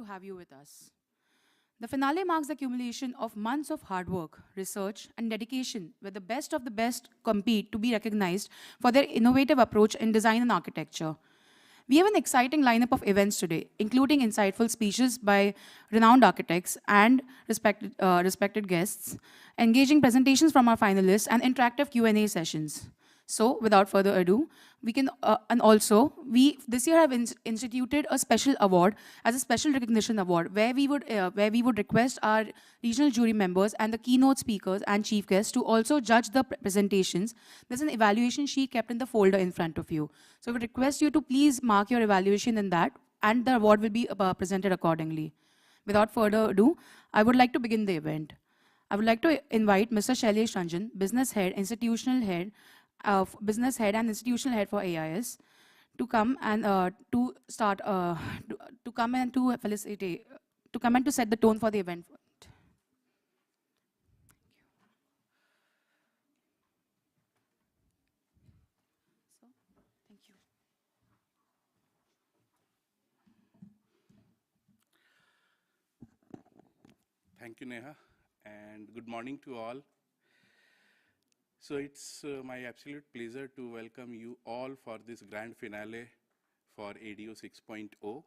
have you with us. The finale marks the accumulation of months of hard work, research, and dedication where the best of the best compete to be recognized for their innovative approach in design and architecture. We have an exciting lineup of events today, including insightful speeches by renowned architects and respected guests, engaging presentations from our finalists, and interactive Q&A sessions. So, without further ado, we can, and also, we this year have instituted a special award as a special recognition award, where we would request our regional jury members and the keynote speakers and chief guests to also judge the presentations. There's an evaluation sheet kept in the folder in front of you. So, we request you to please mark your evaluation in that, and the award will be presented accordingly. Without further ado, I would like to begin the event. I would like to invite Mr. Shailesh Ranjan, business head and institutional head for AIS, to come and to come and to felicitate, to come and to set the tone for the event. Thank you. Thank you, Neha, and good morning to all. So it's my absolute pleasure to welcome you all for this grand finale for ADO 6.0.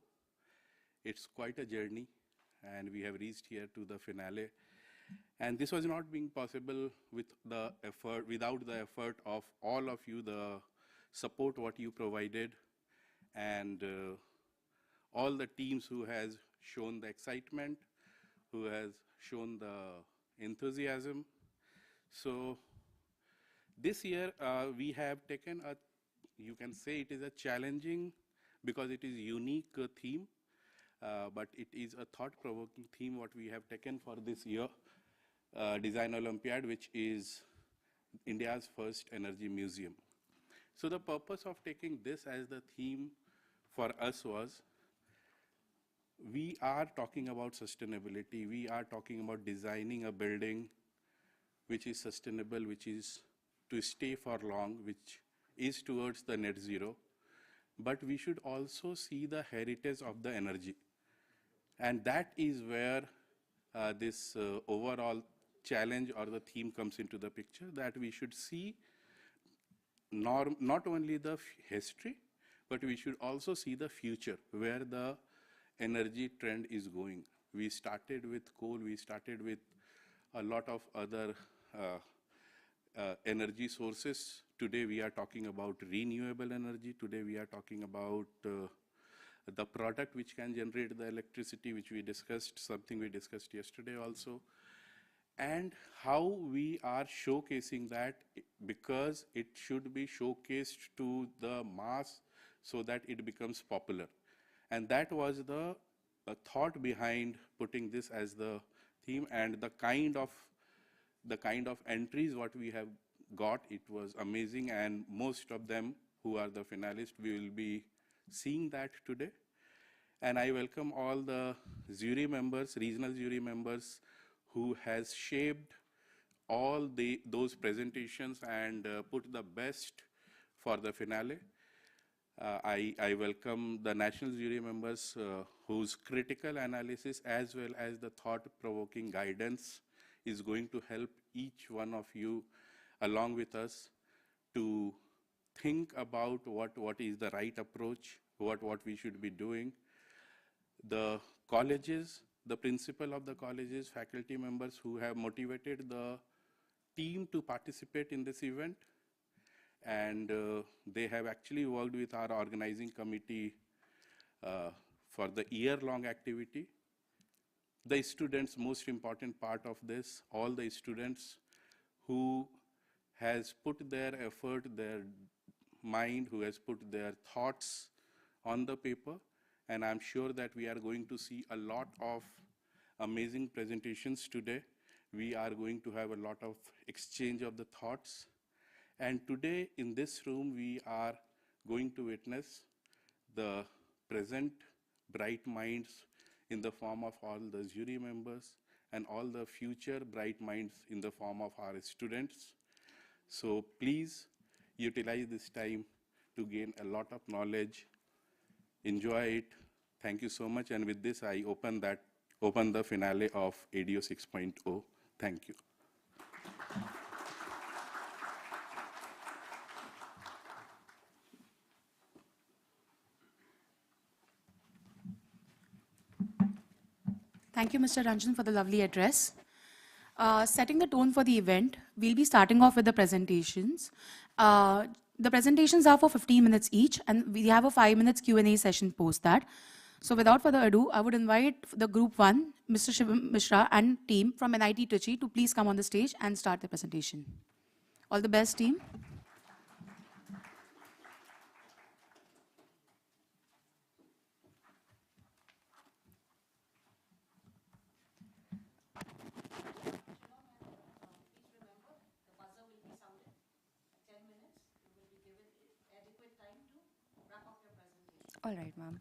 It's quite a journey, and we have reached here to the finale. And this was not being possible without the effort of all of you, the support what you provided, and all the teams who has shown the excitement, who has shown the enthusiasm. So this year we have taken you can say it is a challenging, because it is unique theme, but it is a thought-provoking theme what we have taken for this year, Design Olympiad, which is India's first energy museum. So the purpose of taking this as the theme for us was, we are talking about sustainability, we are talking about designing a building which is sustainable, which is to stay for long, which is towards the net zero, but we should also see the heritage of the energy. And that is where this overall challenge or the theme comes into the picture, that we should see not only the history, but we should also see the future, where the energy trend is going. We started with coal, we started with a lot of other energy sources. Today we are talking about renewable energy. Today we are talking about the product which can generate the electricity, which we discussed, something we discussed yesterday also. And how we are showcasing that, because it should be showcased to the mass so that it becomes popular. And that was the thought behind putting this as the theme, and the kind of entries what we have got. It was amazing, and most of them who are the finalists, we will be seeing that today. And I welcome all the jury members, regional jury members, who has shaped all those presentations and put the best for the finale. I welcome the national jury members whose critical analysis as well as the thought-provoking guidance is going to help each one of you along with us to think about what is the right approach, what we should be doing. The colleges, the principal of the colleges, faculty members who have motivated the team to participate in this event, and they have actually worked with our organizing committee for the year-long activity. The students, most important part of this, all the students who has put their effort, their mind, who has put their thoughts on the paper, and I'm sure that we are going to see a lot of amazing presentations today. We are going to have a lot of exchange of the thoughts. And today in this room, we are going to witness the present bright minds in the form of all the jury members and all the future bright minds in the form of our students. So please utilize this time to gain a lot of knowledge, enjoy it, Thank you so much. And with this, I open the finale of ADO 6.0. Thank you. Thank you, Mr. Ranjan, for the lovely address. Setting the tone for the event, we'll be starting off with the presentations. The presentations are for 15 minutes each, and we have a 5 minutes Q&A session post that. So without further ado, I would invite the group 1, Mr. Shivam Mishra and team from NIT Trichy to please come on the stage and start the presentation. All the best, team. All right, ma'am.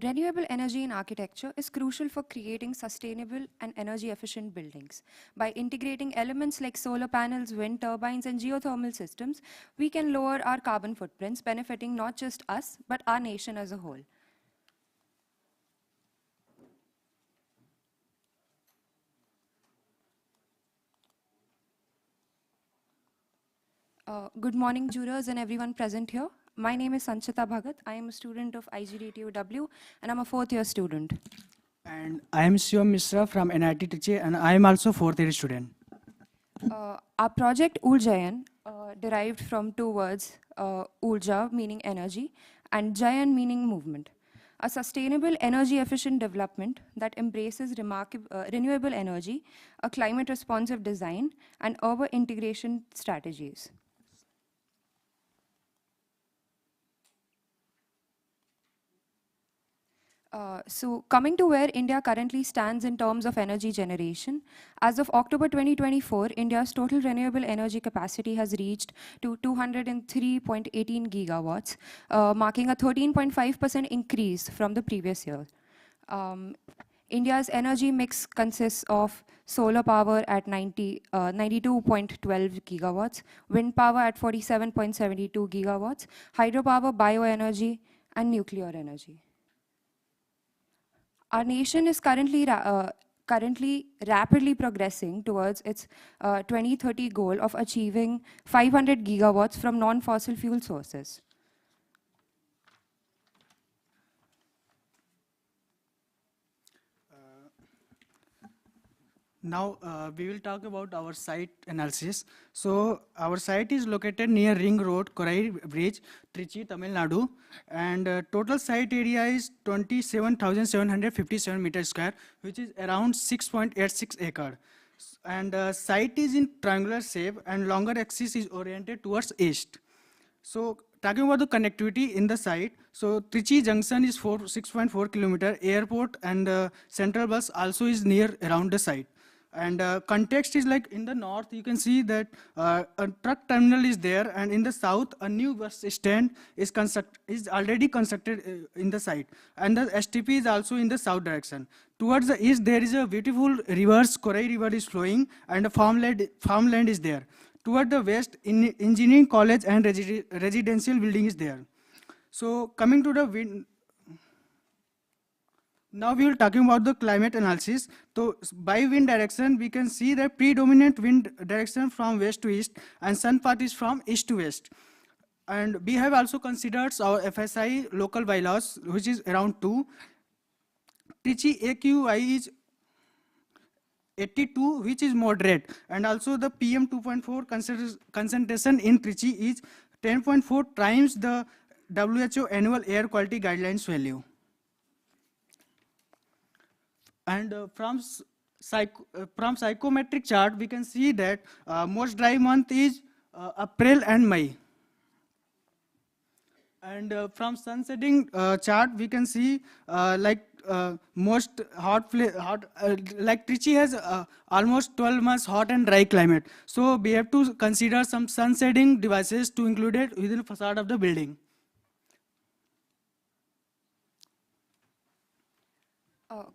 Renewable energy in architecture is crucial for creating sustainable and energy-efficient buildings. By integrating elements like solar panels, wind turbines, and geothermal systems, we can lower our carbon footprints, benefiting not just us, but our nation as a whole. Good morning, jurors and everyone present here. My name is Sanchita Bhagat. I am a student of IGDTUW, and I'm a fourth-year student. And I am Shivam Mishra from NIT Trichy, and I am also fourth-year student. Our project Uljayan derived from two words, Ulja meaning energy and Jayan meaning movement. A sustainable energy-efficient development that embraces renewable energy, a climate-responsive design, and urban integration strategies. So coming to where India currently stands in terms of energy generation, as of October 2024, India's total renewable energy capacity has reached to 203.18 gigawatts, marking a 13.5% increase from the previous year. India's energy mix consists of solar power at 92.12 gigawatts, wind power at 47.72 gigawatts, hydropower, bioenergy, and nuclear energy. Our nation is currently rapidly progressing towards its 2030 goal of achieving 500 gigawatts from non-fossil fuel sources. Now we will talk about our site analysis. So our site is located near Ring Road, Korai Bridge, Trichy, Tamil Nadu, and total site area is 27,757 meters square, which is around 6.86 acre. And site is in triangular shape, and longer axis is oriented towards east. So talking about the connectivity in the site, so Trichy Junction is 6.4 kilometer, airport and central bus also is near around the site. And context is like in the north, you can see that a truck terminal is there, and in the south, a new bus stand is already constructed in the site. And the STP is also in the south direction. Towards the east, there is a beautiful river, Korai River is flowing, and a farmland is there. Toward the west, engineering college and residential building is there. So coming to the wind, now we will talking about the climate analysis. So by wind direction, we can see the predominant wind direction from west to east, and sun path is from east to west. And we have also considered our FSI local bylaws, which is around 2. Trichy AQI is 82, which is moderate, and also the PM 2.4 concentration in Trichy is 10.4 times the WHO annual air quality guidelines value. And from psychometric chart, we can see that most dry month is April and May. And from sun setting chart, we can see most like Trichy has almost 12 months hot and dry climate. So we have to consider some sun setting devices to include it within the facade of the building.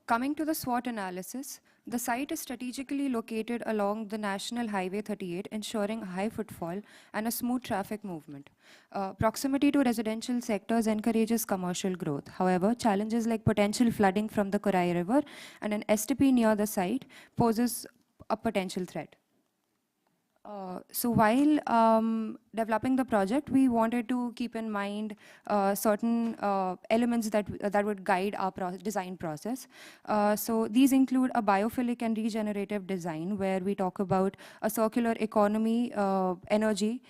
Coming to the SWOT analysis, the site is strategically located along the National Highway 38, ensuring high footfall and a smooth traffic movement. Proximity to residential sectors encourages commercial growth. However, challenges like potential flooding from the Korai River and an STP near the site poses a potential threat. So while developing the project, we wanted to keep in mind certain elements that would guide our design process. So these include a biophilic and regenerative design, where we talk about a circular economy, energy,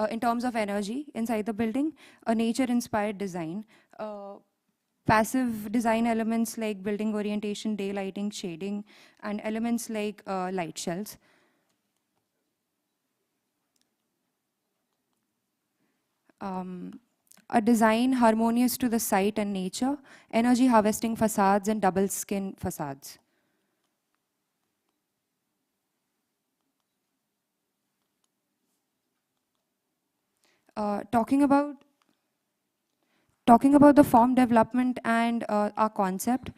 in terms of energy inside the building, a nature-inspired design, passive design elements like building orientation, daylighting, shading, and elements like light shells. A design harmonious to the site and nature, energy harvesting facades and double skin facades. Talking about the form development and our concept,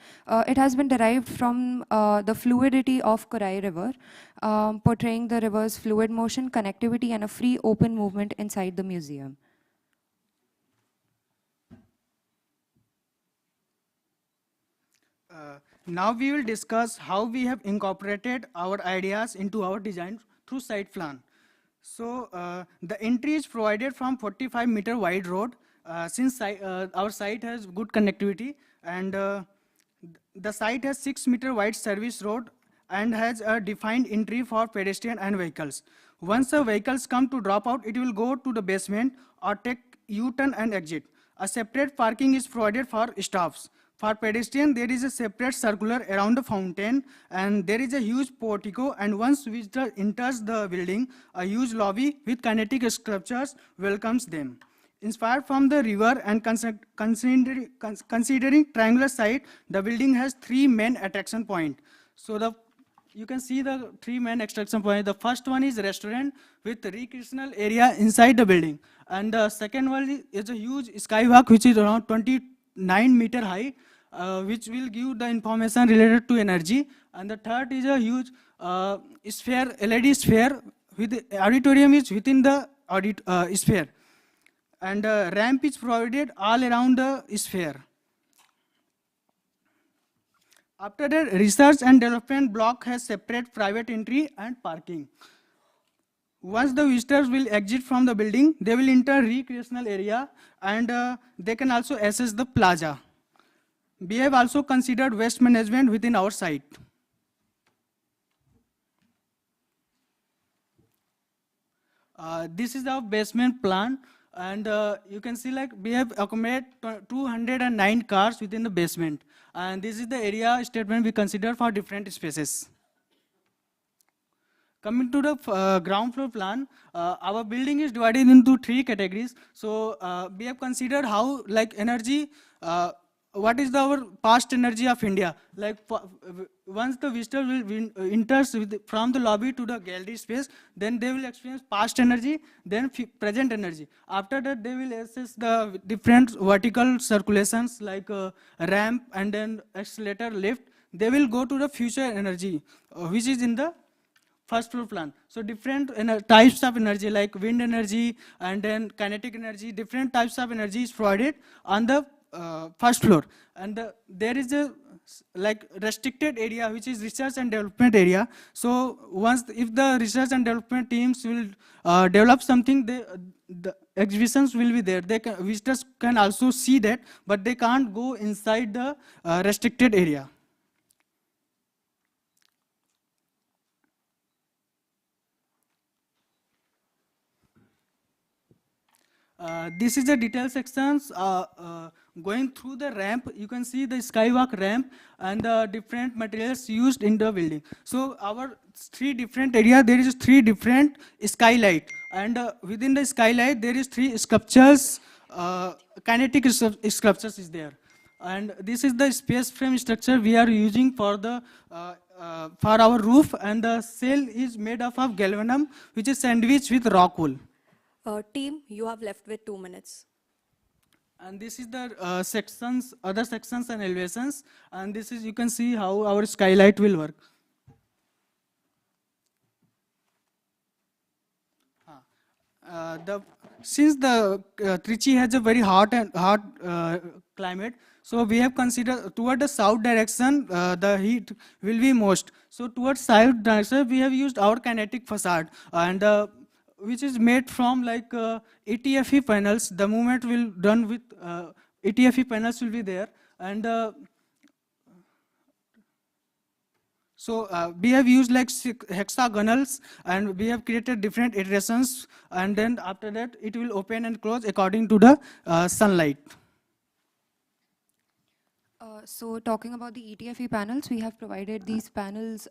it has been derived from the fluidity of Korai River, portraying the river's fluid motion, connectivity, and a free open movement inside the museum. Now we will discuss how we have incorporated our ideas into our design through site plan. So the entry is provided from 45-meter wide road, since our site has good connectivity, and the site has 6-meter wide service road and has a defined entry for pedestrian and vehicles. Once the vehicles come to drop out, it will go to the basement or take U-turn and exit. A separate parking is provided for staffs. For pedestrian, there is a separate circular around the fountain, and there is a huge portico, and once visitor enters the building, a huge lobby with kinetic sculptures welcomes them. Inspired from the river and considering triangular site, the building has 3 main attraction points. So you can see the 3 main attraction points. The first one is restaurant with recreational area inside the building, and the second one is a huge skywalk which is around 29-meter high, which will give the information related to energy. And the third is a huge sphere, LED sphere, with the auditorium is within the sphere. And ramp is provided all around the sphere. After that, research and development block has separate private entry and parking. Once the visitors will exit from the building, they will enter recreational area, and they can also access the plaza. We have also considered waste management within our site. This is our basement plan, and you can see like we have accommodated 209 cars within the basement, and this is the area statement we consider for different spaces. Coming to the ground floor plan, our building is divided into 3 categories. So we have considered how, like, energy, what is our past energy of India. Like once the visitor will enters from the lobby to the gallery space, then they will experience past energy, then present energy. After that, they will access the different vertical circulations like ramp and then escalator, lift. They will go to the future energy, which is in the first floor plan. So different types of energy like wind energy and then kinetic energy, different types of energy is provided on the first floor. And there is a like restricted area which is research and development area. So once if the research and development teams will develop something, the exhibitions will be there. Visitors can also see that, but they can't go inside the restricted area. This is the detail sections. Going through the ramp, you can see the skywalk ramp and the different materials used in the building. So our 3 different area, there is 3 different skylight, and within the skylight there is 3 sculptures, kinetic sculptures is there. And this is the space frame structure we are using for the for our roof, and the cell is made up of galvanum, which is sandwiched with rock wool. Team, you have left with 2 minutes. And this is the sections, other sections and elevations. And this is, you can see how our skylight will work. The since the Trichy has a very hot climate, so we have considered toward the south direction the heat will be most. So towards south direction we have used our kinetic facade, and which is made from like ATFE panels. The movement will done with ATFE panels will be there, and so we have used like hexagonals, and we have created different iterations, and then after that it will open and close according to the sunlight. So talking about the ETFE panels, we have provided these panels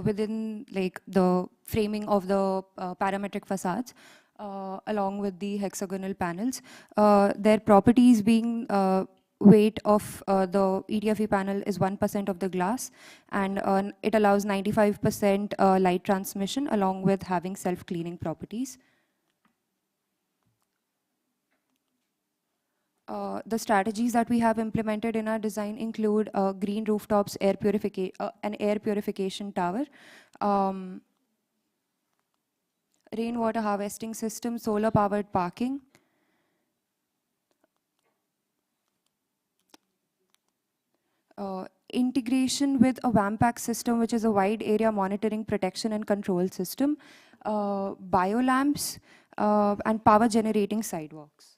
within like the framing of the parametric facades along with the hexagonal panels. Their properties being weight of the ETFE panel is 1% of the glass, and it allows 95% light transmission along with having self-cleaning properties. The strategies that we have implemented in our design include green rooftops, an air purification tower, rainwater harvesting system, solar-powered parking, integration with a WAMPAC system, which is a wide area monitoring, protection and control system, biolamps, and power generating sidewalks.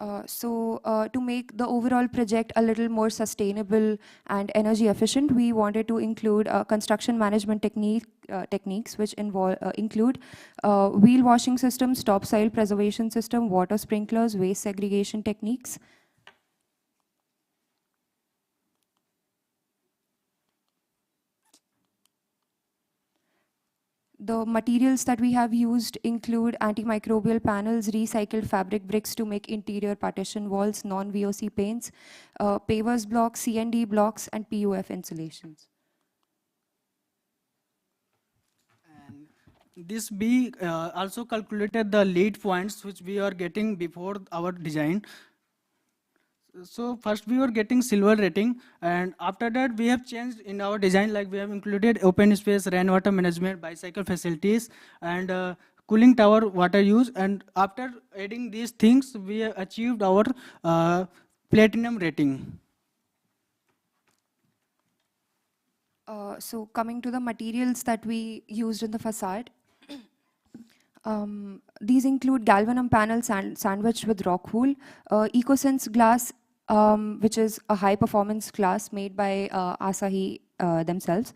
To make the overall project a little more sustainable and energy efficient, we wanted to include construction management techniques, which include wheel washing systems, topsoil preservation system, water sprinklers, waste segregation techniques. The materials that we have used include antimicrobial panels, recycled fabric bricks to make interior partition walls, non-VOC paints, pavers blocks, CND blocks, and PUF insulations. And this we also calculated the lead points which we are getting before our design. So first we were getting silver rating, and after that we have changed in our design, like we have included open space, rainwater management, bicycle facilities, and cooling tower water use. And after adding these things, we have achieved our platinum rating. So coming to the materials that we used in the facade, these include galvanum panels sandwiched with rock wool, EcoSense glass, which is a high performance glass made by Asahi themselves.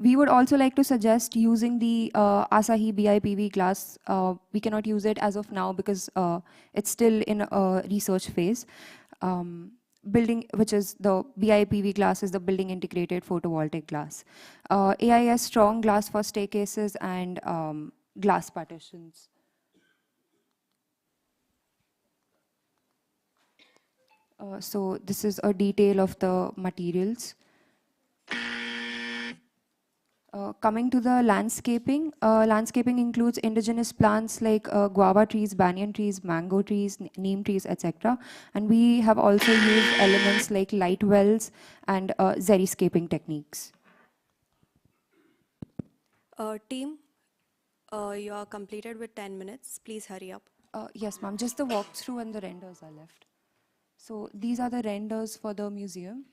We would also like to suggest using the Asahi BIPV glass. We cannot use it as of now because it's still in a research phase. Which is the BIPV glass is the building integrated photovoltaic glass. AIS strong glass for staircases and glass partitions. So this is a detail of the materials. Coming to the landscaping, landscaping includes indigenous plants like guava trees, banyan trees, mango trees, neem trees, etc. And we have also used elements like light wells and xeriscaping techniques. Team, you are completed with 10 minutes. Please hurry up. Yes, ma'am. Just the walkthrough and the renders are left. So these are the renders for the museum.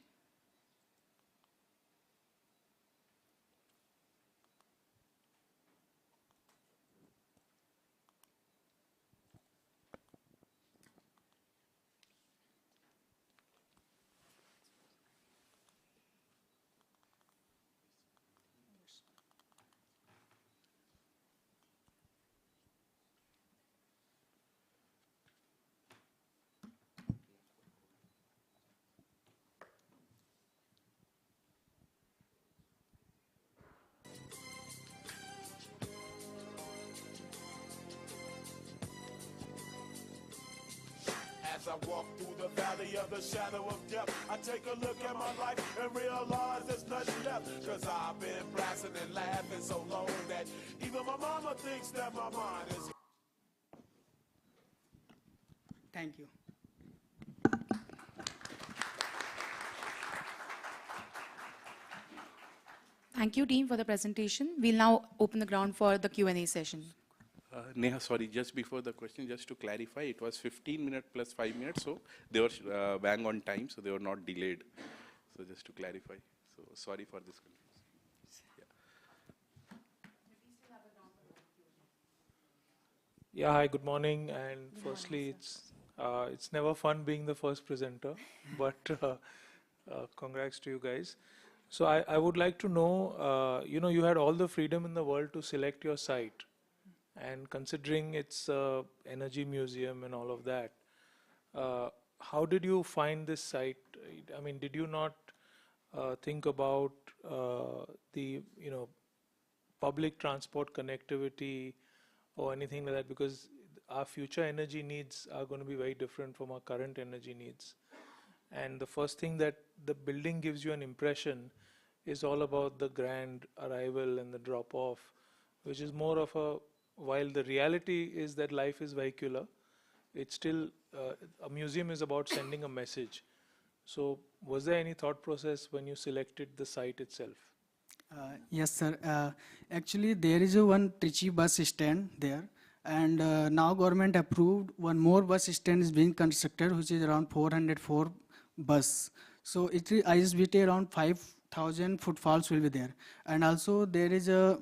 As I walk through the valley of the shadow of death, I take a look at my life and realize there's nothing left. Cause I've been blasting and laughing so long that even my mama thinks that my mind is. Thank you. Thank you, team, for the presentation. We'll now open the ground for the Q&A session. Neha, sorry, just before the question, just to clarify, it was 15 minutes plus 5 minutes, so they were bang on time, so they were not delayed. So just to clarify, so sorry for this confusion. Yeah, hi, good morning. And firstly, it's never fun being the first presenter, but congrats to you guys. So I would like to know, you had all the freedom in the world to select your site, and considering it's energy museum and all of that, how did you find this site? I mean, did you not think about the public transport connectivity or anything like that, because our future energy needs are going to be very different from our current energy needs. And the first thing that the building gives you an impression is all about the grand arrival and the drop off, which is more of a, while the reality is that life is vehicular, it's still, a museum is about sending a message. So was there any thought process when you selected the site itself? Yes, sir. Actually, there is a one Trichy bus stand there, and now government approved one more bus stand is being constructed, which is around 404 bus. So it is ISBT around 5,000 footfalls will be there, and also there is a.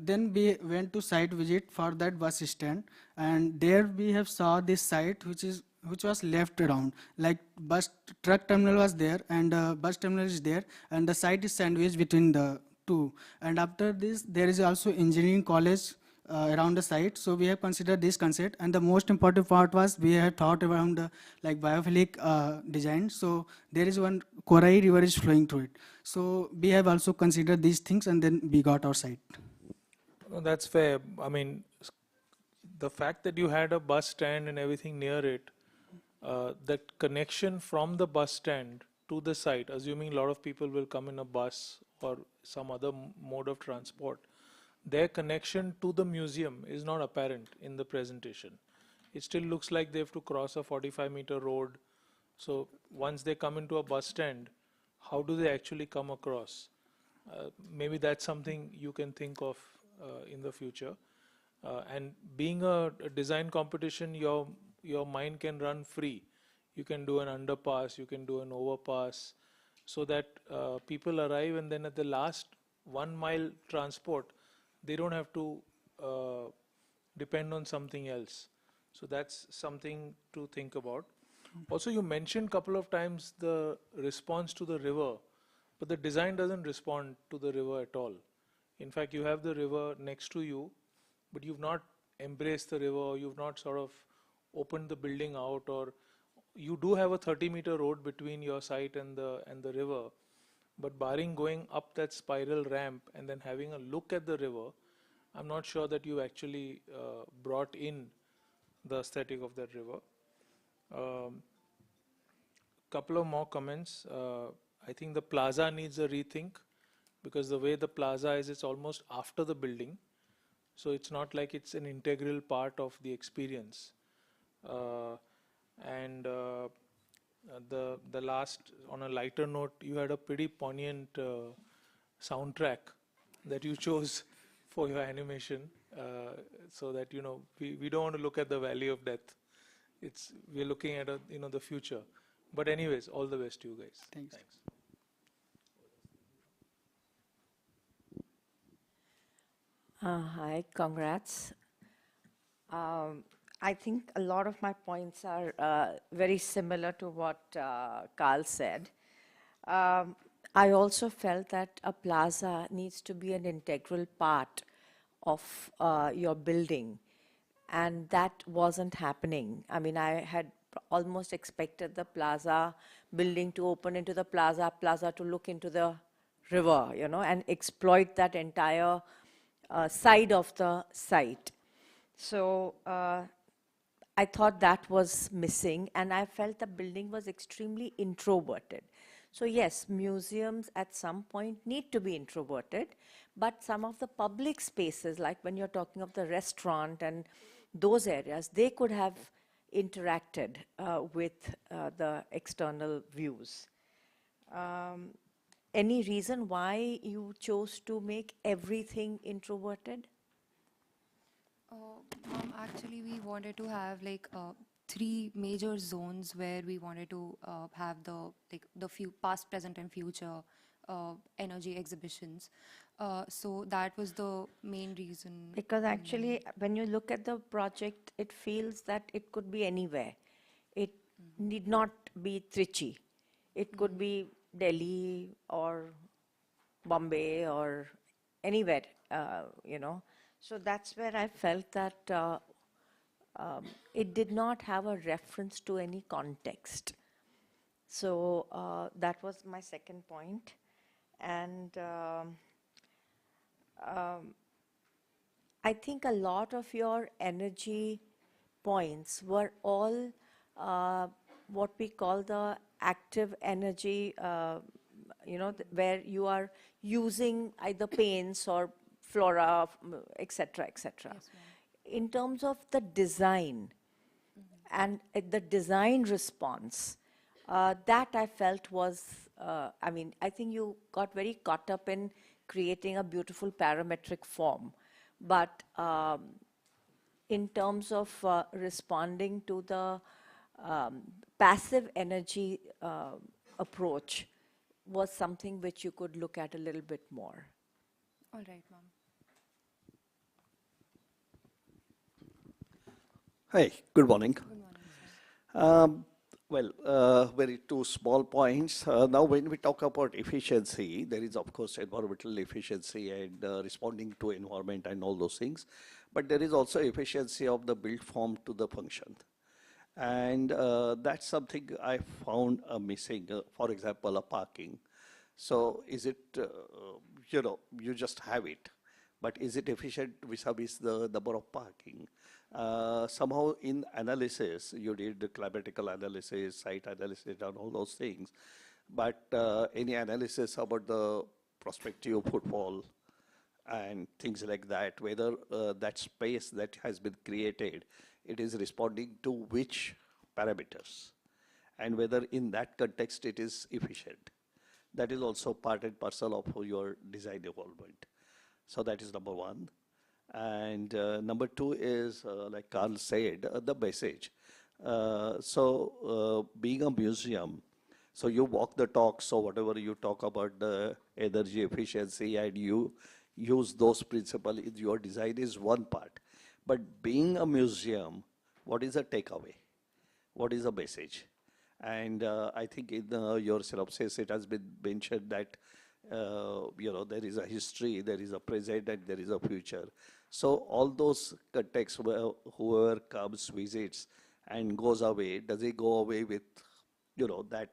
Then we went to site visit for that bus stand, and there we have saw this site which was left around, like bus truck terminal was there and bus terminal is there, and the site is sandwiched between the two. And after this there is also engineering college around the site, so we have considered this concept. And the most important part was we have thought around the like biophilic design, so there is one Korai river is flowing through it, so we have also considered these things, and then we got our site. Oh, that's fair. I mean, the fact that you had a bus stand and everything near it, that connection from the bus stand to the site, assuming a lot of people will come in a bus or some other mode of transport, their connection to the museum is not apparent in the presentation. It still looks like they have to cross a 45-meter road. So once they come into a bus stand, how do they actually come across? Maybe that's something you can think of in the future. And being a design competition, your mind can run free. You can do an underpass, you can do an overpass, so that people arrive, and then at the last 1 mile transport, they don't have to depend on something else. So that's something to think about. Also, you mentioned a couple of times the response to the river, but the design doesn't respond to the river at all. In fact, you have the river next to you, but you've not embraced the river, you've not sort of opened the building out, or you do have a 30-meter road between your site and the river, but barring going up that spiral ramp and then having a look at the river, I'm not sure that you actually brought in the aesthetic of that river. Couple of more comments. I think the plaza needs a rethink, because the way the plaza is, it's almost after the building. So it's not like it's an integral part of the experience. The last, on a lighter note, you had a pretty poignant soundtrack that you chose for your animation, so that we don't want to look at the valley of death. We're looking at the future. But anyways, all the best to you guys. Thanks. Hi, congrats. I think a lot of my points are very similar to what Carl said. I also felt that a plaza needs to be an integral part of your building, and that wasn't happening. I mean, I had almost expected the plaza building to open into the plaza to look into the river, and exploit that entire side of the site. So I thought that was missing, and I felt the building was extremely introverted. So yes, museums at some point need to be introverted, but some of the public spaces, like when you're talking of the restaurant and those areas, they could have interacted with the external views. Any reason why you chose to make everything introverted? Actually, we wanted to have like three major zones where we wanted to have the few past, present, and future energy exhibitions. So that was the main reason. Because actually, when you look at the project, it feels that it could be anywhere. It need not be Trichy. It could be Delhi or Bombay or anywhere, you know. So that's where I felt that it did not have a reference to any context. So that was my second point. And I think a lot of your energy points were all what we call the active energy, you know, where you are using either paints or flora, etc., etc. Yes, ma'am. In terms of the design and the design response, that I felt was, I mean, I think you got very caught up in creating a beautiful parametric form. But in terms of responding to the passive energy approach was something which you could look at a little bit more. All right, ma'am. Hi, good morning. Good morning, sir. Very two small points. Now, when we talk about efficiency, there is, of course, environmental efficiency and responding to environment and all those things. But there is also efficiency of the built form to the function. And that's something I found missing. For example, a parking. So is it, you know, you just have it. But is it efficient vis-a-vis the number of parking? Somehow in analysis, you did the climatical analysis, site analysis, and all those things. But any analysis about the prospective footfall and things like that, whether that space that has been created, it is responding to which parameters, and whether in that context it is efficient. That is also part and parcel of your design involvement. So that is number one. And number two is, like Carl said, the message. Being a museum, so you walk the talk, so whatever you talk about the energy efficiency and you use those principles in your design is one part. But being a museum, what is the takeaway? What is the message? And I think in your synopsis, it has been mentioned that you know, there is a history, there is a present, and there is a future. So all those contexts where whoever comes, visits, and goes away, does he go away with, you know, that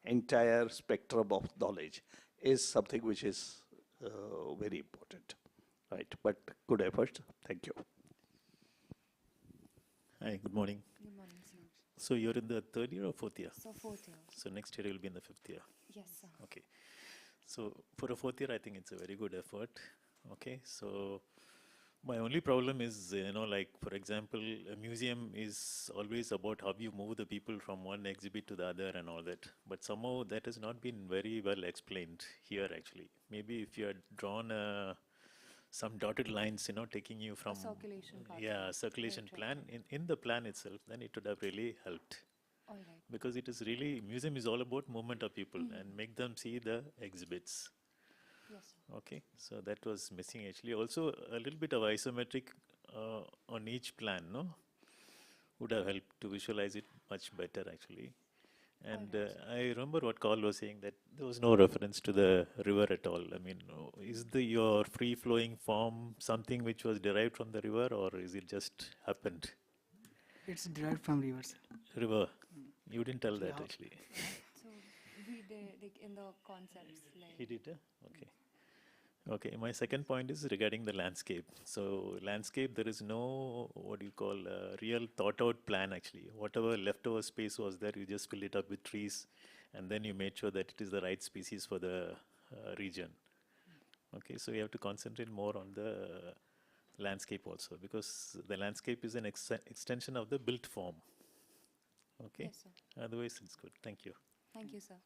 entire spectrum of knowledge is something which is very important, right? But good effort. Thank you. Hi, good morning. Good morning, sir. So you're in the third year or fourth year? So fourth year. So next year you'll be in the fifth year. Yes, sir. Okay. So for a fourth year, I think it's a very good effort. Okay. So my only problem is, you know, like, for example, a museum is always about how you move the people from one exhibit to the other and all that. But somehow that has not been very well explained here, actually. Maybe if you had drawn some dotted lines, you know, taking you from circulation pathway. yeah, circulation Right, plan in the plan itself, then it would have really helped. All right. Because it is really, museum is all about movement of people and make them see the exhibits. Yes, sir. Okay, so that was missing actually. Also, a little bit of isometric on each plan, no? Would have helped to visualize it much better actually. And I remember what Carl was saying, that there was no reference to the river at all. I mean, is your free-flowing form something which was derived from the river, or is it just happened? It's derived from rivers. River. You didn't tell that Yeah. actually. So we did like in the concepts, like He did, okay. Okay, my second point is regarding the landscape. So landscape, there is no, what do you call, real thought out plan actually. Whatever leftover space was there, you just fill it up with trees and then you made sure that it is the right species for the region. Okay, so you have to concentrate more on the landscape also because the landscape is an extension of the built form. Okay, Yes, sir. otherwise it's good. Thank you. Thank you, sir.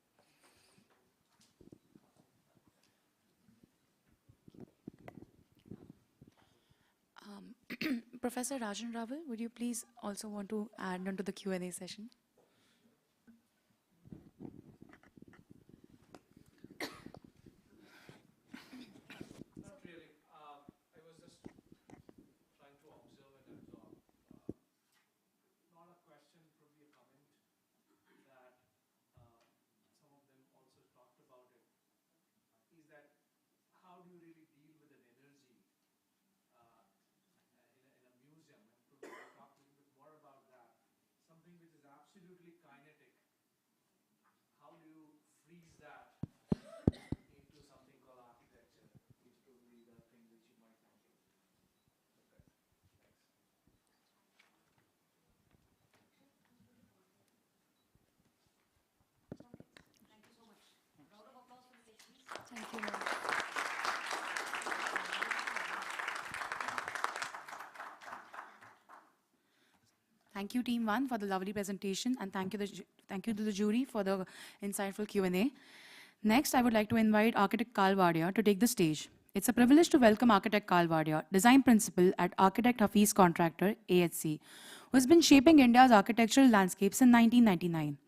Professor Rajan Raval, would you please also want to add on to the Q&A session? Not really. I was just trying to observe and absorb. Not a question, probably a comment that some of them also talked about it. Is that how do you really deal with an energy in a museum? And probably we'll talk a little bit more about that. Something which is absolutely kinetic. How do you freeze that into something called architecture? Is probably the thing which you might want to look at. Thanks. Thank you, ma'am. Thank you, Team 1, for the lovely presentation, and thank you to the jury for the insightful Q&A. Next, I would like to invite architect Karl Wadia to take the stage. It's a privilege to welcome architect Karl Wadia, design principal at Architect Hafiz Contractor, AHC, who has been shaping India's architectural landscape since 1999.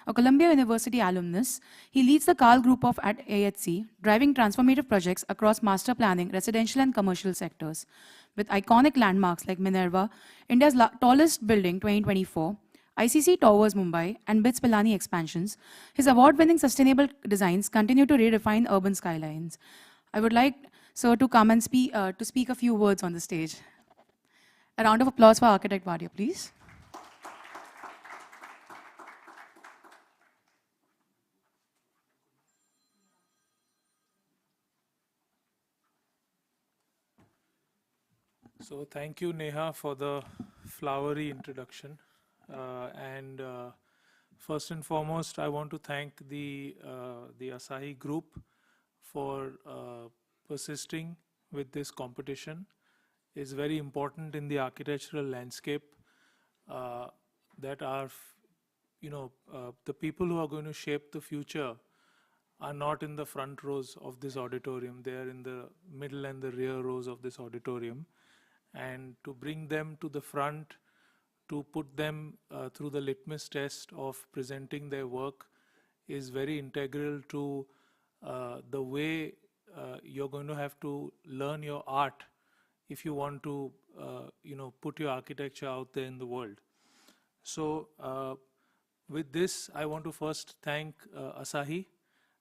A Columbia University alumnus, he leads the Karl Group at AHC, driving transformative projects across master planning, residential and commercial sectors. With iconic landmarks like Minerva, India's tallest building 2024, ICC Towers Mumbai, and BITS Pilani expansions, his award-winning sustainable designs continue to redefine urban skylines. I would like Sir to come and speak a few words on the stage. A round of applause for architect Wadia, please. So thank you, Neha, for the flowery introduction. First and foremost, I want to thank the Asahi Group for persisting with this competition. It's very important in the architectural landscape that the people who are going to shape the future are not in the front rows of this auditorium. They are in the middle and the rear rows of this auditorium. And to bring them to the front, to put them through the litmus test of presenting their work is very integral to the way you're going to have to learn your art if you want to put your architecture out there in the world. So with this, I want to first thank Asahi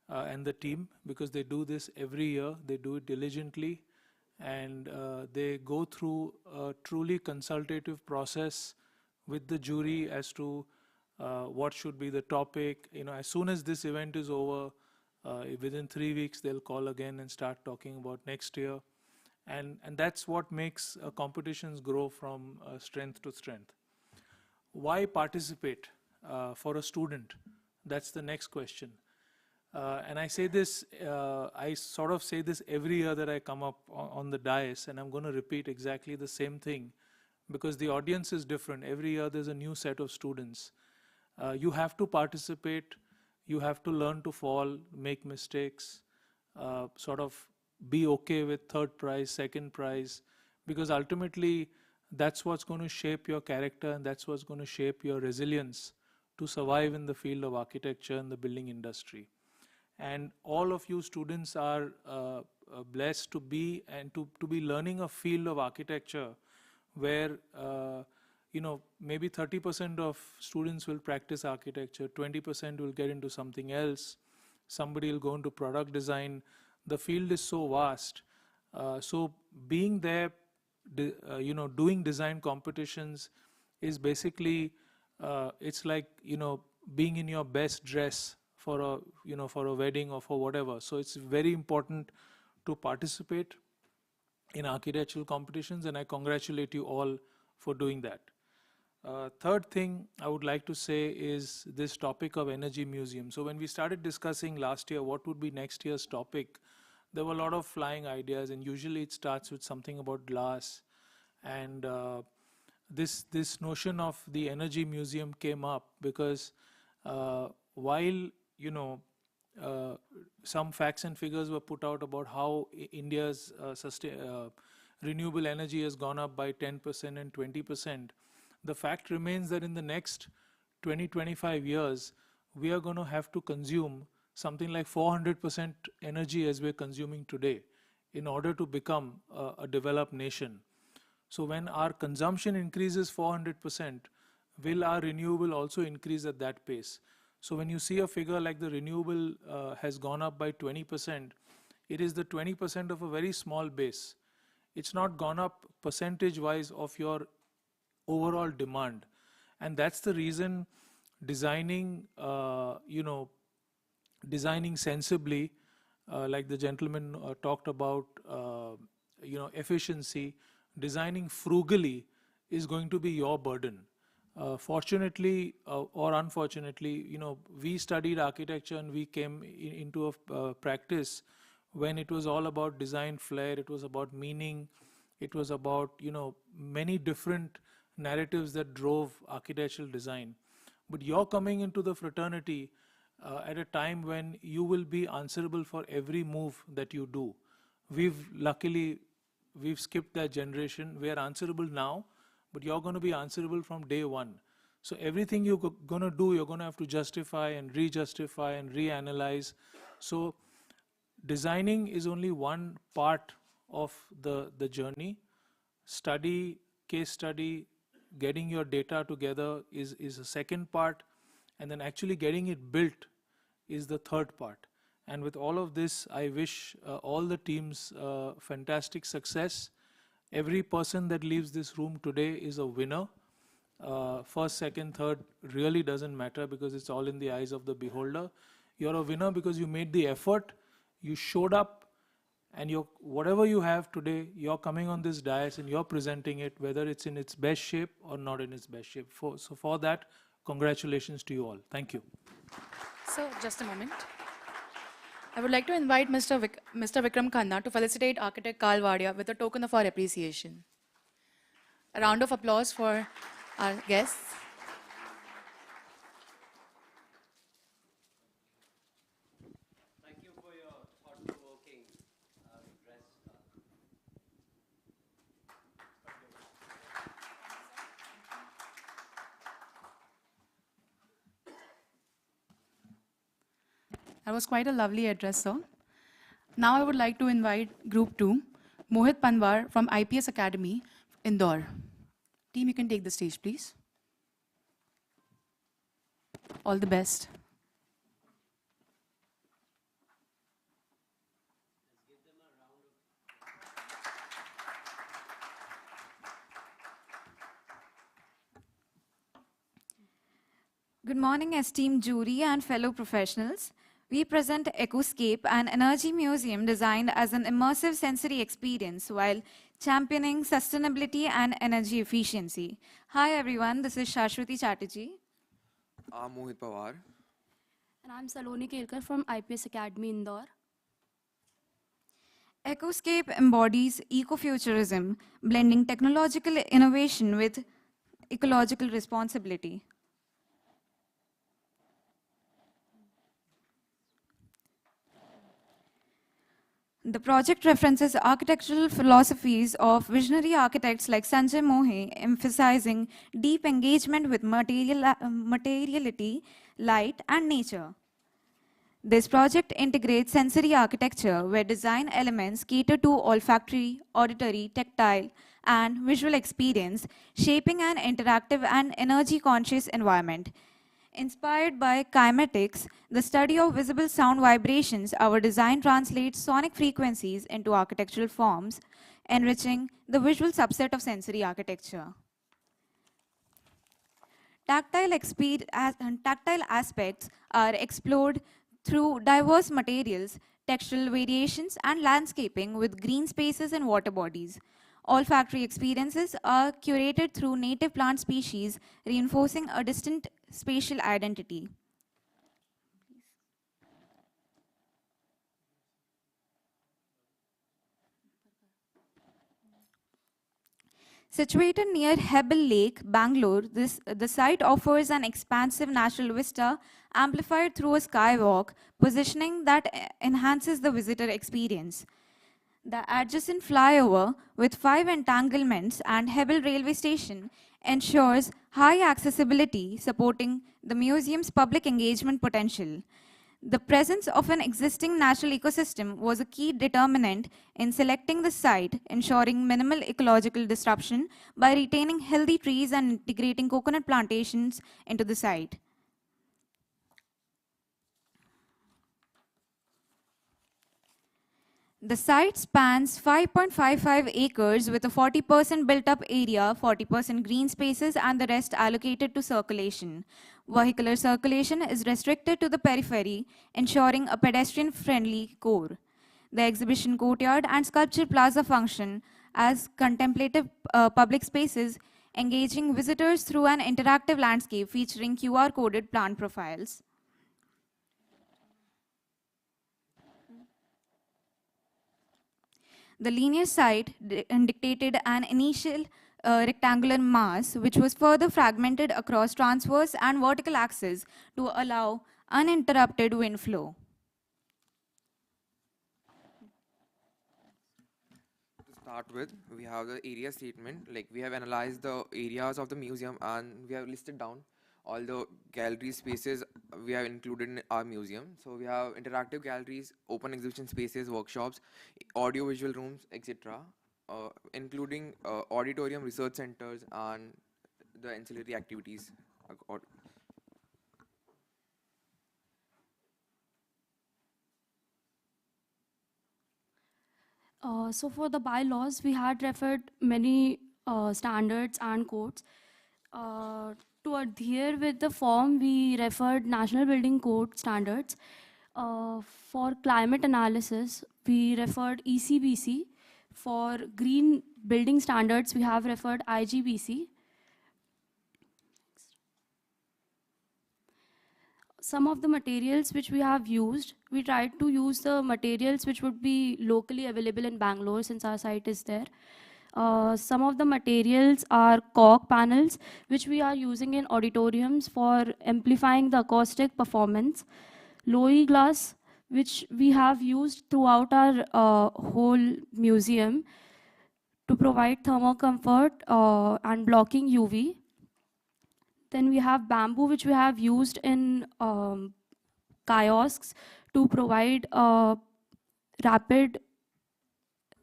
and the team, because they do this every year. They do it diligently, and they go through a truly consultative process with the jury as to what should be the topic. As soon as this event is over, within 3 weeks they'll call again and start talking about next year, and that's what makes competitions grow from strength to strength. Why participate for a student? That's the next question. And I say this, I sort of say this every year that I come up on the dais, and I'm going to repeat exactly the same thing because the audience is different. Every year there's a new set of students. You have to participate, you have to learn to fall, make mistakes, sort of be okay with third prize, second prize, because ultimately that's what's going to shape your character, and that's what's going to shape your resilience to survive in the field of architecture and the building industry. And all of you students are blessed to be learning a field of architecture where maybe 30% of students will practice architecture, 20% will get into something else, somebody will go into product design. The field is so vast. So being there, doing design competitions is basically, it's like, being in your best dress for a wedding or for whatever. So it's very important to participate in architectural competitions, and I congratulate you all for doing that. Third thing I would like to say is this topic of energy museum. So when we started discussing last year what would be next year's topic, there were a lot of flying ideas, and usually it starts with something about glass. And this notion of the energy museum came up because while some facts and figures were put out about how India's renewable energy has gone up by 10% and 20%. The fact remains that in the next 20-25 years, we are going to have to consume something like 400% energy as we're consuming today in order to become a developed nation. So when our consumption increases 400%, will our renewable also increase at that pace? So when you see a figure like the renewable has gone up by 20%, it is the 20% of a very small base. It's not gone up percentage-wise of your overall demand. And that's the reason designing, designing sensibly, like the gentleman talked about, efficiency, designing frugally is going to be your burden. Fortunately or unfortunately, we studied architecture and we came into a practice when it was all about design flair, it was about meaning, it was about, many different narratives that drove architectural design. But you're coming into the fraternity at a time when you will be answerable for every move that you do. Luckily, we've skipped that generation. We are answerable now, but you're going to be answerable from day one. So everything you're going to do, you're going to have to justify and re-justify and reanalyze. So designing is only one part of the journey. Study, case study, getting your data together is a second part, and then actually getting it built is the third part. And with all of this, I wish all the teams fantastic success. Every person that leaves this room today is a winner. First, second, third really doesn't matter because it's all in the eyes of the beholder. You're a winner because you made the effort, you showed up, and whatever you have today, you're coming on this dais and you're presenting it, whether it's in its best shape or not in its best shape. So for that, congratulations to you all. Thank you. So, just a moment. I would like to invite Mr. Vikram Khanna to felicitate architect Karl Wadia with a token of our appreciation. A round of applause for our guests. Thank you for your thought-provoking address. That was quite a lovely address, sir. Now I would like to invite Group 2, Mohit Panwar from IPS Academy, Indore. Team, you can take the stage, please. All the best. Good morning, esteemed jury and fellow professionals. We present Ecoscape, an energy museum designed as an immersive sensory experience while championing sustainability and energy efficiency. Hi everyone, this is Shashwati Chatterjee. I'm Mohit Pawar. And I'm Saloni Kelkar from IPS Academy, Indore. Ecoscape embodies ecofuturism, blending technological innovation with ecological responsibility. The project references architectural philosophies of visionary architects like Sanjay Mohe, emphasizing deep engagement with materiality, light, and nature. This project integrates sensory architecture, where design elements cater to olfactory, auditory, tactile, and visual experience, shaping an interactive and energy-conscious environment. Inspired by kinematics, the study of visible sound vibrations, our design translates sonic frequencies into architectural forms, enriching the visual subset of sensory architecture. Tactile aspects are explored through diverse materials, textural variations, and landscaping with green spaces and water bodies. Olfactory experiences are curated through native plant species, reinforcing a distinct spatial identity. Situated near Hebble Lake, Bangalore, the site offers an expansive natural vista amplified through a skywalk, positioning that enhances the visitor experience. The adjacent flyover, with 5 entanglements and Hebble railway station, ensures high accessibility, supporting the museum's public engagement potential. The presence of an existing natural ecosystem was a key determinant in selecting the site, ensuring minimal ecological disruption by retaining healthy trees and integrating coconut plantations into the site. The site spans 5.55 acres with a 40% built-up area, 40% green spaces, and the rest allocated to circulation. Vehicular circulation is restricted to the periphery, ensuring a pedestrian-friendly core. The exhibition courtyard and sculpture plaza function as contemplative public spaces, engaging visitors through an interactive landscape featuring QR-coded plant profiles. The linear site dictated an initial rectangular mass, which was further fragmented across transverse and vertical axes to allow uninterrupted wind flow. To start with, we have the area statement. Like, we have analyzed the areas of the museum and we have listed down all the gallery spaces we have included in our museum. So we have interactive galleries, open exhibition spaces, workshops, audio visual rooms, etc., including auditorium, research centers, and the ancillary activities. So for the bylaws, we had referred many standards and codes. To adhere with the form, we referred National Building Code standards. For climate analysis, we referred ECBC. For green building standards, we have referred IGBC. Some of the materials which we have used, we tried to use the materials which would be locally available in Bangalore since our site is there. Some of the materials are cork panels, which we are using in auditoriums for amplifying the acoustic performance. Low-E glass, which we have used throughout our whole museum to provide thermal comfort and blocking UV. Then we have bamboo, which we have used in kiosks to provide rapid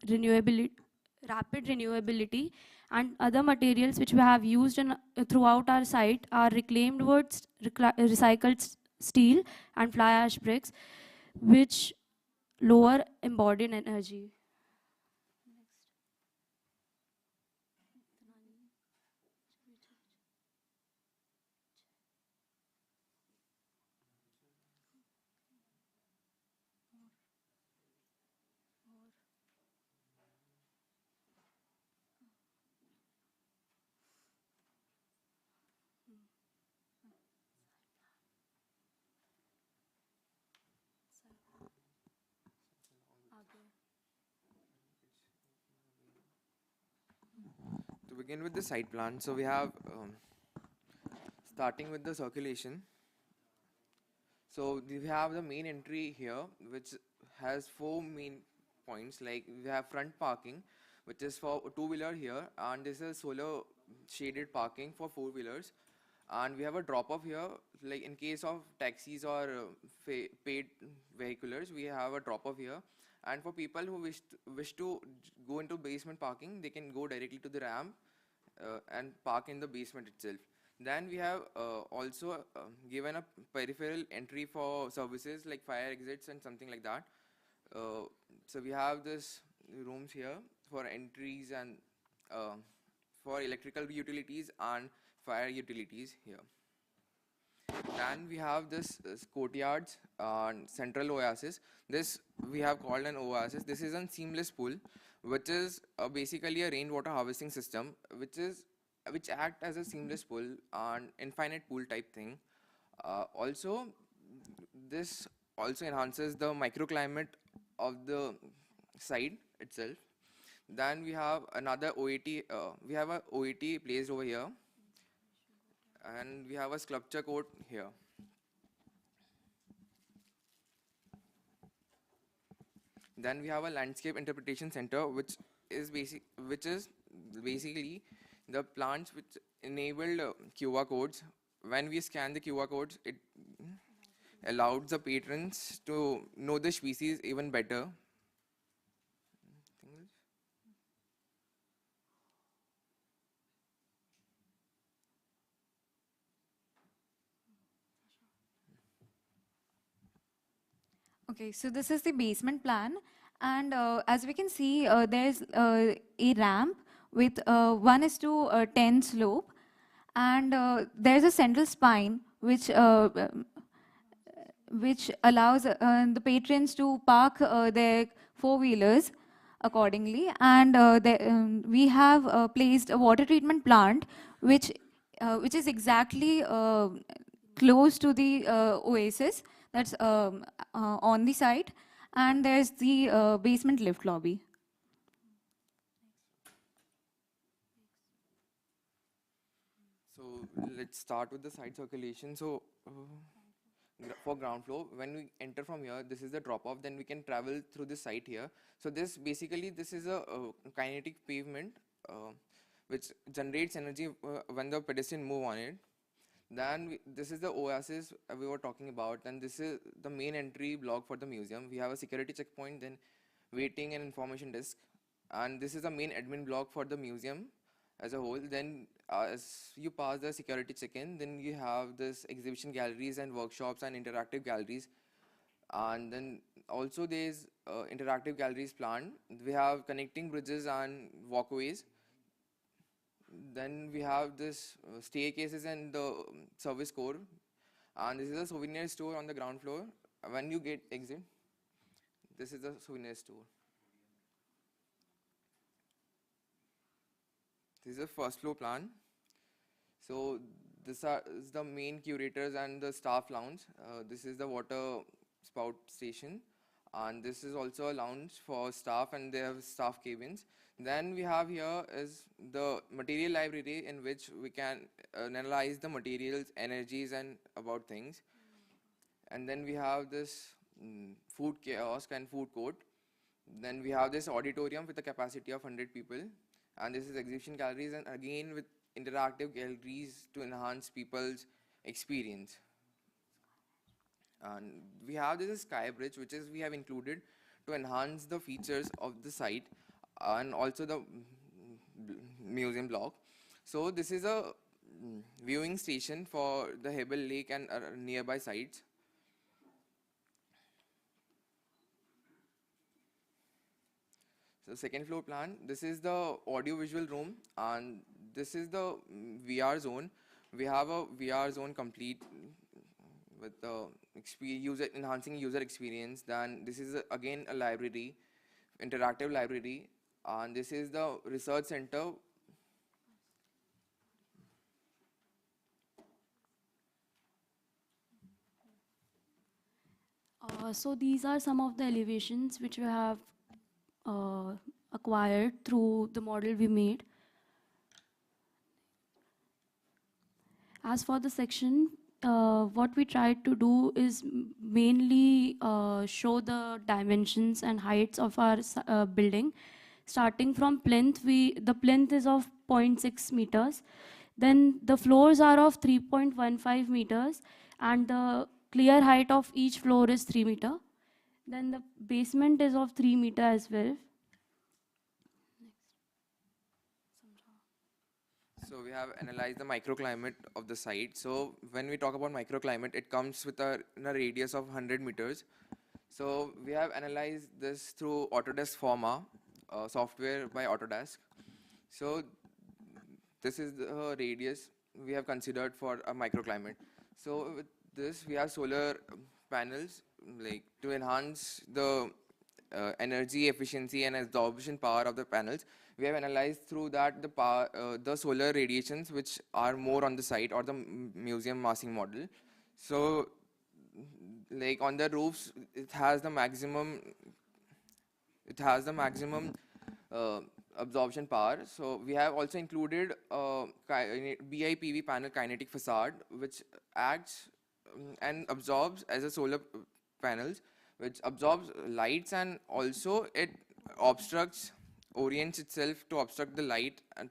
renewability, and other materials which we have used in throughout our site are reclaimed wood, recycled steel, and fly ash bricks, which lower embodied energy. To begin with the site plan, so we have starting with the circulation. So we have the main entry here, which has 4 main points. Like, we have front parking, which is for two-wheeler here, and this is solar shaded parking for four-wheelers. And we have a drop-off here, like in case of taxis or paid vehiculars, we have a drop-off here. And for people who wish to go into basement parking, they can go directly to the ramp and park in the basement itself. Then we have also given a peripheral entry for services like fire exits and something like that. So we have this rooms here for entries and for electrical utilities and fire utilities here. Then we have this courtyards and central oasis. This we have called an oasis. This is a seamless pool, which is basically a rainwater harvesting system, which act as a seamless pool and infinite pool type thing. Also, this also enhances the microclimate of the site itself. Then we have another OAT. We have a OAT placed over here, and we have a sculpture court here. Then we have a landscape interpretation center, which is basically the plants which enable QR codes. When we scan the QR codes, it allowed the patrons to know the species even better. Okay, so this is the basement plan, and as we can see, there's a ramp with 1:10 slope, and there's a central spine which allows the patrons to park their four-wheelers accordingly, and we have placed a water treatment plant which is exactly close to the oasis that's on the site, and there's the basement lift lobby. So let's start with the side circulation. So for ground floor, when we enter from here, this is the drop off, then we can travel through the site here. So this basically, this is a kinetic pavement which generates energy when the pedestrian move on it. Then this is the oasis we were talking about, and this is the main entry block for the museum. We have a security checkpoint, then waiting and information desk, and this is the main admin block for the museum as a whole. Then as you pass the security check-in, then you have this exhibition galleries and workshops and interactive galleries, and then also there's interactive galleries planned. We have connecting bridges and walkways. Then we have this staircases and the service core, and this is a souvenir store on the ground floor. When you get exit, this is the souvenir store. This is the first floor plan. So this is the main curators and the staff lounge. This is the water spout station, and this is also a lounge for staff, and they have staff cabins. Then we have here is the material library, in which we can analyze the materials, energies, and about things. And then we have this food kiosk and food court. Then we have this auditorium with a capacity of 100 people, and this is exhibition galleries, and again with interactive galleries to enhance people's experience. And we have this sky bridge, which is we have included to enhance the features of the site and also the museum block. So this is a viewing station for the Hebel Lake and nearby sites. So second floor plan, this is the audio-visual room, and this is the VR zone. We have a VR zone complete with the enhancing user experience. Then this is again a library, interactive library, and this is the research center. So these are some of the elevations which we have acquired through the model we made. As for the section, what we tried to do is mainly show the dimensions and heights of our building. Starting from plinth, the plinth is of 0.6 meters. Then the floors are of 3.15 meters, and the clear height of each floor is 3 meter. Then the basement is of 3 meter as well. So we have analyzed the microclimate of the site. So when we talk about microclimate, it comes with a radius of 100 meters. So we have analyzed this through Autodesk Forma, software by Autodesk. So this is the radius we have considered for a microclimate. So with this, we have solar panels like to enhance the energy efficiency and absorption power of the panels. We have analyzed through that the power, the solar radiations which are more on the site or the museum massing model. So like on the roofs, it has the maximum uh, absorption power. So we have also included BIPV panel kinetic facade, which acts and absorbs as a solar panels, which absorbs lights, and also it obstructs, orients itself to obstruct the light and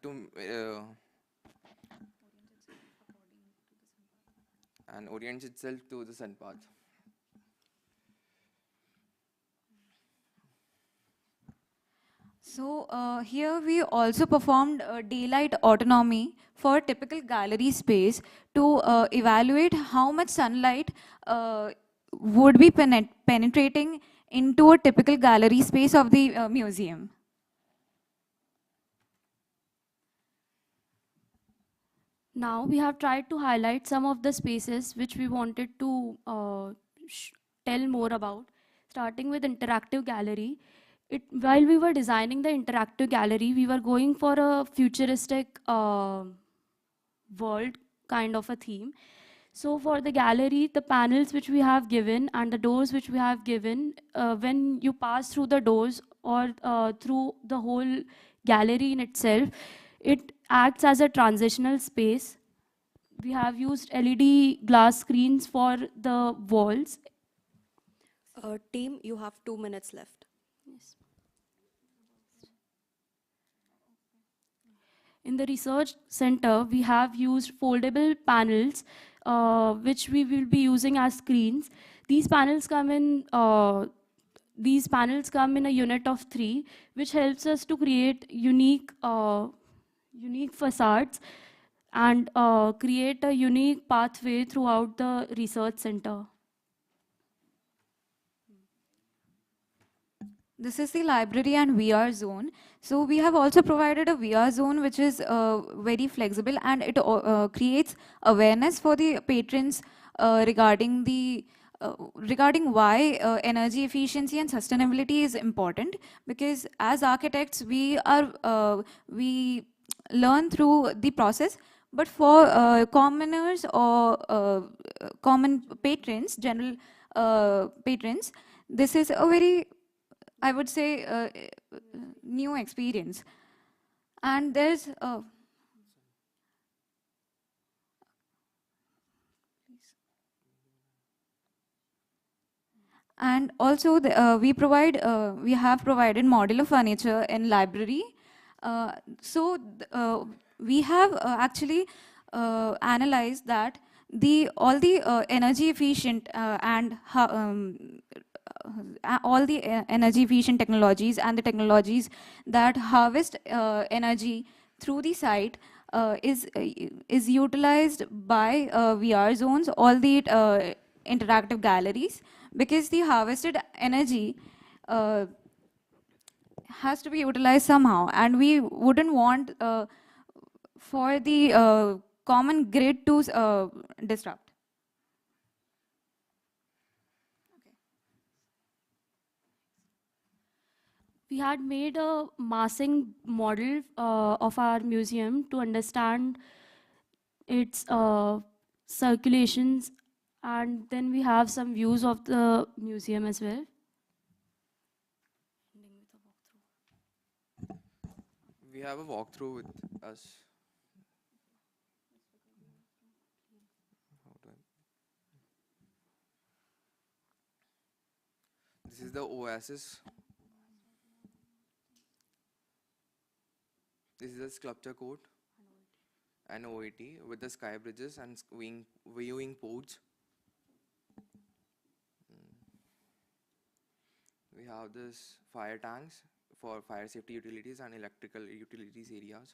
orients itself to the sun path. So here we also performed daylight autonomy for typical gallery space to evaluate how much sunlight would be penetrating into a typical gallery space of the museum. Now we have tried to highlight some of the spaces which we wanted to tell more about, starting with interactive gallery. While we were designing the interactive gallery, we were going for a futuristic world kind of a theme. So for the gallery, the panels which we have given and the doors which we have given, when you pass through the doors or through the whole gallery in itself, it acts as a transitional space. We have used LED glass screens for the walls. Team, you have 2 minutes left. Yes. In the research center, we have used foldable panels, which we will be using as screens. These panels come in a unit of 3, which helps us to create unique facades and create a unique pathway throughout the research center. This is the library and VR zone. So we have also provided a VR zone which is very flexible, and it creates awareness for the patrons regarding why energy efficiency and sustainability is important. Because as architects, we learn through the process, but for commoners or common patrons, general patrons, this is a very, I would say, new experience. And there's and also we have provided modular furniture in library. We have actually analyzed that all the energy efficient all the energy efficient technologies and the technologies that harvest energy through the site is utilized by VR zones, all the interactive galleries, because the harvested energy has to be utilized somehow, and we wouldn't want for the common grid to disrupt. We had made a massing model of our museum to understand its circulations, and then we have some views of the museum as well. We have a walkthrough with us. This is the Oasis. This is the sculpture court and OAT with the sky bridges and viewing ports. We have this fire tanks for fire safety utilities and electrical utilities areas.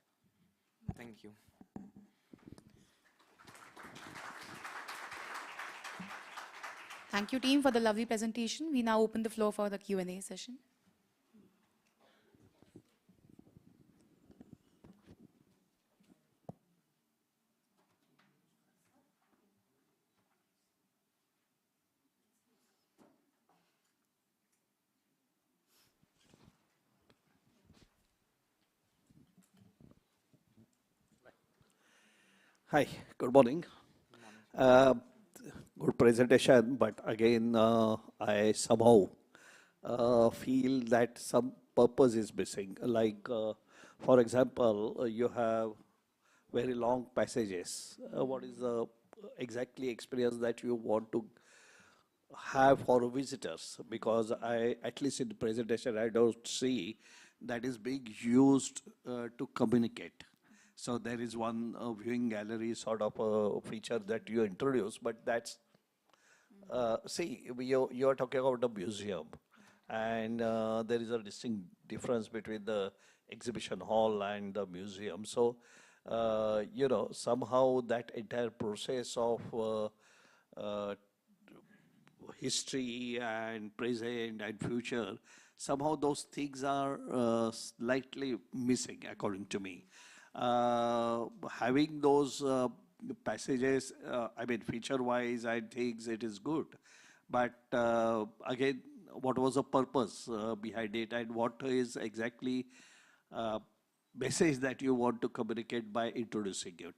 Thank you. Thank you, team, for the lovely presentation. We now open the floor for the Q&A session. Hi, good morning. Uh, Good presentation, but again, I somehow feel that some purpose is missing. Like, for example, you have very long passages. What is the exactly experience that you want to have for visitors? Because I, at least in the presentation, I don't see that is being used to communicate. So there is one viewing gallery sort of a feature that you introduce, but that's, see, you are talking about a museum, and there is a distinct difference between the exhibition hall and the museum. So, you know, somehow that entire process of history and present and future, somehow those things are slightly missing, according to me. Having those passages, I mean, feature-wise, I think it is good. But again, what was the purpose behind it, and what is exactly message that you want to communicate by introducing it?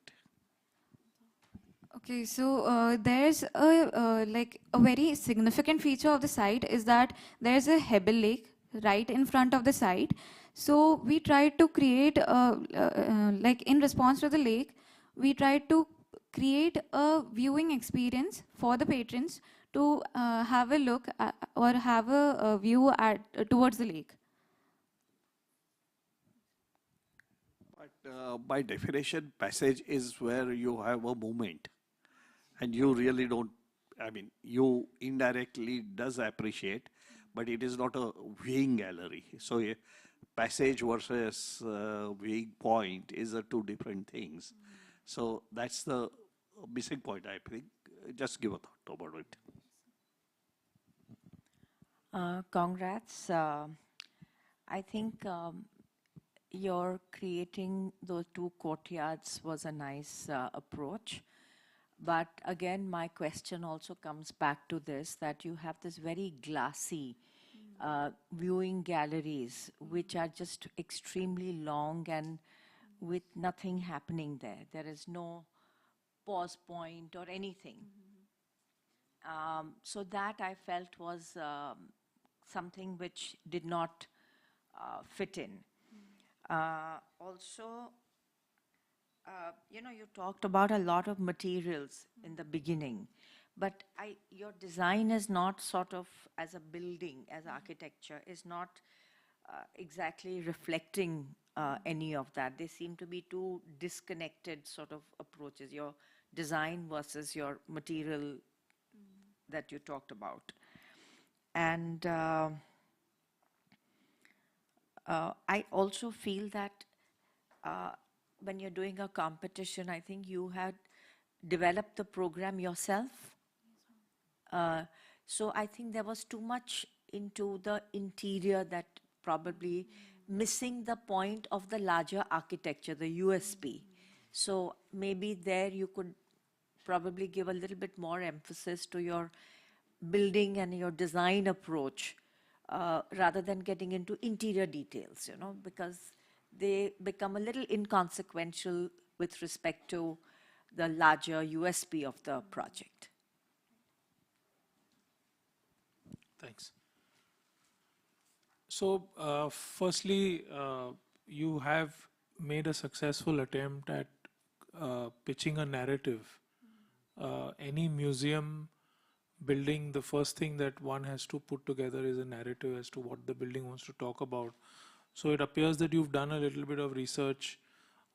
Okay, so there's like a very significant feature of the site is that there's a Hebel Lake right in front of the site. So we tried to create, like in response to the lake, we tried to create a viewing experience for the patrons to have a look at, or have a view at towards the lake. But by definition, passage is where you have a movement, and you really don't, I mean, you indirectly does appreciate, but it is not a viewing gallery. So passage versus viewing point is a two different things. So that's the missing point, I think. Just give a thought about it. Congrats. I think your creating those two courtyards was a nice approach. But again, my question also comes back to this, that you have this very glassy viewing galleries, which are just extremely long and with nothing happening there. There is no pause point or anything. So that I felt was something which did not fit in. Also, you know, you talked about a lot of materials in the beginning, but your design is not sort of as a building, as architecture, is not exactly reflecting any of that. They seem to be two disconnected sort of approaches, your design versus your material that you talked about. And I also feel that when you're doing a competition, I think you had developed the program yourself. So I think there was too much into the interior that probably missing the point of the larger architecture, the USP. So maybe there you could probably give a little bit more emphasis to your building and your design approach rather than getting into interior details, you know, because they become a little inconsequential with respect to the larger USP of the project. Thanks. So, firstly, you have made a successful attempt at pitching a narrative. Any museum building, the first thing that one has to put together is a narrative as to what the building wants to talk about. So it appears that you've done a little bit of research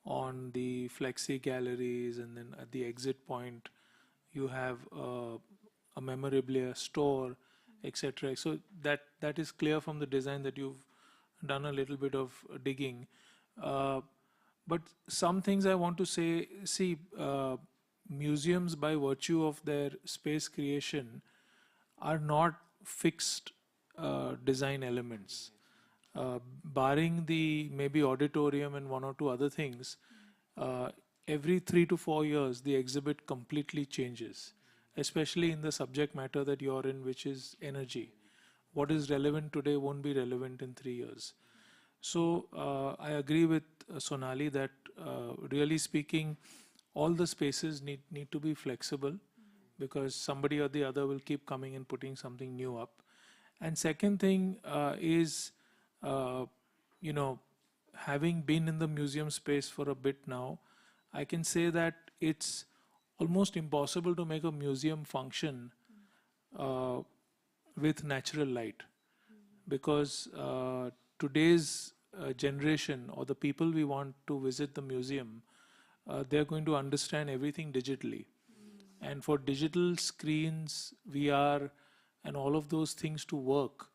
on the flexi galleries, and then at the exit point you have a memorabilia store, etc. So that is clear from the design that you've done a little bit of digging. But some things I want to say, see, museums by virtue of their space creation are not fixed design elements. Barring the maybe auditorium and one or two other things, every 3 to 4 years the exhibit completely changes, especially in the subject matter that you're in, which is energy. What is relevant today won't be relevant in 3 years. So I agree with Sonali that really speaking, all the spaces need to be flexible, because somebody or the other will keep coming and putting something new up. And second thing is, you know, having been in the museum space for a bit now, I can say that it's almost impossible to make a museum function with natural light, because today's generation, or the people we want to visit the museum, they're going to understand everything digitally. And for digital screens, VR, and all of those things to work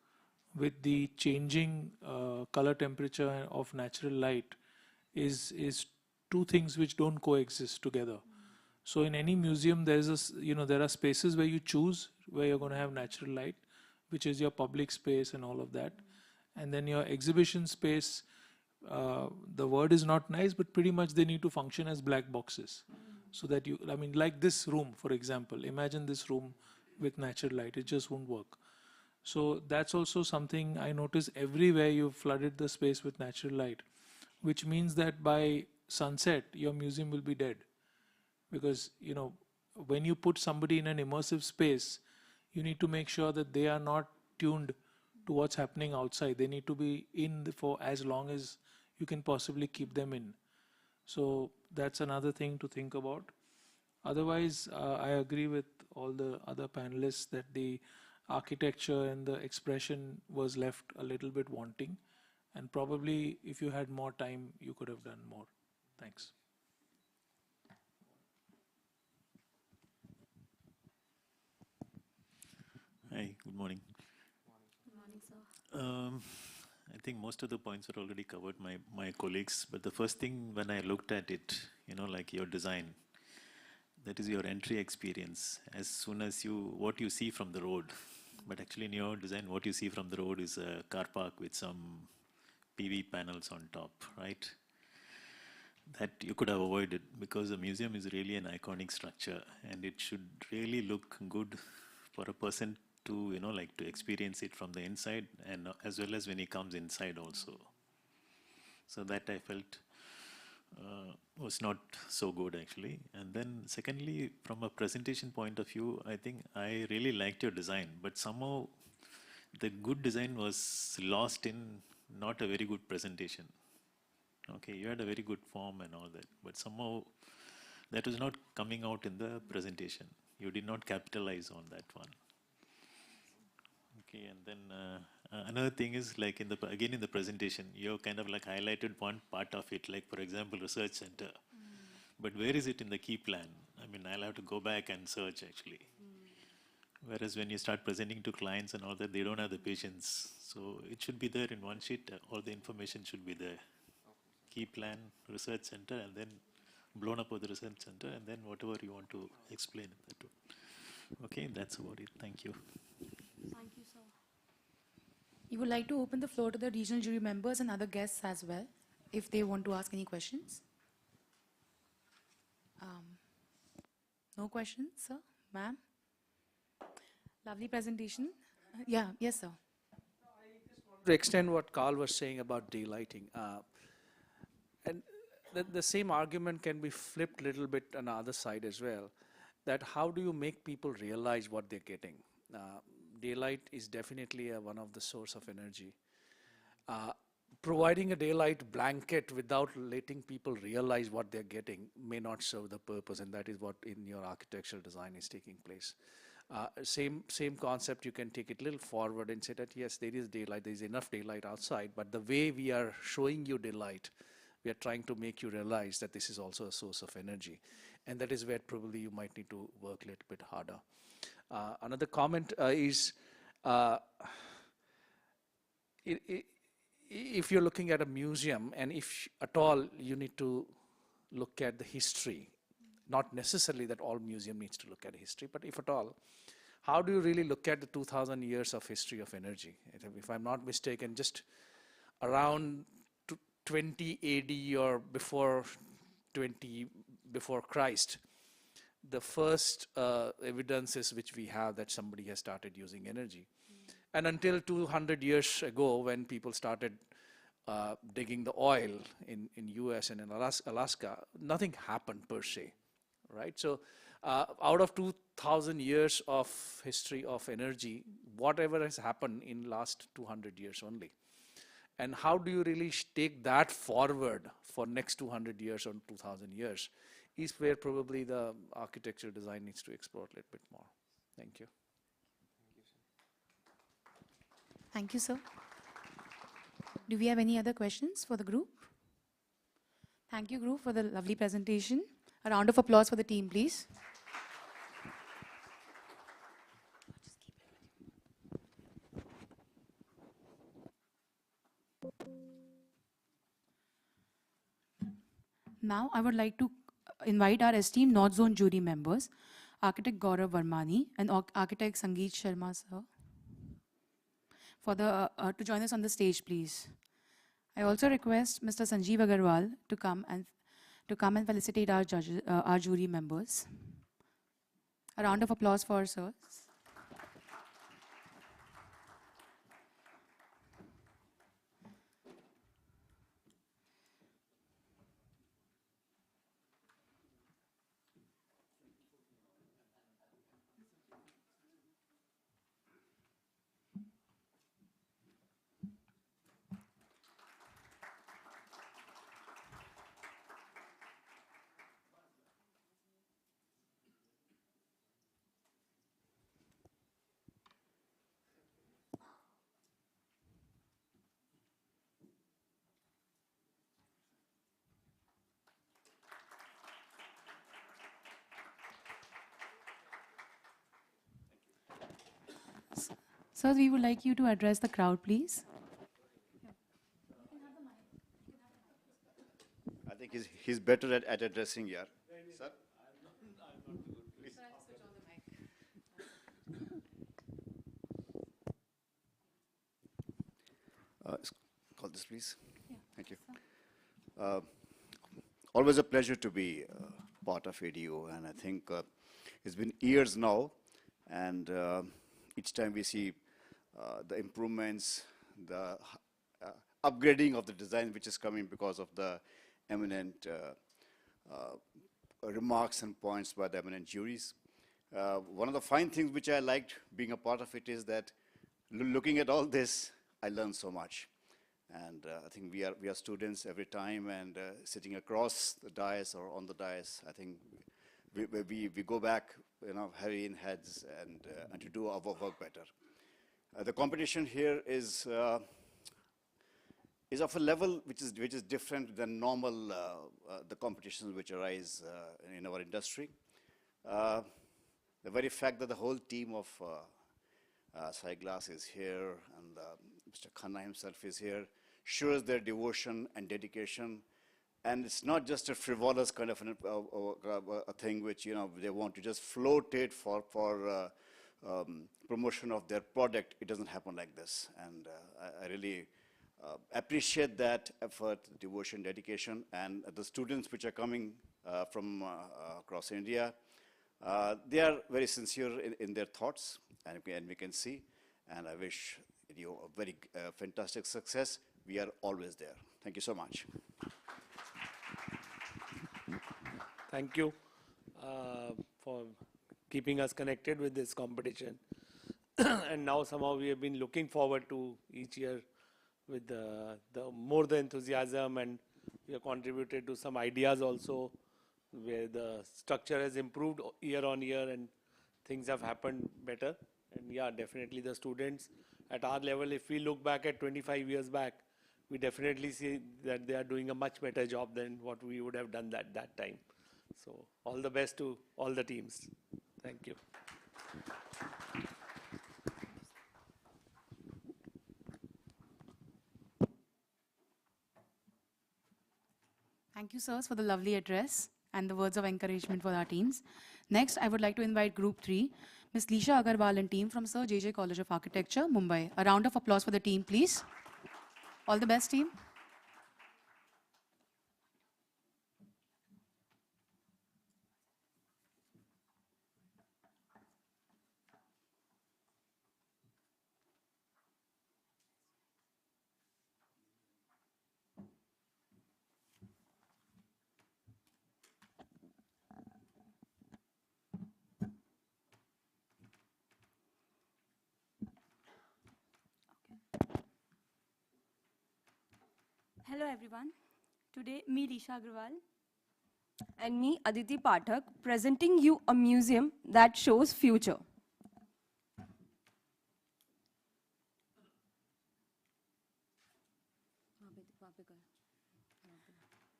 with the changing color temperature of natural light is two things which don't coexist together. So in any museum, there are spaces where you choose where you're going to have natural light, which is your public space and all of that. And then your exhibition space, the word is not nice, but pretty much they need to function as black boxes. So that like this room, for example, imagine this room with natural light, it just won't work. So that's also something I notice everywhere. You've flooded the space with natural light, which means that by sunset, your museum will be dead. Because, when you put somebody in an immersive space, you need to make sure that they are not tuned to what's happening outside. They need to be in for as long as you can possibly keep them in. So that's another thing to think about. Otherwise, I agree with all the other panelists that the architecture and the expression was left a little bit wanting. And probably if you had more time, you could have done more. Thanks. Hi, good morning. Good morning, sir. I think most of the points were already covered by my colleagues, but the first thing when I looked at it, like your design, that is your entry experience. As soon as what you see from the road, but actually in your design, what you see from the road is a car park with some PV panels on top, right? That you could have avoided, because the museum is really an iconic structure, and it should really look good for a person to, to experience it from the inside, and as well as when he comes inside also. So that I felt was not so good actually. And then secondly, from a presentation point of view, I think I really liked your design, but somehow the good design was lost in not a very good presentation. Okay, you had a very good form and all that, but somehow that was not coming out in the presentation. You did not capitalize on that one. Okay, and then another thing is, like in the presentation, you kind of like highlighted one part of it, like for example, research center. But where is it in the key plan? I mean, I'll have to go back and search actually. Whereas when you start presenting to clients and all that, they don't have the patience. So it should be there in one sheet, all the information should be there. Key plan, research center, and then blown up with the research center, and then whatever you want to explain in that one. Okay, that's about it. Thank you. Thank you, sir. You would like to open the floor to the regional jury members and other guests as well, if they want to ask any questions. No questions, sir? Ma'am? Lovely presentation. Yes, sir. To extend what Carl was saying about daylighting, and the same argument can be flipped a little bit on the other side as well, that how do you make people realize what they're getting? Daylight is definitely one of the source of energy. Providing a daylight blanket without letting people realize what they're getting may not serve the purpose, and that is what in your architectural design is taking place. Same concept, you can take it a little forward and say that yes, there is daylight, there is enough daylight outside, but the way we are showing you daylight, we are trying to make you realize that this is also a source of energy. And that is where probably you might need to work a little bit harder. Another comment is, if you're looking at a museum, and if at all you need to look at the history, not necessarily that all museum needs to look at history, but if at all, how do you really look at the 2000 years of history of energy? If I'm not mistaken, just around 20 AD or before Christ, the first evidences which we have that somebody has started using energy. And until 200 years ago, when people started digging the oil in US and in Alaska, nothing happened per se. right? So out of 2000 years of history of energy, whatever has happened in last 200 years only. And how do you really take that forward for next 200 years or 2000 years is where probably the architecture design needs to explore a little bit more. Thank you. Thank you, sir. Do we have any other questions for the group? Thank you, group, for the lovely presentation. A round of applause for the team, please. Now, I would like to invite our esteemed North Zone jury members, Architect Gaurav Varmani and Architect Sangeet Sharma, sir, for to join us on the stage, please. I also request Mr. Sanjeev Agarwal to come and felicitate our judges, our jury members. A round of applause for sirs. Sir, we would like you to address the crowd, please. I think he's better at addressing here. Sir? Please. Call this, please. Yeah. Thank you. Always a pleasure to be part of ADO, and I think it's been years now, and each time we see the improvements, the upgrading of the design which is coming because of the eminent remarks and points by the eminent juries. One of the fine things which I liked being a part of it is that looking at all this, I learned so much. And I think we are students every time, and sitting across the dais or on the dais, I think we go back, heavy in heads and to do our work better. The competition here is of a level which is different than normal the competitions which arise in our industry. The very fact that the whole team of Glass is here and Mr. Khanna himself is here shows their devotion and dedication. And it's not just a frivolous kind of a thing which they want to just float it for promotion of their product. It doesn't happen like this. And I really appreciate that effort, devotion, dedication, and the students which are coming from across India. They are very sincere in their thoughts, and we can see. And I wish you a very fantastic success. We are always there. Thank you so much. Thank you for keeping us connected with this competition. And now somehow we have been looking forward to each year with the more the enthusiasm, and we have contributed to some ideas also where the structure has improved year on year and things have happened better. And yeah, definitely the students at our level, if we look back at 25 years back, we definitely see that they are doing a much better job than what we would have done at that time. So all the best to all the teams. Thank you. Thank you, sirs, for the lovely address and the words of encouragement for our teams. Next, I would like to invite Group 3, Ms. Lisha Agarwal and team from Sir J.J. College of Architecture, Mumbai. A round of applause for the team, please. All the best, team. everyone. Today, me, Lisha Agrawal. And me, Aditi Pathak, presenting you a museum that shows future.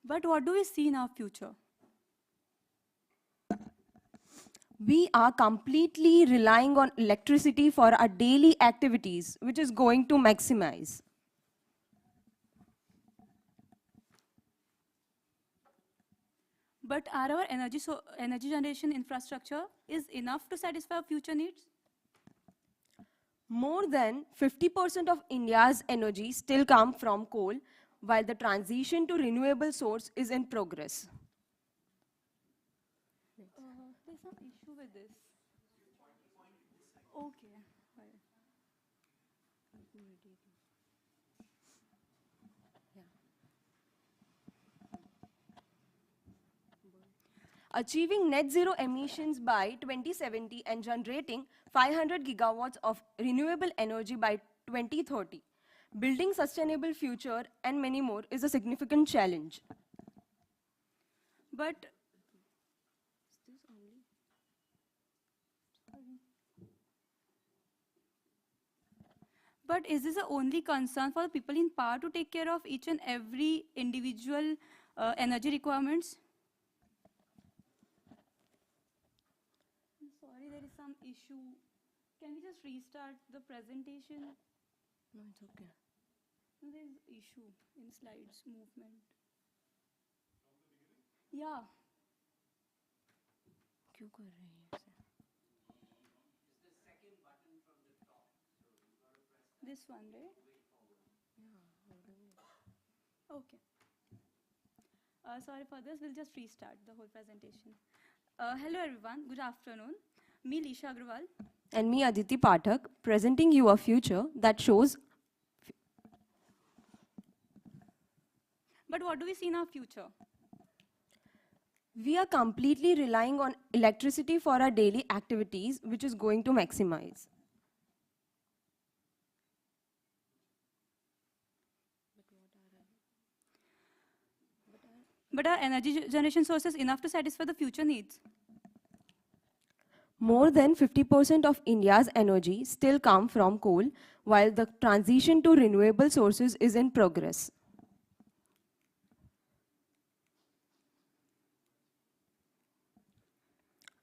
But what do we see in our future? We are completely relying on electricity for our daily activities, which is going to maximize. But are our energy generation infrastructure is enough to satisfy our future needs? More than 50% of India's energy still come from coal, while the transition to renewable source is in progress. There's some issue with this. Okay. Achieving net zero emissions by 2070 and generating 500 gigawatts of renewable energy by 2030. Building sustainable future and many more is a significant challenge. But is this the only concern for the people in power to take care of each and every individual energy requirements? I'm sorry, there is some issue. Can we just restart the presentation? No, it's okay. No, there is issue in slides movement. Yeah. क्यों कर रहे हैं ऐसे? This one, right? Okay. Sorry for this, we'll just restart the whole presentation. Hello everyone, good afternoon. Me, Lisha Agrawal. And me, Aditi Pathak, presenting you a future that shows. But what do we see in our future? We are completely relying on electricity for our daily activities, which is going to maximize. But are energy generation sources enough to satisfy the future needs? More than 50% of India's energy still come from coal, while the transition to renewable sources is in progress.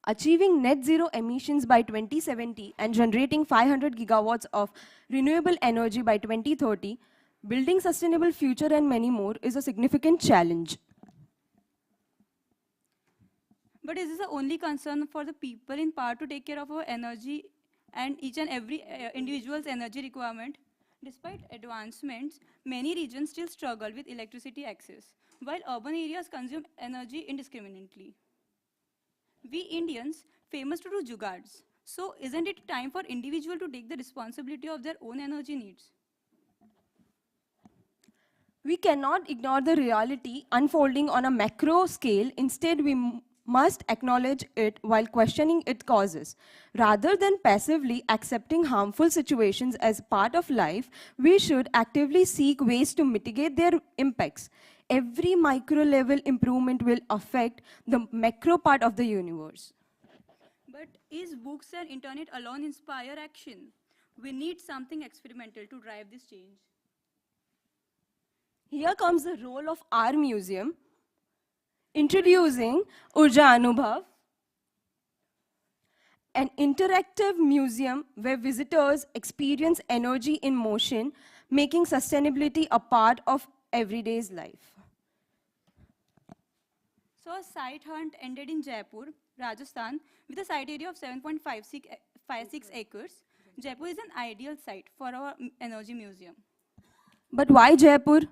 Achieving net zero emissions by 2070 and generating 500 gigawatts of renewable energy by 2030, building sustainable future and many more is a significant challenge. But is this the only concern for the people in power to take care of our energy and each and every individual's energy requirement? Despite advancements, many regions still struggle with electricity access, while urban areas consume energy indiscriminately. We Indians famous to do jugards. So isn't it time for individuals to take the responsibility of their own energy needs? We cannot ignore the reality unfolding on a macro scale. Instead, we must acknowledge it while questioning its causes. Rather than passively accepting harmful situations as part of life, we should actively seek ways to mitigate their impacts. Every micro-level improvement will affect the macro part of the universe. But is books and internet alone inspire action? We need something experimental to drive this change. Here comes the role of our museum. Introducing Urja Anubhav, an interactive museum where visitors experience energy in motion, making sustainability a part of everyday's life. So a site hunt ended in Jaipur, Rajasthan, with a site area of 7.56 acres. Jaipur is an ideal site for our energy museum. But why Jaipur?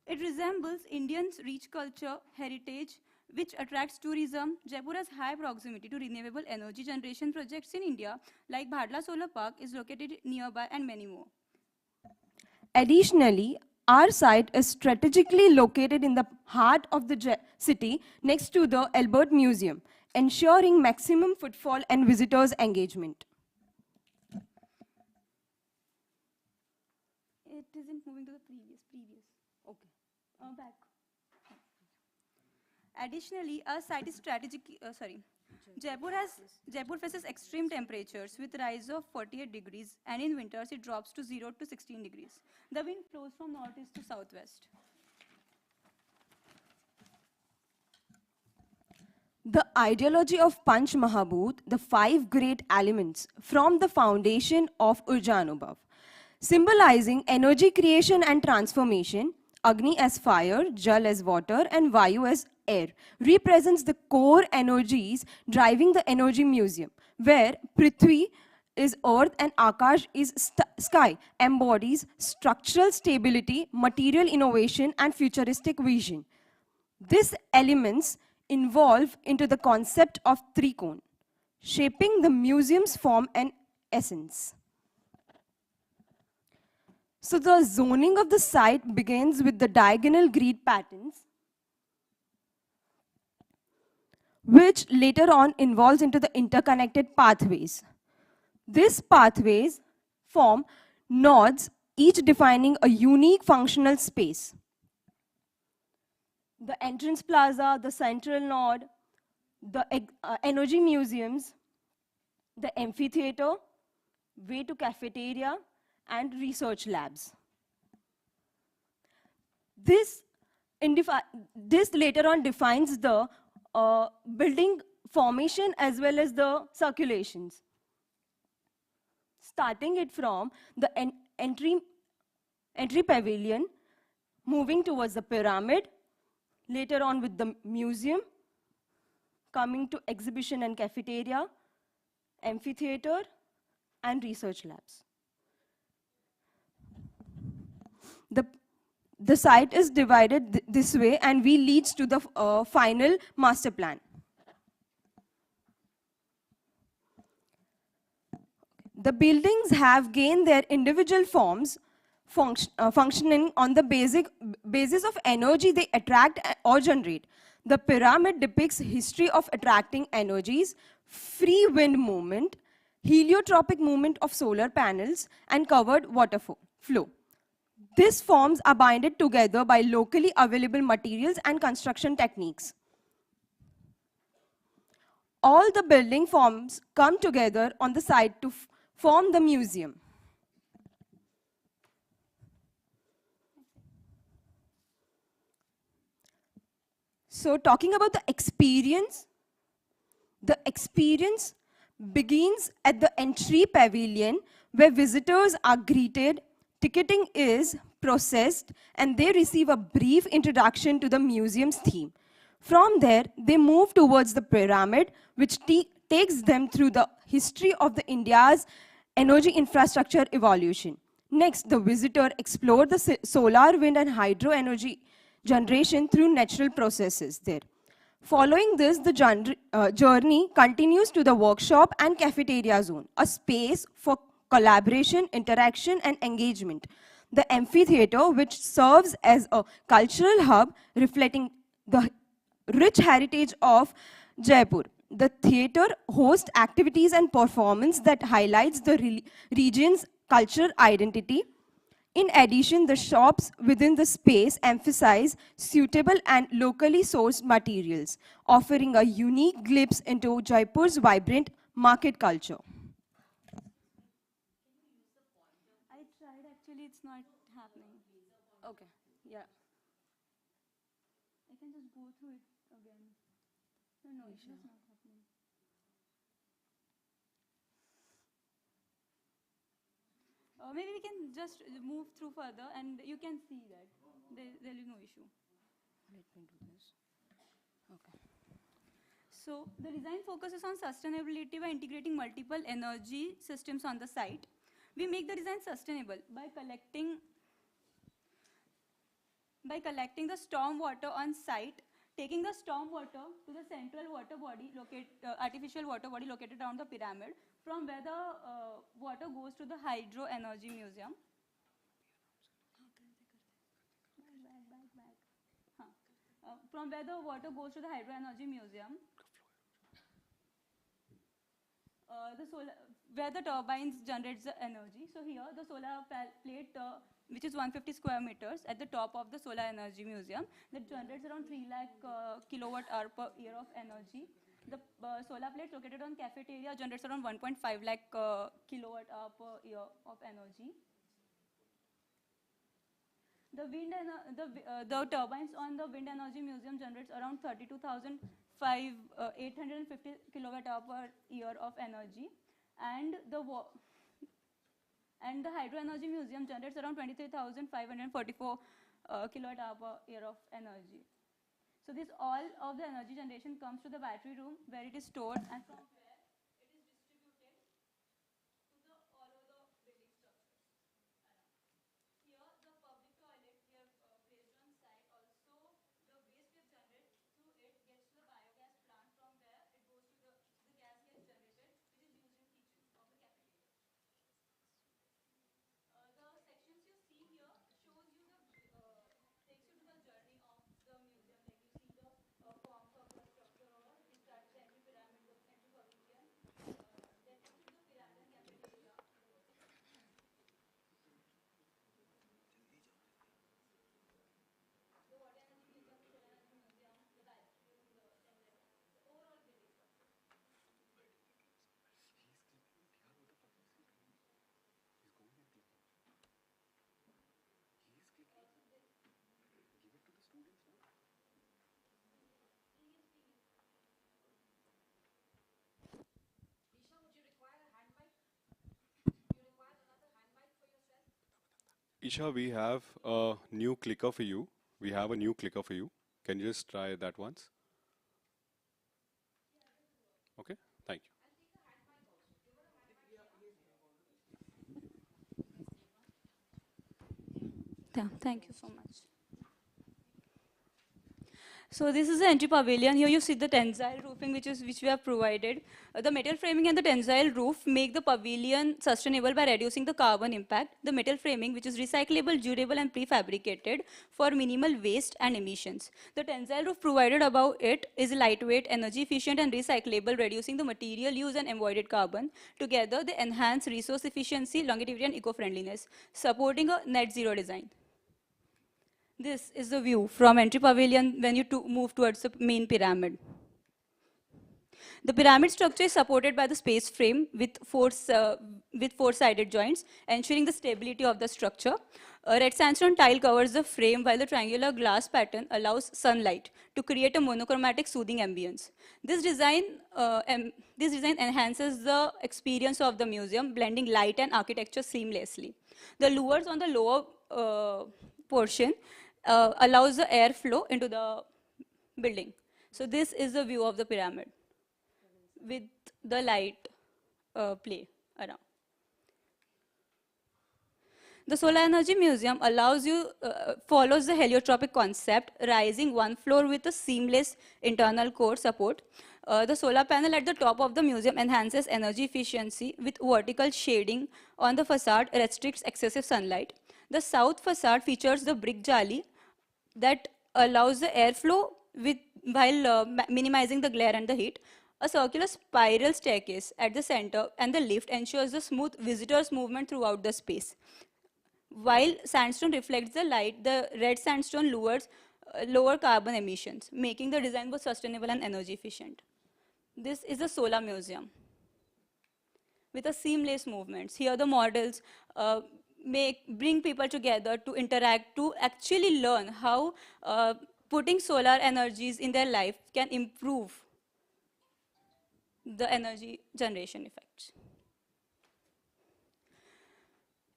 It resembles Indians' rich culture, heritage, which attracts tourism. Jaipur has high proximity to renewable energy generation projects in India, like Bhadla Solar Park is located nearby and many more. Additionally, our site is strategically located in the heart of the city next to the Albert Museum, ensuring maximum footfall and visitors' engagement. It isn't moving to the previous. Okay. Back. Additionally, our site is Jaipur faces extreme temperatures with rise of 48 degrees, and in winters it drops to 0 to 16 degrees. The wind flows from northeast to southwest. The ideology of Panch Mahabhut, the 5 great elements from the foundation of Urja Anubhav, symbolizing energy creation and transformation, Agni as fire, Jal as water, and Vayu as air, represents the core energies driving the energy museum, where Prithvi is earth and Akash is sky, embodies structural stability, material innovation, and futuristic vision. These elements involve into the concept of trikon, shaping the museum's form and essence. So the zoning of the site begins with the diagonal grid patterns, which later on involves into the interconnected pathways. These pathways form nodes, each defining a unique functional space. The entrance plaza, the central node, the energy museums, the amphitheater, way to cafeteria, and research labs. This later on defines the building formation as well as the circulations. Starting it from the entry pavilion, moving towards the pyramid, later on with the museum, coming to exhibition and cafeteria, amphitheater, and research labs. The site is divided this way and leads to the final master plan. The buildings have gained their individual forms, functioning on the basis of energy they attract or generate. The pyramid depicts history of attracting energies, free wind movement, heliotropic movement of solar panels, and covered water flow. These forms are binded together by locally available materials and construction techniques. All the building forms come together on the site to form the museum. So talking about the experience begins at the entry pavilion where visitors are greeted, ticketing is processed, and they receive a brief introduction to the museum's theme. From there, they move towards the pyramid, which takes them through the history of the India's energy infrastructure evolution. Next, the visitor explores the solar, wind, and hydro energy generation through natural processes there. Following this, the journey continues to the workshop and cafeteria zone, a space for collaboration, interaction, and engagement. The amphitheater, which serves as a cultural hub reflecting the rich heritage of Jaipur. The theater hosts activities and performance that highlights the region's cultural identity. In addition, the shops within the space emphasize suitable and locally sourced materials, offering a unique glimpse into Jaipur's vibrant market culture. I tried, actually it's not happening. Okay, yeah. I can just go through it again. No, it's just not happening. Maybe we can just move through further and you can see that. There is no issue. Let me do this. Okay. So the design focuses on sustainability by integrating multiple energy systems on the site. We make the design sustainable by collecting the storm water on site, taking the storm water to the central water body, artificial water body located around the pyramid, from where the water goes to the hydro energy museum. From where the water goes to the hydro energy museum, where the turbines generates the energy. So here the solar plate which is 150 square meters at the top of the Solar Energy Museum that generates around 3 lakh kilowatt hour per year of energy. The solar plate located on cafeteria generates around 1.5 lakh kilowatt hour per year of energy. The turbines on the Wind Energy Museum generates around 32,850 kilowatt hour per year of energy, and the Hydro Energy Museum generates around 23,544 kilowatt hour per year of energy. So this all of the energy generation comes to the battery room where it is stored, and from where it is distributed to all over the building structures around. Here, the public toilet we have placed on site. Also, the waste we have generated through it gets to the biogas plant, from where it goes to the gas gets generated, which is used in kitchens of the cafeteria. The sections you see here shows you takes you to the journey of the museum. Like you see the forms of the structure. We start with the entry pyramid, the entry pavilion, then you see the pyramid and cafeteria. The water energy museum, the solar energy museum, the battery room, the tensile, the overall building structure. Isha, we have a new clicker for you. We have a new clicker for you. Can you just try that once? Okay, thank you. Yeah, thank you so much. So this is the entry pavilion. Here you see the tensile roofing which we have provided. The metal framing and the tensile roof make the pavilion sustainable by reducing the carbon impact. The metal framing, which is recyclable, durable and prefabricated for minimal waste and emissions. The tensile roof provided above it is lightweight, energy efficient and recyclable, reducing the material use and avoided carbon. Together they enhance resource efficiency, longevity and eco-friendliness, supporting a net zero design. This is the view from entry pavilion when you move towards the main pyramid. The pyramid structure is supported by the space frame with four-sided joints, ensuring the stability of the structure. A red sandstone tile covers the frame, while the triangular glass pattern allows sunlight to create a monochromatic, soothing ambience. This design enhances the experience of the museum, blending light and architecture seamlessly. The louvers on the lower portion allows the airflow into the building. So this is the view of the pyramid with the light play around. The Solar Energy Museum follows the heliotropic concept, rising one floor with a seamless internal core support. The solar panel at the top of the museum enhances energy efficiency with vertical shading on the facade, restricts excessive sunlight. The south facade features the brick jali that allows the airflow while minimizing the glare and the heat. A circular spiral staircase at the center and the lift ensures the smooth visitors' movement throughout the space. While sandstone reflects the light, the red sandstone lowers lower carbon emissions, making the design both sustainable and energy efficient. This is a solar museum with a seamless movements. Here the models bring people together to interact, to actually learn how putting solar energies in their life can improve the energy generation effects.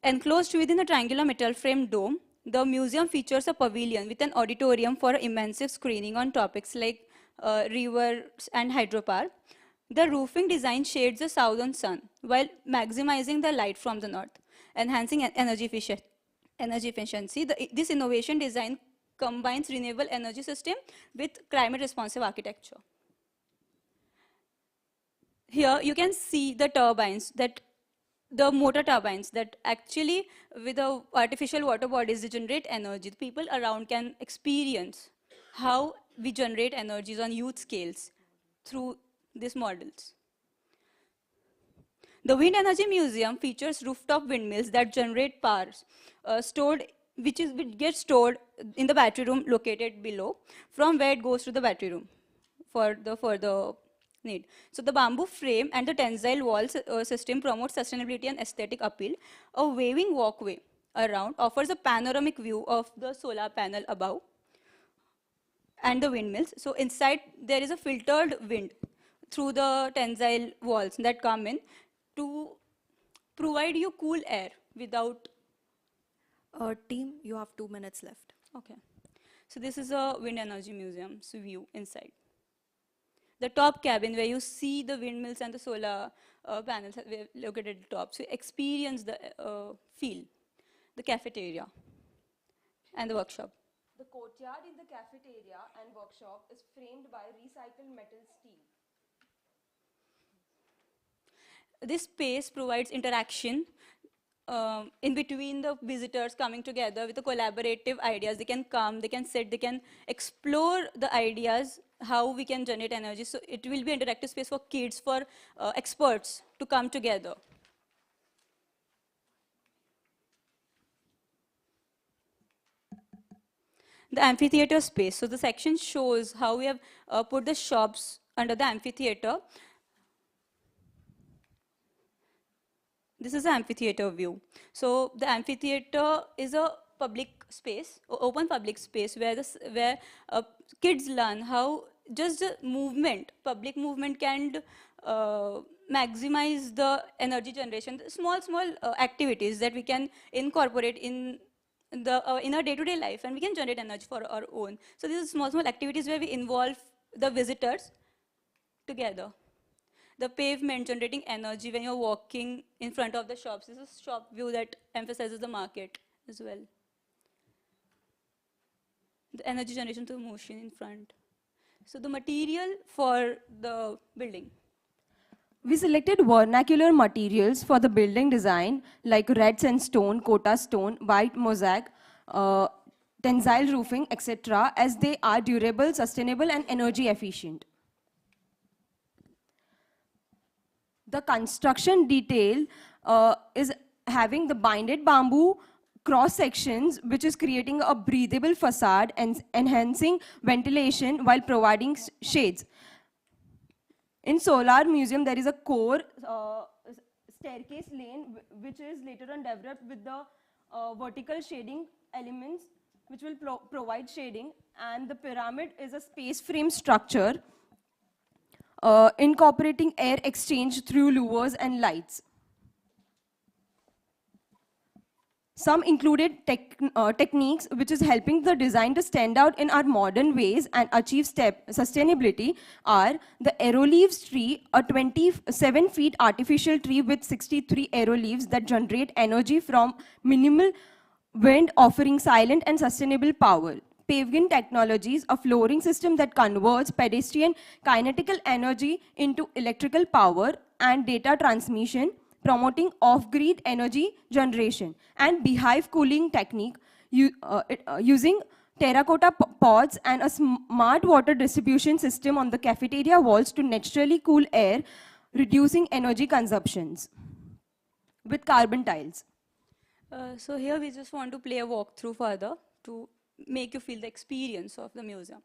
Enclosed within a triangular metal frame dome, the museum features a pavilion with an auditorium for immersive screening on topics like rivers and hydropower. The roofing design shades the southern sun while maximizing the light from the north, enhancing energy efficiency. This innovation design combines renewable energy system with climate responsive architecture. Here you can see the turbines, the motor turbines that actually with the artificial water bodies they generate energy. The people around can experience how we generate energies on huge scales through these models. The Wind Energy Museum features rooftop windmills that generate power which gets stored in the battery room located below, from where it goes to the battery room for the further need. So the bamboo frame and the tensile wall system promotes sustainability and aesthetic appeal. A waving walkway around offers a panoramic view of the solar panel above and the windmills. So inside there is a filtered wind through the tensile walls that come in to provide you cool air without. Team, you have 2 minutes left. Okay. So this is a wind energy museum's view inside. The top cabin where you see the windmills and the solar panels located at the top. So you experience the feel. The cafeteria and the workshop. The courtyard in the cafeteria and workshop is framed by recycled metal steel. This space provides interaction in between the visitors coming together with the collaborative ideas. They can come, they can sit, they can explore the ideas, how we can generate energy. So it will be an interactive space for kids, for experts to come together. The amphitheater space. So the section shows how we have put the shops under the amphitheater. This is the amphitheater view. So the amphitheater is a public space, open public space, where kids learn how just the movement, public movement can maximize the energy generation. The small activities that we can incorporate in our day-to-day life, and we can generate energy for our own. So these are small activities where we involve the visitors together. The pavement generating energy when you're walking in front of the shops. This is a shop view that emphasizes the market as well. The energy generation through motion in front. So the material for the building. We selected vernacular materials for the building design like red sandstone, Kota stone, white mosaic, tensile roofing, etc., as they are durable, sustainable, and energy efficient. The construction detail is having the binded bamboo cross sections, which is creating a breathable facade and enhancing ventilation while providing shades. In Solar Museum, there is a core staircase lane, which is later on developed with the vertical shading elements, which will provide shading. And the pyramid is a space frame structure, incorporating air exchange through louvers and lights. Some included techniques which is helping the design to stand out in our modern ways and achieve sustainability are the aeroleaves tree, a 27 feet artificial tree with 63 aeroleaves that generate energy from minimal wind, offering silent and sustainable power. Pavement Technologies, a flooring system that converts pedestrian kinetical energy into electrical power and data transmission, promoting off-grid energy generation. And Beehive Cooling Technique, using terracotta pods and a smart water distribution system on the cafeteria walls to naturally cool air, reducing energy consumptions with carbon tiles. So here we just want to play a walkthrough further to make you feel the experience of the museum.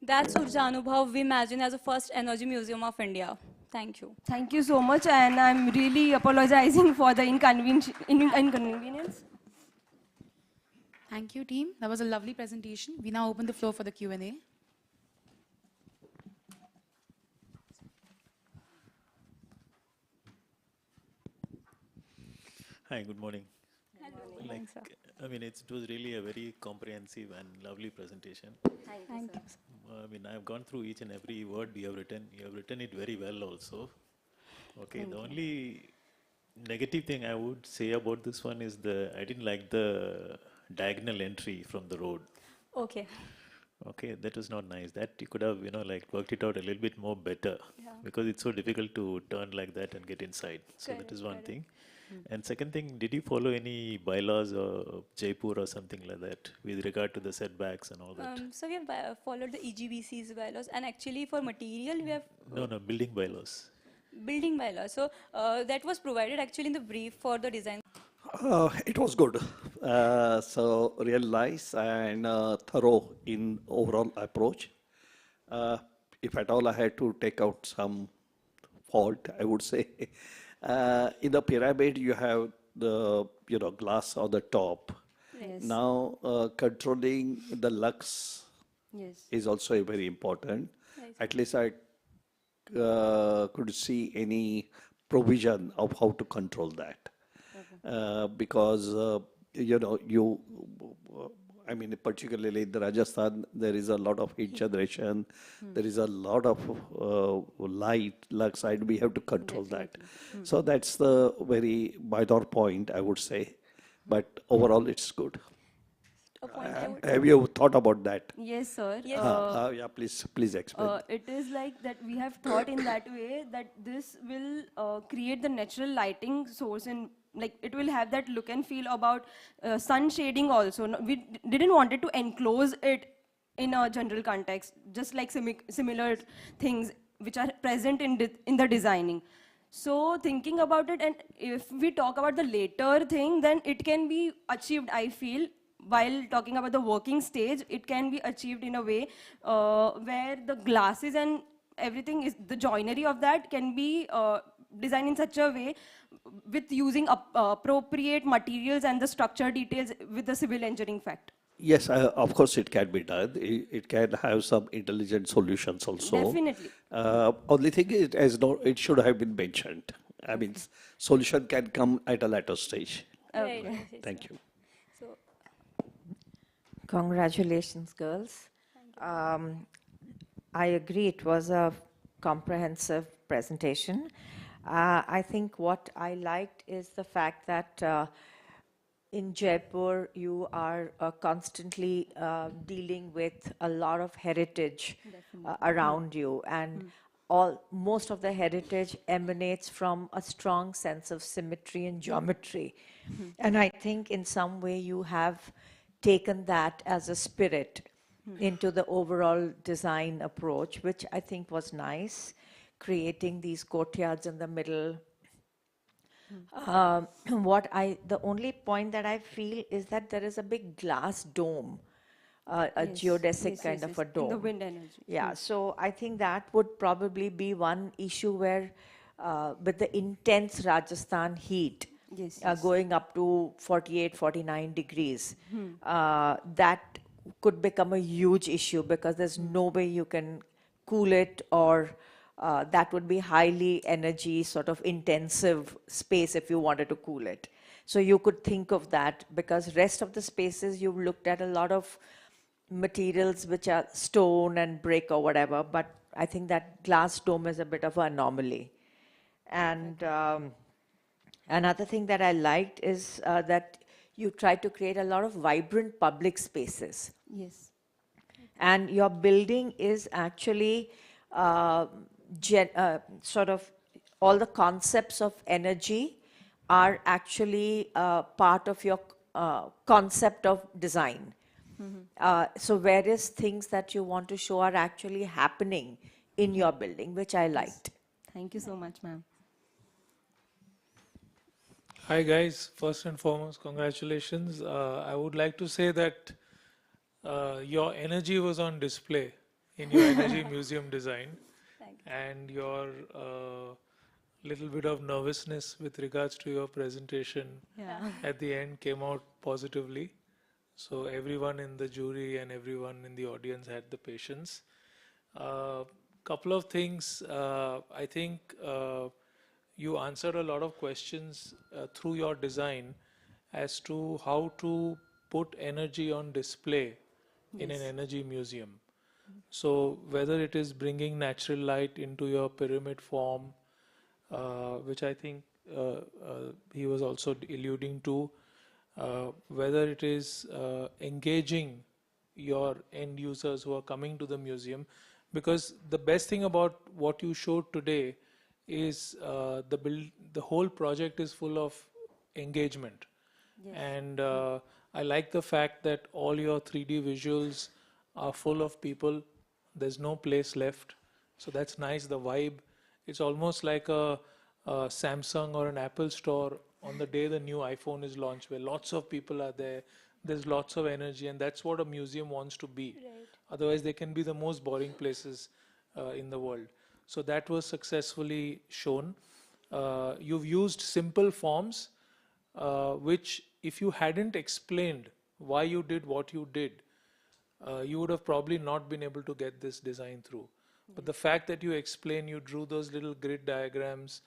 That's Urja Anubhav we imagine as the first energy museum of India. Thank you. Thank you so much, and I'm really apologizing for the inconvenience. Thank you, team. That was a lovely presentation. We now open the floor for the Q&A. Hi, good morning. Hello. Like, I mean, it was really a very comprehensive and lovely presentation. Thank you. I mean, I've gone through each and every word you have written. You have written it very well also. Okay, Thank the you. only negative thing I would say about this one is I didn't like the diagonal entry from the road. Okay. Okay, that was not nice. That you could have, like worked it out a little bit more better, Yeah. because it's so difficult to turn like that and get inside. So that is one thing. And second thing, did you follow any bylaws or Jaipur or something like that with regard to the setbacks and all that? So we have followed the EGBC's bylaws, and actually for material we have No, building bylaws. building bylaws. So that was provided actually in the brief for the design. It was good. So real nice and thorough in overall approach. If at all I had to take out some fault, I would say, in the pyramid you have the glass on the top. Yes. Now controlling the lux Yes. is also very important. Right. At least I could see any provision of how to control that. Because I mean, particularly in the Rajasthan, there is a lot of heat generation. There is a lot of light, lux, and we have to control that. So that's the very minor point, I would say. But overall, it's good. A point I would- Have you thought about that? Yes, sir. Yes. Yeah, please explain. It is like that we have thought in that way that this will create the natural lighting source, and like it will have that look and feel about sun shading also. We didn't want it to enclose it in a general context, just like similar things which are present in the designing. So thinking about it, and if we talk about the later thing, then it can be achieved, I feel. While talking about the working stage, it can be achieved in a way where the glasses and everything is the joinery of that can be designed in such a way with using appropriate materials and the structure details with the civil engineering fact. Yes, of course it can be done. It can have some intelligent solutions also. Definitely. Only thing is, it should have been mentioned. I mean, solution can come at a later stage. Right, right, yes, Thank you. So Congratulations, girls. I agree, it was a comprehensive presentation. I think what I liked is the fact that in Jaipur, you are constantly dealing with a lot of heritage around you, and most of the heritage emanates from a strong sense of symmetry and geometry. And I think in some way you have taken that as a spirit into the overall design approach, which I think was nice, creating these courtyards in the middle. The only point that I feel is that there is a big glass dome, a Yes, geodesic yes, kind yes, of a yes, in dome. the wind energy. Yeah, so I think that would probably be one issue where with the intense Rajasthan heat, Yes, yes. going up to 48, 49 degrees, Hmm. that could become a huge issue because there's no way you can cool it, or that would be highly energy sort of intensive space if you wanted to cool it. So you could think of that, because rest of the spaces you've looked at a lot of materials which are stone and brick or whatever, but I think that glass dome is a bit of an anomaly. And another thing that I liked is that you try to create a lot of vibrant public spaces. Yes. And your building is actually sort of all the concepts of energy are actually part of your concept of design. So various things that you want to show are actually happening in your building, which I liked. Thank you so much, ma'am. Hi guys, first and foremost, congratulations. I would like to say that your energy was on display in your energy museum design. Thank you. And your little bit of nervousness with regards to your presentation Yeah. at the end came out positively. So everyone in the jury and everyone in the audience had the patience. Couple of things. I think you answered a lot of questions through your design as to how to put energy on display in an Yes. energy museum. So whether it is bringing natural light into your pyramid form, which I think he was also alluding to, whether it is engaging your end users who are coming to the museum, because the best thing about what you showed today is the whole project is full of engagement. Yes. And I like the fact that all your 3D visuals are full of people. There's no place left. So that's nice, the vibe. It's almost like a Samsung or an Apple store on the day the new iPhone is launched, where lots of people are there. There's lots of energy, and that's what a museum wants to be. Right. Otherwise, they can be the most boring places in the world. So that was successfully shown. You've used simple forms, which if you hadn't explained why you did what you did, you would have probably not been able to get this design through. But the fact that you explain, you drew those little grid diagrams,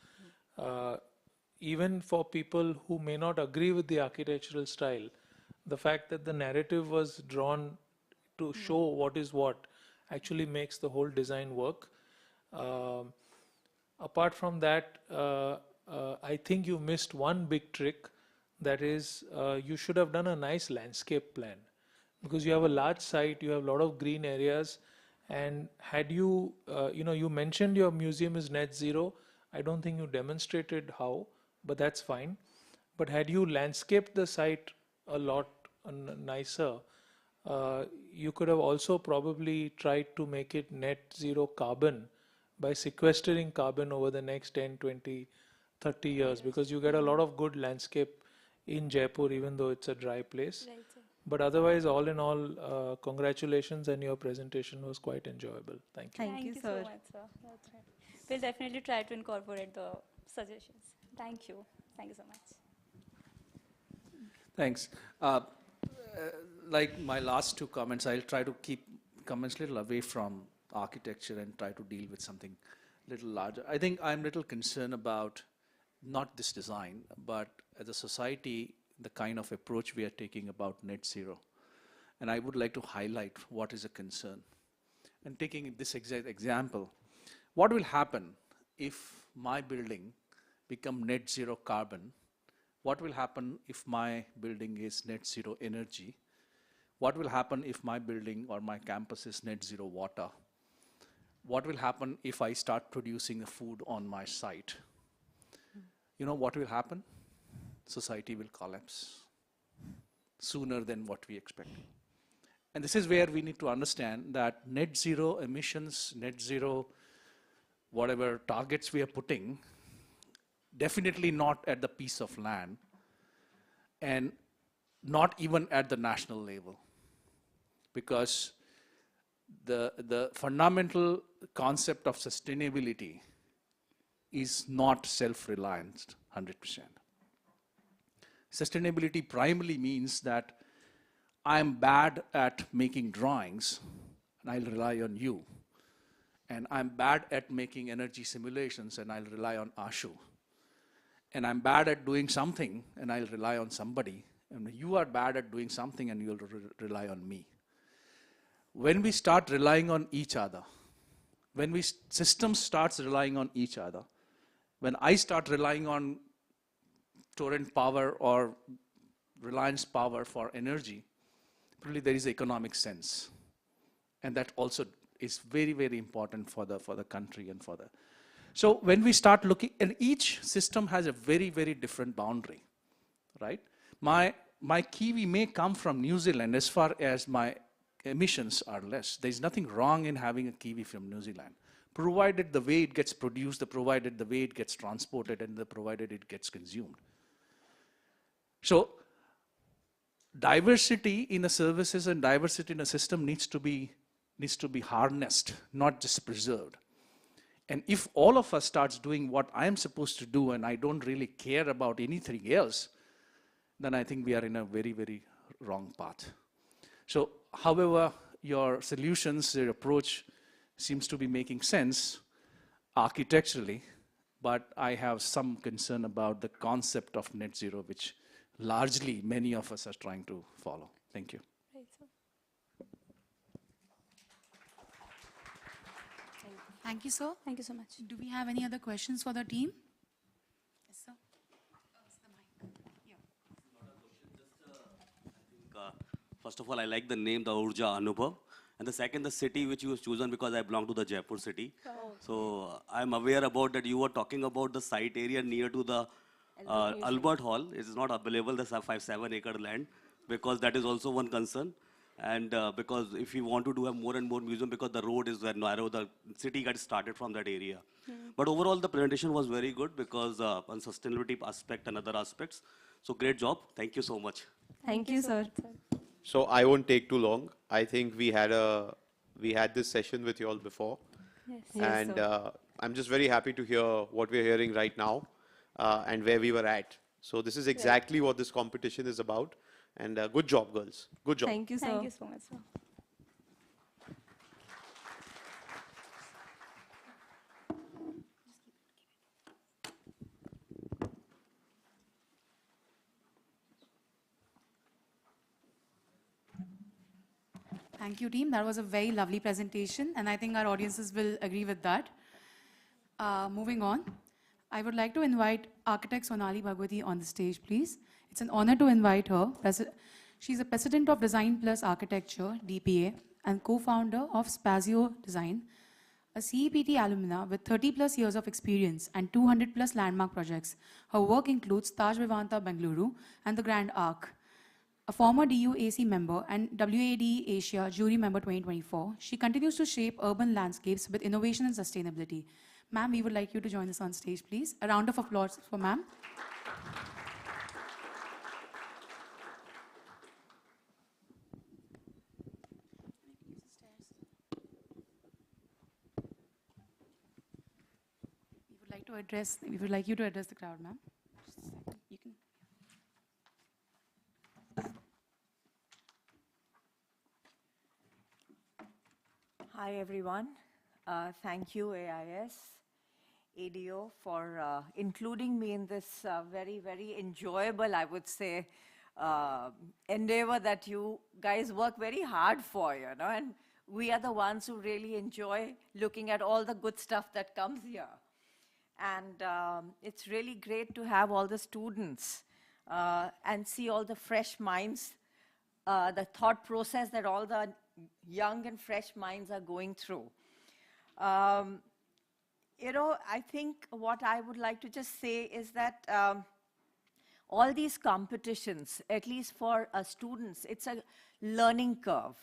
even for people who may not agree with the architectural style, the fact that the narrative was drawn to show what is what actually makes the whole design work. Apart from that, I think you missed one big trick. That is, you should have done a nice landscape plan, because you have a large site, you have a lot of green areas, and had you, you mentioned your museum is net zero. I don't think you demonstrated how, but that's fine. But had you landscaped the site a lot nicer, you could have also probably tried to make it net zero carbon by sequestering carbon over the next 10, 20, 30 years, because you get a lot of good landscape in Jaipur, even though it's a dry place. Right, sir. But otherwise, all in all, congratulations, and your presentation was quite enjoyable. Thank you. Thank you so much, sir. That's right. We'll definitely try to incorporate the suggestions. Thank you. Thank you so much. Thanks. Like my last two comments, I'll try to keep comments a little away from architecture and try to deal with something little larger. I think I'm a little concerned about not this design, but as a society, the kind of approach we are taking about net zero. And I would like to highlight what is a concern. And taking this exact example, what will happen if my building become net zero carbon? What will happen if my building is net zero energy? What will happen if my building or my campus is net zero water? What will happen if I start producing the food on my site? You know what will happen? Society will collapse sooner than what we expect. And this is where we need to understand that net zero emissions, net zero whatever targets we are putting, definitely not at the piece of land, and not even at the national level, because the fundamental concept of sustainability is not self-reliant 100%. Sustainability primarily means that I'm bad at making drawings and I'll rely on you. And I'm bad at making energy simulations and I'll rely on Ashu. And I'm bad at doing something and I'll rely on somebody. And you are bad at doing something and you'll rely on me. When we start relying on each other, when system starts relying on each other, when I start relying on torrent power or Reliance power for energy, probably there is economic sense. And that also is very, very important for the country and for the. So when we start looking, and each system has a very, very different boundary, right? My kiwi may come from New Zealand as far as my emissions are less. There's nothing wrong in having a kiwi from New Zealand, provided the way it gets produced, provided the way it gets transported, and provided it gets consumed. So diversity in the services and diversity in a system needs to be needs to be harnessed, not just preserved. And if all of us starts doing what I am supposed to do and I don't really care about anything else, then I think we are in a very, very wrong path. So, however, your solutions, your approach seems to be making sense architecturally, but I have some concern about the concept of net zero, which largely many of us are trying to follow. Thank you. Thank you, sir. Thank you so much. Do we have any other questions for the team? Yes, sir. First of all, I like the name, the Urja Anubhav. And the second, the city which you have chosen, because I belong to the Jaipur city. So I'm aware about that you were talking about the site area near to the Albert Hall. It is not available, the 5-7 acre land, because that is also one concern. And because if you want to do a more and more museum, because the road is very narrow, the city got started from that area. But overall, the presentation was very good because on sustainability aspect and other aspects. So great job. Thank you so much. Thank you, sir. So I won't take too long. I think we had this session with you all before. Yes. And I'm just very happy to hear what we're hearing right now and where we were at. So this is exactly what this competition is about. And good job, girls. Good job. Thank you, sir. Thank you so much, sir. Thank you, team. That was a very lovely presentation, and I think our audiences will agree with that. Moving on, I would like to invite architect Sonali Bhagwati on the stage, please. It's an honor to invite her. She's a president of Design Plus Architecture, DPA, and co-founder of Spazio Design, a CEPT alumna with 30 plus years of experience and 200 plus landmark projects. Her work includes Taj Vivanta Bengaluru and the Grand Arc. A former DUAC member and WAD Asia jury member 2024, she continues to shape urban landscapes with innovation and sustainability. Ma'am, we would like you to join us on stage, please. A round of applause for ma'am. We would like you to address the crowd, ma'am. Just a second. You can. Hi, everyone. Thank you, AIS, ADO, for including me in this very, very enjoyable, I would say, endeavor that you guys work very hard for, you know, and we are the ones who really enjoy looking at all the good stuff that comes here. And it's really great to have all the students and see all the fresh minds, the thought process that all the young and fresh minds are going through. You know, I think what I would like to just say is that all these competitions, at least for students, it's a learning curve.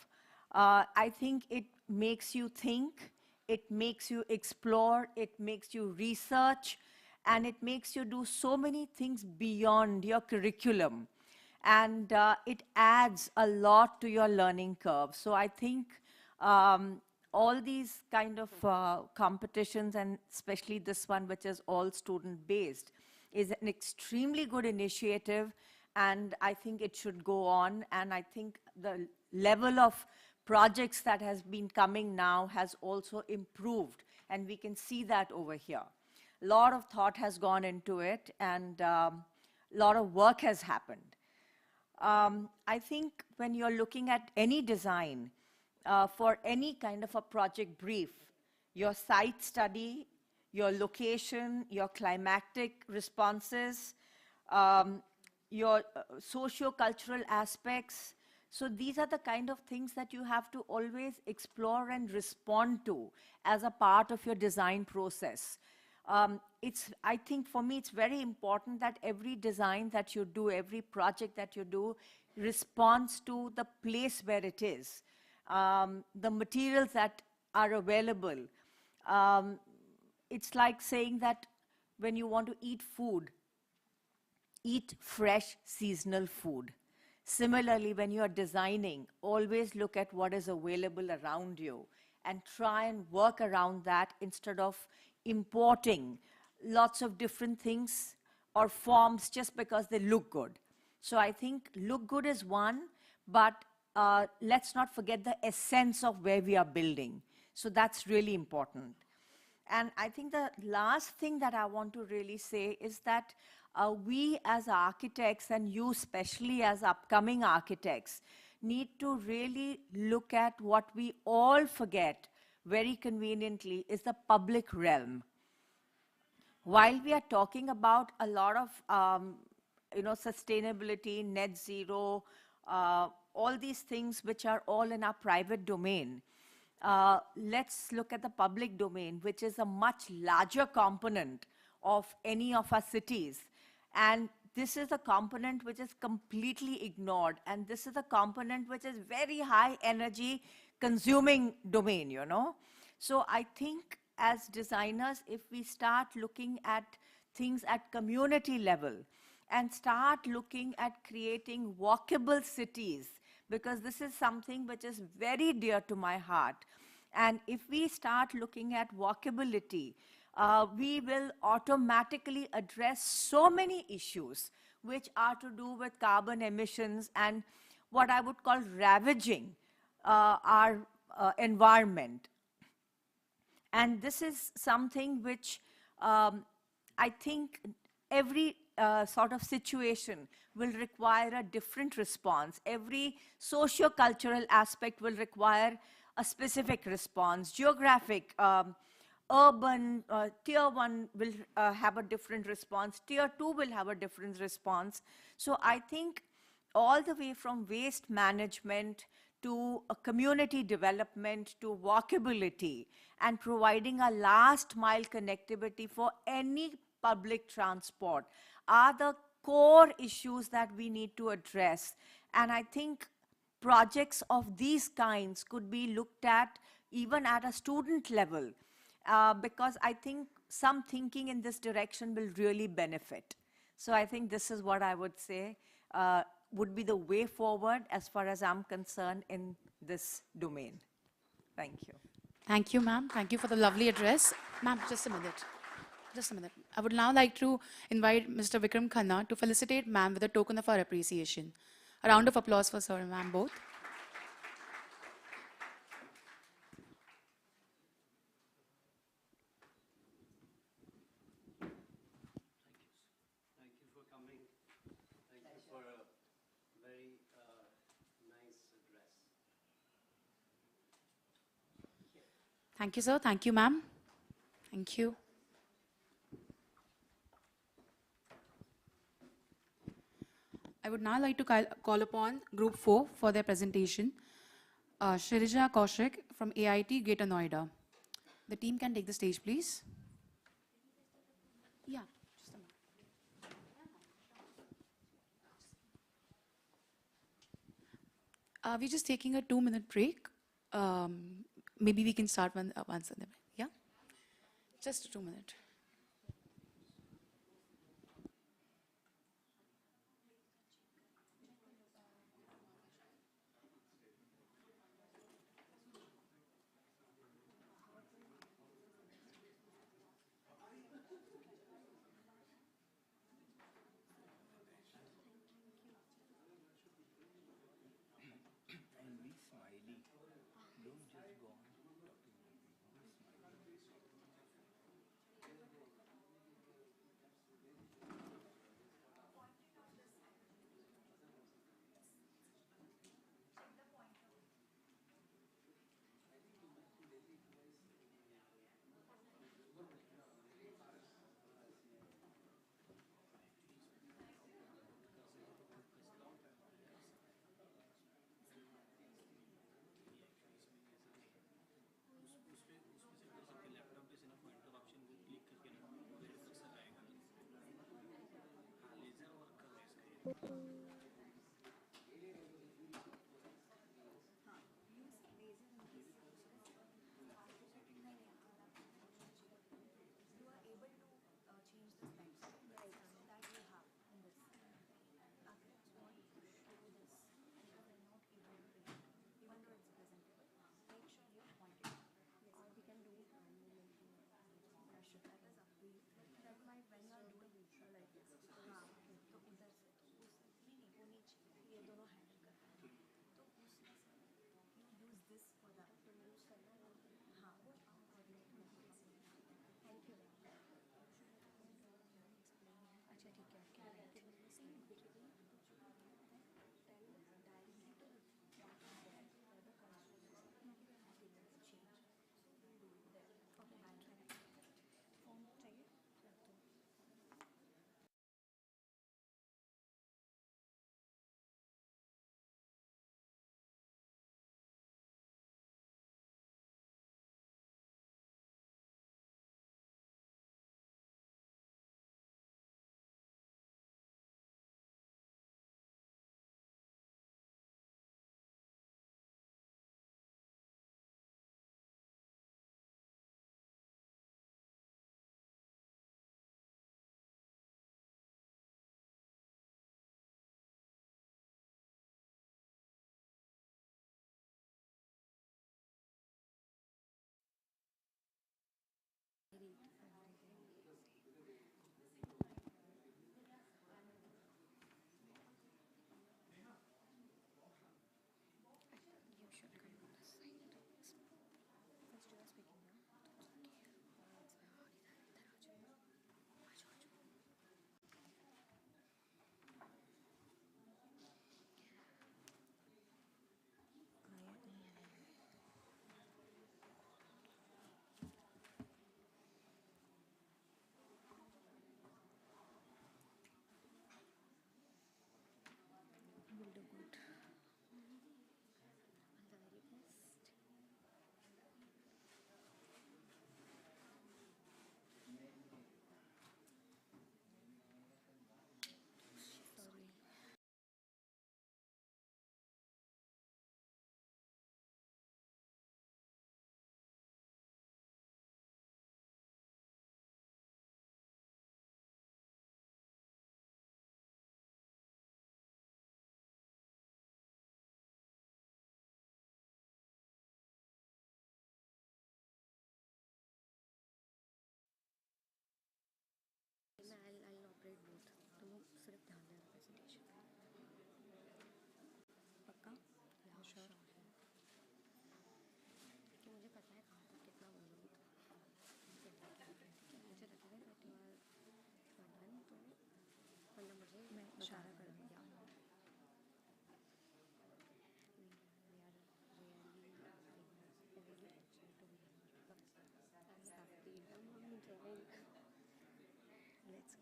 I think it makes you think, it makes you explore, it makes you research, and it makes you do so many things beyond your curriculum. And it adds a lot to your learning curve. So I think all these kind of competitions, and especially this one, which is all student-based, is an extremely good initiative, and I think it should go on. And I think the level of projects that has been coming now has also improved, and we can see that over here. A lot of thought has gone into it, and a lot of work has happened. I think when you're looking at any design for any kind of a project brief, your site study, your location, your climatic responses, your socio-cultural aspects. So these are the kind of things that you have to always explore and respond to as a part of your design process. I think for me, it's very important that every design that you do, every project that you do, responds to the place where it is, the materials that are available. It's like saying that when you want to eat food, eat fresh seasonal food. Similarly, when you are designing, always look at what is available around you and try and work around that instead of importing lots of different things or forms just because they look good. So I think look good is one, but let's not forget the essence of where we are building. So that's really important. And I think the last thing that I want to really say is that we as architects, and you especially as upcoming architects, need to really look at what we all forget very conveniently is the public realm. While we are talking about a lot of sustainability, net zero, all these things which are all in our private domain, let's look at the public domain, which is a much larger component of any of our cities. And this is a component which is completely ignored. And this is a component which is very high energy consuming domain, So I think as designers, if we start looking at things at community level and start looking at creating walkable cities, because this is something which is very dear to my heart. And if we start looking at walkability, we will automatically address so many issues which are to do with carbon emissions and what I would call ravaging our environment. And this is something which I think every sort of situation will require a different response. Every socio-cultural aspect will require a specific response. Geographic, urban, tier 1 will have a different response. Tier 2 will have a different response. So I think all the way from waste management to a community development to walkability and providing a last mile connectivity for any public transport are the core issues that we need to address. And I think projects of these kinds could be looked at even at a student level, because I think some thinking in this direction will really benefit. So I think this is what I would say would be the way forward as far as I'm concerned in this domain. Thank you. Thank you, ma'am. Thank you for the lovely address. Ma'am, just a minute. Just a minute. I would now like to invite Mr. Vikram Khanna to felicitate ma'am with a token of our appreciation. A round of applause for sir and ma'am both. Thank you for coming. Thank you for a very nice address. Thank you, sir. Thank you, ma'am. Thank you. I would now like to call upon Group 4 for their presentation. Shirija Kaushik from AIT, Greater Noida. The team can take the stage, please. Yeah, just a minute. We're just taking a 2-minute break. Maybe we can start once. Yeah? Just a 2-minute.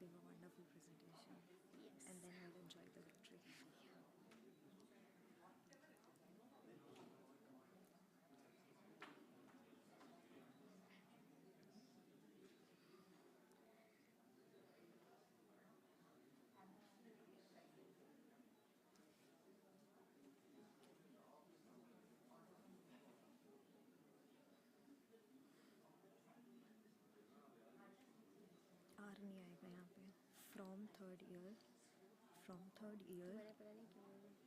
gave a wonderful presentation. Yes. And then we'll enjoy the victory. आर नहीं आएगा यहाँ पे from third year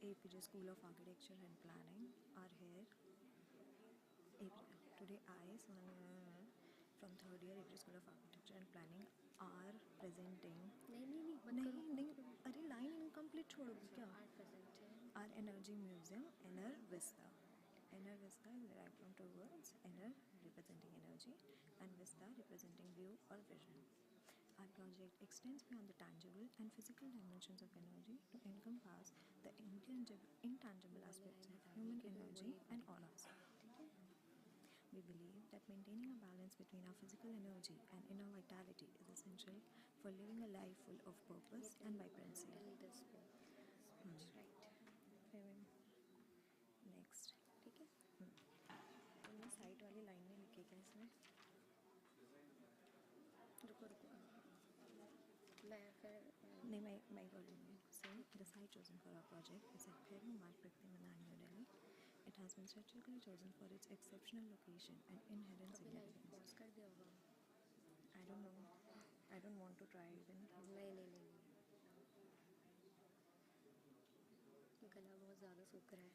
APJ School of Architecture and Planning are here. Today AIS from third year APJ School of Architecture and Planning are presenting. नहीं अरे line incomplete छोड़ोगे क्या? Our Energy Museum, Inner Vista. Inner Vista is derived from two words, inner representing energy and vista representing view or vision. Our project extends beyond the tangible and physical dimensions of energy to encompass the intangible aspects of human energy and auras. We believe that maintaining a balance between our physical energy and inner vitality is essential for living a life full of purpose and vibrancy. Next. ठीक है? तुमने side वाली line में लिखेगा इसमें? रुको मैं बोल रही हूँ. So the site chosen for our project is at Peru Mark Prithvimanan, New Delhi. It has been strategically chosen for its exceptional location and inherent significance. I don't know. I don't want to try even. नहीं. गला बहुत ज़्यादा सूख रहा है.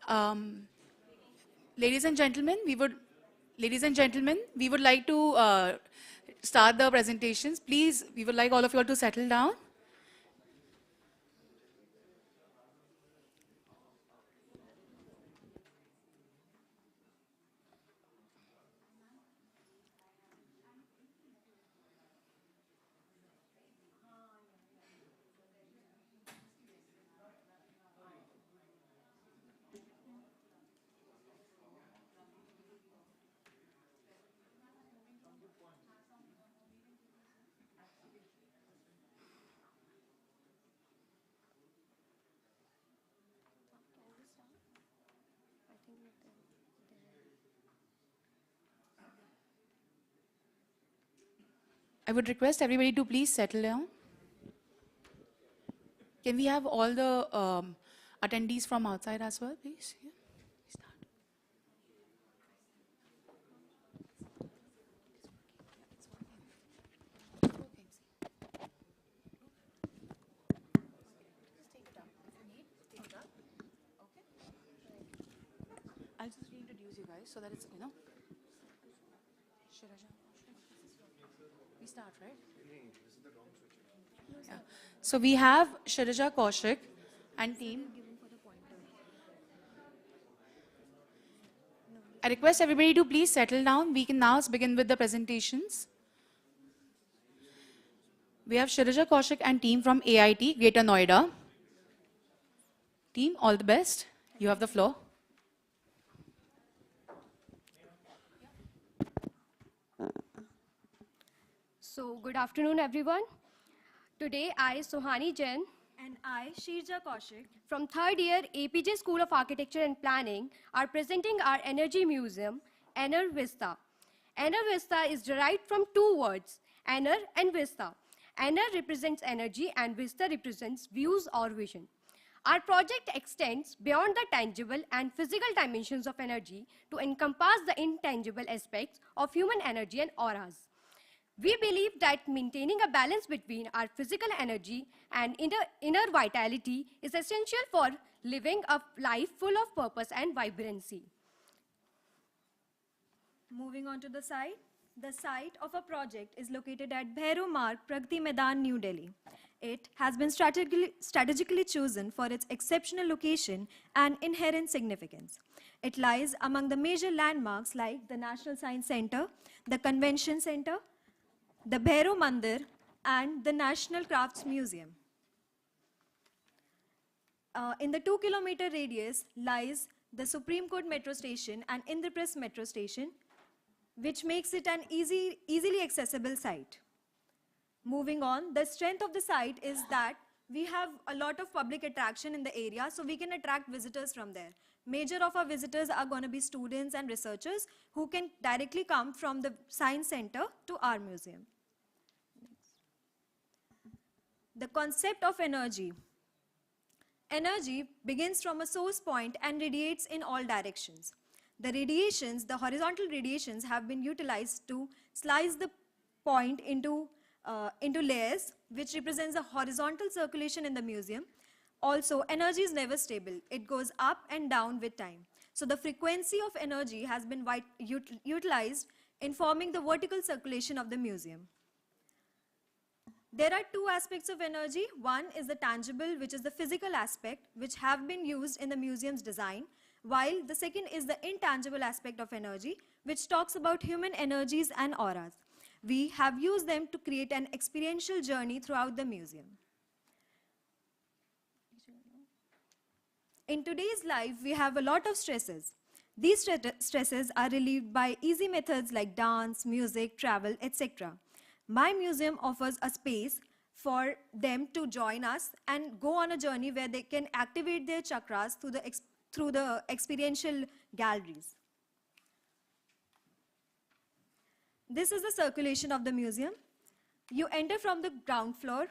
Um, ladies and gentlemen, we would like to start the presentations. Please, we would like all of you all to settle down. I would request everybody to please settle down. Can we have all the attendees from outside as well, please? Yeah. I'll just reintroduce you guys so that it's, we start, right? Yeah. So we have Shiraja Kaushik and team. I request everybody to please settle down. We can now begin with the presentations. We have Shiraja Kaushik and team from AIT, Greater Noida. Team, all the best. You have the floor. So, good afternoon, everyone. Today, I, Sohani Jain, And I, Shirja Kaushik, from third year APJ School of Architecture and Planning, are presenting our energy museum, Ener Vista. Ener Vista is derived from two words, Ener and Vista. Ener represents energy and Vista represents views or vision. Our project extends beyond the tangible and physical dimensions of energy to encompass the intangible aspects of human energy and auras. We believe that maintaining a balance between our physical energy and inner vitality is essential for living a life full of purpose and vibrancy. moving on to the site. The site of a project is located at Bhairu Marg, Pragati Maidan, New Delhi. It has been strategically chosen for its exceptional location and inherent significance. It lies among the major landmarks like the National Science Center, the Convention Center, the Bhairu Mandir, and the National Crafts Museum. In the 2-kilometer radius lies the Supreme Court Metro Station and Indraprasth Metro Station, which makes it an easily accessible site. Moving on, the strength of the site is that we have a lot of public attraction in the area, so we can attract visitors from there. Major of our visitors are going to be students and researchers who can directly come from the Science Center to our museum. The concept of energy. Energy begins from a source point and radiates in all directions. The radiations, the horizontal radiations, have been utilized to slice the point into layers, which represents a horizontal circulation in the museum. Also, energy is never stable. It goes up and down with time. So the frequency of energy has been utilized in forming the vertical circulation of the museum. There are two aspects of energy. One is the tangible, which is the physical aspect, which have been used in the museum's design, while the second is the intangible aspect of energy, which talks about human energies and auras. We have used them to create an experiential journey throughout the museum. In today's life, we have a lot of stresses. These stresses are relieved by easy methods like dance, music, travel, etc. My museum offers a space for them to join us and go on a journey where they can activate their chakras through the experiential galleries. This is the circulation of the museum. You enter from the ground floor.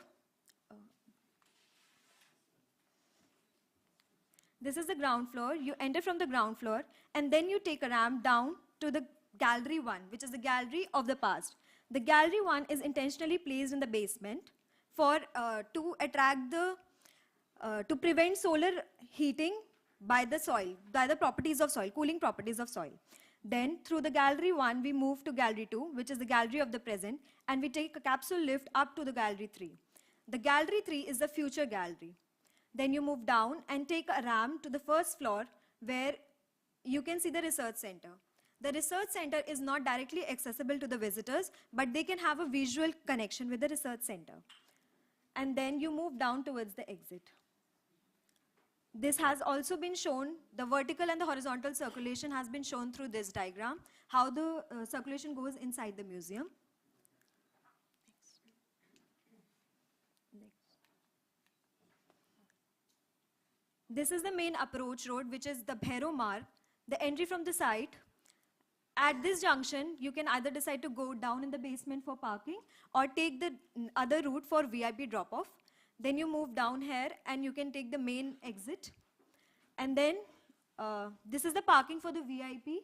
This is the ground floor. You enter from the ground floor and then you take a ramp down to the gallery 1, which is the gallery of the past. The gallery 1 is intentionally placed in the basement to attract to prevent solar heating by the soil, by the properties of soil, cooling properties of soil. Then through the gallery 1, we move to gallery 2, which is the gallery of the present, and we take a capsule lift up to the gallery 3. The gallery 3 is the future gallery. Then you move down and take a ramp to the first floor where you can see the research center. The research center is not directly accessible to the visitors, but they can have a visual connection with the research center. And then you move down towards the exit. This has also been shown, the vertical and the horizontal circulation has been shown through this diagram, how the circulation goes inside the museum. This is the main approach road, which is the Bhairo Marg, the entry from the site. At this junction, you can either decide to go down in the basement for parking or take the other route for VIP drop-off. Then you move down here and you can take the main exit. And then this is the parking for the VIP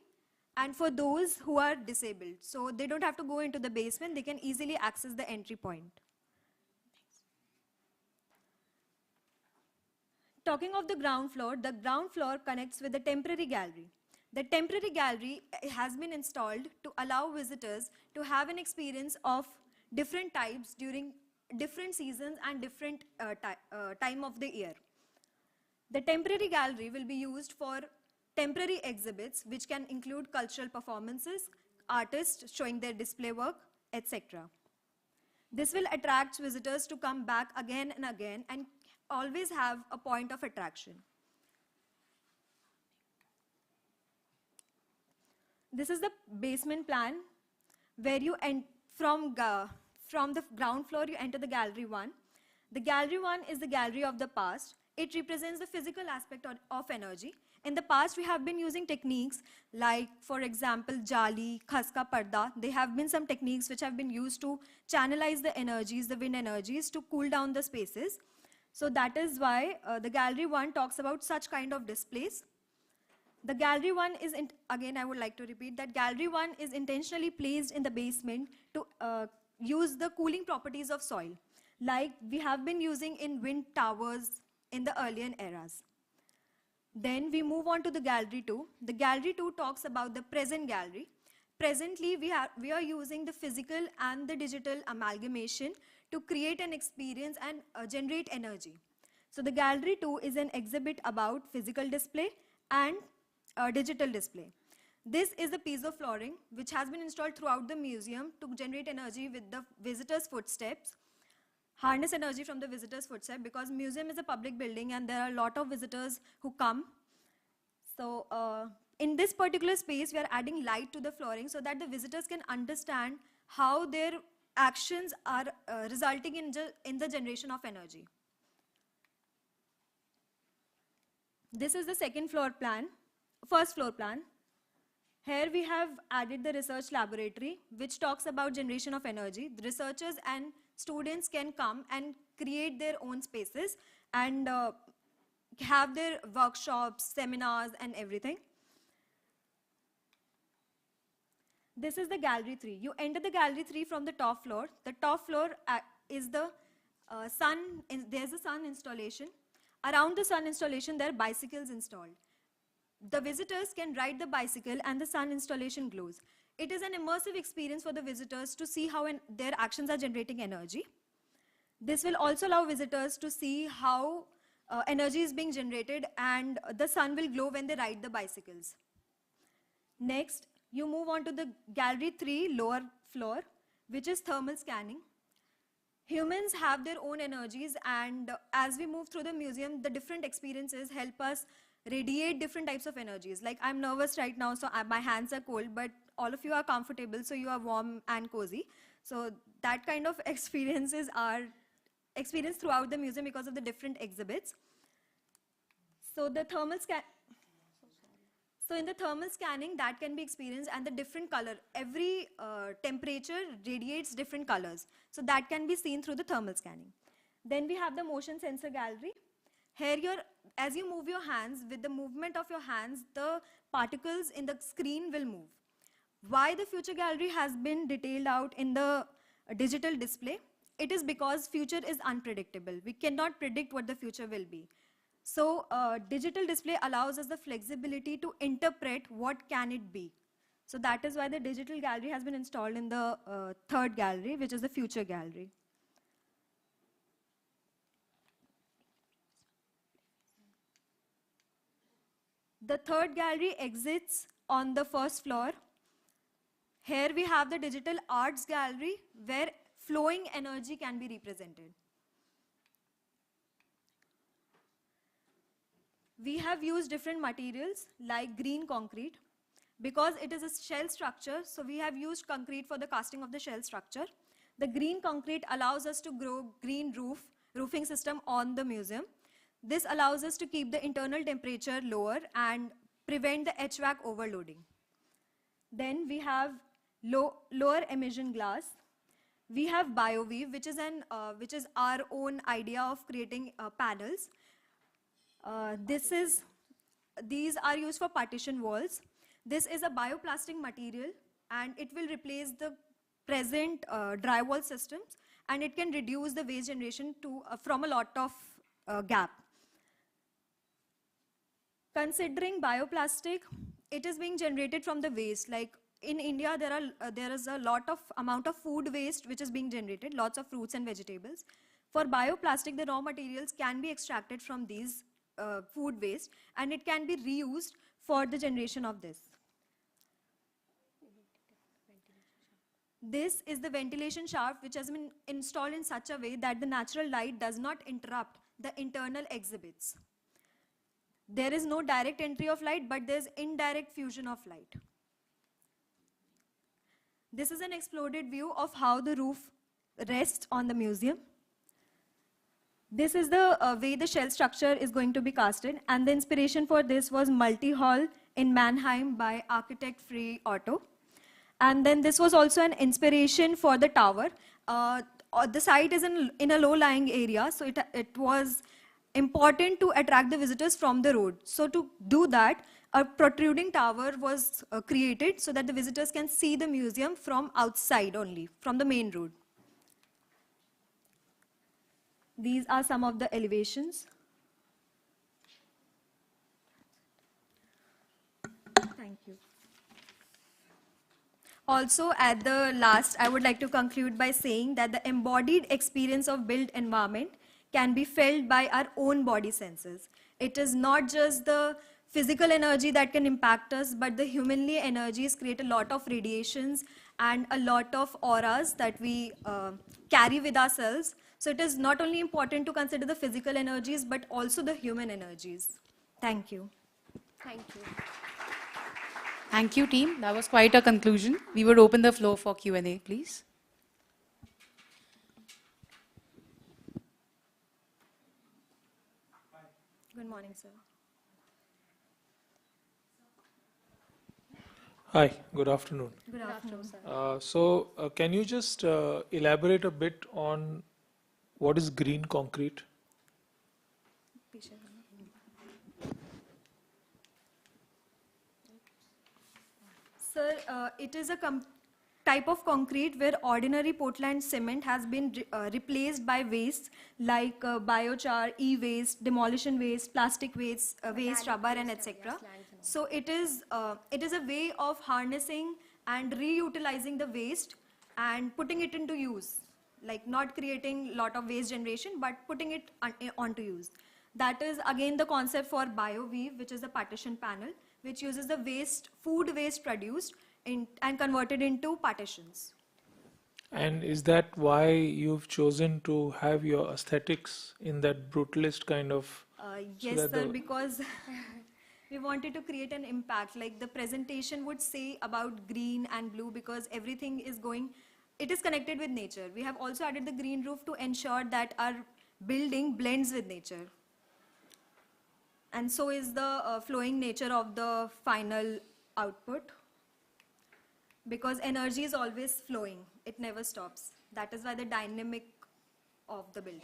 and for those who are disabled. So they don't have to go into the basement, they can easily access the entry point. Talking of the ground floor connects with the temporary gallery. The temporary gallery has been installed to allow visitors to have an experience of different types during different seasons and different time of the year. The temporary gallery will be used for temporary exhibits, which can include cultural performances, artists showing their display work, etc. This will attract visitors to come back again and again and always have a point of attraction. This is the basement plan where you from the ground floor you enter the gallery 1. The gallery 1 is the gallery of the past. It represents the physical aspect of energy. In the past, we have been using techniques like, for example, jali, khaska, parda. There have been some techniques which have been used to channelize the energies, the wind energies, to cool down the spaces. So that is why the gallery 1 talks about such kind of displays. The gallery 1 is, again I would like to repeat that gallery 1 is intentionally placed in the basement to use the cooling properties of soil, like we have been using in wind towers in the earlier eras. Then we move on to the gallery 2. The gallery 2 talks about the present gallery. Presently, we are using the physical and the digital amalgamation to create an experience and generate energy. So the gallery 2 is an exhibit about physical display and digital display. This is the piezo flooring which has been installed throughout the museum to generate energy with the visitors' footsteps, harness energy from the visitors' footsteps, because museum is a public building and there are a lot of visitors who come. So in this particular space, we are adding light to the flooring so that the visitors can understand how their actions are resulting in the generation of energy. This is the first floor plan. Here we have added the research laboratory, which talks about generation of energy. The researchers and students can come and create their own spaces and have their workshops, seminars, and everything. This is the gallery 3. You enter the gallery 3 from the top floor. The top floor is the sun. There's a sun installation. Around the sun installation, there are bicycles installed. The visitors can ride the bicycle and the sun installation glows. It is an immersive experience for the visitors to see how their actions are generating energy. This will also allow visitors to see how energy is being generated, and the sun will glow when they ride the bicycles. Next, you move on to the gallery 3 lower floor, which is thermal scanning. Humans have their own energies, and as we move through the museum, the different experiences help us radiate different types of energies. Like, I'm nervous right now, so my hands are cold, but all of you are comfortable, so you are warm and cozy. So that kind of experiences are experienced throughout the museum because of the different exhibits. So the thermal scan. So in the thermal scanning, that can be experienced, and the different color, every temperature radiates different colors. So that can be seen through the thermal scanning. Then we have the motion sensor gallery. Here, as you move your hands, with the movement of your hands, the particles in the screen will move. Why the future gallery has been detailed out in the digital display? It is because future is unpredictable. We cannot predict what the future will be. So digital display allows us the flexibility to interpret what can it be. So that is why the digital gallery has been installed in the third gallery, which is the future gallery. The third gallery exits on the first floor. Here we have the digital arts gallery where flowing energy can be represented. We have used different materials like green concrete. Because it is a shell structure, so we have used concrete for the casting of the shell structure. The green concrete allows us to grow green roofing system on the museum. This allows us to keep the internal temperature lower and prevent the HVAC overloading. Then we have lower emission glass. We have BioWeave, which is our own idea of creating panels. These are used for partition walls. This is a bioplastic material and it will replace the present drywall systems, and it can reduce the waste generation from a lot of gap. Considering bioplastic, it is being generated from the waste. Like in India, there is a lot of amount of food waste which is being generated, lots of fruits and vegetables. For bioplastic, the raw materials can be extracted from these food waste, and it can be reused for the generation of this. This is the ventilation shaft which has been installed in such a way that the natural light does not interrupt the internal exhibits. There is no direct entry of light, but there's indirect fusion of light. This is an exploded view of how the roof rests on the museum. This is the way the shell structure is going to be casted, and the inspiration for this was multi-hall in Mannheim by architect Free Otto. And then this was also an inspiration for the tower. The site is in a low-lying area, so it was important to attract the visitors from the road. So to do that, a protruding tower was created so that the visitors can see the museum from outside only, from the main road. These are some of the elevations. Thank you. Also, at the last, I would like to conclude by saying that the embodied experience of built environment can be felt by our own body senses. It is not just the physical energy that can impact us, but the humanly energies create a lot of radiations and a lot of auras that we carry with ourselves. So it is not only important to consider the physical energies, but also the human energies. Thank you. Thank you. Thank you, team. That was quite a conclusion. We would open the floor for Q&A, please. Good morning, sir. Hi, good afternoon. Good afternoon, sir. So can you just elaborate a bit on what is green concrete? Sir, it is a type of concrete where ordinary Portland cement has been replaced by waste like biochar, e-waste, demolition waste, plastic waste, rubber, and etc. So it is a way of harnessing and reutilizing the waste and putting it into use, like not creating a lot of waste generation, but putting it onto use. That is again the concept for BioWeave, which is the partition panel, which uses the food waste produced and converted into partitions. And is that why you've chosen to have your aesthetics in that brutalist kind of? Yes, sir, because we wanted to create an impact. Like the presentation would say about green and blue, because everything is it is connected with nature. We have also added the green roof to ensure that our building blends with nature. And so is the flowing nature of the final output, because energy is always flowing. It never stops. That is why the dynamic of the building.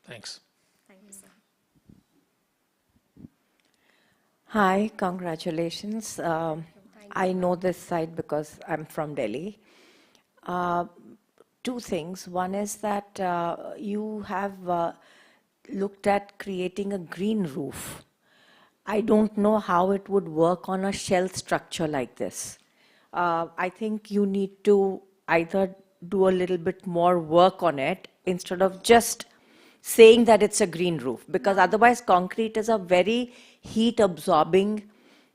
Thanks. Thank you, sir. Hi, congratulations. I know this site because I'm from Delhi. Two things. One is that you have looked at creating a green roof. I don't know how it would work on a shell structure like this. I think you need to either do a little bit more work on it instead of just saying that it's a green roof, because otherwise concrete is a very heat absorbing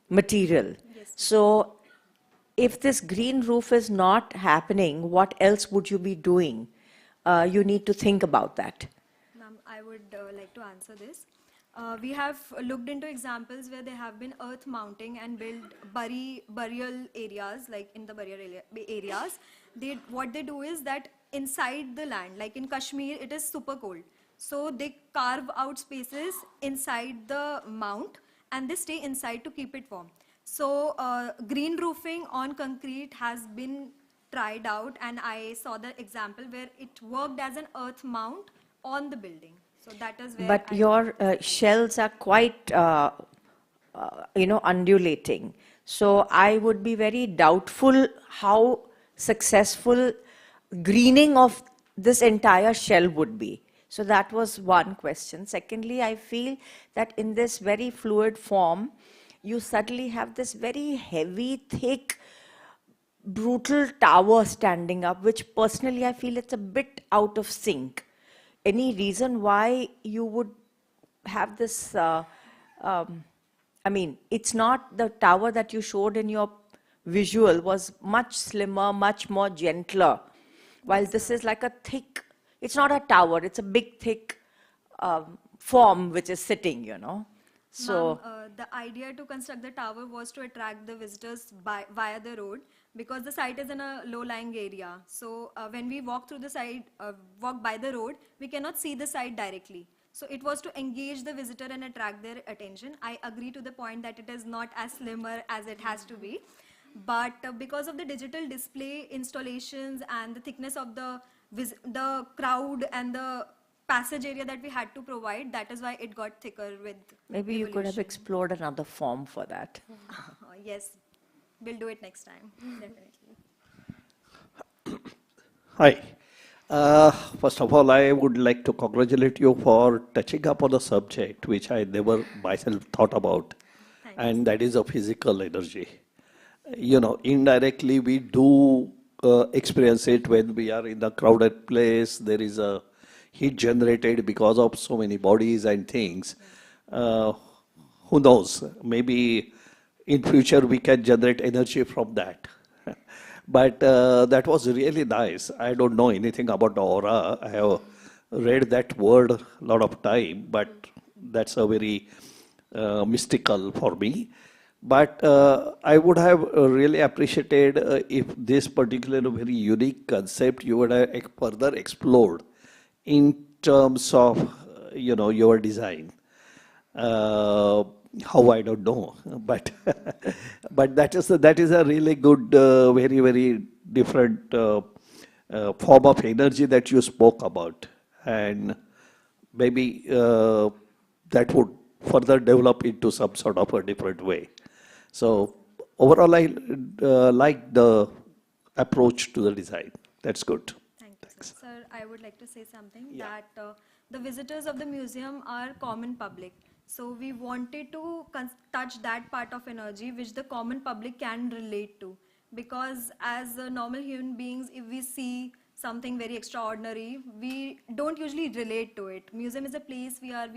material. So if this green roof is not happening, what else would you be doing? You need to think about that. Ma'am, I would like to answer this. We have looked into examples where they have been earth mounting and build burial areas, like in the areas. What they do is that inside the land, like in Kashmir, it is super cold. So they carve out spaces inside the mount and they stay inside to keep it warm. So green roofing on concrete has been tried out, and I saw the example where it worked as an earth mount on the building. So that is where. But your shells are quite, undulating. So I would be very doubtful how successful greening of this entire shell would be. So that was one question. Secondly, I feel that in this very fluid form, you suddenly have this very heavy, thick, brutal tower standing up, which personally I feel it's a bit out of sync. Any reason why you would have this, it's not the tower that you showed in your visual was much slimmer, much more gentler, while this is like a thick, it's not a tower, it's a big, thick form which is sitting, So, the idea to construct the tower was to attract the visitors via the road, because the site is in a low-lying area. So when we walk through the site, walk by the road, we cannot see the site directly. So it was to engage the visitor and attract their attention. I agree to the point that it is not as slimmer as it has to be. But because of the digital display installations and the thickness of the crowd and the passage area that we had to provide, that is why it got thicker with maybe you could have explored another form for that. Yes, we'll do it next time, definitely. Hi. First of all, I would like to congratulate you for touching upon a subject which I never myself thought about, and that is a physical energy. Indirectly we do experience it when we are in a crowded place. There is a heat generated because of so many bodies and things. Who knows? Maybe in future we can generate energy from that. But that was really nice. I don't know anything about the aura. I have read that word a lot of time, but that's a very mystical for me. But I would have really appreciated if this particular very unique concept you would have further explored in terms of your design. How, I don't know, but but that is a really good, very, very different form of energy that you spoke about, and maybe that would further develop into some sort of a different way. So overall, I like the approach to the design. That's good. Thank you, sir. I would like to say something that the visitors of the museum are common public. So we wanted to touch that part of energy which the common public can relate to. Because as normal human beings, if we see something very extraordinary, we don't usually relate to it. Museum is a place where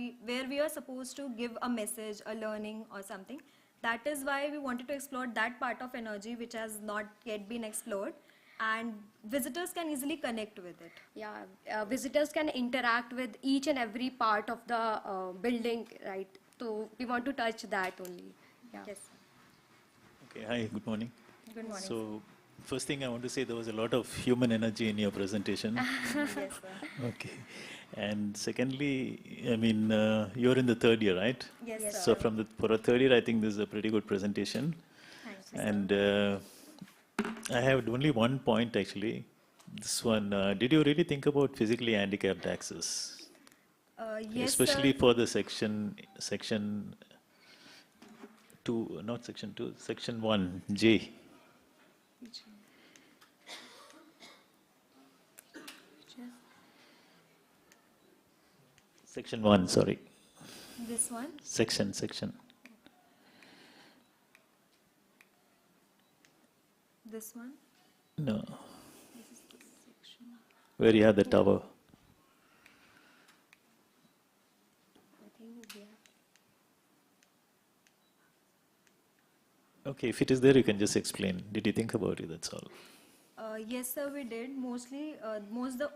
we are supposed to give a message, a learning or something. That is why we wanted to explore that part of energy which has not yet been explored, and visitors can easily connect with it. Yeah, visitors can interact with each and every part of the building, right? So we want to touch that only. Yeah. Yes. Okay, hi, good morning. Good morning. So, first thing I want to say, there was a lot of human energy in your presentation. Yes, sir. Okay. And secondly, I mean, you're in the third year, right? Yes, sir. So for a third year, I think this is a pretty good presentation. Thank you, And I have only one point actually. This one, did you really think about physically handicapped access? Yes, Especially sir. for the section 2, not section 2, section 1, J. Section 1, sorry. This one? Section. This one? No. This is the section. Where you have the tower. Okay, if it is there, you can just explain. Did you think about it? That's all. Yes, sir, we did. Mostly,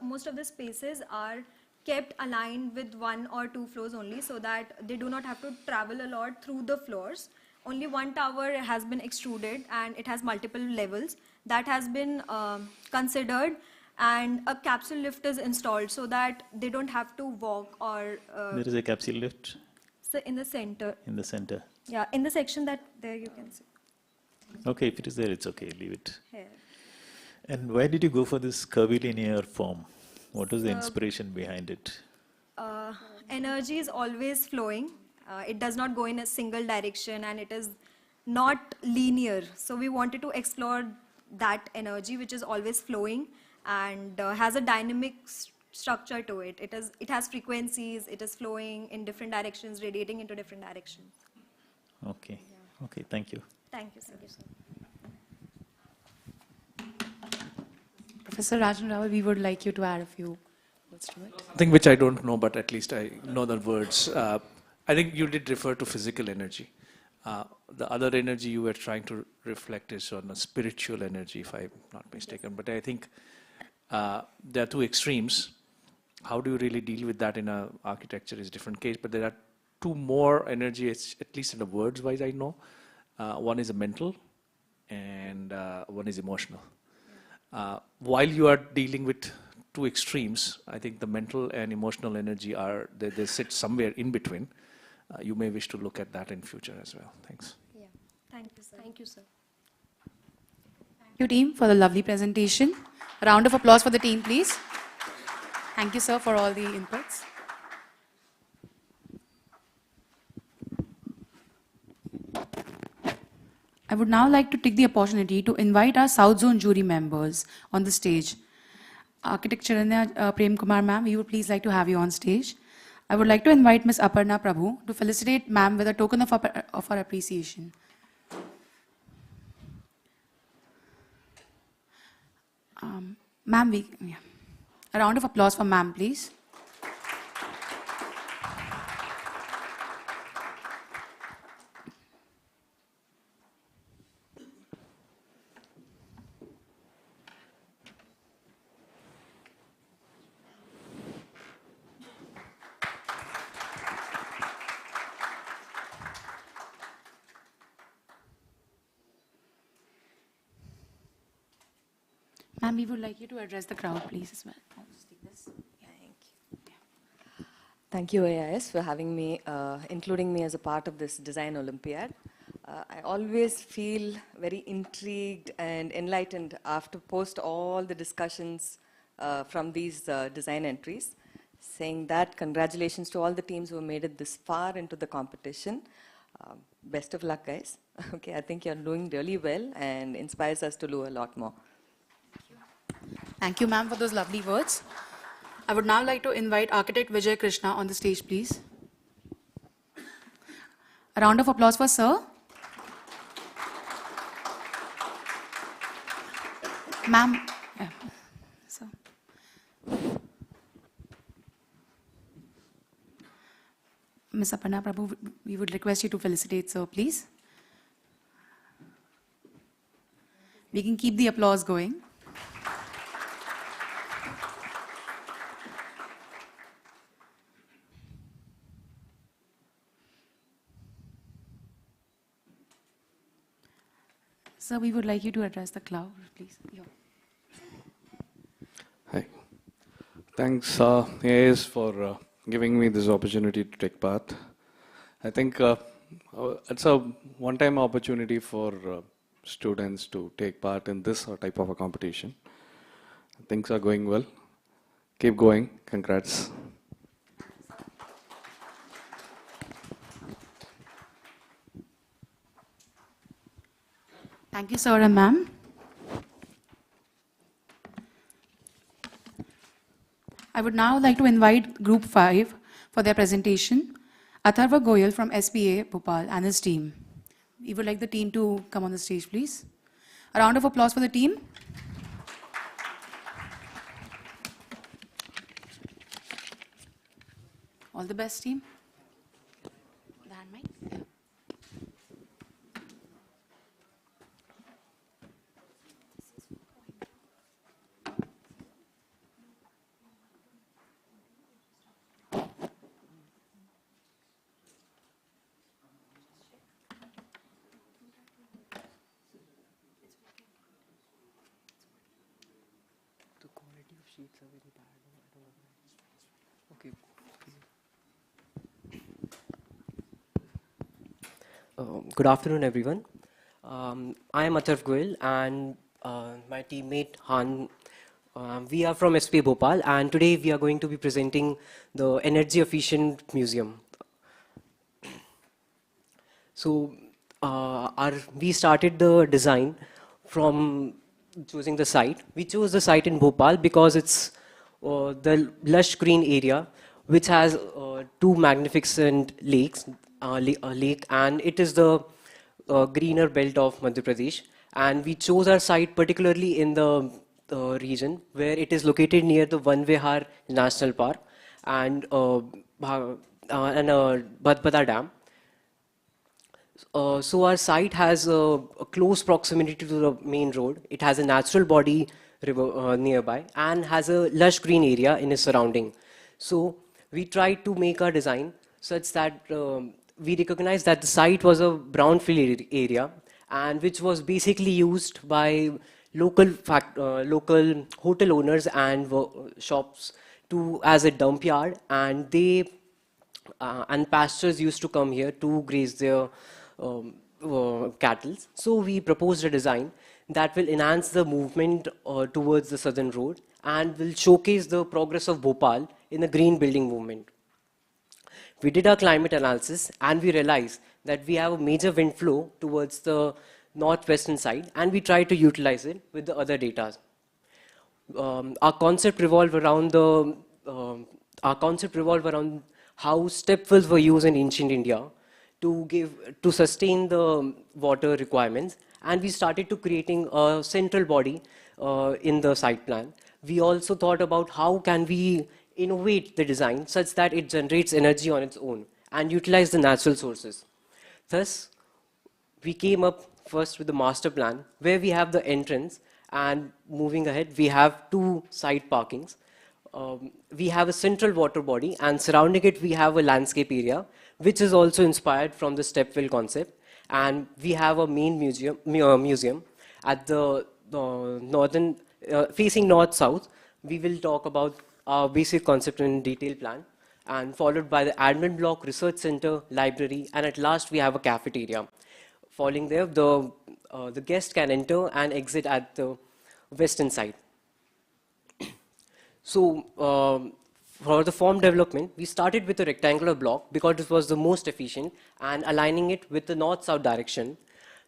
most of the spaces are kept aligned with 1 or 2 floors only, so that they do not have to travel a lot through the floors. Only one tower has been extruded, and it has multiple levels. That has been considered, and a capsule lift is installed so that they don't have to walk or. There is a capsule lift So in the center. in the center. Yeah, in the section that there you can see. Okay, if it is there, it's okay. Leave it. Here. And why did you go for this curvilinear form? What was the So- inspiration behind it? Energy is always flowing. It does not go in a single direction, and it is not linear. So we wanted to explore that energy, which is always flowing and has a dynamic structure to it. It has frequencies. It is flowing in different directions, radiating into different directions. Okay. Okay, thank you. Thank you, sir. Professor Rajan Rawal, we would like you to add a few words to it. Something which I don't know, but at least I know the words. I think you did refer to physical energy. The other energy you were trying to reflect is on a spiritual energy, if I'm not mistaken. But I think there are two extremes. How do you really deal with that in a architecture is a different case. But there are two more energies, at least in the words wise I know. One is a mental and one is emotional. While you are dealing with two extremes, I think the mental and emotional energy they sit somewhere in between. You may wish to look at that in future as well. Thanks. Yeah. Thank you, sir. Thank you, sir. Thank you, team, for the lovely presentation. A round of applause for the team, please. Thank you, sir, for all the inputs. I would now like to take the opportunity to invite our South Zone jury members on the stage. Architect Charanya Prem Kumar ma'am, we would please like to have you on stage. I would like to invite Ms. Aparna Prabhu to felicitate ma'am with a token of our appreciation. Ma'am, a round of applause for ma'am, please. Ma'am, we would like you to address the crowd, please, as well. I'll just take this. Thank you, AIS, for having me, including me as a part of this Design Olympiad. I always feel very intrigued and enlightened after post all the discussions from these design entries, saying that congratulations to all the teams who have made it this far into the competition. Best of luck, guys. Okay, I think you're doing really well and inspires us to do a lot more. Thank you, ma'am, for those lovely words. I would now like to invite architect Vijay Krishna on the stage, please. A round of applause for sir. Ma'am, sir. Ms. Aparna Prabhu, we would request you to felicitate sir, please. We can keep the applause going. Sir, we would like you to address the crowd, please. Hi. Thanks, AIS, for giving me this opportunity to take part. I think it's a one-time opportunity for students to take part in this type of a competition. Things are going well. Keep going. Congrats. Thank you, sir and ma'am. I would now like to invite Group 5 for their presentation, Atharva Goyal from SPA Bhopal and his team. We would like the team to come on the stage, please. A round of applause for the team. All the best, team. The hand mic. Yeah. The quality of sheets are very bad. I don't know. Okay. Good afternoon, everyone. I am Atharv Goyal and my teammate Han. We are from SP Bhopal, and today we are going to be presenting the energy efficient museum. So we started the design from choosing the site. We chose the site in Bhopal because it's the lush green area which has two magnificent lakes, lake, and it is the greener belt of Madhya Pradesh. And we chose our site particularly in the region where it is located near the Van Vihar National Park and Badbada Dam. So our site has a close proximity to the main road. It has a natural body river nearby and has a lush green area in its surrounding. So we tried to make our design such that we recognized that the site was a brownfield area and which was basically used by local hotel owners and shops as a dump yard, and and pastures used to come here to graze their cattle. So we proposed a design that will enhance the movement towards the southern road and will showcase the progress of Bhopal in the green building movement. We did our climate analysis and we realized that we have a major wind flow towards the northwestern side, and we tried to utilize it with the other data. Our concept revolved around how step wells were used in ancient India to sustain the water requirements, and we started to creating a central body in the site plan. We also thought about how can we innovate the design such that it generates energy on its own and utilize the natural sources. Thus, we came up first with the master plan where we have the entrance, and moving ahead we have two side parkings. We have a central water body, and surrounding it we have a landscape area which is also inspired from the stepwell concept, and we have a main museum at the northern facing north-south. We will talk about our basic concept in detail plan, and followed by the admin block, research center, library, and at last we have a cafeteria. Following there, the guest can enter and exit at the western side. So for the form development, we started with a rectangular block because it was the most efficient, and aligning it with the north-south direction.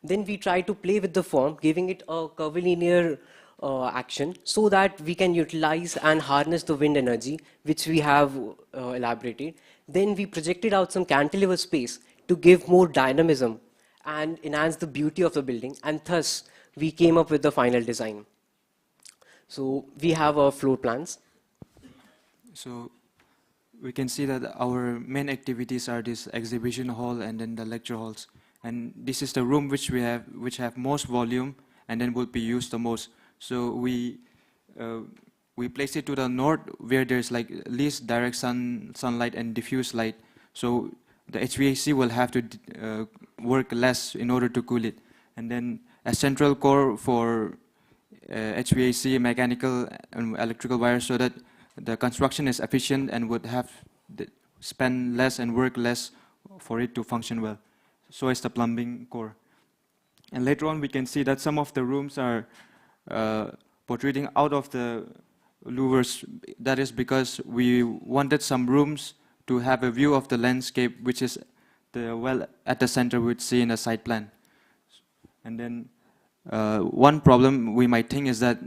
Then we tried to play with the form, giving it a curvilinear action so that we can utilize and harness the wind energy, which we have elaborated. Then we projected out some cantilever space to give more dynamism and enhance the beauty of the building, and thus we came up with the final design. So we have our floor plans. So we can see that our main activities are this exhibition hall and then the lecture halls. And this is the room which have most volume and then will be used the most. So we place it to the north where there's like least direct sunlight and diffuse light. So the HVAC will have to work less in order to cool it. And then a central core for HVAC, mechanical and electrical wires, so that the construction is efficient and would have spend less and work less for it to function well. So is the plumbing core. And later on we can see that some of the rooms are protruding out of the louvers. That is because we wanted some rooms to have a view of the landscape, which is the well at the center we'd see in a site plan. And then one problem we might think is that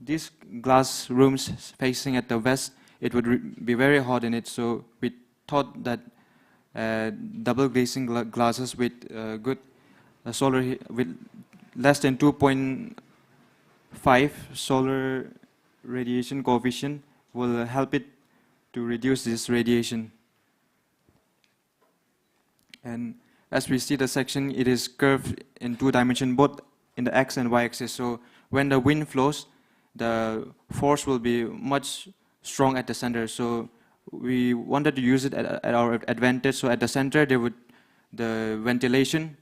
these glass rooms facing at the west it would be very hot in it. So we thought that double glazing glasses with good with less than 2.5 solar radiation coefficient will help it to reduce this radiation. And as we see the section, it is curved in 2 dimensions, both in the x and y axis. So when the wind flows, the force will be much strong at the center. So we wanted to use it at our advantage. So at the center, the ventilation,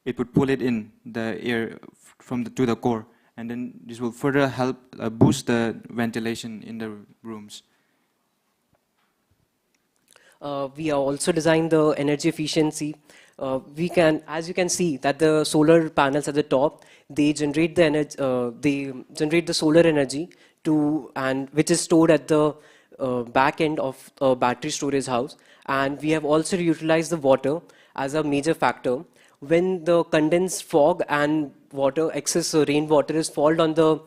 it would pull it in the air to the core, and then this will further help boost the ventilation in the rooms. We have also designed the energy efficiency. We can, as you can see, that the solar panels at the top, they generate the energy, they generate the solar energy which is stored at the back end of a battery storage house. And we have also utilized the water as a major factor. When the condensed fog and excess rainwater is fallen on the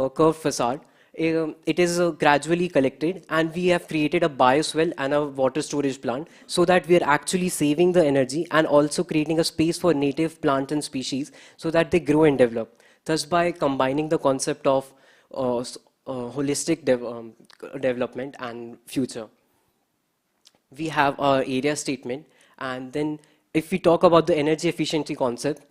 curved facade, it is gradually collected, and we have created a bioswell and a water storage plant so that we are actually saving the energy and also creating a space for native plant and species so that they grow and develop. Thus, by combining the concept of holistic development and future. We have our area statement, and then if we talk about the energy efficiency concept,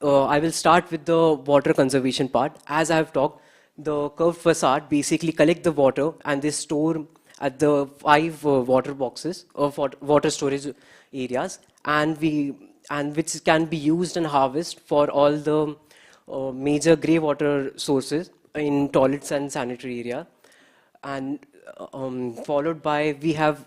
I will start with the water conservation part. As I have talked, the curved facade basically collect the water and they store at the 5 water boxes of water storage areas, and which can be used and harvested for all the major grey water sources in toilets and sanitary area. And followed by, we have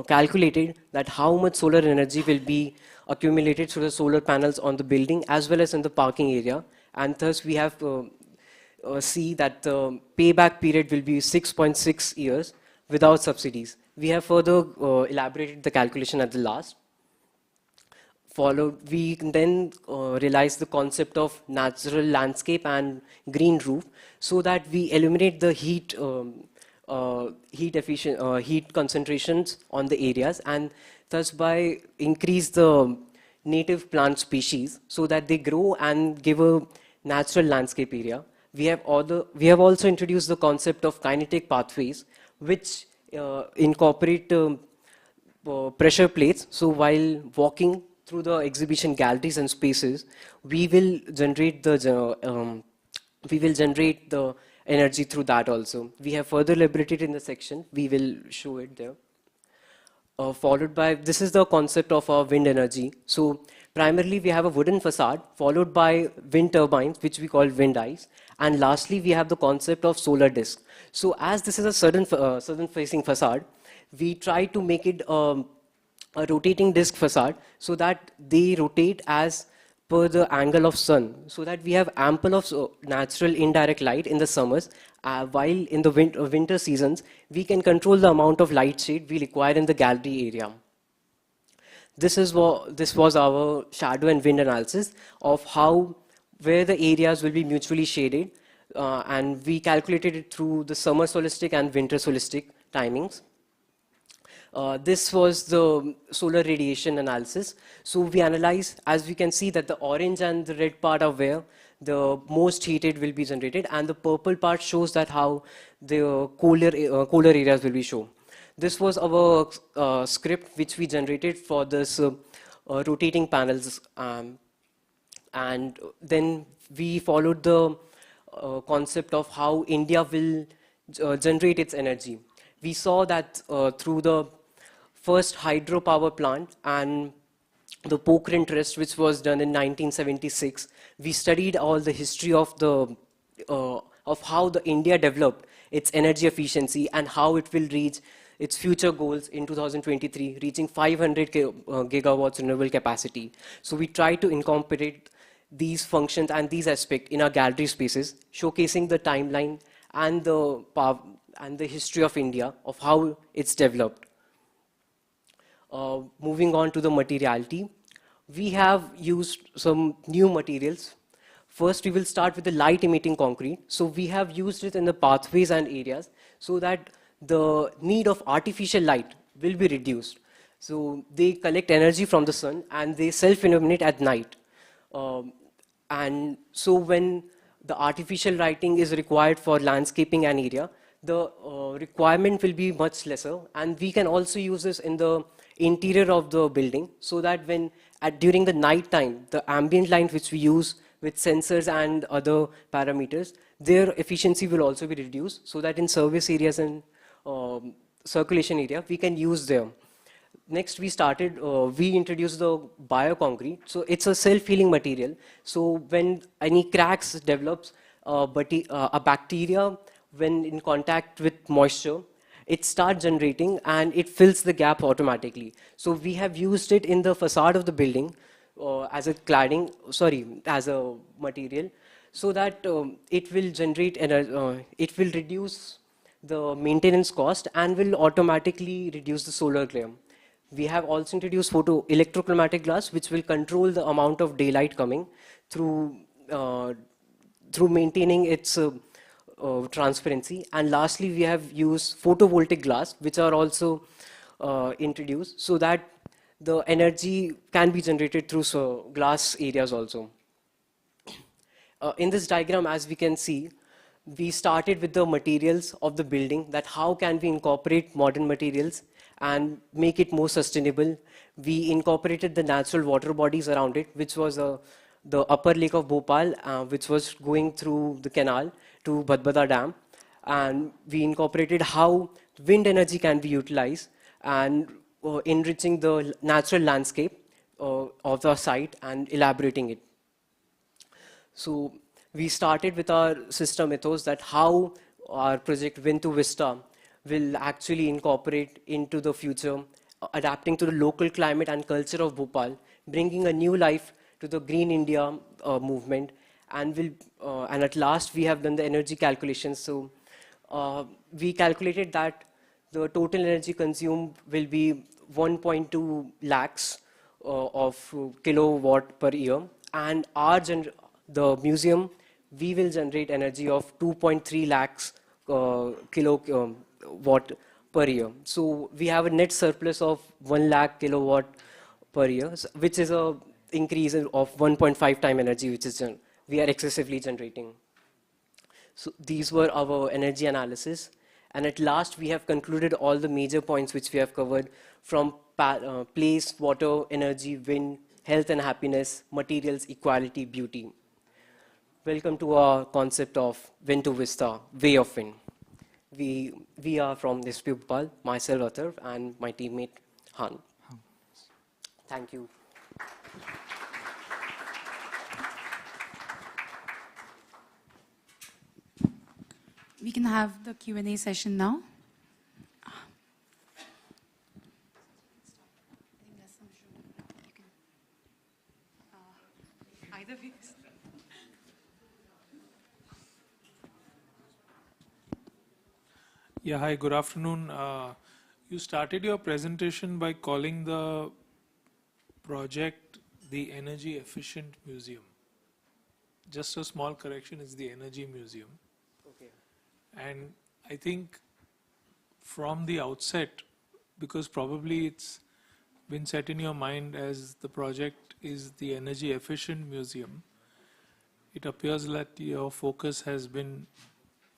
calculated that how much solar energy will be accumulated through the solar panels on the building as well as in the parking area, and thus we have see that the payback period will be 6.6 years without subsidies. We have further elaborated the calculation at the last. We then realized the concept of natural landscape and green roof so that we eliminate the heat concentrations on the areas, and thus by increase the native plant species so that they grow and give a natural landscape area. We have also introduced the concept of kinetic pathways, which incorporate pressure plates. So while walking through the exhibition galleries and spaces, we will generate the energy through that also. We have further elaborated in the section. We will show it there. Followed by, this is the concept of our wind energy. So primarily we have a wooden facade followed by wind turbines, which we call wind eyes. And lastly, we have the concept of solar disk. So as this is a southern facing facade, we try to make it a rotating disk facade so that they rotate as per the angle of sun, so that we have ample of natural indirect light in the summers, while in the winter seasons, we can control the amount of light shade we require in the gallery area. This was our shadow and wind analysis of where the areas will be mutually shaded, and we calculated it through the summer solistic and winter solistic timings. This was the solar radiation analysis. So we analyze, as we can see, that the orange and the red part are where the most heated will be generated, and the purple part shows that how the cooler areas will be shown. This was our script which we generated for this rotating panels, and then we followed the concept of how India will generate its energy. We saw that through the first hydropower plant and the Pokhran Trust, which was done in 1976, we studied all the history of how the India developed its energy efficiency and how it will reach its future goals in 2023, reaching 500 gigawatts renewable capacity. So we try to incorporate these functions and these aspects in our gallery spaces, showcasing the timeline and the power and the history of India, of how it's developed. Moving on to the materiality, we have used some new materials. First, we will start with the light emitting concrete. So we have used it in the pathways and areas so that the need of artificial light will be reduced. So they collect energy from the sun and they self-illuminate at night. And so when the artificial lighting is required for landscaping an area, the requirement will be much lesser, and we can also use this in the interior of the building, so that when during the night time, the ambient light which we use with sensors and other parameters, their efficiency will also be reduced, so that in service areas and circulation area, we can use them. Next, we introduced the bioconcrete. So it's a self-healing material. So when any cracks develops, a bacteria, when in contact with moisture, it starts generating and it fills the gap automatically. So we have used it in the facade of the building as a cladding, as a material, so that it will generate, it will reduce the maintenance cost and will automatically reduce the solar glare. We have also introduced electrochromatic glass, which will control the amount of daylight coming through maintaining its transparency. And lastly, we have used photovoltaic glass, which are also introduced, so that the energy can be generated through glass areas also. In this diagram, as we can see, we started with the materials of the building, that how can we incorporate modern materials and make it more sustainable. We incorporated the natural water bodies around it, which was the upper lake of Bhopal, which was going through the canal to Badbada Dam. And we incorporated how wind energy can be utilized and enriching the natural landscape of the site and elaborating it. So we started with our system ethos, that how our project Wind to Vista will actually incorporate into the future, adapting to the local climate and culture of Bhopal, bringing a new life to the Green India movement, and at last we have done the energy calculations. So we calculated that the total energy consumed will be 1.2 lakhs of kilowatt per year, and the museum, we will generate energy of 2.3 lakhs kilowatt per year. So we have a net surplus of 1 lakh kilowatt per year, which is a increase of 1.5 time energy, which is we are excessively generating. So these were our energy analysis. And at last, we have concluded all the major points which we have covered, from place, water, energy, wind, health and happiness, materials, equality, beauty. Welcome to our concept of Wind to Vista, Way of Wind. We are from this Bhopal, myself, Athar, and my teammate, Han. Thank you. We can have the Q&A session now. Either way. Yeah, hi, good afternoon. You started your presentation by calling the project the Energy Efficient Museum. Just a small correction, it's the Energy Museum. Okay. And I think from the outset, because probably it's been set in your mind as the project is the Energy Efficient Museum, it appears that your focus has been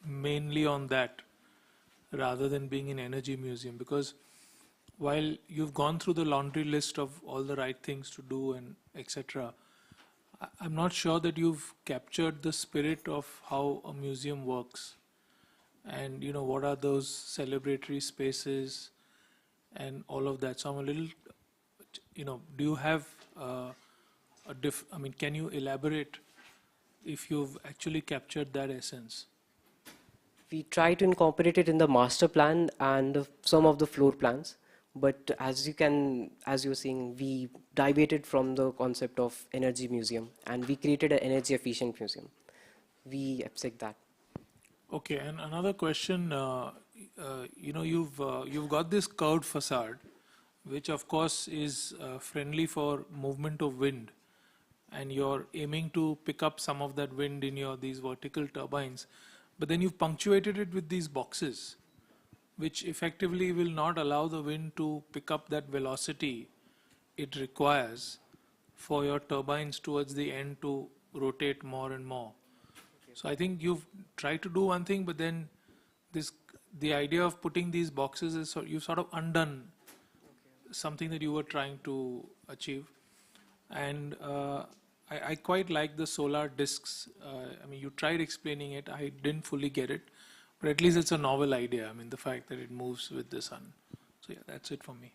mainly on that, rather than being an energy museum, because while you've gone through the laundry list of all the right things to do and etc., I'm not sure that you've captured the spirit of how a museum works, and what are those celebratory spaces and all of that. So I'm a little, do you have can you elaborate if you've actually captured that essence? We try to incorporate it in the master plan and some of the floor plans, but as you're seeing, we deviated from the concept of energy museum and we created an energy efficient museum. We accept that. Okay, and another question, you've got this curved facade, which of course is friendly for movement of wind, and you're aiming to pick up some of that wind in these vertical turbines. But then you've punctuated it with these boxes. which effectively will not allow the wind to pick up that velocity it requires for your turbines towards the end to rotate more and more. So I think you've tried to do one thing, but then the idea of putting these boxes is you've sort of undone something that you were trying to achieve. And I quite like the solar discs. I mean, you tried explaining it. I didn't fully get it, but at least it's a novel idea. I mean, the fact that it moves with the sun. So yeah, that's it for me.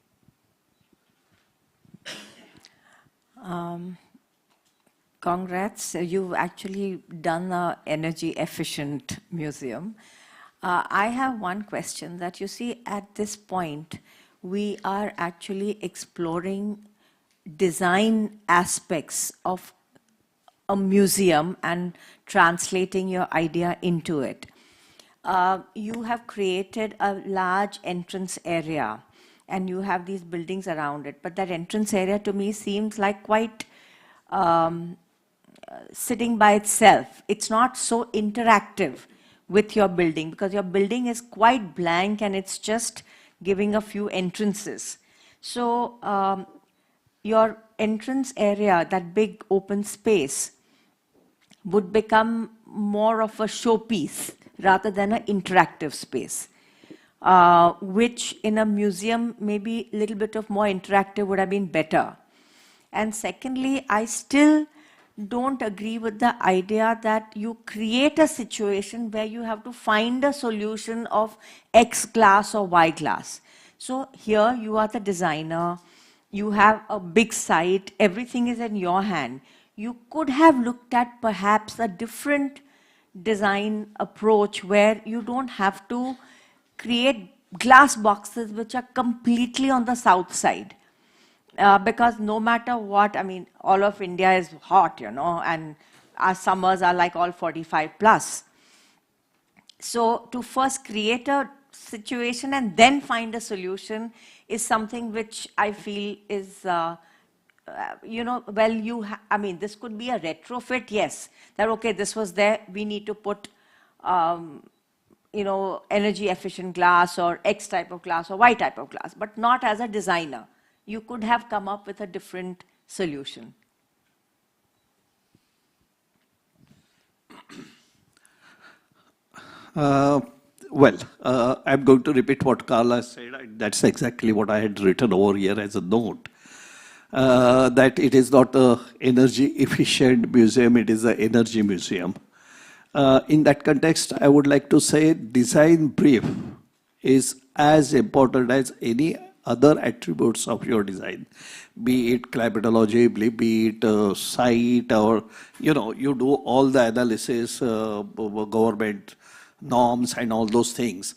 Congrats, you've actually done an energy efficient museum. I have one question that you see at this point, we are actually exploring design aspects of a museum and translating your idea into it. You have created a large entrance area and you have these buildings around it, but that entrance area to me seems like quite sitting by itself. It's not so interactive with your building because your building is quite blank and it's just giving a few entrances. So your entrance area, that big open space, would become more of a showpiece rather than an interactive space, which in a museum maybe a little bit of more interactive would have been better. And secondly, I still don't agree with the idea that you create a situation where you have to find a solution of X glass or Y glass. So here you are the designer, you have a big site, everything is in your hand. You could have looked at perhaps a different design approach where you don't have to create glass boxes which are completely on the south side. Because no matter what, I mean, all of India is hot, you know, and our summers are like all 45 plus. So to first create a situation and then find a solution is something which I feel is, you know, well, I mean, this could be a retrofit, yes. That, okay, this was there, we need to put, you know, energy efficient glass or X type of glass or Y type of glass, but not as a designer. You could have come up with a different solution. Well, I'm going to repeat what Carla said. That's exactly what I had written over here as a note. That it is not an energy efficient museum, it is an energy museum. In that context, I would like to say design brief is as important as any other attributes of your design, be it climatology, be it site, or, you know, you do all the analysis, government norms and all those things.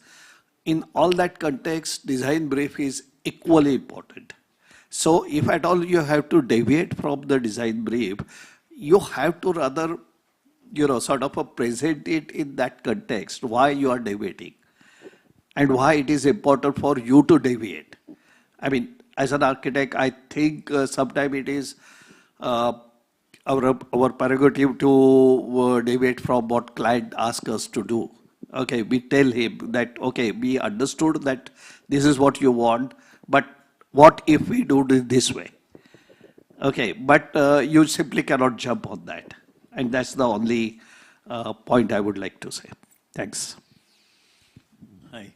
In all that context, design brief is equally important. So if at all you have to deviate from the design brief, you have to rather, you know, sort of present it in that context, why you are deviating and why it is important for you to deviate. I mean, as an architect, I think sometimes it is our prerogative to deviate from what client asks us to do. Okay, we tell him that, okay, we understood that this is what you want, but what if we do it this way? Okay, but you simply cannot jump on that. And that's the only point I would like to say. Thanks. Hi.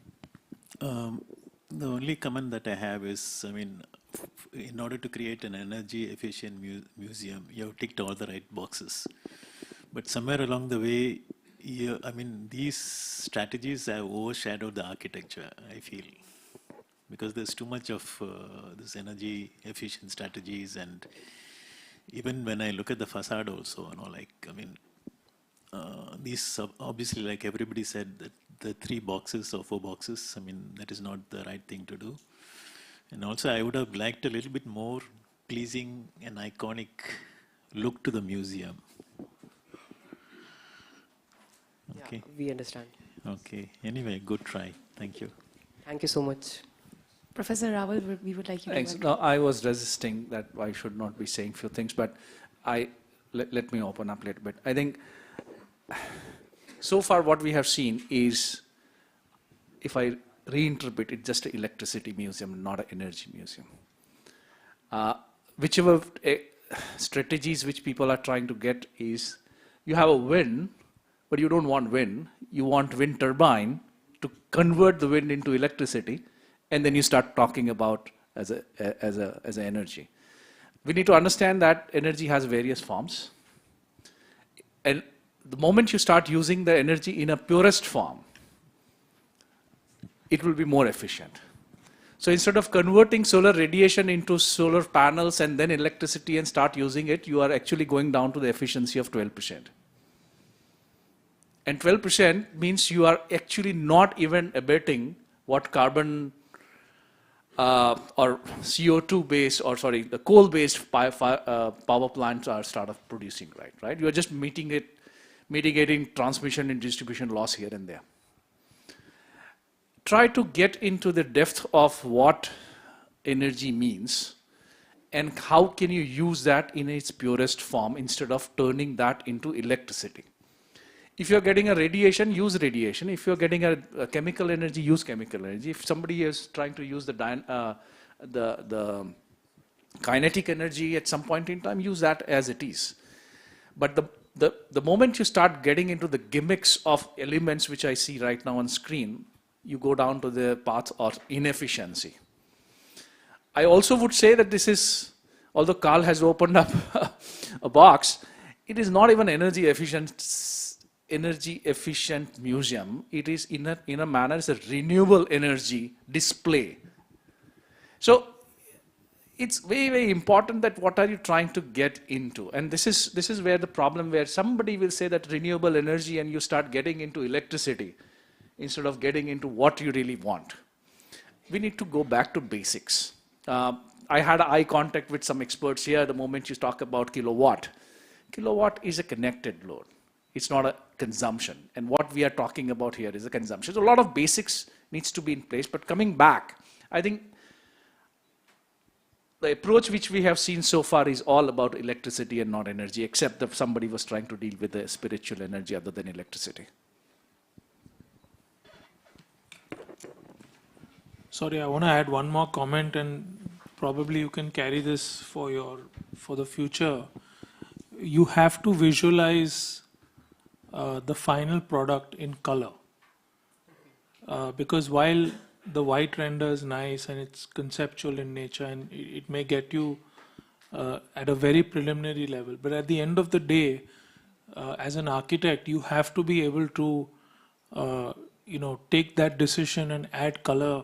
The only comment that I have is, I mean, in order to create an energy efficient museum, you have ticked all the right boxes. But somewhere along the way, I mean, these strategies have overshadowed the architecture, I feel. Because there's too much of this energy efficient strategies, and even when I look at the facade also, you know, like, I mean, these obviously, like everybody said, that the 3 boxes or 4 boxes, I mean, that is not the right thing to do. And also, I would have liked a little bit more pleasing and iconic look to the museum. Okay. Yeah, we understand. Okay. Anyway, good try. Thank you. Thank you so much. Professor Rawal, we would like you Thanks. to... No, I was resisting that I should not be saying few things, but let me open up a little bit. I think so far what we have seen is, if I reinterpret it's just an electricity museum, not an energy museum. Whichever strategies which people are trying to get is, you have a wind, but you don't want wind. You want wind turbine to convert the wind into electricity, and then you start talking about as a energy. We need to understand that energy has various forms, and the moment you start using the energy in a purest form, it will be more efficient. So instead of converting solar radiation into solar panels and then electricity and start using it, you are actually going down to the efficiency of 12%. And 12% means you are actually not even abating what carbon or CO2 based, or sorry, the coal based power plants are started producing, right? You are just mitigating transmission and distribution loss here and there. Try to get into the depth of what energy means and how can you use that in its purest form instead of turning that into electricity. If you're getting a radiation, use radiation. If you're getting a chemical energy, use chemical energy. If somebody is trying to use the kinetic energy at some point in time, use that as it is. But the moment you start getting into the gimmicks of elements which I see right now on screen, you go down to the path of inefficiency. I also would say that this is, although Carl has opened up a box, it is not even energy efficient museum. It is in a manner, it's a renewable energy display. So it's very, very important that what are you trying to get into? And this is where the problem, where somebody will say that renewable energy and you start getting into electricity instead of getting into what you really want. We need to go back to basics. I had eye contact with some experts here the moment you talk about kilowatt. Kilowatt is a connected load. It's not a consumption. And what we are talking about here is a consumption. So a lot of basics needs to be in place. But coming back, I think the approach which we have seen so far is all about electricity and not energy, except that somebody was trying to deal with the spiritual energy other than electricity. Sorry, I want to add one more comment, and probably you can carry this for the future. You have to visualize the final product in color, because while the white render is nice and it's conceptual in nature and it may get you at a very preliminary level, but at the end of the day, as an architect, you have to be able to take that decision and add color,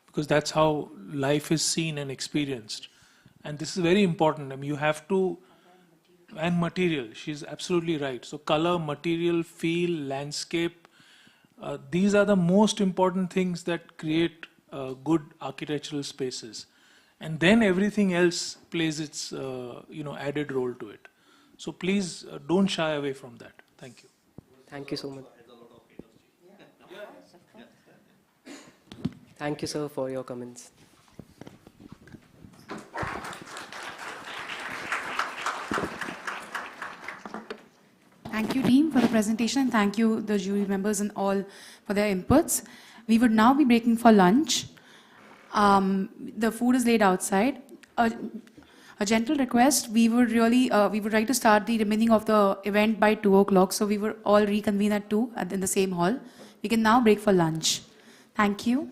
because that's how life is seen and experienced. And this is very important. I mean, you have to, and material, she's absolutely right. So color, material, feel, landscape, these are the most important things that create good architectural spaces. And then everything else plays its added role to it. So please don't shy away from that. Thank you. Thank you so much. Thank you, sir, for your comments. Thank you, team, for the presentation. Thank you, the jury members and all, for their inputs. We would now be breaking for lunch. The food is laid outside. A gentle request, we would like to start the remaining of the event by 2 o'clock, so we will all reconvene at 2 in the same hall. We can now break for lunch. Thank you.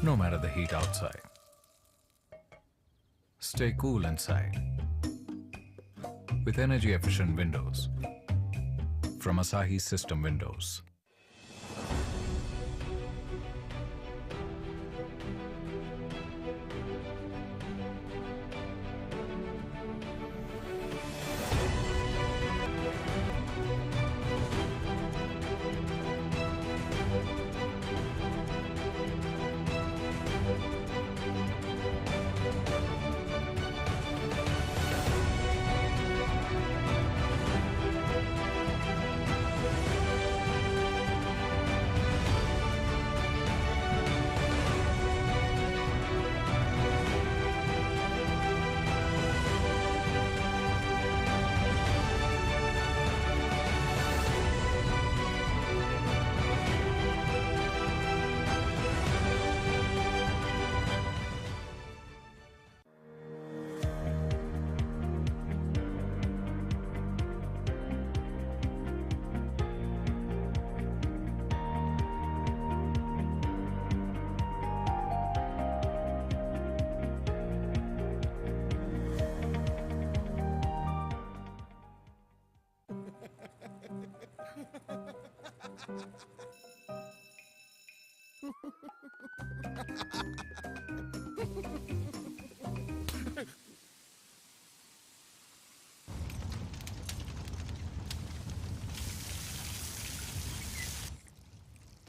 No matter the heat outside, stay cool inside with energy efficient windows from Asahi System Windows.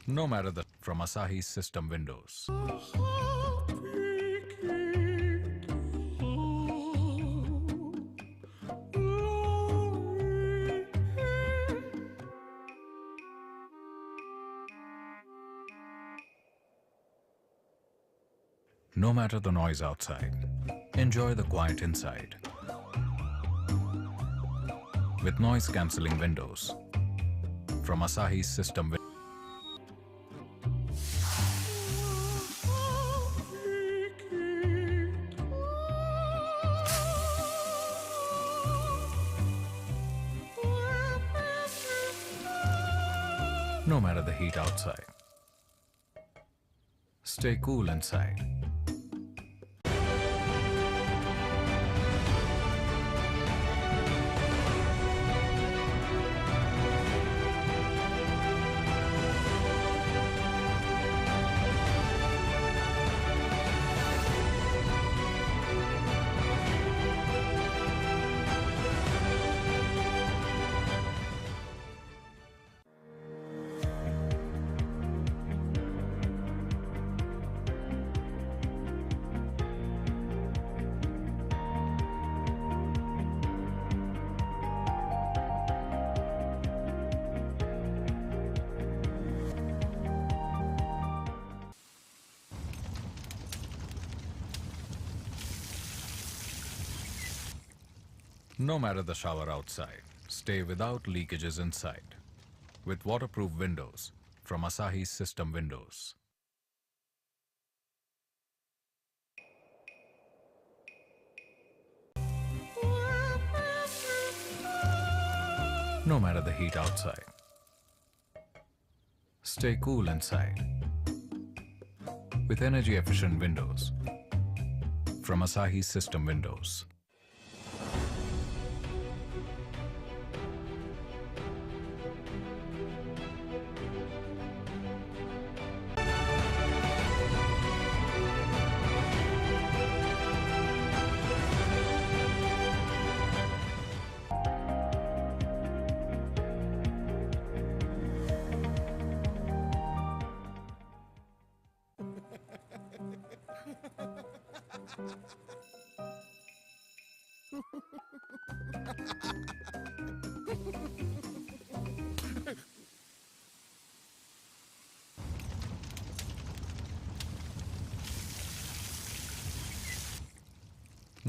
No matter the from Asahi System Windows. No matter the noise outside, enjoy the quiet inside. With noise cancelling windows from Asahi System Windows. No matter the heat outside, stay cool inside. No matter the shower outside, stay without leakages inside with waterproof windows from Asahi System Windows. No matter the heat outside, stay cool inside with energy efficient windows from Asahi System Windows.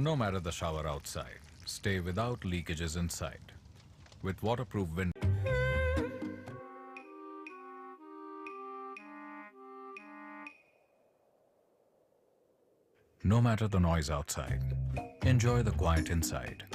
No matter the shower outside, stay without leakages inside. With waterproof windows. No matter the noise outside, enjoy the quiet inside.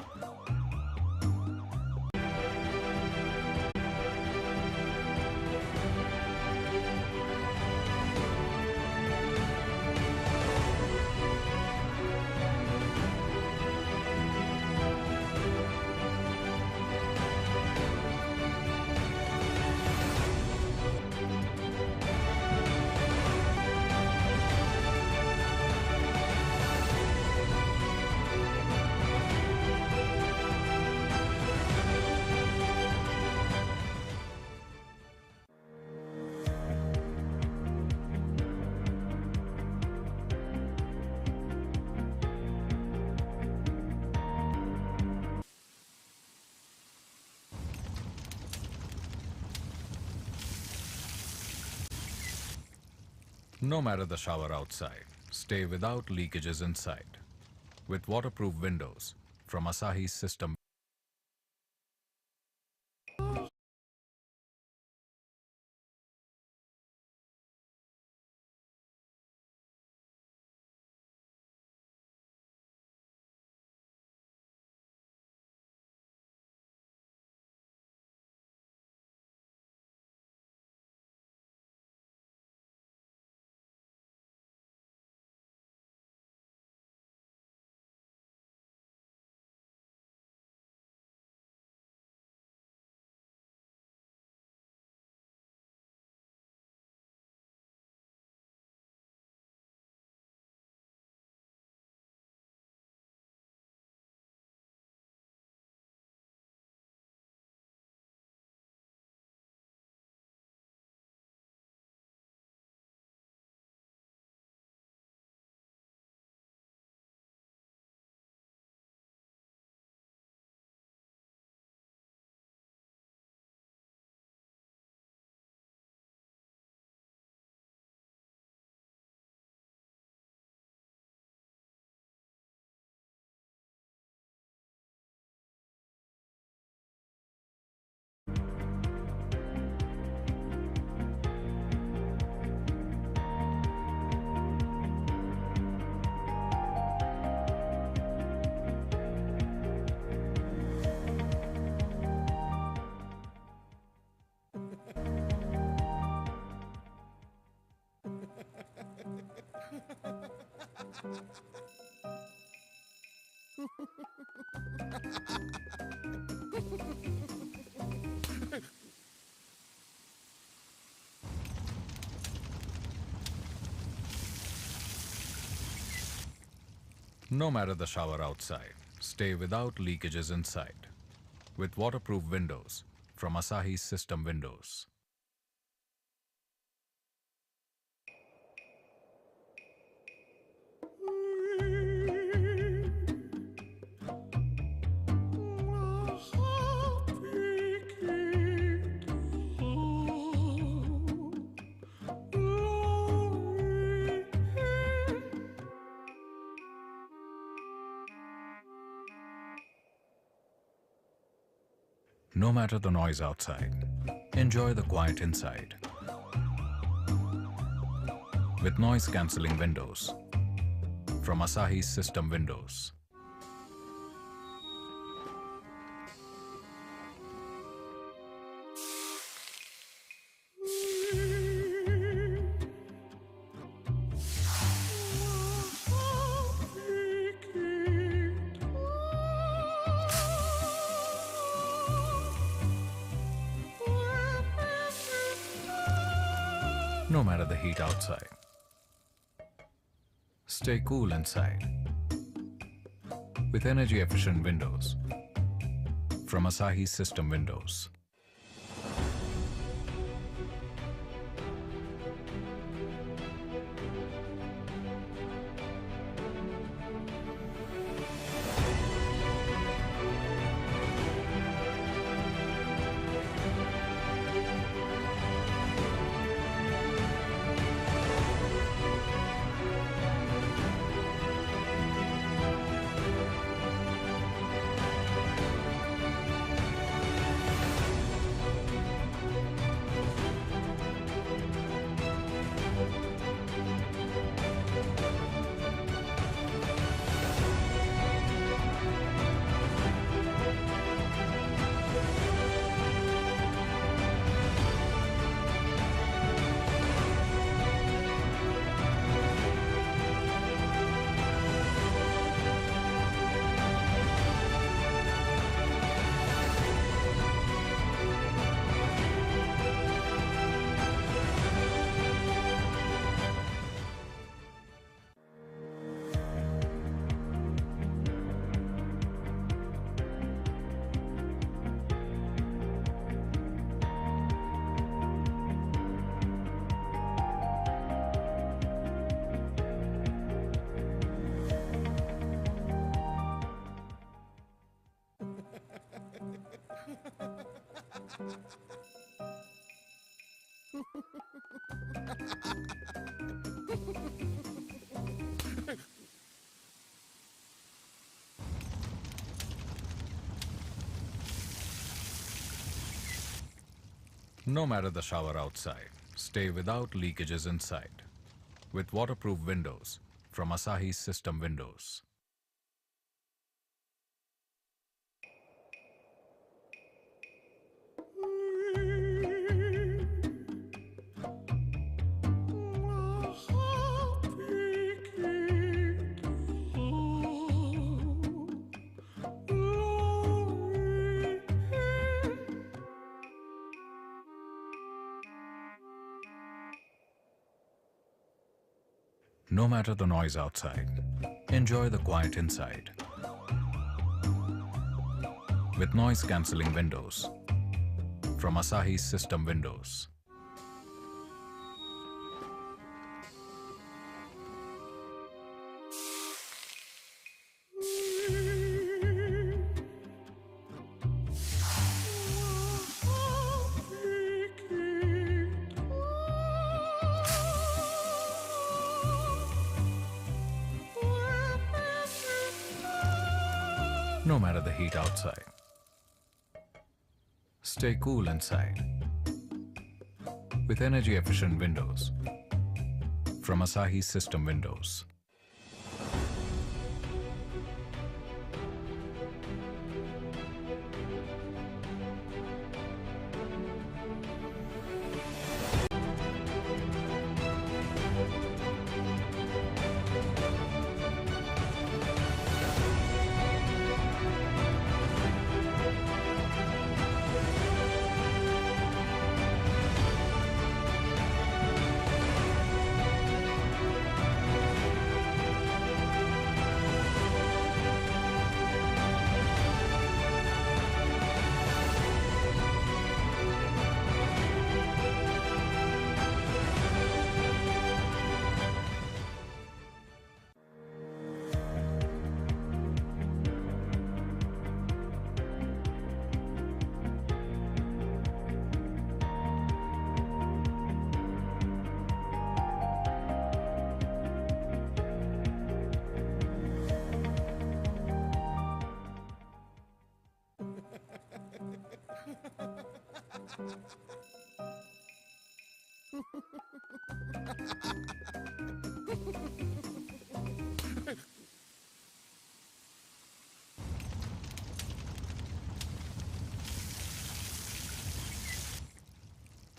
No matter the shower outside, stay without leakages inside. With waterproof windows from Asahi's system. No matter the shower outside, stay without leakages inside. With waterproof windows from Asahi's system windows. No matter the noise outside, enjoy the quiet inside. With noise-cancelling windows from Asahi's system windows. No matter the heat outside, stay cool inside with energy-efficient windows from Asahi's system windows. No matter the shower outside, stay without leakages inside. With waterproof windows from Asahi System Windows. No matter the noise outside, enjoy the quiet inside. With noise-cancelling windows from Asahi System Windows. No matter the heat outside, stay cool inside with energy-efficient windows from Asahi System Windows.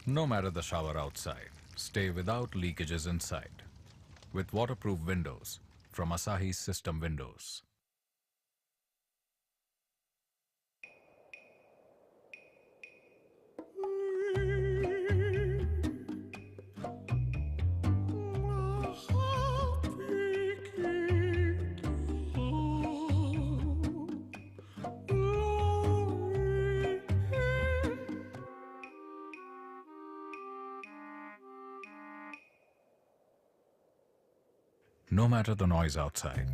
No matter the shower outside, stay without leakages inside with waterproof windows from Asahi System Windows. No matter the noise outside,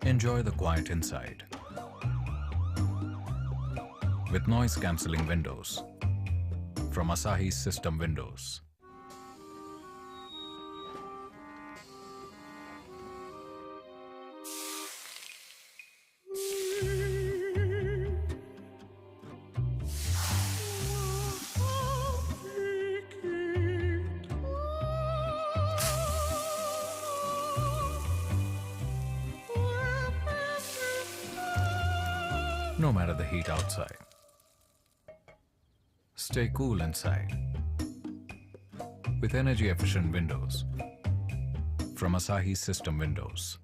enjoy the quiet inside. With noise-cancelling windows from Asahi System Windows. No matter the heat outside, stay cool inside with energy-efficient windows from Asahi System Windows.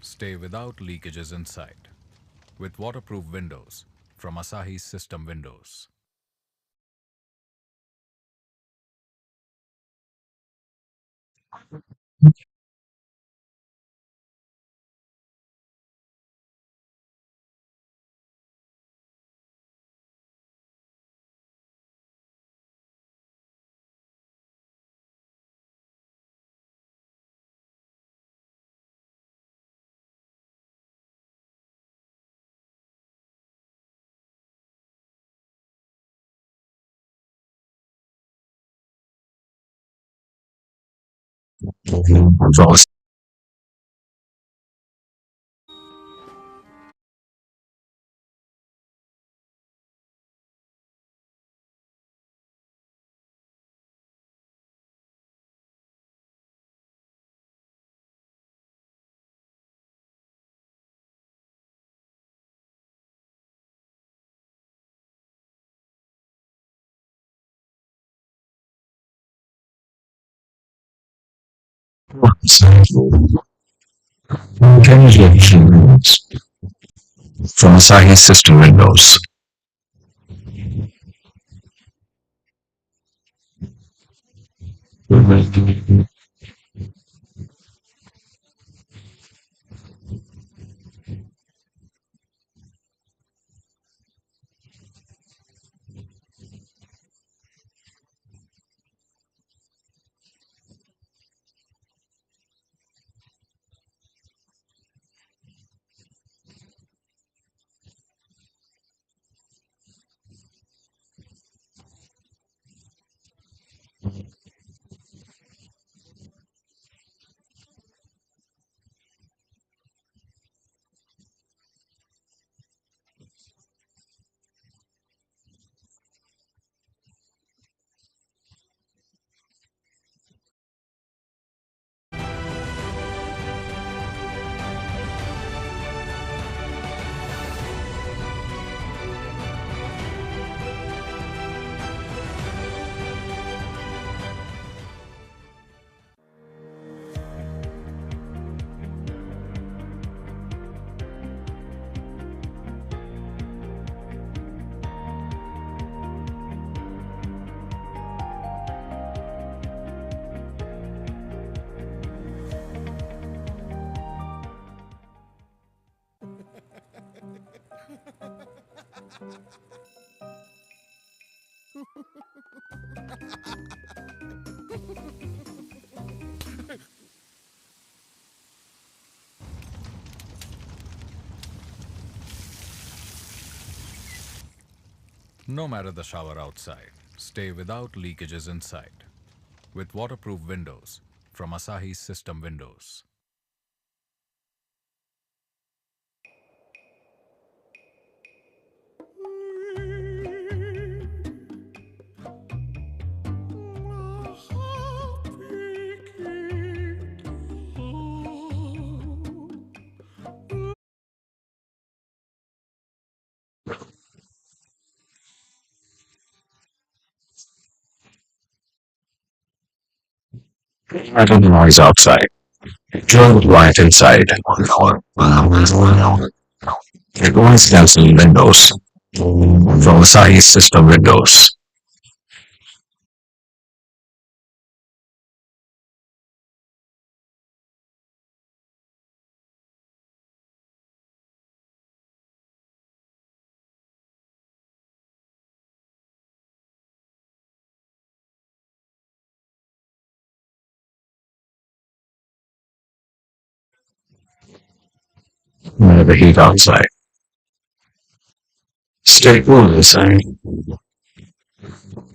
Stay without leakages inside with waterproof windows from Asahi System Windows. From Asahi System Windows. No matter the shower outside, stay without leakages inside with waterproof windows from Asahi System Windows. I don't noise outside. Pure light inside. It noise cancelling windows. From Asahi System Windows. matter the heat outside. Stay cool inside.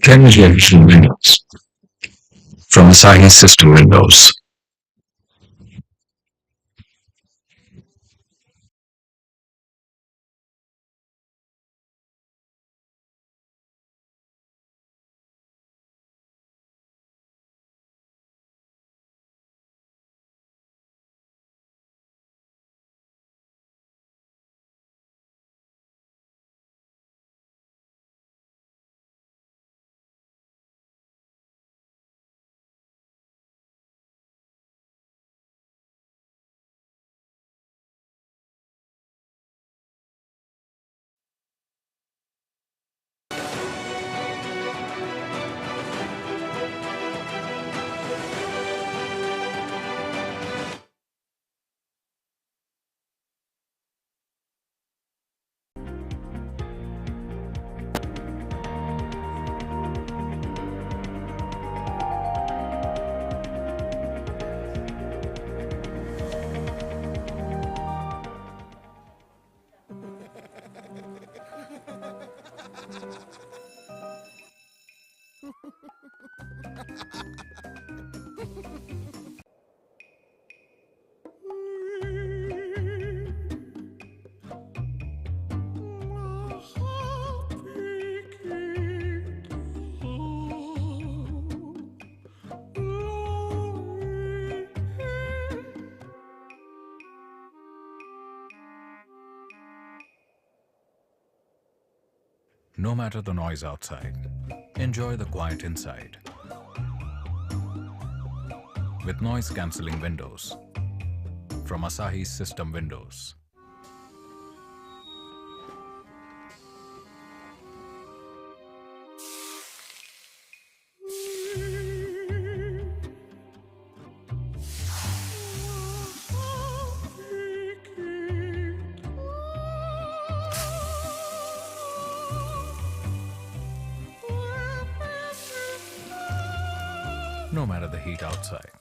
Energy efficient windows from Asahi System Windows. No matter the noise outside, enjoy the quiet inside. With noise-cancelling windows from Asahi System Windows. No matter the heat outside.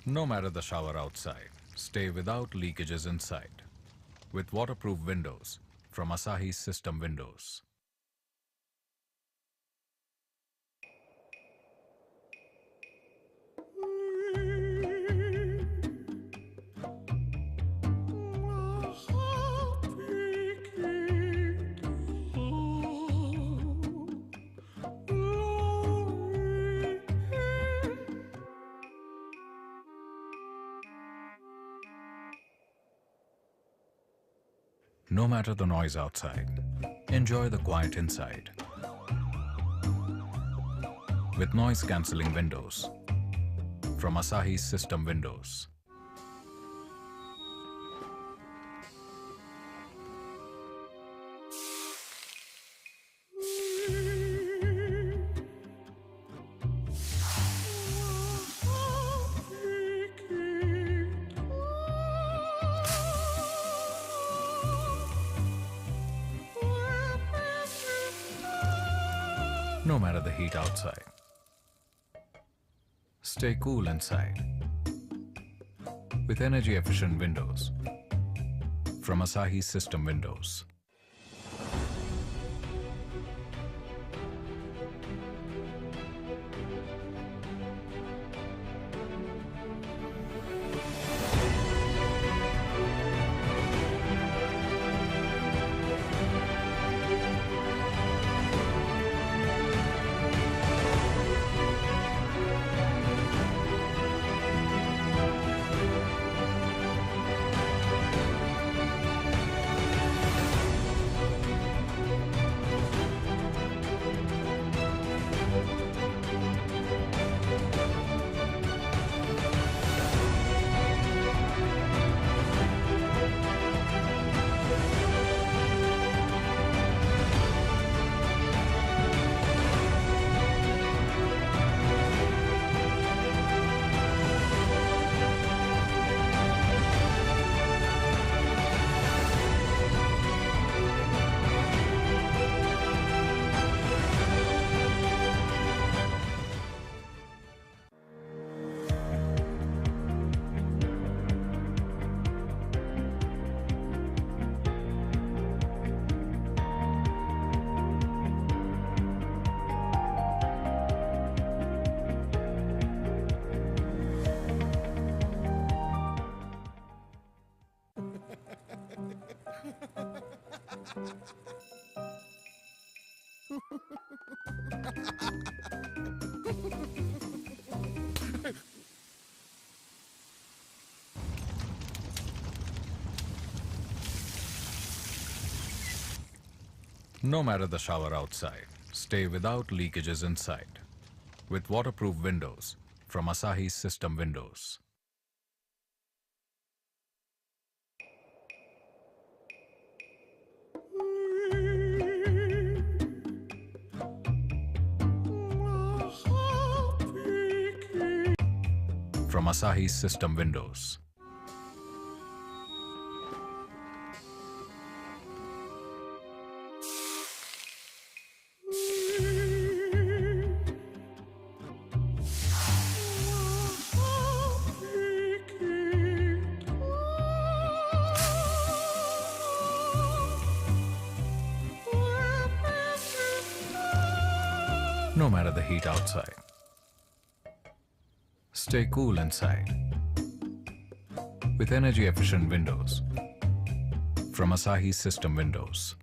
No matter the shower outside, stay without leakages inside. With waterproof windows from Asahi System Windows. No matter the noise outside, enjoy the quiet inside. With noise-cancelling windows from Asahi System Windows. No matter the heat outside, stay cool inside. With energy-efficient windows from Asahi System Windows. No matter the shower outside, stay without leakages inside. With waterproof windows from Asahi's System Windows. From Asahi's System Windows. No matter the heat outside, stay cool inside with energy-efficient windows from Asahi's System Windows.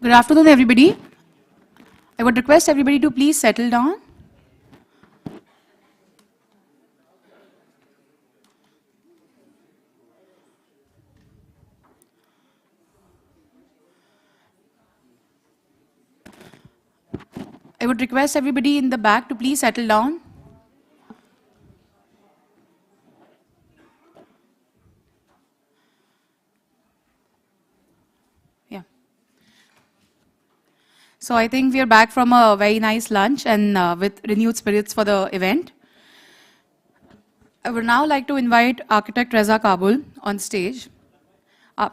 Good afternoon, everybody. I would request everybody to please settle down. I would request everybody in the back to please settle down. Yeah. So I think we are back from a very nice lunch and with renewed spirits for the event. I would now like to invite architect Reza Kabul on stage,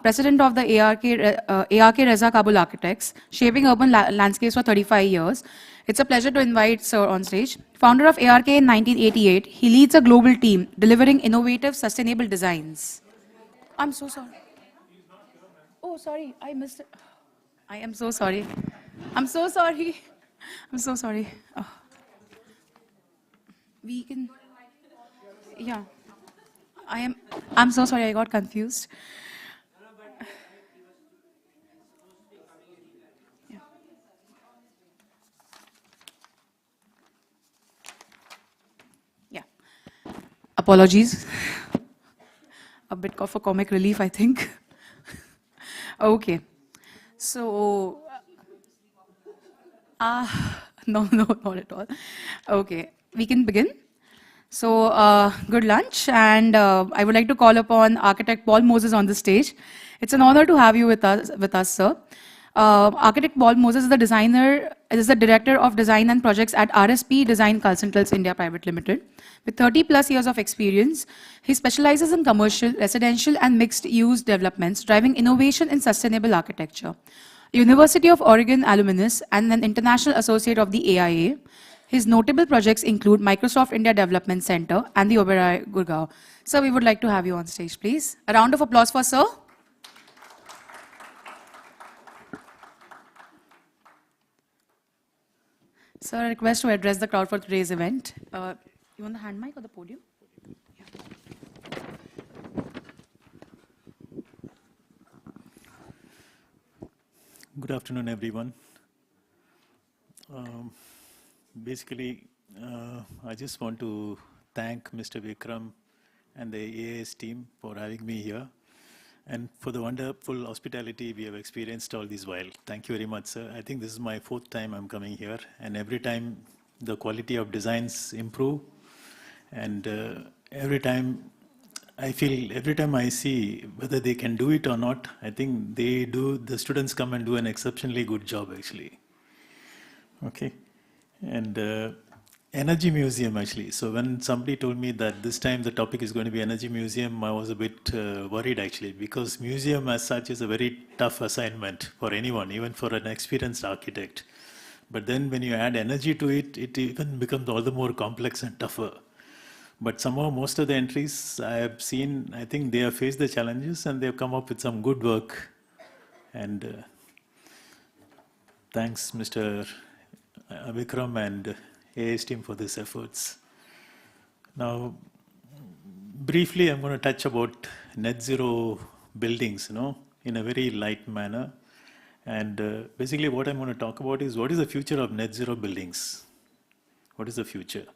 president of the ARK Reza Kabul Architects, shaping urban landscapes for 35 years. It's a pleasure to invite Sir on stage. Founder of ARK in 1988, he leads a global team delivering innovative, sustainable designs. I'm so sorry. Oh, sorry, I missed it. I am so sorry. I'm so sorry. I'm so sorry. Oh. We can. Yeah. I'm so sorry, I got confused. Yeah. Yeah. Apologies. A bit of a comic relief, I think. Okay. So, no, not at all. Okay, we can begin. So, good lunch, and I would like to call upon architect Paul Moses on the stage. It's an honor to have you with us, sir. Architect Paul Moses is the Director of Design and Projects at RSP Design Consultants India Private Limited. With 30 plus years of experience, he specializes in commercial, residential, and mixed-use developments, driving innovation in sustainable architecture. University of Oregon alumnus and an international associate of the AIA. His notable projects include Microsoft India Development Center and the Oberoi Gurgaon. Sir, we would like to have you on stage, please. A round of applause for Sir. Sir, a request to address the crowd for today's event. You want the hand mic or the podium? Good afternoon, everyone. Basically, I just want to thank Mr. Vikram and the AIS team for having me here and for the wonderful hospitality we have experienced all this while. Thank you very much, sir. I think this is my 4th time I'm coming here, and every time the quality of designs improve, and every time I see whether they can do it or not, I think the students come and do an exceptionally good job actually. Okay. And Energy Museum actually. So when somebody told me that this time the topic is going to be Energy Museum, I was a bit worried actually, because museum as such is a very tough assignment for anyone, even for an experienced architect. But then when you add energy to it, it even becomes all the more complex and tougher. But somehow most of the entries I have seen, I think they have faced the challenges and they have come up with some good work. And thanks Mr. Vikram and AIS team for these efforts. Now, briefly I'm going to touch about net zero buildings, in a very light manner. And basically what I'm going to talk about is what is the future of net zero buildings? What is the future?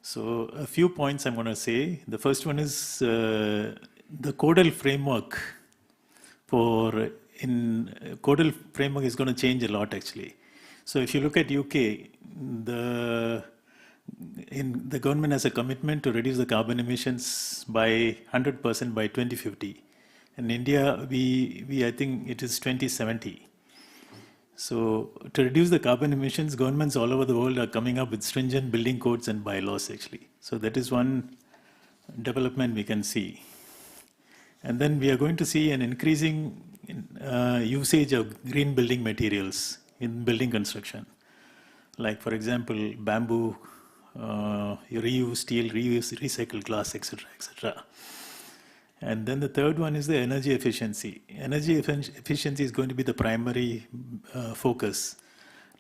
So a few points I'm going to say. The first one is the codal framework codal framework is going to change a lot actually. So if you look at UK, the government has a commitment to reduce the carbon emissions by 100% by 2050. In India, I think it is 2070. So to reduce the carbon emissions, governments all over the world are coming up with stringent building codes and bylaws actually. So that is one development we can see. And then we are going to see an increasing usage of green building materials in building construction. Like for example, bamboo, reuse steel, reuse recycled glass, etc., etc. And then the third one is the energy efficiency. Energy efficiency is going to be the primary focus.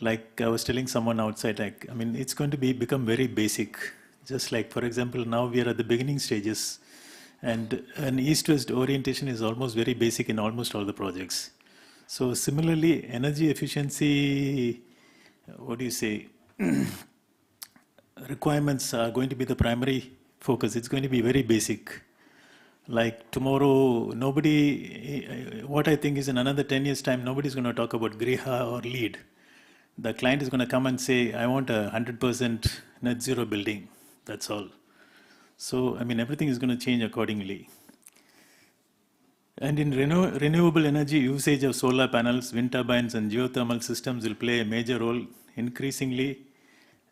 Like I was telling someone outside, I mean, it's going to become very basic. Just like, for example, now we are at the beginning stages, and an east-west orientation is almost very basic in almost all the projects. So similarly, energy efficiency, requirements are going to be the primary focus. It's going to be very basic. Like tomorrow, what I think is in another 10 years' time, nobody's going to talk about Griha or LEED. The client is going to come and say, I want a 100% net zero building. That's all. So, I mean, everything is going to change accordingly. And in renewable energy, usage of solar panels, wind turbines, and geothermal systems will play a major role increasingly,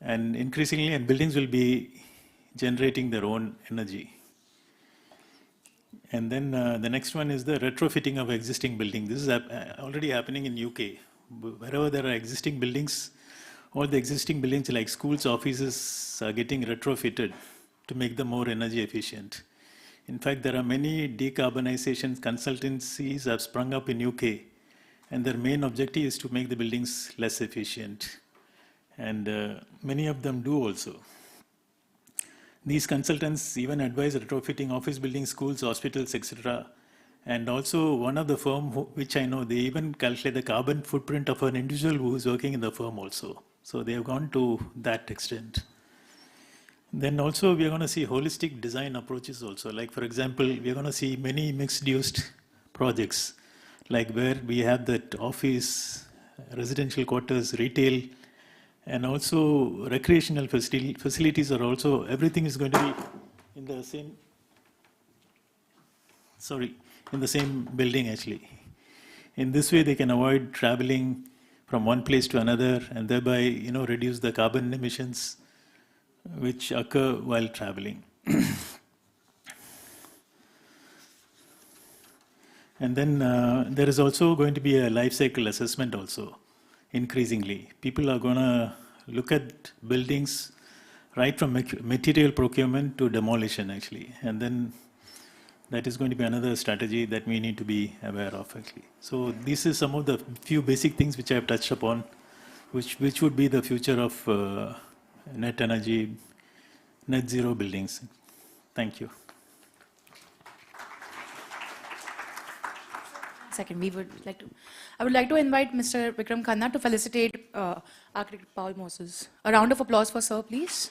and buildings will be generating their own energy. And then the next one is the retrofitting of existing buildings. This is already happening in UK. Wherever there are existing buildings, all the existing buildings like schools, offices are getting retrofitted to make them more energy efficient. In fact, there are many decarbonization consultancies have sprung up in UK, and their main objective is to make the buildings less efficient. And many of them do also. These consultants even advise retrofitting office buildings, schools, hospitals, etc. And also one of the firm, which I know, they even calculate the carbon footprint of an individual who is working in the firm also. So they have gone to that extent. Then also we are going to see holistic design approaches also. Like for example, we are going to see many mixed-use projects, like where we have that office, residential quarters, retail, and also recreational facilities are also, everything is going to be in the same building actually. In this way, they can avoid traveling from one place to another and thereby, reduce the carbon emissions which occur while traveling. And then there is also going to be a life cycle assessment also, increasingly. People are going to look at buildings right from material procurement to demolition, actually. And then that is going to be another strategy that we need to be aware of, actually. So this is some of the few basic things which I have touched upon, which would be the future of net energy, net zero buildings. Thank you. Second, I would like to invite Mr. Vikram Khanna to felicitate architect Paul Moses. A round of applause for sir, please.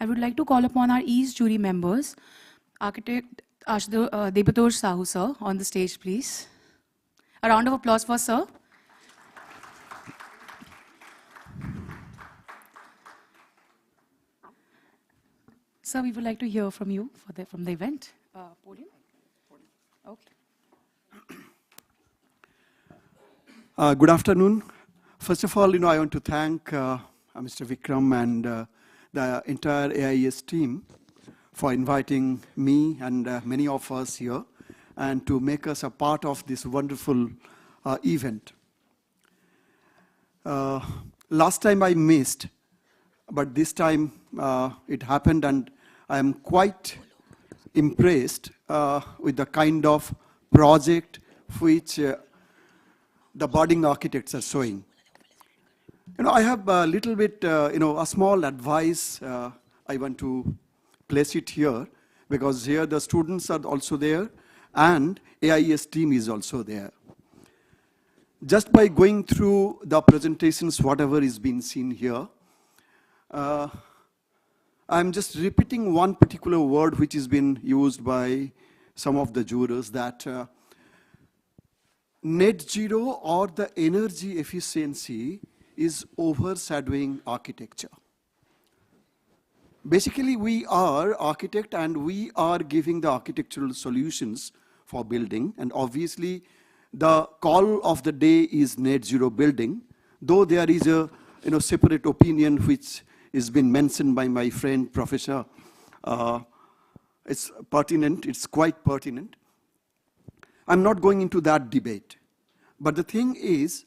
I would like to call upon our East jury members, Architect Debatosh Sahu sir, on the stage, please. A round of applause for sir. Sir, we would like to hear from you from the event. Podium? Okay. Good afternoon. First of all, I want to thank Mr. Vikram and the entire AIS team for inviting me and many of us here and to make us a part of this wonderful event. Last time I missed, but this time it happened, and I am quite impressed with the kind of project which the budding architects are showing. I have a little bit, a small advice I want to place it here, because here the students are also there and AIS team is also there. Just by going through the presentations, whatever is being seen here, I'm just repeating one particular word which has been used by some of the jurors, that net zero or the energy efficiency is overshadowing architecture. Basically, we are architect and we are giving the architectural solutions for building, and obviously the call of the day is net zero building, though there is a separate opinion which has been mentioned by my friend Professor. It's pertinent, it's quite pertinent. I'm not going into that debate. But the thing is,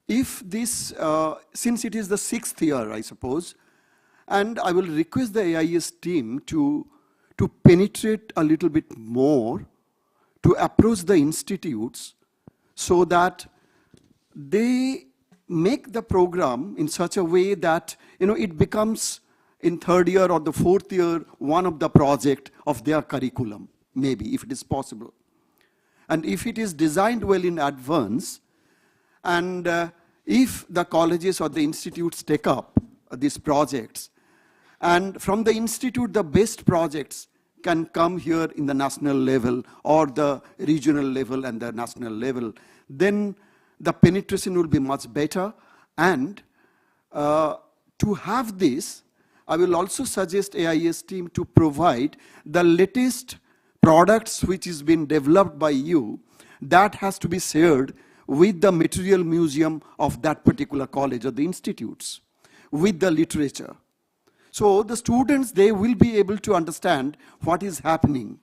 if this, since it is the 6th year, I suppose, and I will request the AIS team to penetrate a little bit more, to approach the institutes so that they make the program in such a way that it becomes in 3rd year or the 4th year one of the project of their curriculum, maybe, if it is possible. And if it is designed well in advance, and if the colleges or the institutes take up these projects, and from the institute the best projects can come here in the national level or the regional level and the national level, then the penetration will be much better. And to have this, I will also suggest AIS team to provide the latest products which is being developed by you, that has to be shared with the material museum of that particular college or the institutes, with the literature. So the students, they will be able to understand what is happening.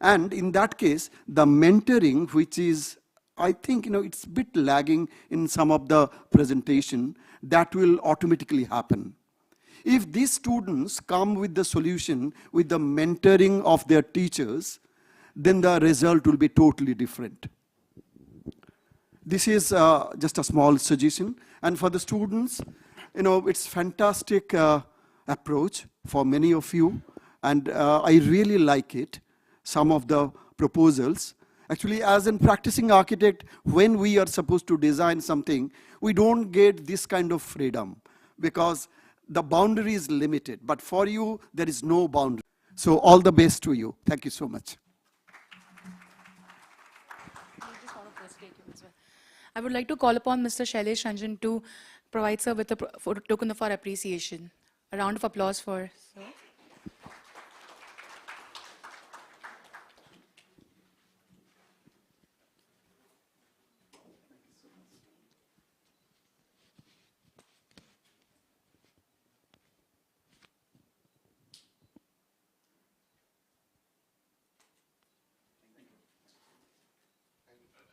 And in that case, the mentoring, which is, I think, it's a bit lagging in some of the presentation, that will automatically happen. If these students come with the solution, with the mentoring of their teachers, then the result will be totally different. This is just a small suggestion. And for the students, it's fantastic approach for many of you, and I really like it, some of the proposals. Actually, as a practicing architect, when we are supposed to design something, we don't get this kind of freedom because the boundary is limited. But for you, there is no boundary. So all the best to you. Thank you so much. I would like to call upon Mr. Shailesh Ranjan to provide sir with a token of our appreciation. A round of applause for sir.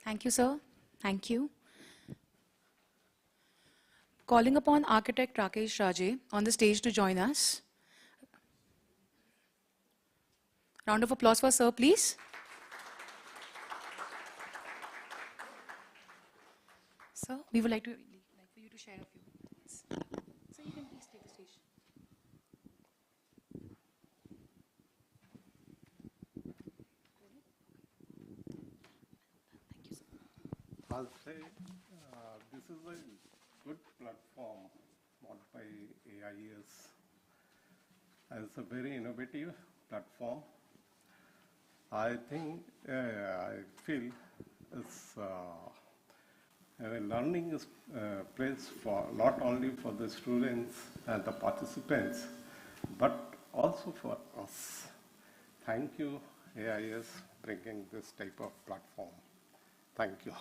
Thank you, sir. Thank you. Calling upon architect Rakesh Raje on the stage to join us. Round of applause for sir, please. Sir, we would like for you to share a few things. Sir, you can please take the stage. I'll say this is a good platform bought by AIS. It's a very innovative platform. I think, I feel it's a learning place for not only for the students and the participants, but also for us. Thank you, AIS, bringing this type of platform. Thank you.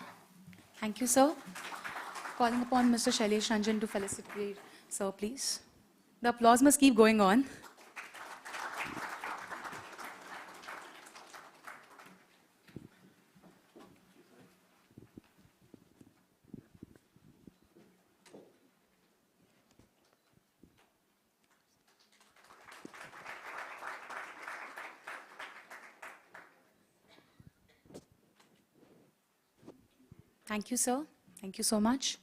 Thank you, sir. Calling upon Mr. Shailesh Ranjan to felicitate sir, please. The applause must keep going on. Thank you, sir. Thank you so much.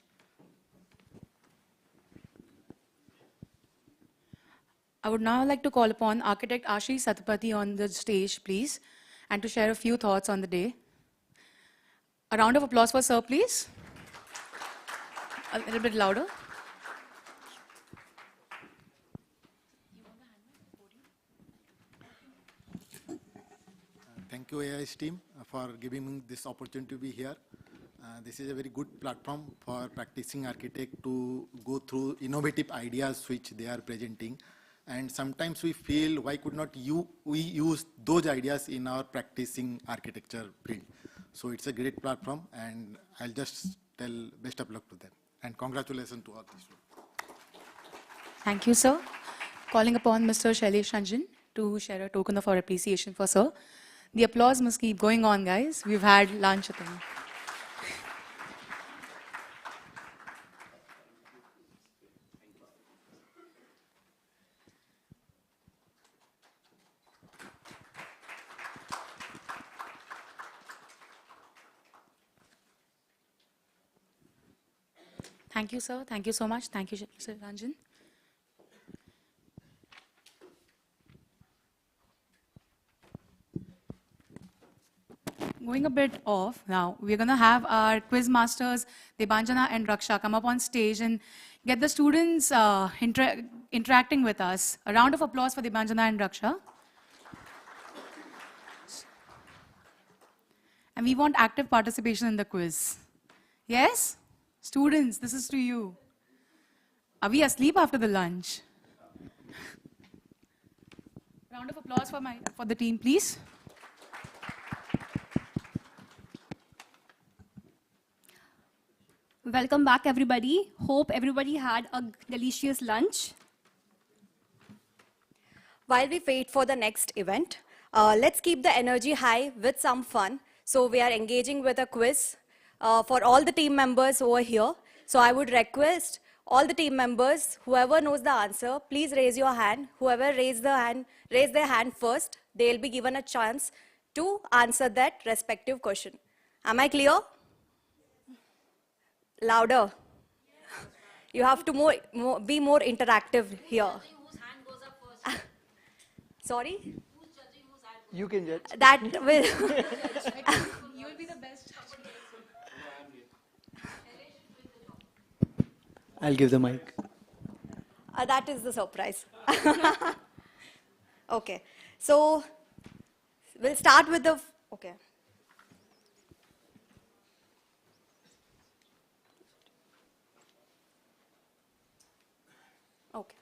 I would now like to call upon architect Ashish Satapathy on the stage, please, and to share a few thoughts on the day. A round of applause for sir, please. A little bit louder. Thank you, AIS team, for giving me this opportunity to be here. This is a very good platform for practicing architect to go through innovative ideas which they are presenting. And sometimes we feel, why could not we use those ideas in our practicing architecture field? So it's a great platform, and I'll just tell best of luck to them. And congratulations to all these. Thank you, sir. Calling upon Mr. Shailesh Ranjan to share a token of our appreciation for sir. The applause must keep going on, guys. We've had lunch at them. Thank you, sir. Thank you so much. Thank you, Mr. Ranjan. Going a bit off now, we're going to have our quiz masters, Debanjana and Raksha, come up on stage and get the students interacting with us. A round of applause for Debanjana and Raksha. And we want active participation in the quiz. Yes? Students, this is to you. Are we asleep after the lunch? Round of applause for the team, please. Welcome back, everybody. Hope everybody had a delicious lunch. While we wait for the next event, let's keep the energy high with some fun. So we are engaging with a quiz for all the team members over here. So I would request all the team members, whoever knows the answer, please raise your hand. Whoever raise their hand first, they'll be given a chance to answer that respective question. Am I clear? Louder. You have to be more interactive here. Sorry? You can judge. That will. You will be the best. I'll give the mic. That is the surprise. Okay. So we'll start with the. Okay. Okay.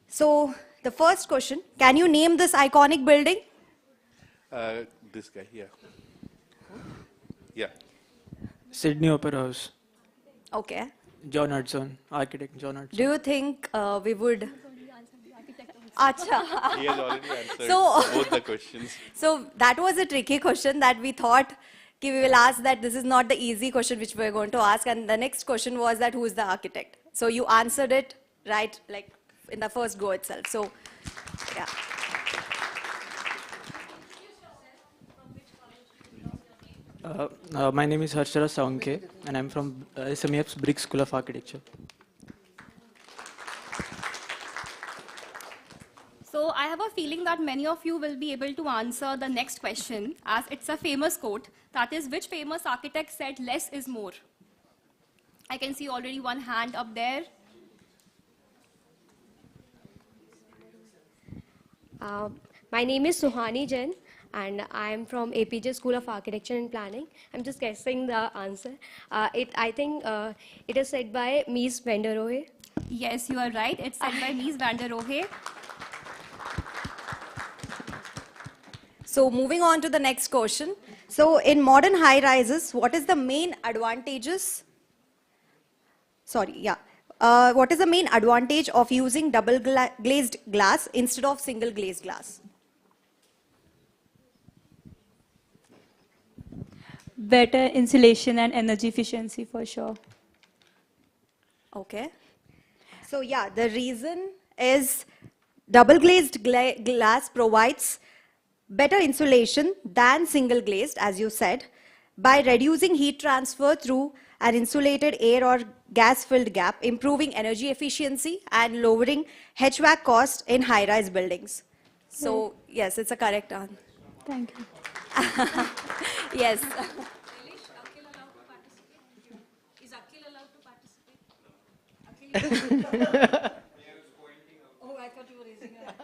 So the first question, can you name this iconic building? This guy, yeah. Yeah. Sydney Opera House. Okay. John Hudson, architect John Hudson. Do you think we would? Acha. He has already answered So- both the questions. So that was a tricky question that we thought we will ask, that this is not the easy question which we're going to ask. And the next question was that who is the architect? So you answered it right, like in the first go itself. So, yeah. My name is Harshara Saunke, and I'm from SMEF's Brick School of Architecture. So I have a feeling that many of you will be able to answer the next question, as it's a famous quote. That is, which famous architect said less is more? I can see already one hand up there. My name is Suhani Jain, and I am from APJ School of Architecture and Planning. I'm just guessing the answer. I think it is said by Mies van der Rohe. Yes, you are right. It's said by Mies van der Rohe. So moving on to the next question. So in modern high rises, what is the main advantages? Sorry, yeah. What is the main advantage of using double glazed glass instead of single glazed glass? Better insulation and energy efficiency for sure. Okay. So yeah, the reason is double glazed glass provides better insulation than single glazed, as you said, by reducing heat transfer through an insulated air or gas-filled gap, improving energy efficiency and lowering HVAC cost in high-rise buildings. So yes, it's a correct answer. Thank you. Yes. Is Akhil allowed to participate? Oh, I thought you were raising your hand.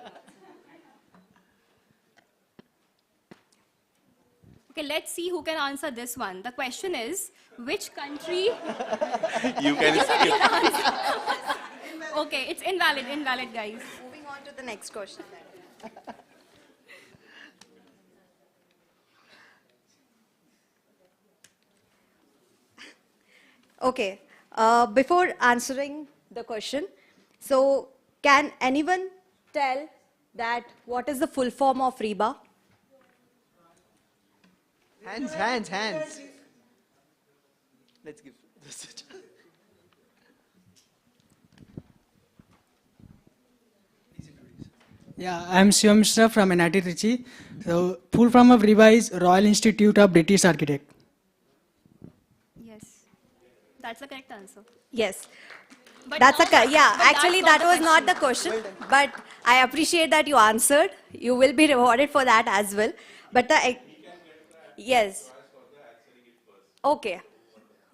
Okay, let's see who can answer this one. The question is, which country... You can skip. Okay, it's invalid, guys. Moving on to the next question. Okay, before answering the question, so can anyone tell that what is the full form of REBA? Hands. Let's give this a chance. Yeah, I'm Shivam Mishra from NIT Trichy. So, full form of REBA is Royal Institute of British Architect. Yes, that's the correct answer. Yes. But That's now a, yeah, but actually that's that not was the not the question, but I appreciate that you answered. You will be rewarded for that as well. But the, yes. Okay.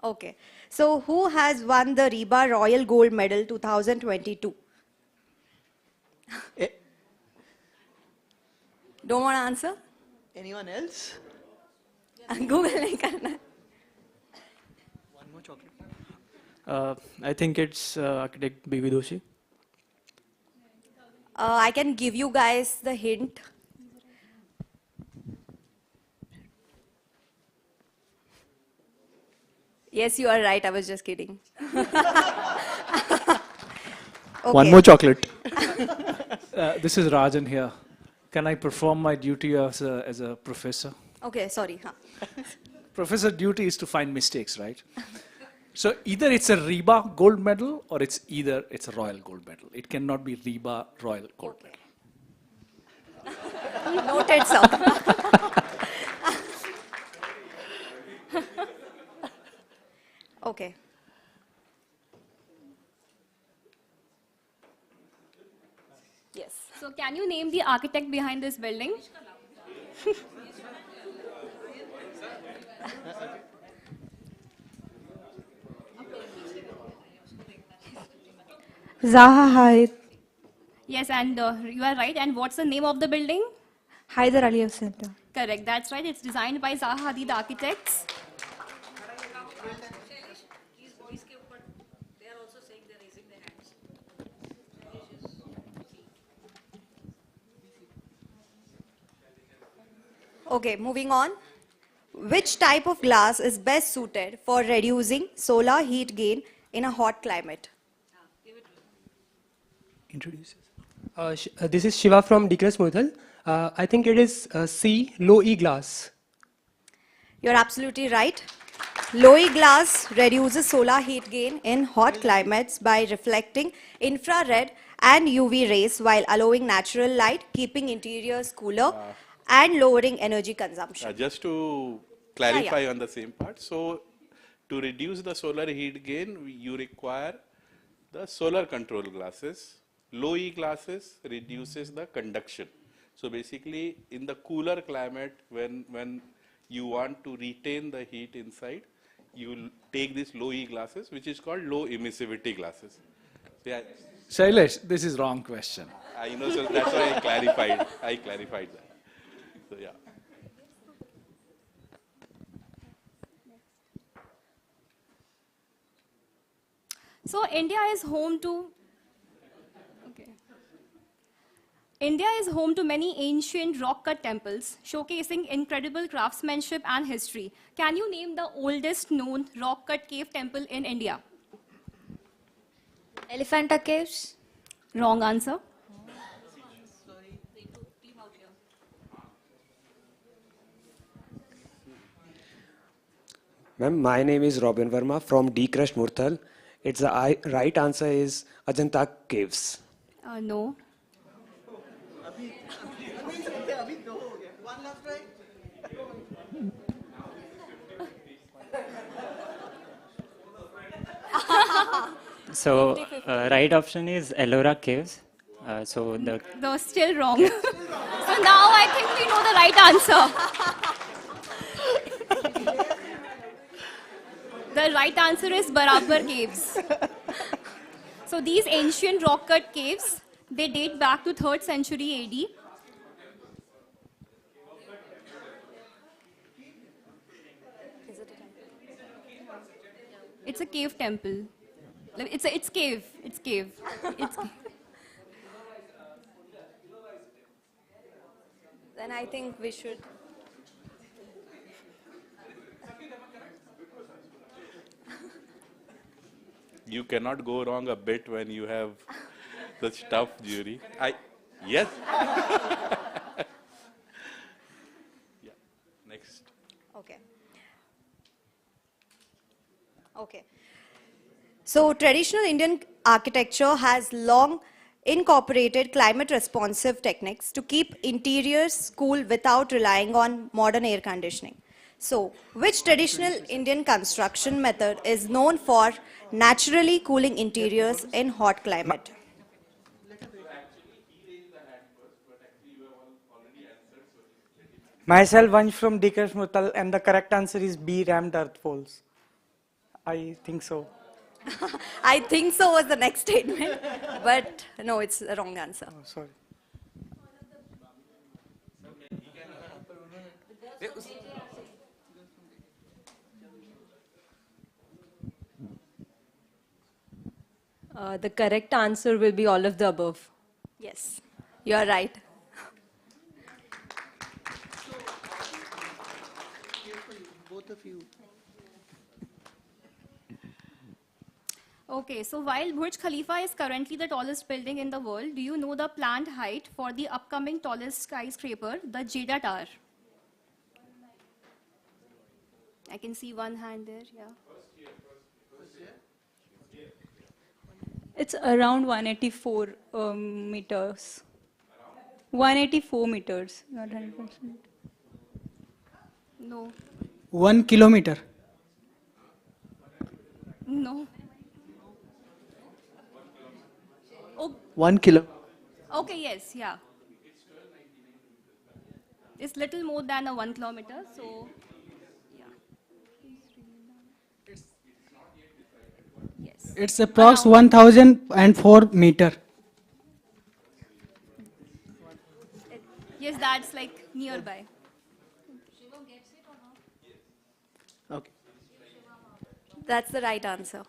Okay. So who has won the REBA Royal Gold Medal 2022? Don't want to answer? Anyone else? Google nahi karna. One more chocolate. I think it's architect B.V. Doshi. I can give you guys the hint. Yes, you are right. I was just kidding. One more chocolate. This is Rajan here. Can I perform my duty as a professor? Okay, sorry. Huh. Professor duty is to find mistakes, right? So either it's a REBA gold medal or it's a Royal Gold Medal. It cannot be REBA Royal Gold Medal. Noted, sir. Okay. Yes. So can you name the architect behind this building? Zaha Haid. Yes, and you are right. And what's the name of the building? Haidar Aliyev Center. Correct, that's right. It's designed by Zaha Hadid Architects. Okay, moving on. Which type of glass is best suited for reducing solar heat gain in a hot climate? Introduce. This is Shiva from Dikras Murthal. I think it is C, low E glass. You're absolutely right. Low E glass reduces solar heat gain in hot climates by reflecting infrared and UV rays while allowing natural light, keeping interiors cooler and lowering energy consumption. Just to clarify on the same part, so to reduce the solar heat gain, you require the solar control glasses. Low E glasses reduces the conduction. So basically, in the cooler climate, when you want to retain the heat inside, you will take these low E glasses, which is called low emissivity glasses. So yeah, Shailesh, this is wrong question. I know, so that's why I clarified. I clarified that. So yeah. So India is home to many ancient rock-cut temples, showcasing incredible craftsmanship and history. Can you name the oldest known rock-cut cave temple in India? Elephanta Caves. Wrong answer. Ma'am, my name is Robin Verma from Dikras Murthal. It's the right answer is Ajanta Caves. No. So, right option is Ellora Caves. No, still wrong. So now I think we know the right answer. The right answer is Barabar Caves. So these ancient rock-cut caves, they date back to 3rd century AD. It's a cave temple. It's cave. It's cave. It's cave. Then I think we should. You cannot go wrong a bit when you have such tough jury. Yes. Yeah. Next. Okay. Okay. So traditional Indian architecture has long incorporated climate responsive techniques to keep interiors cool without relying on modern air conditioning. So, which traditional Indian construction method is known for naturally cooling interiors in hot climate? Myself, Vansh from Dikras Murthal, and the correct answer is B, rammed earth falls. I think so. I think so was the next statement, but no, it's the wrong answer. Oh, sorry. The correct answer will be all of the above. Yes, you are right. Both of you. Okay, so while Burj Khalifa is currently the tallest building in the world, do you know the planned height for the upcoming tallest skyscraper, the Jeddah Tower? I can see one hand there, yeah. It's around 184 meters. 184 meters, not 100%. No. 1 kilometer. No. Oh, 1 kilo. Okay, yes, yeah. It's little more than a 1 kilometer, so yeah. Yes. It's approx Around. 1004 meter. Yes, that's like nearby. Okay. That's the right answer.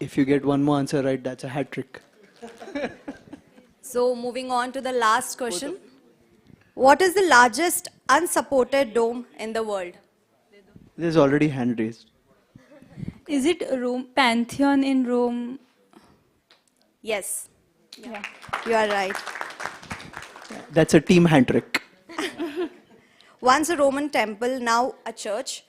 If you get one more answer right, that's a hat trick. So moving on to the last question. What is the largest unsupported dome in the world? There's already hand raised. Is it Rome, Pantheon in Rome? Yes, Yeah. you are right. That's a team hand trick. Once a Roman temple, now a church.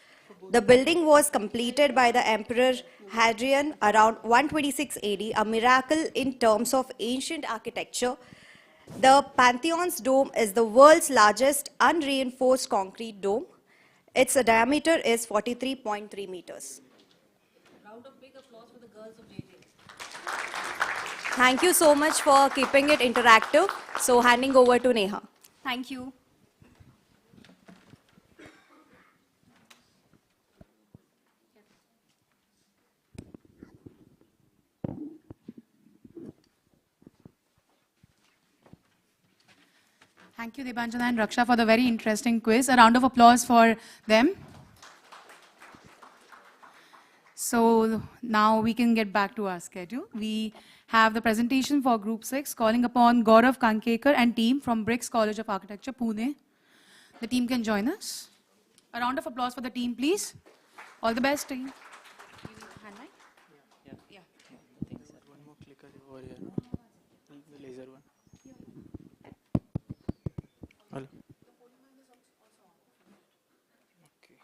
The building was completed by the Emperor Hadrian around 126 AD, a miracle in terms of ancient architecture. The Pantheon's dome is the world's largest unreinforced concrete dome. Its diameter is 43.3 meters. Round of big applause for the girls of JJ. Thank you so much for keeping it interactive. So handing over to Neha. Thank you. Thank you, Debanjana and Raksha, for the very interesting quiz. A round of applause for them. So now we can get back to our schedule. We have the presentation for Group 6, calling upon Gaurav Kankekar and team from Briggs College of Architecture, Pune. The team can join us. A round of applause for the team, please. All the best, team. One more clicker over here. The laser one. Hello. Okay.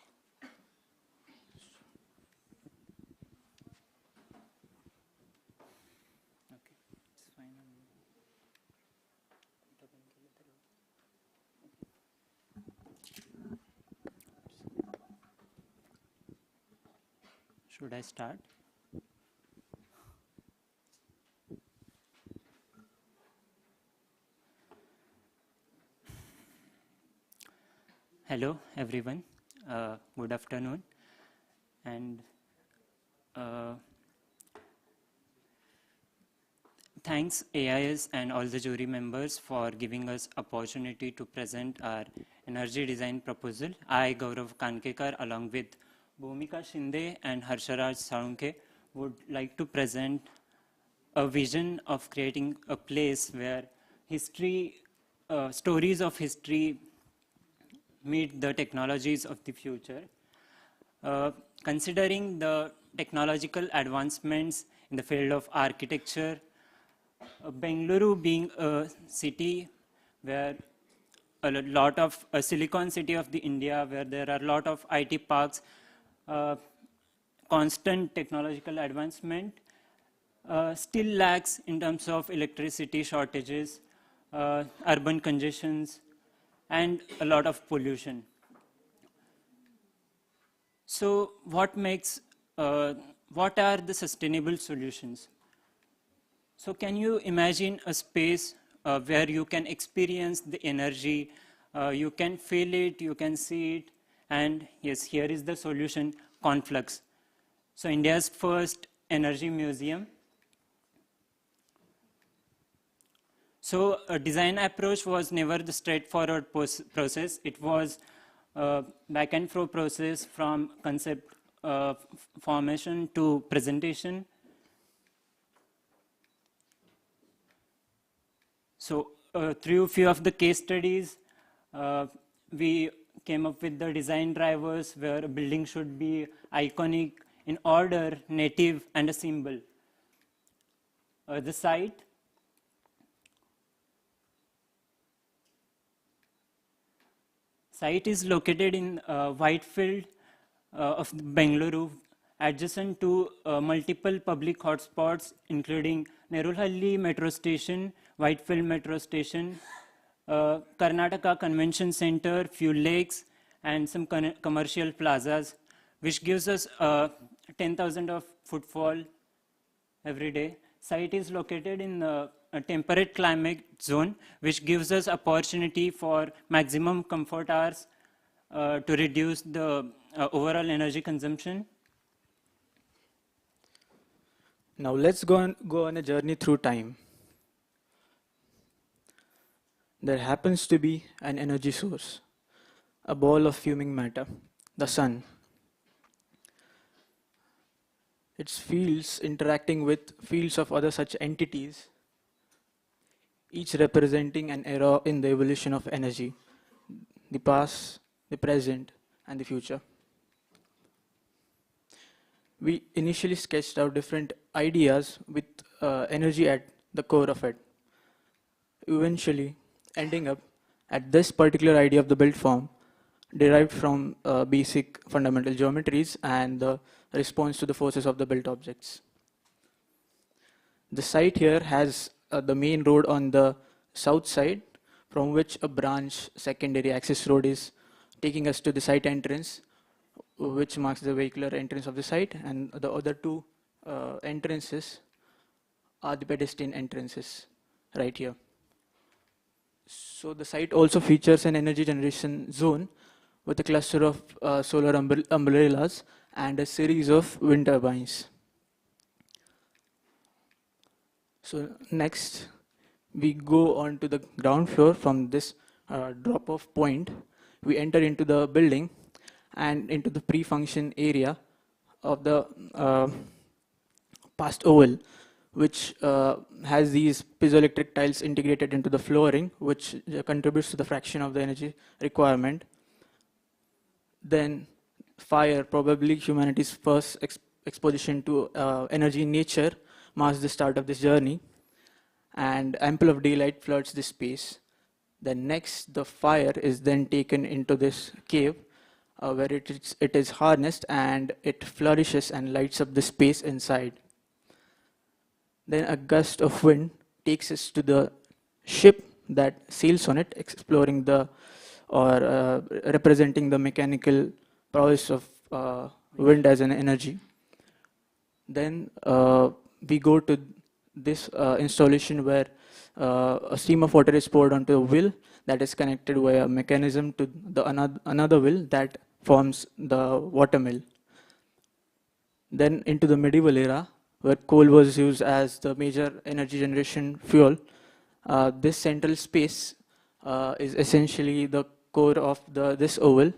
It's fine. Should I start? Hello, everyone. Good afternoon. And thanks AIS and all the jury members for giving us opportunity to present our energy design proposal. I, Gaurav Kankekar, along with Bhumika Shinde and Harsharaj Saunke, would like to present a vision of creating a place where history, stories of history meet the technologies of the future. Considering the technological advancements in the field of architecture, Bengaluru being a city where a lot of a Silicon City of the India, where there are a lot of IT parks, constant technological advancement, still lacks in terms of electricity shortages, urban congestions, and a lot of pollution. So what are the sustainable solutions? So can you imagine a space where you can experience the energy, you can feel it, you can see it, and yes, here is the solution, Conflux. So India's first energy museum. So a design approach was never the straightforward process. It was a back and forth process from concept formation to presentation. So through a few of the case studies, we came up with the design drivers where a building should be iconic, in order, native, and a symbol. The site. Site is located in Whitefield of Bengaluru, adjacent to multiple public hotspots, including Nerulhalli Metro Station, Whitefield Metro Station, Karnataka Convention Center, few lakes, and some commercial plazas, which gives us 10,000 of footfall every day. Site is located in a temperate climate zone, which gives us opportunity for maximum comfort hours to reduce the overall energy consumption. Now let's go on a journey through time. There happens to be an energy source, a ball of fuming matter, the sun. Its fields interacting with fields of other such entities, each representing an era in the evolution of energy, the past, the present, and the future. We initially sketched out different ideas with energy at the core of it, eventually ending up at this particular idea of the built form, derived from basic fundamental geometries and the response to the forces of the built objects. The site here has the main road on the south side, from which a branch secondary access road is taking us to the site entrance, which marks the vehicular entrance of the site, and the other two entrances are the pedestrian entrances right here. So the site also features an energy generation zone with a cluster of solar umbrellas and a series of wind turbines. So next, we go on to the ground floor. From this drop-off point, we enter into the building and into the pre-function area of the past oval, which has these piezoelectric tiles integrated into the flooring, which contributes to the fraction of the energy requirement. Then fire, probably humanity's first exposition to energy in nature, marks the start of this journey, and ample of daylight floods this space. Then next, the fire is then taken into this cave, where it is harnessed and it flourishes and lights up the space inside. Then a gust of wind takes us to the ship that sails on it, exploring the or representing the mechanical prowess of wind as an energy. Then we go to this installation where a stream of water is poured onto a wheel that is connected via a mechanism to the another wheel that forms the water mill. Then into the medieval era, where coal was used as the major energy generation fuel, this central space is essentially the core of this oval,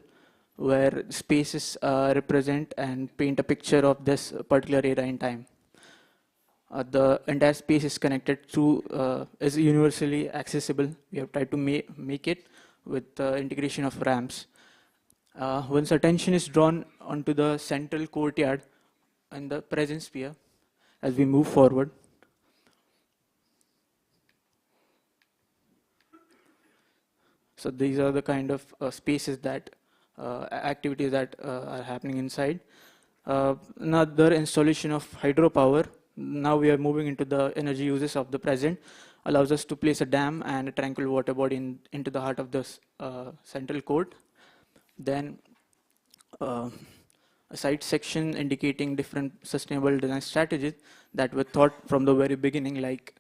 where spaces represent and paint a picture of this particular era in time. The entire space is connected through, is universally accessible. We have tried to make it with the integration of ramps. Once attention is drawn onto the central courtyard and the present sphere, as we move forward, so these are the kind of spaces that activities that are happening inside. Another installation of hydropower. Now we are moving into the energy uses of the present, allows us to place a dam and a tranquil water body into the heart of the central court. Then a site section indicating different sustainable design strategies that were thought from the very beginning, like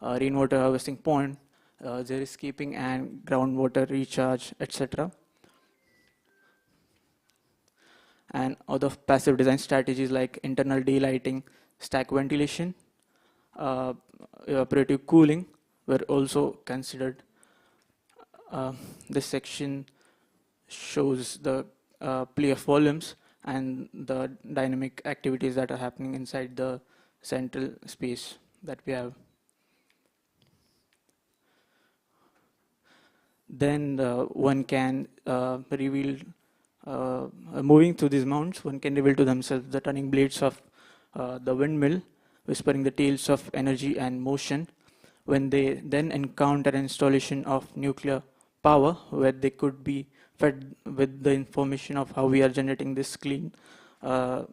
rainwater harvesting pond, xeriscaping and groundwater recharge, etc. And other passive design strategies like internal daylighting, stack ventilation, evaporative cooling were also considered. This section shows the play of volumes and the dynamic activities that are happening inside the central space that we have. Then one can reveal, moving through these mounts, one can reveal to themselves the turning blades of the windmill, whispering the tales of energy and motion, when they then encounter an installation of nuclear power, where they could be fed with the information of how we are generating this clean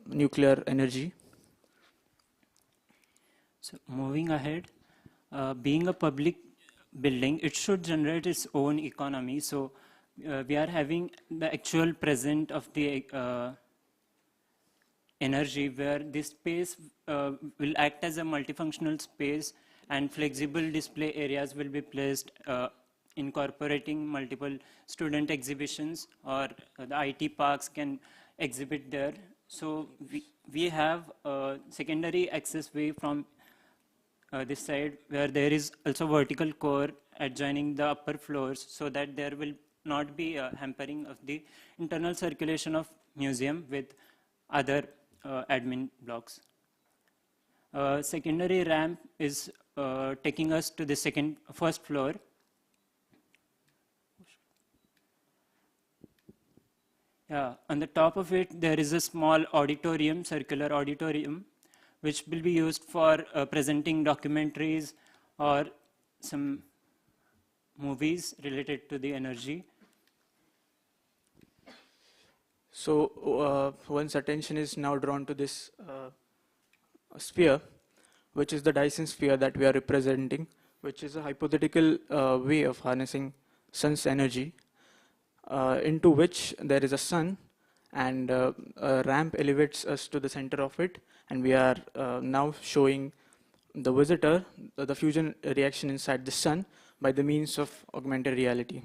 nuclear energy. So moving ahead, being a public building, it should generate its own economy. So we are having the actual present of the energy, where this space will act as a multifunctional space, and flexible display areas will be placed, incorporating multiple student exhibitions, or the IT parks can exhibit there. So we have a secondary access way from this side, where there is also vertical core adjoining the upper floors, so that there will not be a hampering of the internal circulation of museum with other admin blocks. Secondary ramp is taking us to the first floor. Yeah, on the top of it, there is a small auditorium, circular auditorium, which will be used for presenting documentaries or some movies related to the energy. So one's attention is now drawn to this sphere, which is the Dyson sphere that we are representing, which is a hypothetical way of harnessing sun's energy, into which there is a sun, and a ramp elevates us to the center of it, and we are now showing the visitor the fusion reaction inside the sun by the means of augmented reality.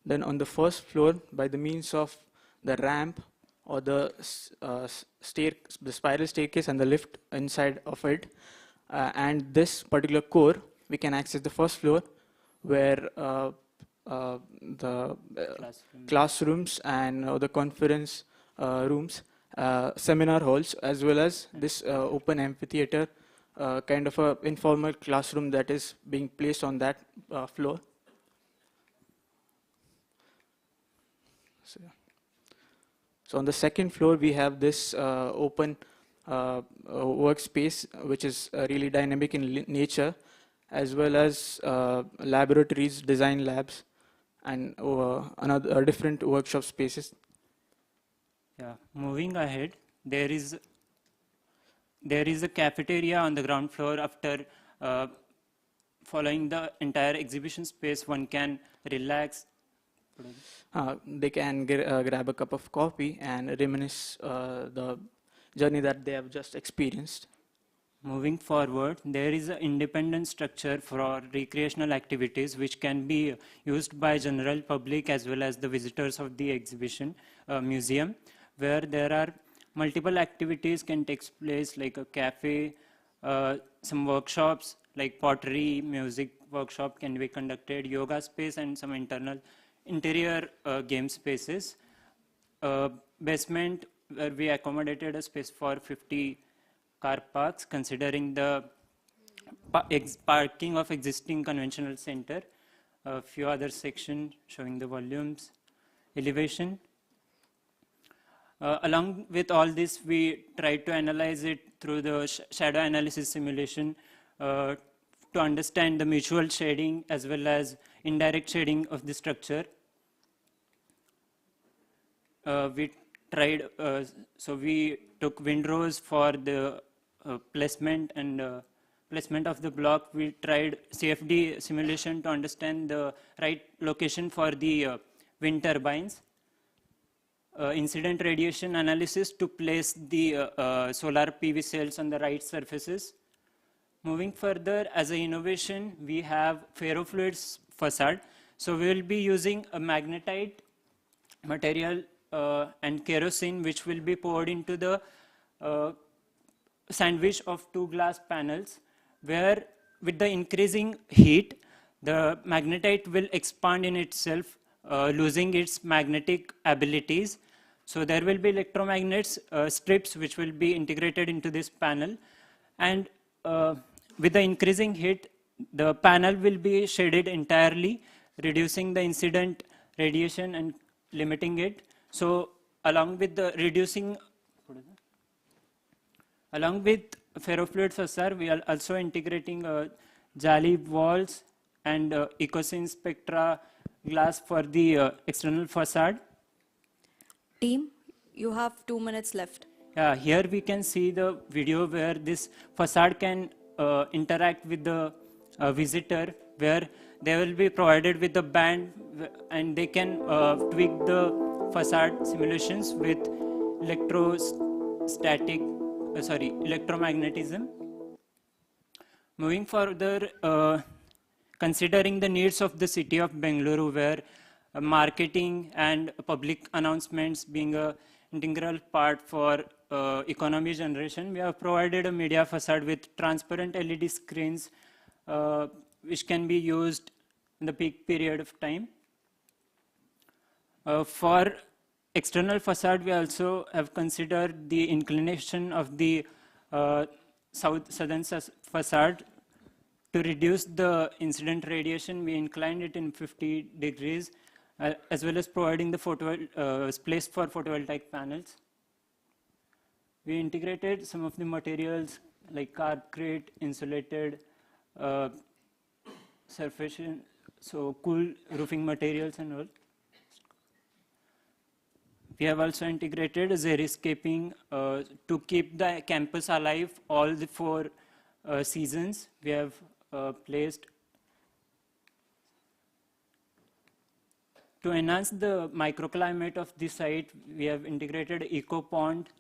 Then on the first floor, by the means of the ramp or the spiral staircase and the lift inside of it, and this particular core, we can access the first floor, where the classrooms and the conference rooms, seminar halls, as well as this open amphitheater, kind of a informal classroom that is being placed on that floor. So on the second floor, we have this open workspace, which is really dynamic in nature, as well as laboratories, design labs, and another different workshop spaces. Yeah, moving ahead, there is a cafeteria on the ground floor. After following the entire exhibition space, one can relax. They can grab a cup of coffee and reminisce the journey that they have just experienced. Moving forward, there is an independent structure for recreational activities which can be used by general public as well as the visitors of the exhibition museum, where there are multiple activities can take place, like a cafe, some workshops like pottery, music workshop can be conducted, yoga space, and some interior game spaces. Basement, where we accommodated a space for 50 car parks, considering the parking of existing conventional center. A few other sections showing the volumes, elevation. Along with all this, we tried to analyze it through the shadow analysis simulation to understand the mutual shading as well as indirect shading of the structure. We took windrows for the placement of the block. We tried CFD simulation to understand the right location for the wind turbines. Incident radiation analysis to place the solar PV cells on the right surfaces. Moving further, as an innovation, we have ferrofluids facade. So we will be using a magnetite material and kerosene, which will be poured into the sandwich of two glass panels, where with the increasing heat, the magnetite will expand in itself, losing its magnetic abilities. So there will be electromagnets strips which will be integrated into this panel, and with the increasing heat, the panel will be shaded entirely, reducing the incident radiation and limiting it. So along with the along with ferrofluid facade, we are also integrating Jali walls and ecosyn spectra glass for the external facade. Team, you have 2 minutes left. Yeah, here we can see the video where this facade can interact with the visitor, where they will be provided with the band and they can tweak the facade simulations with electromagnetism. Moving further, considering the needs of the city of Bengaluru, where marketing and public announcements being an integral part for economy generation, we have provided a media facade with transparent LED screens which can be used in the peak period of time. For external facade, we also have considered the inclination of the southern facade. To reduce the incident radiation, we inclined it in 50 degrees, as well as providing the place for photovoltaic panels. We integrated some of the materials like carpet, insulated surface, so cool roofing materials and all. We have also integrated xeriscaping to keep the campus alive all the 4 seasons. We have placed to enhance the microclimate of the site. We have integrated eco pond,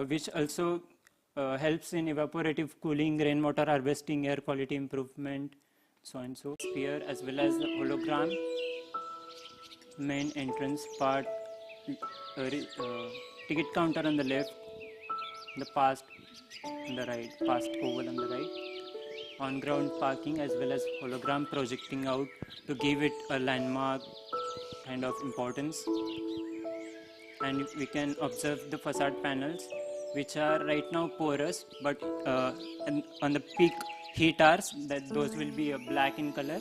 which also helps in evaporative cooling, rainwater harvesting, air quality improvement, so and so. Here, as well as the hologram, main entrance part, ticket counter on the left, the past on the right, past oval on the right, on-ground parking, as well as hologram projecting out to give it a landmark kind of importance. And we can observe the facade panels, which are right now porous, but on the peak heat hours, those will be black in color.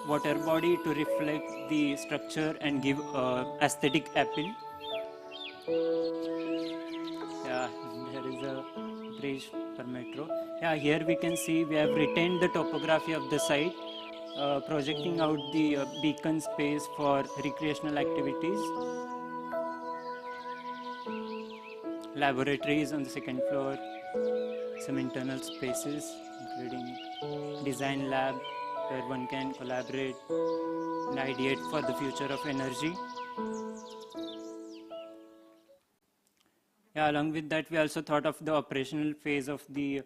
Water body to reflect the structure and give aesthetic appeal. Yeah, there is a bridge for metro. Yeah, here we can see we have retained the topography of the site, projecting out the beacon space for recreational activities. Laboratories on the 2nd floor, some internal spaces, including design lab, where one can collaborate and ideate for the future of energy. Yeah, along with that, we also thought of the operational phase of the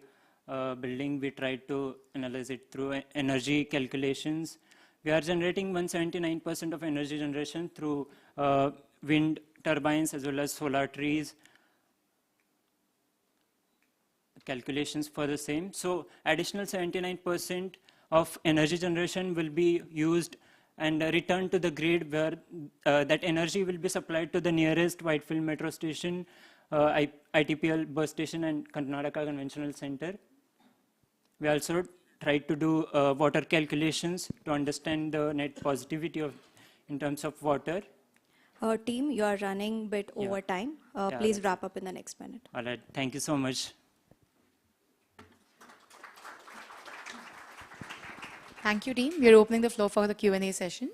building. We tried to analyze it through energy calculations. We are generating 179% of energy generation through wind turbines as well as solar trees. Calculations for the same. So additional 79% of energy generation will be used and returned to the grid, where that energy will be supplied to the nearest Whitefield metro station, ITPL bus station, and Karnataka Conventional Center. We also tried to do water calculations to understand the net positivity in terms of water. Team, you are running a bit over time. Please wrap up in the next minute. All right, thank you so much. Thank you, team. We are opening the floor for the Q&A session.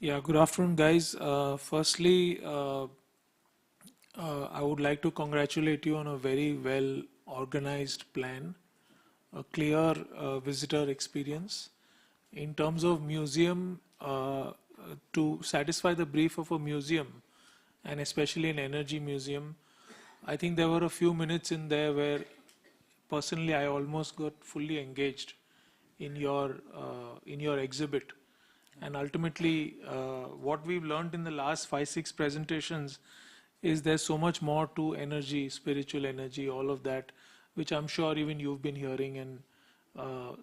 Yeah, good afternoon, guys. Firstly, I would like to congratulate you on a very well organized plan, a clear visitor experience. In terms of museum, to satisfy the brief of a museum, and especially an energy museum, I think there were a few minutes in there where personally I almost got fully engaged in your exhibit. And ultimately, what we've learned in the last 5-6 presentations is there's so much more to energy, spiritual energy, all of that, which I'm sure even you've been hearing. And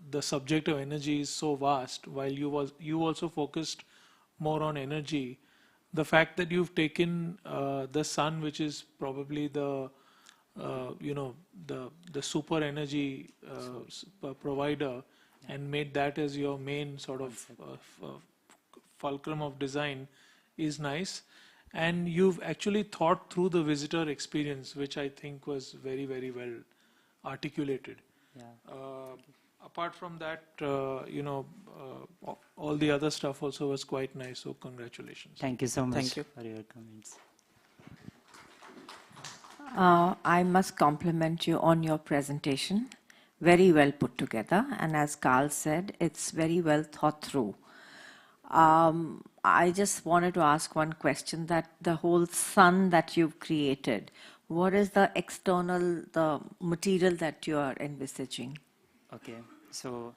the subject of energy is so vast. While you also focused more on energy, the fact that you've taken the sun, which is probably the super energy provider, and made that as your main sort of fulcrum of design is nice. And you've actually thought through the visitor experience, which I think was very, very well articulated. Yeah. Apart from that, all the other stuff also was quite nice. So congratulations. Thank you so much Thank you. for your comments. I must compliment you on your presentation. very well put together. And as Carl said, it's very well thought through. I just wanted to ask one question, that the whole sun that you've created, what is the external, the material that you are envisaging? Okay, so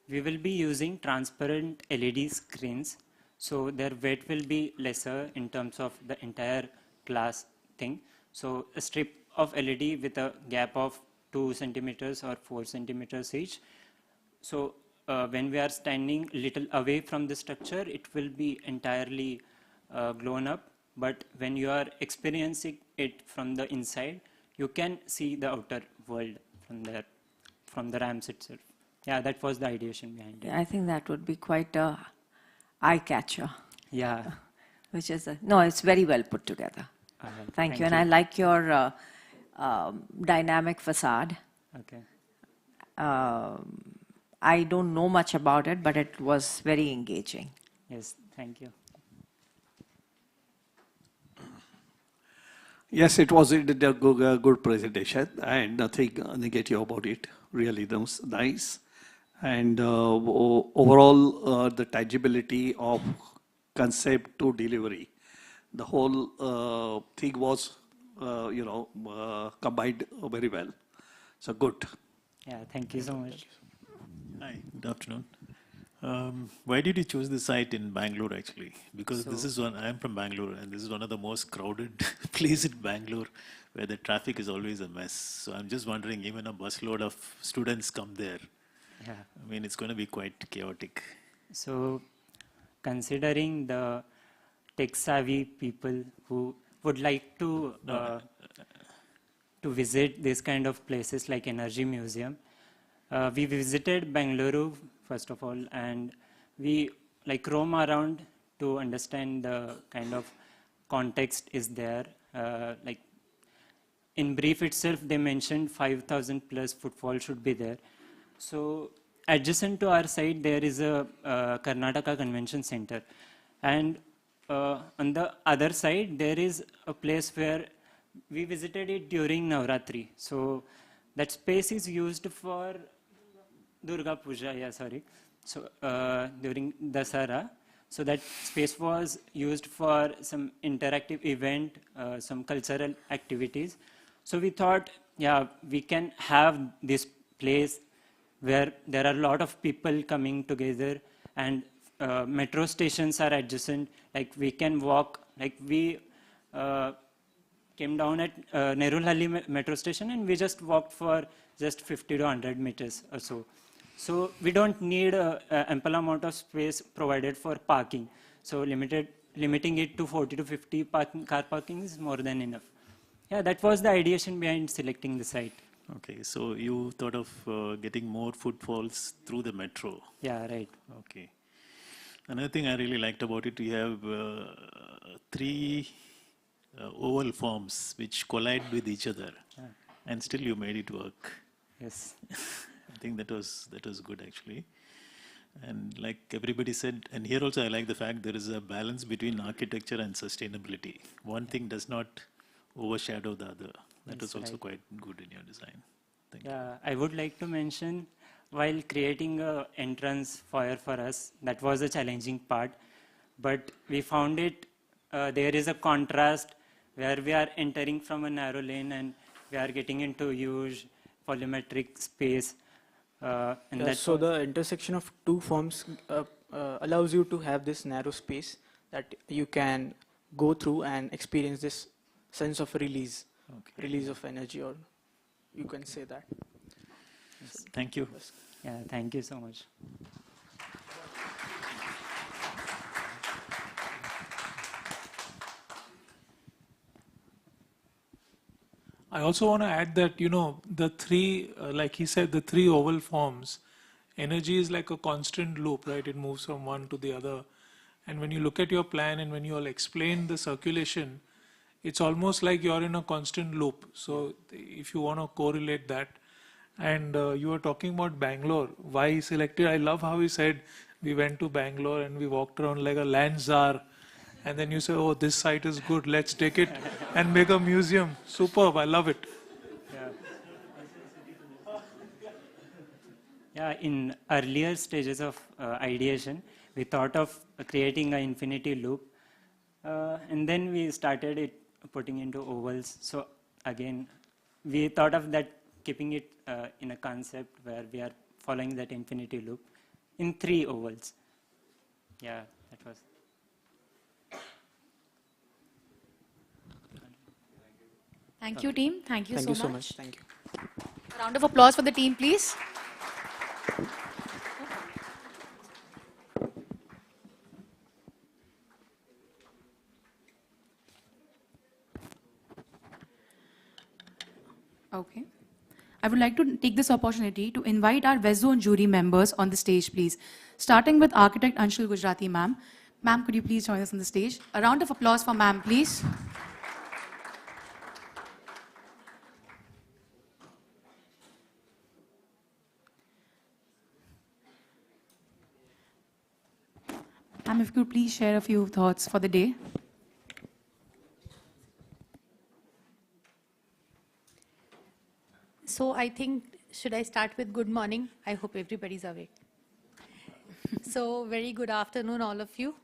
we will be using transparent LED screens, so their weight will be lesser in terms of the entire glass thing. So a strip of LED with a gap of 2 centimeters or 4 centimeters each. So when we are standing little away from the structure, it will be entirely blown up. But when you are experiencing it from the inside, you can see the outer world from there, from the ramps itself. Yeah, that was the ideation behind it. I think that would be quite a eye-catcher. Yeah. Which is, no, it's very well put together. Thank you. And I like your dynamic facade. Okay. I don't know much about it, but it was very engaging. Yes, thank you. Yes, it was a good presentation, and nothing negative about it. Really, that was nice. And overall, the tangibility of concept to delivery, the whole thing was, combined very well. So good. Yeah, thank you so much. Hi, good afternoon. Why did you choose the site in Bangalore actually? Because this is one, I'm from Bangalore, and this is one of the most crowded places in Bangalore where the traffic is always a mess. So I'm just wondering, even a busload of students come there. Yeah. I mean, it's going to be quite chaotic. So considering the tech-savvy people who would like to visit this kind of places like Energy Museum, we visited Bangalore first of all, and we like roam around to understand the kind of context is there. Like in brief itself, they mentioned 5,000 plus footfall should be there. So adjacent to our site, there is a Karnataka Convention Center. And on the other side, there is a place where we visited it during Navratri. So that space is used for Durga Puja, yeah, sorry. So during Dasara. So that space was used for some interactive event, some cultural activities. So we thought, yeah, we can have this place where there are a lot of people coming together, and metro stations are adjacent. Like we can walk, like we came down at Nerulhalli metro station, and we just walked for just 50 to 100 meters or so. So we don't need ample amount of space provided for parking. So limiting it to 40 to 50 car parking is more than enough. Yeah, that was the ideation behind selecting the site. Okay, so you thought of getting more footfalls through the metro. Yeah, right. Okay. Another thing I really liked about it, you have 3 oval forms which collide with each other, and still you made it work. Yes. I think that was good actually. And like everybody said, and here also I like the fact there is a balance between architecture and sustainability. One thing does not overshadow the other. That was also quite good in your design. Thank you. I would like to mention, while creating an entrance foyer for us, that was a challenging part. But we found it, there is a contrast where we are entering from a narrow lane and we are getting into huge volumetric space. And so the intersection of 2 forms allows you to have this narrow space that you can go through and experience this sense of release, release of energy, or you can say that. Yes. Thank you. Yeah, thank you so much. I also want to add that, the 3, like he said, the 3 oval forms, energy is like a constant loop, right? It moves from one to the other. And when you look at your plan and when you all explain the circulation, it's almost like you're in a constant loop. So if you want to correlate that, and you were talking about Bangalore, why he selected, I love how he said, we went to Bangalore and we walked around like a land czar. And then you say, oh, this site is good, let's take it and make a museum. Superb, I love it. Yeah. Yeah, in earlier stages of ideation, we thought of creating an infinity loop, and then we started it putting into ovals. So again, we thought of that, keeping it in a concept where we are following that infinity loop in 3 ovals. Yeah, that was. Thank you, team. Thank you so much. Thank you. A round of applause for the team, please. Okay. I would like to take this opportunity to invite our West Zone jury members on the stage, please. Starting with architect Anshul Gujarati, ma'am. Ma'am, could you please join us on the stage? A round of applause for ma'am, please. Ma'am, if you could please share a few thoughts for the day. So I think, should I start with good morning? I hope everybody's awake. So very good afternoon, all of you.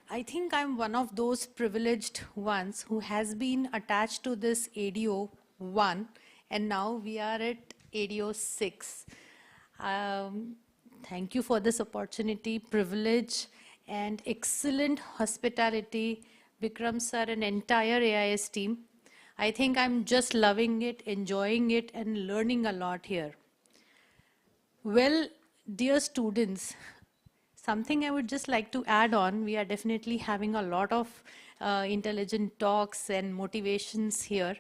I think I'm one of those privileged ones who has been attached to this ADO 1, and now we are at ADO 6. Thank you for this opportunity, privilege, and excellent hospitality, Vikram sir and entire AIS team. I think I'm just loving it, enjoying it, and learning a lot here. Well, dear students, something I would just like to add on, we are definitely having a lot of intelligent talks and motivations here.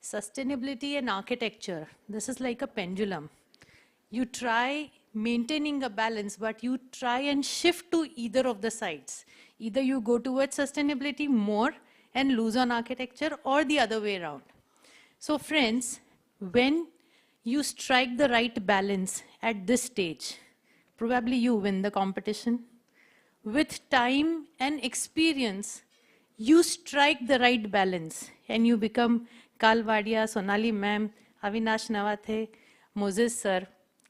Sustainability and architecture, this is like a pendulum. You try maintaining a balance, but you try and shift to either of the sides. Either you go towards sustainability more and lose on architecture, or the other way around. So friends, when you strike the right balance at this stage, probably you win the competition. With time and experience, you strike the right balance and you become Kal Vadia, Sonali ma'am, Avinash Navathe, Moses sir,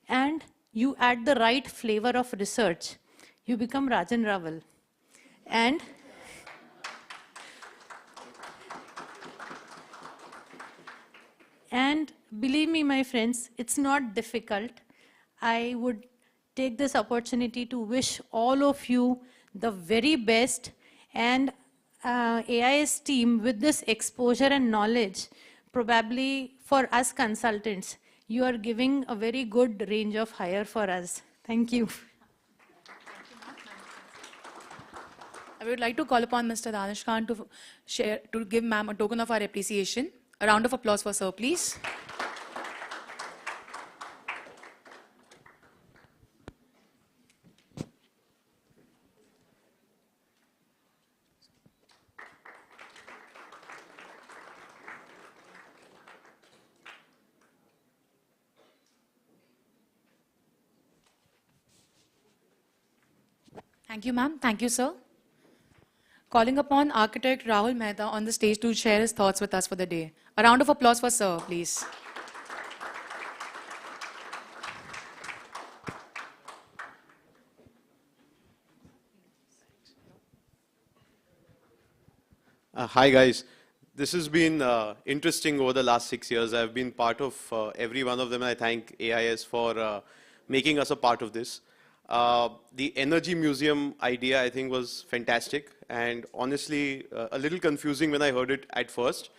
and you add the right flavor of research. You become Rajan Raval. And believe me, my friends, it's not difficult. I would take this opportunity to wish all of you the very best, and AIS team with this exposure and knowledge, probably for us consultants, you are giving a very good range of hire for us. Thank you. I would like to call upon Mr. Danish Khan to give ma'am a token of our appreciation. A round of applause for sir, please. Thank you, ma'am. Thank you, sir. Calling upon architect Rahul Mehta on the stage to share his thoughts with us for the day. A round of applause for sir, please. Hi guys, this has been interesting over the last 6 years. I've been part of every one of them. I thank AIS for making us a part of this. The Energy Museum idea, I think, was fantastic and honestly a little confusing when I heard it at first.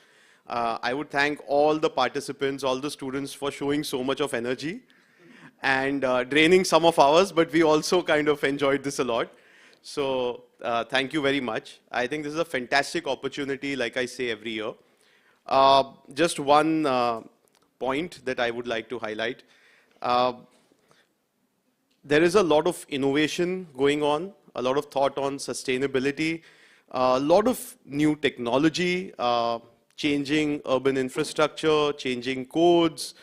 I would thank all the participants, all the students for showing so much of energy and draining some of ours, but we also kind of enjoyed this a lot. So thank you very much. I think this is a fantastic opportunity, like I say every year. Just one point that I would like to highlight. There is a lot of innovation going on, a lot of thought on sustainability, a lot of new technology, changing urban infrastructure, changing codes.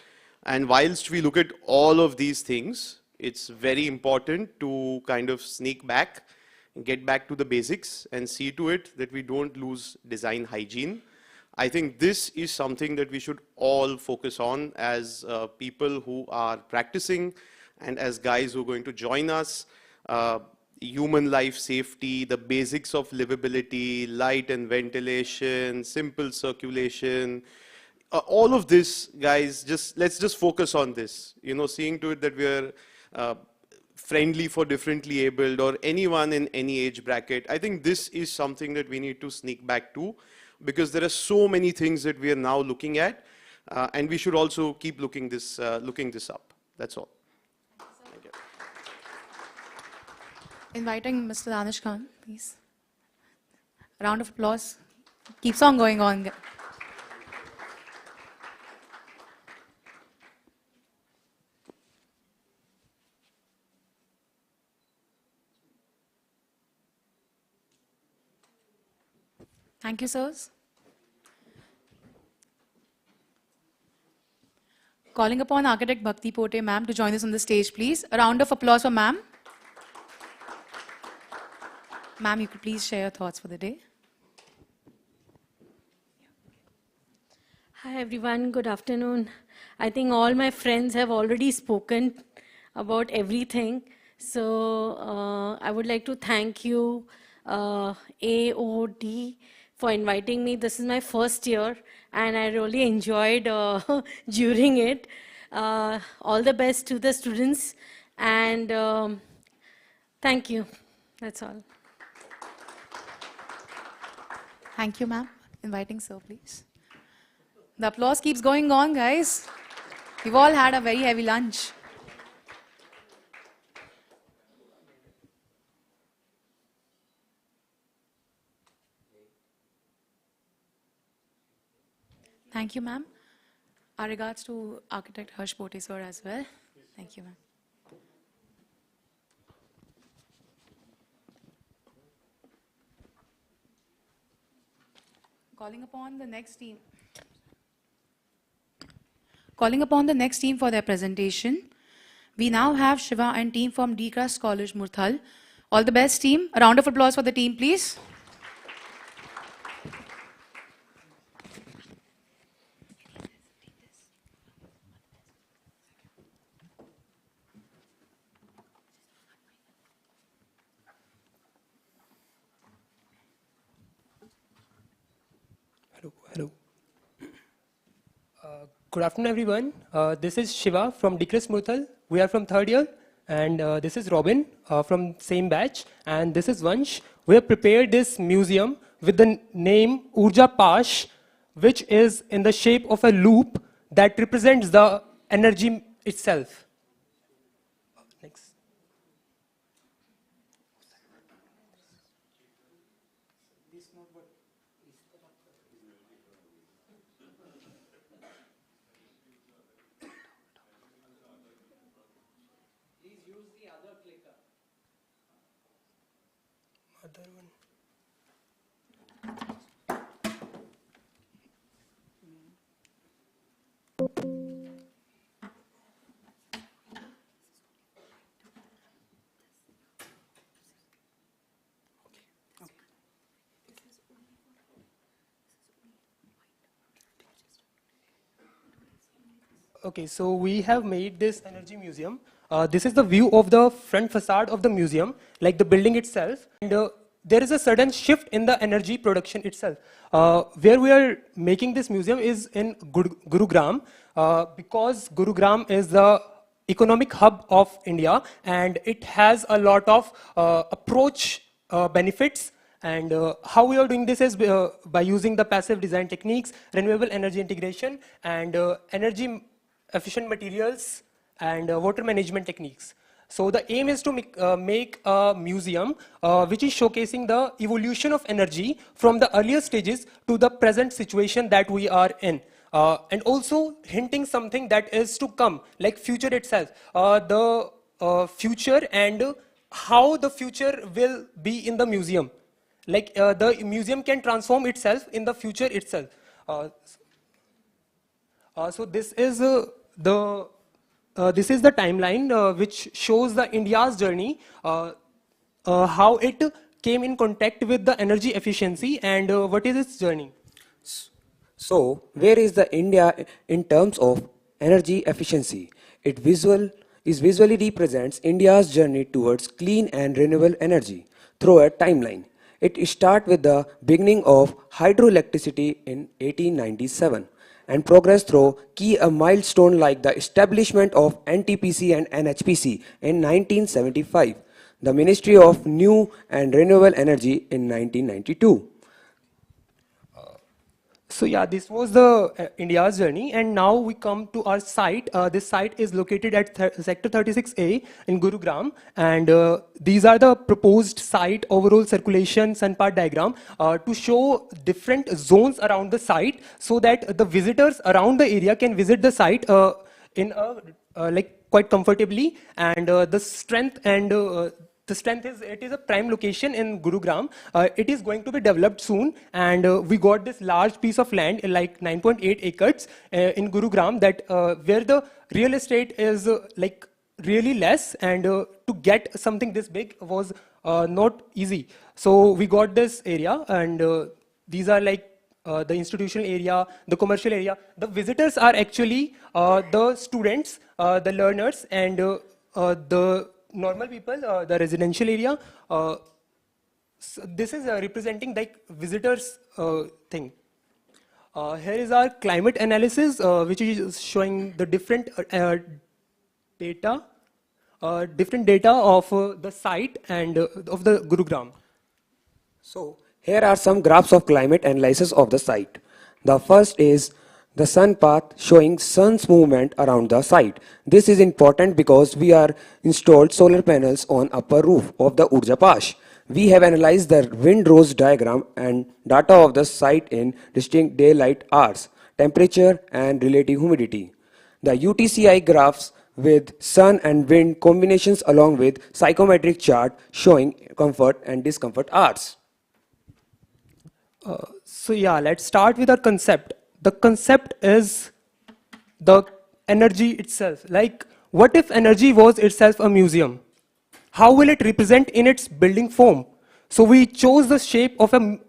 And whilst we look at all of these things, it's very important to kind of sneak back and get back to the basics and see to it that we don't lose design hygiene. I think this is something that we should all focus on as people who are practicing and as guys who are going to join us. Human life safety, the basics of livability, light and ventilation, simple circulation, all of this, guys, let's just focus on this. You know, seeing to it that we are friendly for differently abled or anyone in any age bracket. I think this is something that we need to sneak back to, because there are so many things that we are now looking at, and we should also keep looking this up. That's all. Thank you. Inviting Mr. Danish Khan, please. A round of applause. Keeps on going on. Thank you, sirs. Calling upon architect Bhakti Pote, ma'am, to join us on the stage, please. A round of applause for ma'am. Ma'am, you could please share your thoughts for the day. Hi everyone, good afternoon. I think all my friends have already spoken about everything. So I would like to thank you, AOD, for inviting me. This is my first year and I really enjoyed during it. All the best to the students and thank you. That's all. Thank you, ma'am. Inviting sir, please. The applause keeps going on, guys. We've all had a very heavy lunch. Thank you, ma'am. Our regards to architect Harsh Pote, sir, as well. Thank you, ma'am. Calling upon the next team. Calling upon the next team for their presentation. We now have Shiva and team from D-Crust College, Murthal. All the best, team. A round of applause for the team, please. Hello. Good afternoon, everyone. This is Shiva from D-Crust Murthal. We are from third year. And this is Robin from same batch. And this is Vansh. We have prepared this museum with the name Urja Pash, which is in the shape of a loop that represents the energy itself. Next. Okay, so we have made this energy museum. This is the view of the front facade of the museum, like the building itself. And there is a sudden shift in the energy production itself. Where we are making this museum is in Gurugram, because Gurugram is the economic hub of India and it has a lot of approach benefits. And how we are doing this is by using the passive design techniques, renewable energy integration, and energy efficient materials and water management techniques. So the aim is to make a museum which is showcasing the evolution of energy from the earlier stages to the present situation that we are in. And also hinting something that is to come, like future itself. The future and how the future will be in the museum. Like the museum can transform itself in the future itself. So this is the timeline which shows the India's journey, how it came in contact with the energy efficiency and what is its journey. So, where is the India in terms of energy efficiency? It visually represents India's journey towards clean and renewable energy through a timeline. It starts with the beginning of hydroelectricity in 1897 and progress through key a milestone like the establishment of NTPC and NHPC in 1975, the Ministry of New and Renewable Energy in 1992. So yeah, this was the India's journey, and now we come to our site. This site is located at Sector 36A in Gurugram, and these are the proposed site overall circulation sunpath diagram to show different zones around the site, so that the visitors around the area can visit the site in a like quite comfortably, and the strength is it is a prime location in Gurugram. It is going to be developed soon, and we got this large piece of land, like 9.8 acres in Gurugram, that where the real estate is like really less, and to get something this big was not easy. So we got this area, and these are like the institutional area, the commercial area. The visitors are actually the students, the learners, and the normal people, the residential area. So this is representing like visitors thing. Here is our climate analysis, which is showing the different data of the site and of the Gurugram. So here are some graphs of climate analysis of the site. The first is the sun path showing sun's movement around the site. This is important because we are installed solar panels on upper roof of the Urja Pash. We have analyzed the windrows diagram and data of the site in distinct daylight hours, temperature and relative humidity. The UTCI graphs with sun and wind combinations along with psychometric chart showing comfort and discomfort hours. So yeah, let's start with our concept. The concept is the energy itself. Like, what if energy was itself a museum? How will it represent in its building form? So we chose the shape of an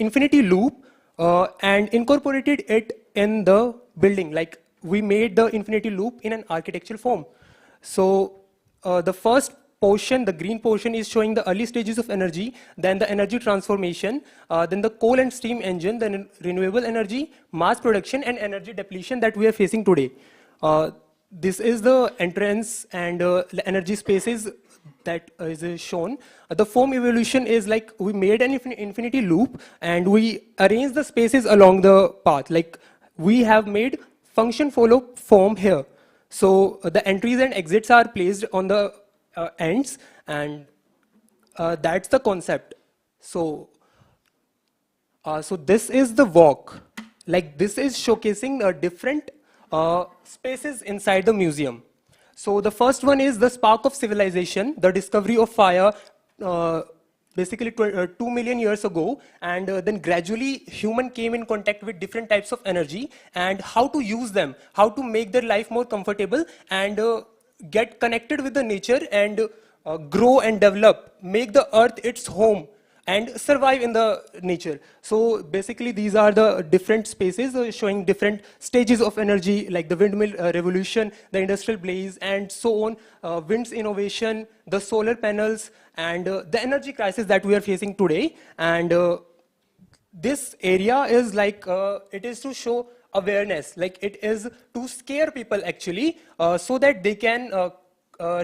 infinity loop and incorporated it in the building. Like, we made the infinity loop in an architectural form. So the first portion, the green portion, is showing the early stages of energy, then the energy transformation, then the coal and steam engine, then renewable energy, mass production, and energy depletion that we are facing today. This is the entrance and the energy spaces that is shown. The form evolution is like we made an infinity loop and we arrange the spaces along the path. Like we have made function follow form here. So the entries and exits are placed on the ends, and that's the concept. So this is the walk. Like this is showcasing different spaces inside the museum. So the first one is the spark of civilization, the discovery of fire, basically 2 million years ago, and then gradually human came in contact with different types of energy and how to use them, how to make their life more comfortable and get connected with the nature and grow and develop, make the earth its home and survive in the nature. So basically these are the different spaces showing different stages of energy, like the windmill revolution, the industrial blaze, and so on, wind's innovation, the solar panels, and the energy crisis that we are facing today. And this area is like, it is to show awareness, like it is to scare people actually, so that they can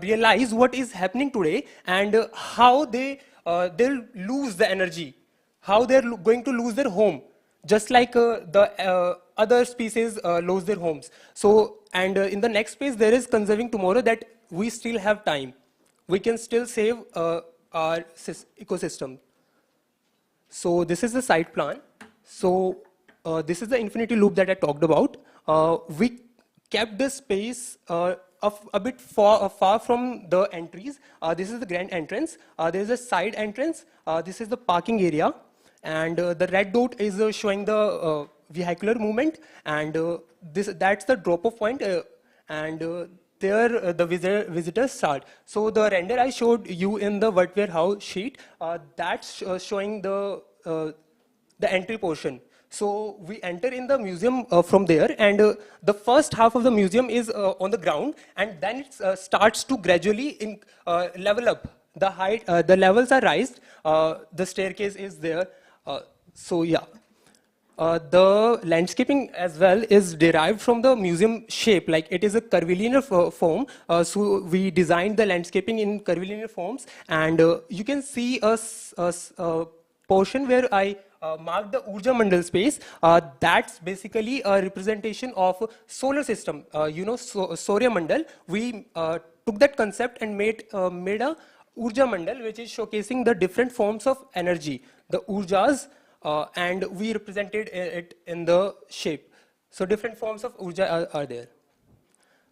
realize what is happening today and how they'll lose the energy, how they're going to lose their home, just like the other species lose their homes. So, and in the next phase, there is conserving tomorrow, that we still have time. We can still save our ecosystem. So this is the site plan. So this is the infinity loop that I talked about. We kept the space a bit far from the entries. This is the grand entrance. There is a side entrance. This is the parking area. And the red dot is showing the vehicular movement. And that's the drop-off point. And there the visitors start. So the render I showed you in the wet warehouse sheet, that's showing the entry portion. So we enter in the museum from there, and the first half of the museum is on the ground, and then it starts to gradually level up. The height, the levels are raised. The staircase is there. So yeah. The landscaping as well is derived from the museum shape, like it is a curvilinear form. So we designed the landscaping in curvilinear forms, and you can see a portion where I marked the Urja Mandal space. That's basically a representation of solar system. Surya Mandal. We took that concept and made a Urja Mandal, which is showcasing the different forms of energy, the Urjas. And we represented it in the shape. So different forms of urja are there.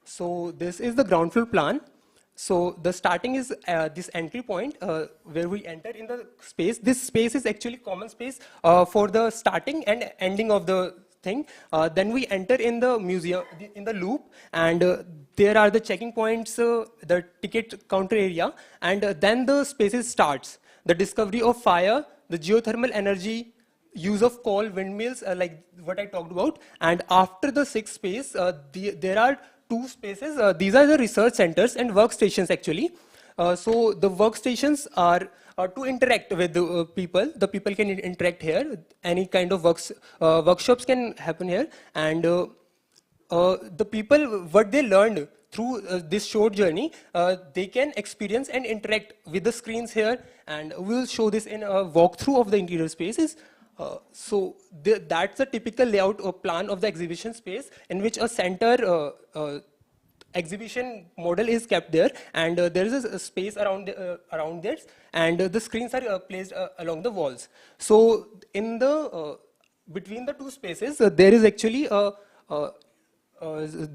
So this is the ground floor plan. So the starting is this entry point where we enter in the space. This space is actually common space for the starting and ending of the thing. Then we enter in the museum, in the loop, and there are the checking points, the ticket counter area, and then the spaces starts. The discovery of fire, the geothermal energy, use of coal, windmills, like what I talked about. And after the sixth space, there are two spaces. These are the research centers and workstations actually. So the workstations are to interact with the people. The people can interact here. Any kind of workshops can happen here. And the people, what they learned through this short journey, they can experience and interact with the screens here. And we'll show this in a walkthrough of the interior spaces. So that's a typical layout or plan of the exhibition space, in which a center exhibition model is kept there, and there is a space around this, and the screens are placed along the walls. So in the between the two spaces, there is actually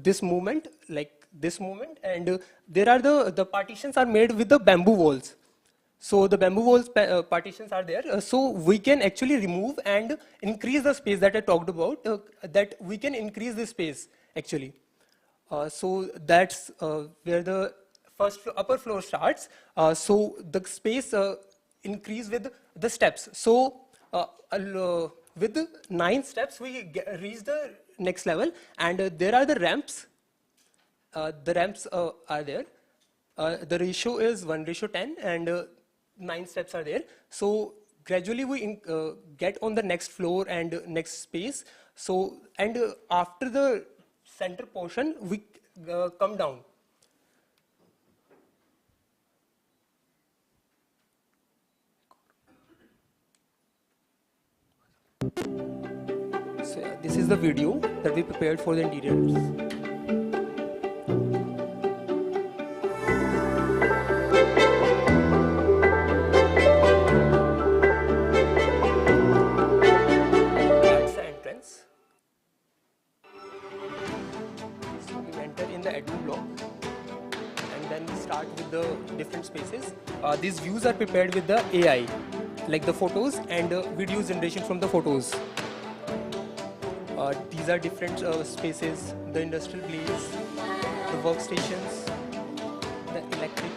this movement, like this movement, and there are the partitions are made with the bamboo walls. So the bamboo walls partitions are there, so we can actually remove and increase the space that I talked about, that we can increase the space actually. So that's where the upper floor starts. So the space increase with the steps. So with the 9 steps, we reach the next level, and there are the ramps. The ramps are there. The ratio is 1:10, and 9 steps are there. So gradually we get on the next floor and next space. So, and after the center portion, we come down. So yeah, this is the video that we prepared for the interiors. Different spaces. These views are prepared with the AI, like the photos and video generation from the photos. These are different spaces, the industrial blaze, the workstations, the electric,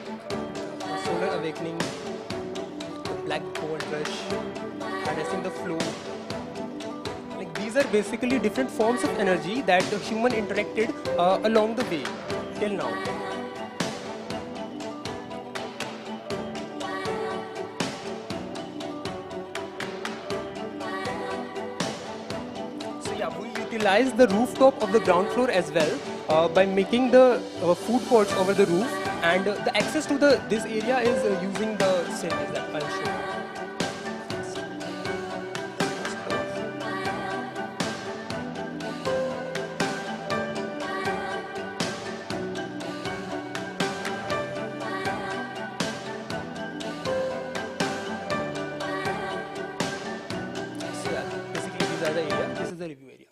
solar awakening, the black gold rush, harnessing the flow. Like these are basically different forms of energy that the human interacted along the way till now. Utilize the rooftop of the ground floor as well by making the food courts over the roof, and the access to this area is using the stairs that I'll show. So yeah, basically these are the area. This is the review area.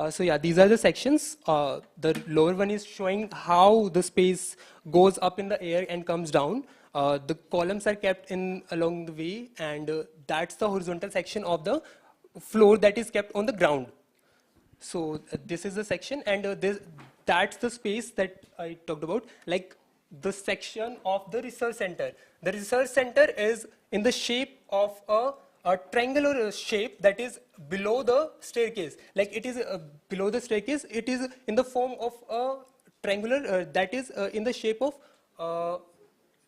So yeah, these are the sections. The lower one is showing how the space goes up in the air and comes down. The columns are kept in along the way, and that's the horizontal section of the floor that is kept on the ground. So this is the section, and that's the space that I talked about, like the section of the research center. The research center is in the shape of a a triangular shape that is below the staircase. Like it is below the staircase, it is in the form of a triangular that is in the shape of,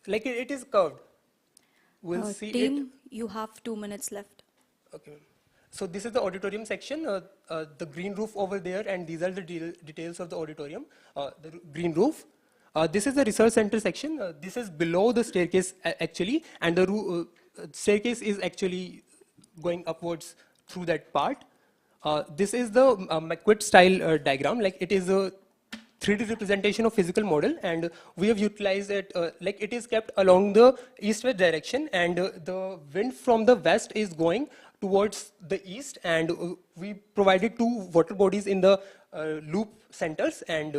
like it is curved. We'll see Team, you have 2 minutes left. Okay. So this is the auditorium section, the green roof over there, and these are the details of the auditorium, the green roof. This is the research center section. This is below the staircase actually, and the staircase is actually going upwards through that part. This is the Maquette style diagram, like it is a 3D representation of physical model, and we have utilized it, like it is kept along the east-west direction, and the wind from the west is going towards the east, and we provided 2 water bodies in the loop centers, and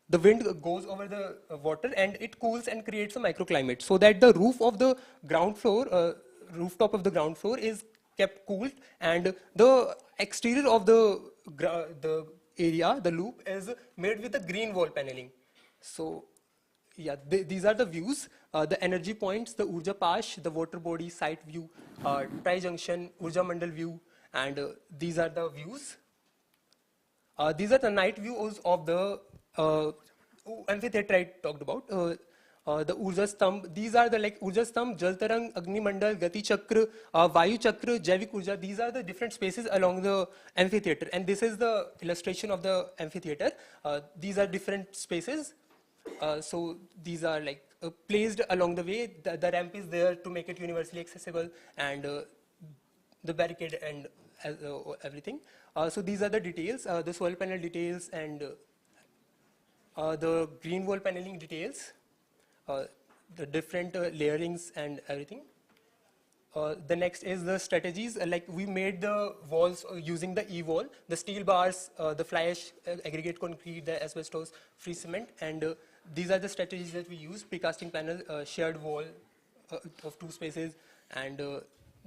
the wind goes over the water and it cools and creates a microclimate, so that the roof of the ground floor, rooftop of the ground floor is kept cooled, and the exterior of the area, the loop, is made with the green wall paneling. So yeah, these are the views, the energy points, the Urja Pash, the water body, site view, tri-junction, Urja Mandal view, and these are the views. These are the night views of the amphitheater I talked about. The Urja Stambh, these are the like Urja Stambh, Jal Tarang, Agni Mandal, Gati Chakra, Vayu Chakra, Jaivik Urja. These are the different spaces along the amphitheater, and this is the illustration of the amphitheater. These are different spaces. So these are like placed along the way. The ramp is there to make it universally accessible, and the barricade and everything. So these are the details, the soil panel details, and the green wall paneling details. The different layerings and everything. The next is the strategies. Like we made the walls using the E-wall, the steel bars, the fly ash, aggregate concrete, the asbestos, free cement, and these are the strategies that we use: precasting panel, shared wall of 2 spaces, and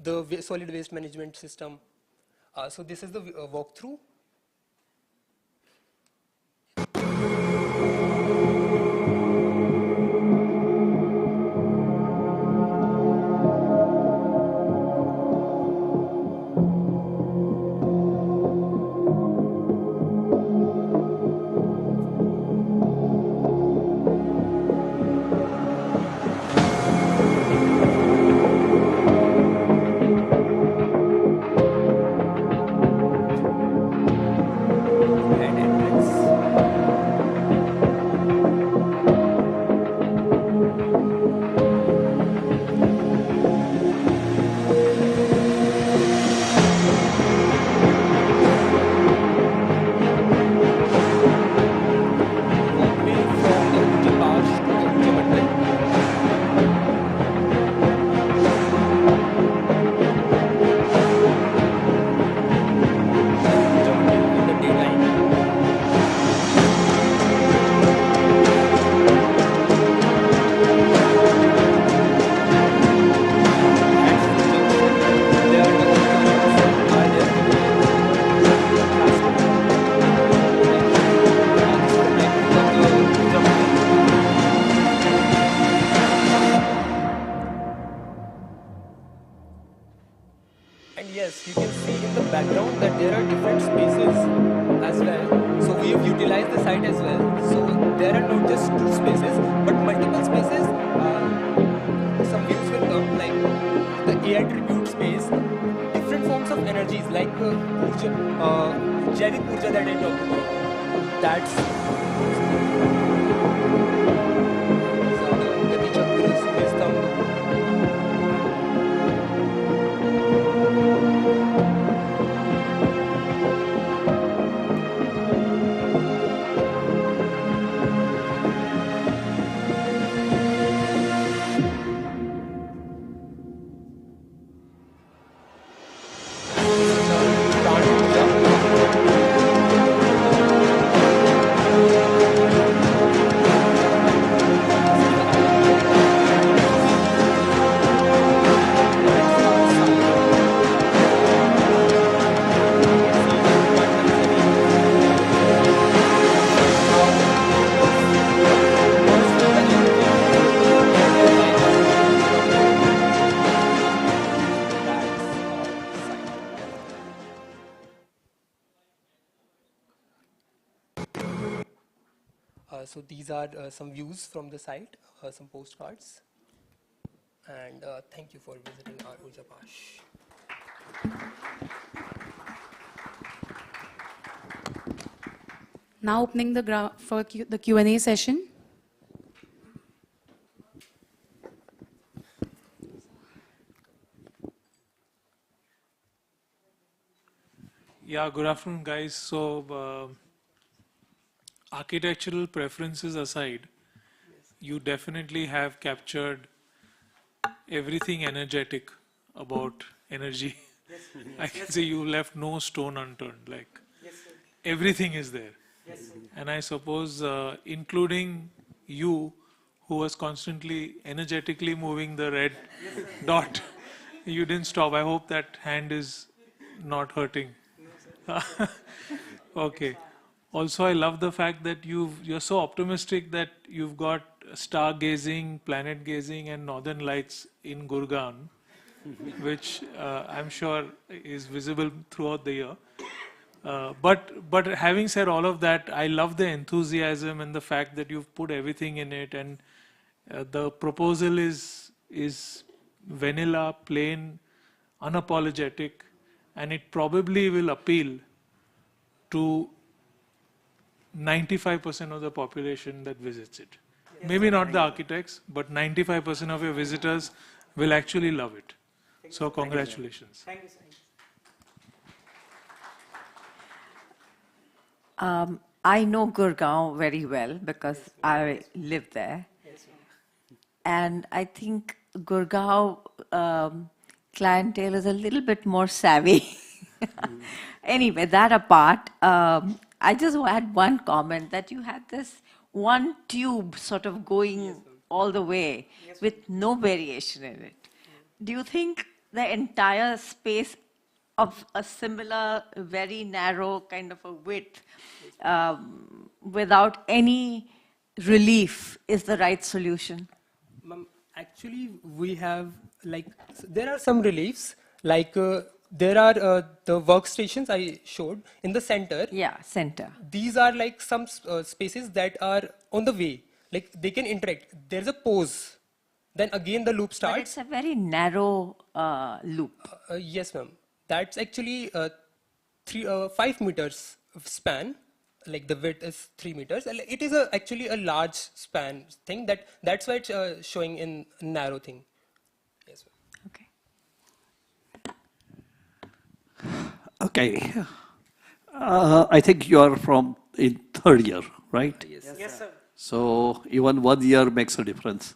the solid waste management system. So this is the walkthrough. And yes, you can see in the background that there are different spaces as well. So we have utilized the site as well. So there are not just 2 spaces, but multiple spaces. Some views will come like the AI tribute space, different forms of energies like Jaivik Urja that I talked about. That's Gati Chakra, Surya Stambh. So these are some views from the site, some postcards. And thank you for visiting our Urja Pash. Now opening for the Q&A session. Yeah, good afternoon, guys. So, architectural preferences aside, you definitely have captured everything energetic about energy. I can say you left no stone unturned. Like everything is there. And I suppose, including you, who was constantly energetically moving the red dot, you didn't stop. I hope that hand is not hurting. Okay. Also, I love the fact that you're so optimistic that you've got stargazing, planet gazing, and northern lights in Gurgaon, which I'm sure is visible throughout the year. But having said all of that, I love the enthusiasm and the fact that you've put everything in it, and the proposal is vanilla, plain, unapologetic, and it probably will appeal to 95% of the population that visits it. Maybe not the architects, but 95% of your visitors will actually love it. So congratulations. Thank you, sir. I know Gurgaon very well because I live there. And I think Gurgaon clientele is a little bit more savvy. Anyway, that apart, I just had one comment that you had this one tube sort of going all the way with no variation in it. Do you think the entire space of a similar, very narrow kind of a width, without any relief, is the right solution? Actually, we have there are some reliefs, there are the workstations I showed in the center. Yeah, center. These are like some spaces that are on the way, like they can interact. There's a pause, then again the loop starts. But it's a very narrow loop. Yes, ma'am. That's actually 5 meters of span. Like the width is 3 meters. It is actually a large span thing. That's why it's showing in narrow thing. Yes, ma'am. Okay. I think you are from in third year, right? Yes, sir. So even 1 year makes a difference.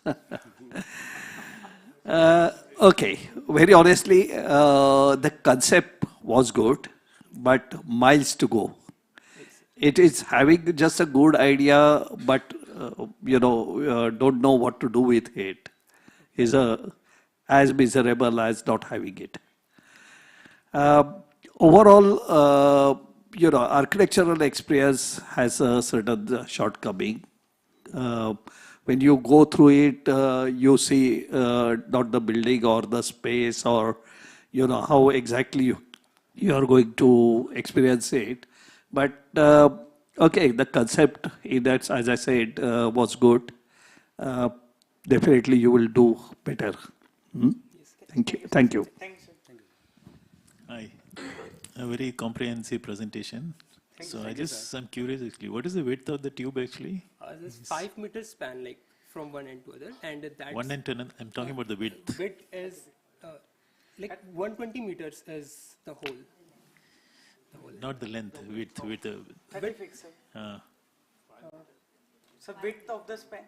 Okay, very honestly, the concept was good, but miles to go. It is having just a good idea, but don't know what to do with it, is as miserable as not having it. Overall, architectural experience has a certain shortcoming. When you go through it, you see not the building or the space or how exactly you are going to experience it. But okay, the concept in that, as I said, was good. Definitely, you will do better. Thank you. Thank you. Hi. A very comprehensive presentation. I'm curious actually, what is the width of the tube actually? This 5 meters span, like from one end to other, and that's one end to another. I'm talking about the width. Width is like 120 meters is the whole. Not the length, width. 36, sir. So width of the span.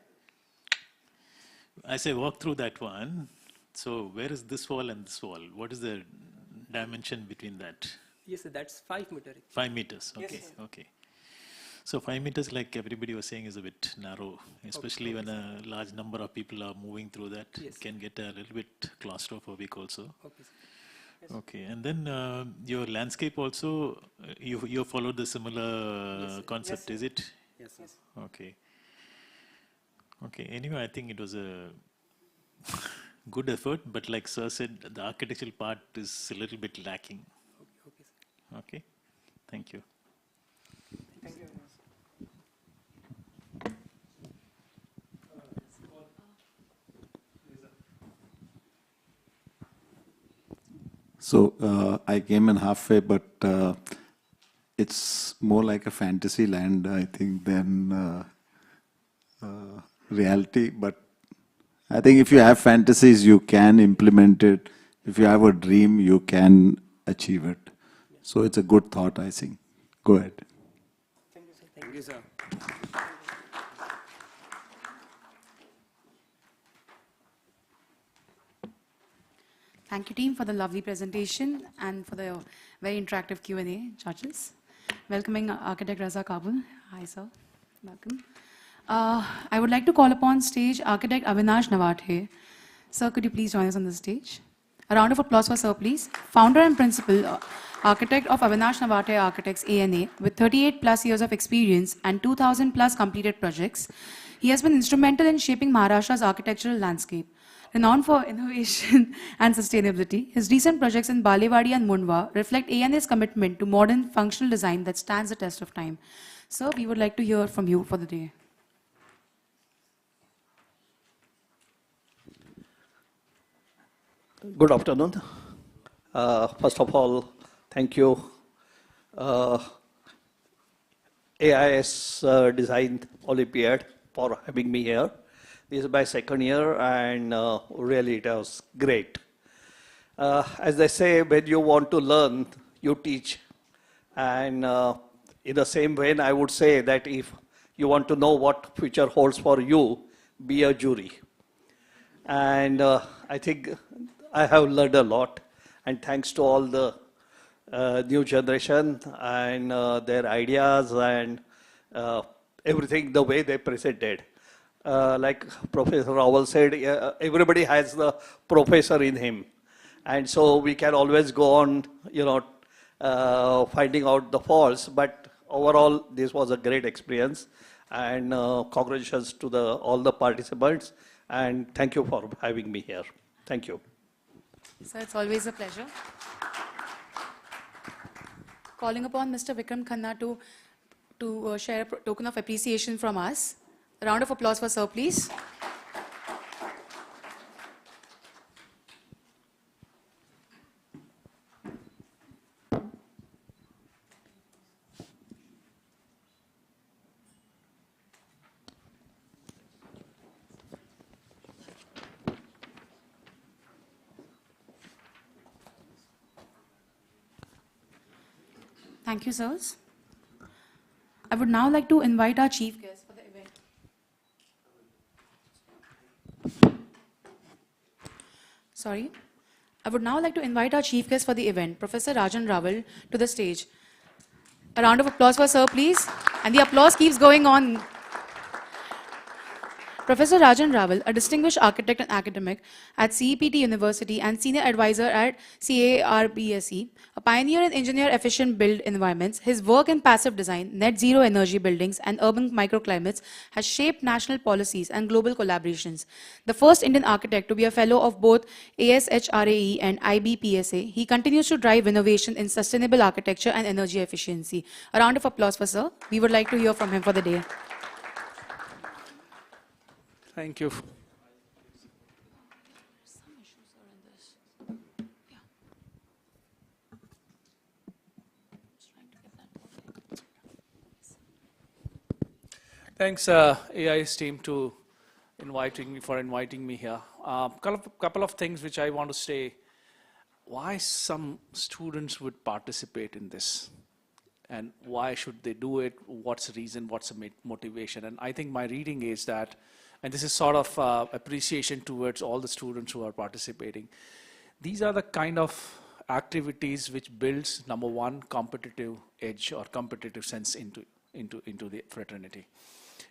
I say walk through that one. So where is this wall and this wall? What is the dimension between that? Yes, sir, that's 5 meters. 5 meters. Okay, yes, okay. So 5 meters, like everybody was saying, is a bit narrow, especially when a large number of people are moving through that. It can get a little bit claustrophobic also. Okay. Yes. Okay, and then your landscape also, you followed the similar concept, is it? Yes. Okay. Okay. Anyway, I think it was a good effort, but like Sir said, the architectural part is a little bit lacking. Okay. Thank you. Thank you very much. So I came in halfway, but it's more like a fantasy land, I think, than reality. But I think if you have fantasies, you can implement it. If you have a dream, you can achieve it. So it's a good thought, I think. Go ahead. Thank you, sir. Thank you, team, for the lovely presentation and for the very interactive Q&A, judges. Welcoming Architect Raza Kabul. Hi, sir. Welcome. I would like to call upon stage Architect Avinash Nawate. Sir, could you please join us on the stage? A round of applause for sir, please. Founder and principal architect of Avinash Nawate Architects ANA, with 38 plus years of experience and 2,000 plus completed projects, he has been instrumental in shaping Maharashtra's architectural landscape. Renowned for innovation and sustainability, his recent projects in Balewadi and Mundwa reflect ANA's commitment to modern functional design that stands the test of time. Sir, we would like to hear from you for the day. Good afternoon. First of all, thank you, AIS Design Olympiad, for having me here. This is my second year, and really it was great. As they say, when you want to learn, you teach. And in the same vein, I would say that if you want to know what future holds for you, be a jury. And I think I have learned a lot, and thanks to all the new generation and their ideas and everything, the way they presented. Like Professor Rawal said, everybody has the professor in him. And so we can always go on, finding out the faults. But overall, this was a great experience. And congratulations to all the participants. And thank you for having me here. Thank you. Sir, it's always a pleasure. Calling upon Mr. Vikram Khanna to share a token of appreciation from us. A round of applause for sir, please. Thank you, sirs. I would now like to invite our chief guest for the event. Sorry. I would now like to invite our chief guest for the event, Professor Rajan Rawal, to the stage. A round of applause for sir, please. And the applause keeps going on. Professor Rajan Rawal, a distinguished architect and academic at CEPT University and senior advisor at CARBSE, a pioneer in engineer-efficient built environments, his work in passive design, net zero energy buildings, and urban microclimates has shaped national policies and global collaborations. The first Indian architect to be a fellow of both ASHRAE and IBPSA, he continues to drive innovation in sustainable architecture and energy efficiency. A round of applause for sir. We would like to hear from him for the day. Thank you. Thanks, AIS team, for inviting me here. Couple of things which I want to say. Why some students would participate in this, and why should they do it? What's the reason? What's the motivation? And I think my reading is that. And this is sort of appreciation towards all the students who are participating. These are the kind of activities which builds, number one, competitive edge or competitive sense into the fraternity.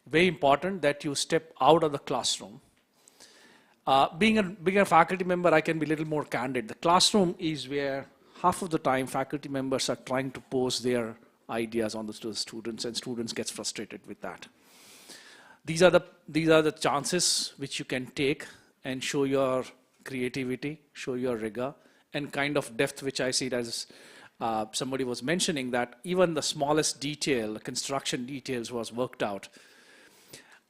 Very important that you step out of the classroom. Being a faculty member, I can be a little more candid. The classroom is where half of the time faculty members are trying to pose their ideas on the students, and students get frustrated with that. These are the chances which you can take and show your creativity, show your rigor, and kind of depth, which I see it as somebody was mentioning, that even the smallest detail, the construction details, was worked out.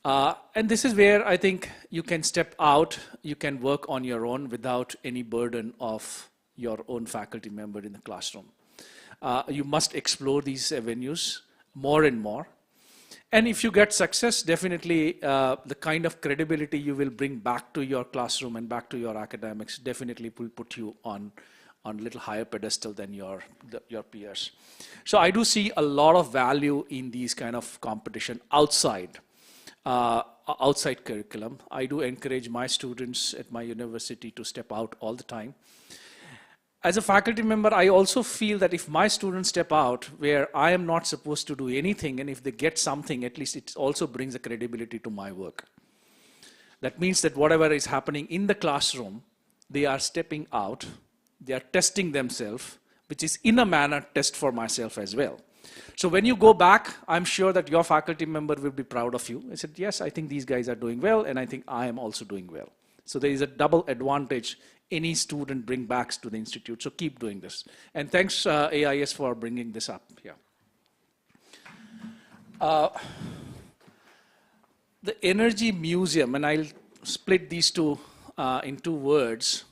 And this is where I think you can step out, you can work on your own without any burden of your own faculty member in the classroom. You must explore these avenues more and more. And if you get success, definitely the kind of credibility you will bring back to your classroom and back to your academics definitely will put you on a little higher pedestal than your peers. So I do see a lot of value in these kind of competition outside curriculum. I do encourage my students at my university to step out all the time. As a faculty member, I also feel that if my students step out where I am not supposed to do anything, and if they get something, at least it also brings a credibility to my work. That means that whatever is happening in the classroom, they are stepping out, they are testing themselves, which is in a manner test for myself as well. So when you go back, I'm sure that your faculty member will be proud of you. I said, yes, I think these guys are doing well, and I think I am also doing well. So there is a double advantage any student bring back to the institute. So keep doing this. And thanks AIS for bringing this up here. The Energy Museum, and I'll split these two in 2 words.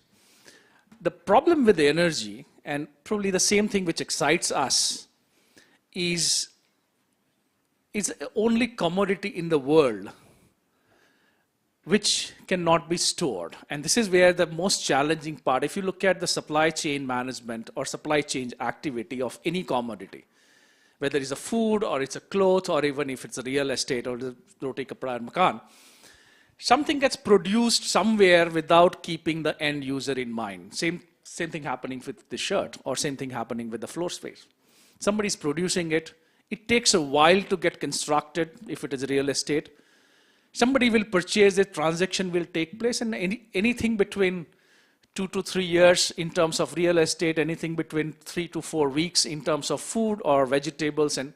The problem with the energy, and probably the same thing which excites us, is it's the only commodity in the world which cannot be stored. And this is where the most challenging part, if you look at the supply chain management or supply chain activity of any commodity, whether it's a food or it's a cloth or even if it's a real estate or the roti kapda and makan, something gets produced somewhere without keeping the end user in mind. Same thing happening with the shirt, or same thing happening with the floor space. Somebody's producing it. It takes a while to get constructed if it is real estate. Somebody will purchase it, transaction will take place, and anything between 2 to 3 years in terms of real estate, anything between 3 to 4 weeks in terms of food or vegetables, and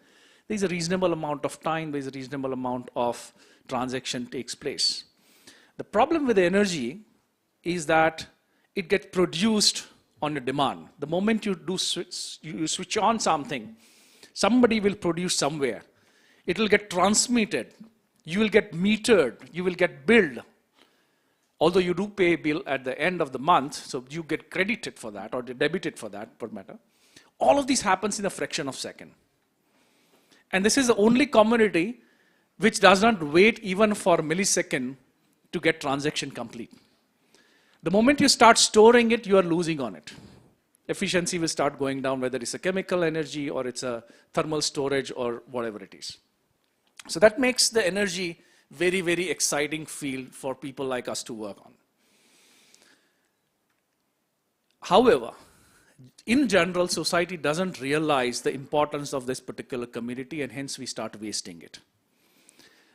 there's a reasonable amount of time, there's a reasonable amount of transaction takes place. The problem with the energy is that it gets produced on a demand. The moment you switch on something, somebody will produce somewhere. It will get transmitted. You will get metered, you will get billed. Although you do pay a bill at the end of the month, so you get credited for that or debited for that, per matter. All of this happens in a fraction of a second. And this is the only commodity which does not wait even for a millisecond to get transaction complete. The moment you start storing it, you are losing on it. Efficiency will start going down, whether it's a chemical energy or it's a thermal storage or whatever it is. So that makes the energy very, very exciting field for people like us to work on. However, in general, society doesn't realize the importance of this particular community, and hence we start wasting it.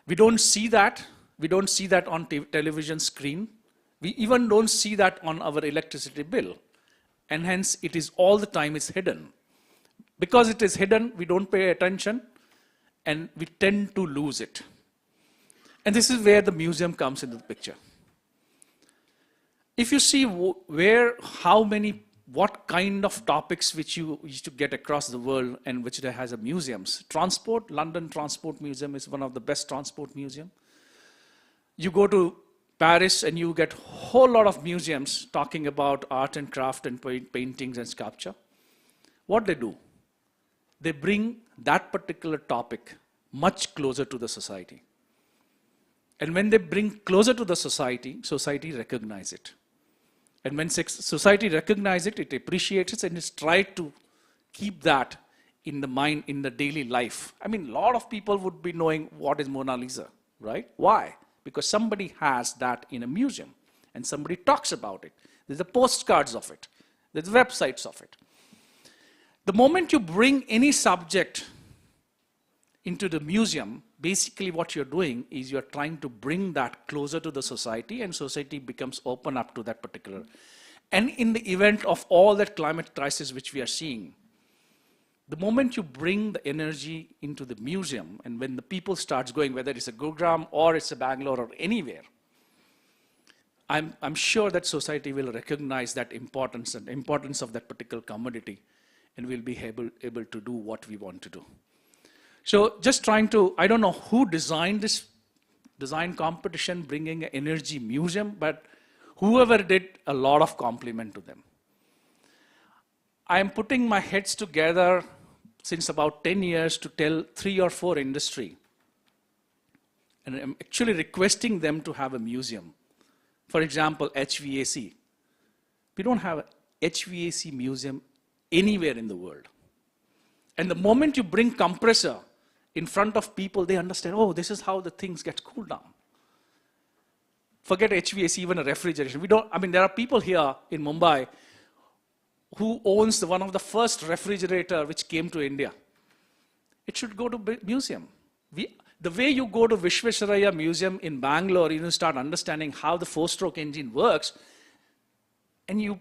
We don't see that. We don't see that on television screen. We even don't see that on our electricity bill. And hence it is all the time it's hidden. Because it is hidden, we don't pay attention, and we tend to lose it. And this is where the museum comes into the picture. If you see what kind of topics which you used to get across the world and which there has a museums. Transport, London Transport Museum is one of the best transport museum. You go to Paris and you get a whole lot of museums talking about art and craft and paintings and sculpture. What they do? They bring that particular topic much closer to the society. And when they bring closer to the society, society recognizes it. And when society recognizes it, it appreciates it, and it's tried to keep that in the mind, in the daily life. I mean, a lot of people would be knowing what is Mona Lisa, right? Why? Because somebody has that in a museum, and somebody talks about it. There's the postcards of it. There's websites of it. The moment you bring any subject into the museum, basically what you're doing is you're trying to bring that closer to the society, and society becomes open up to that particular. And in the event of all that climate crisis which we are seeing, the moment you bring the energy into the museum, and when the people starts going, whether it's a Gurugram or it's a Bangalore or anywhere, I'm sure that society will recognize that importance and importance of that particular commodity, and we'll be able to do what we want to do. So just trying to, I don't know who designed this design competition, bringing an energy museum, but whoever did, a lot of compliment to them. I am putting my heads together since about 10 years to tell 3 or 4 industry. And I'm actually requesting them to have a museum. For example, HVAC. We don't have a HVAC museum anywhere in the world. And the moment you bring compressor in front of people, they understand, oh, this is how the things get cooled down. Forget HVAC, even a refrigeration. There are people here in Mumbai who owns one of the first refrigerator which came to India. It should go to museum. The way you go to Vishvesvaraya Museum in Bangalore, you start understanding how the 4-stroke engine works, and you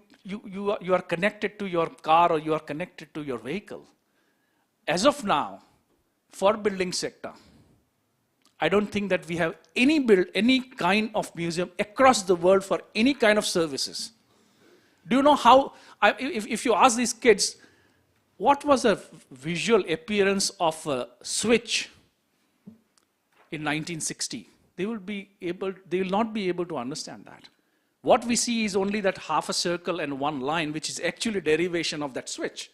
are connected to your car or you are connected to your vehicle. As of now, for building sector, I don't think that we have any kind of museum across the world for any kind of services. Do you know how, if you ask these kids, what was the visual appearance of a switch in 1960? They will not be able to understand that. What we see is only that half a circle and one line, which is actually derivation of that switch,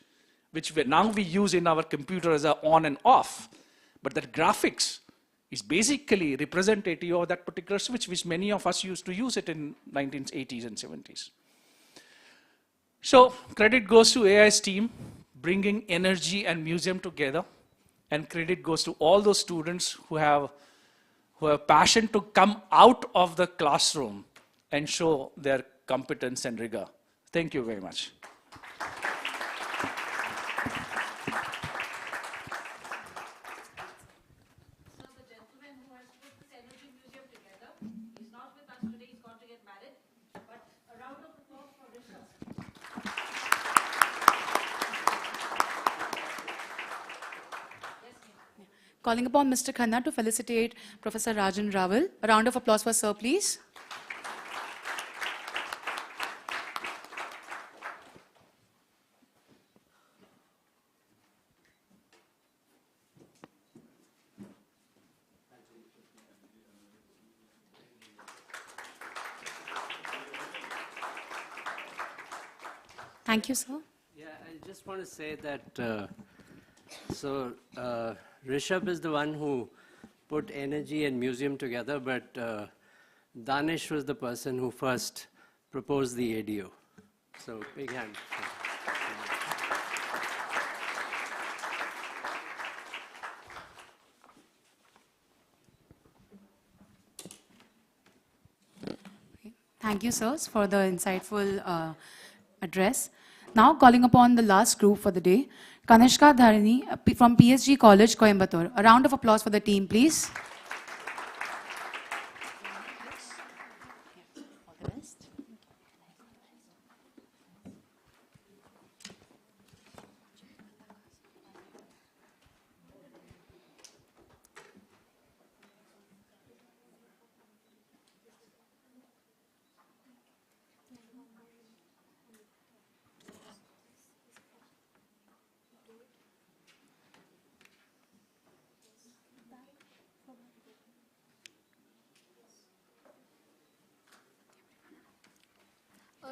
which now we use in our computer as a on and off. But that graphics is basically representative of that particular switch, which many of us used to use it in 1980s and 70s. So credit goes to AIS team, bringing energy and museum together, and credit goes to all those students who have passion to come out of the classroom and show their competence and rigor. Thank you very much. Calling upon Mr. Khanna to felicitate Professor Rajan Rawal. A round of applause for Sir, please. Thank you, sir. Yeah, I just want to say that, Rishabh is the one who put energy and museum together, but Danish was the person who first proposed the ADO. So, big hand. Thank you, sirs, for the insightful address. Now calling upon the last group for the day, Kanishka Dharini from PSG College, Coimbatore. A round of applause for the team, please.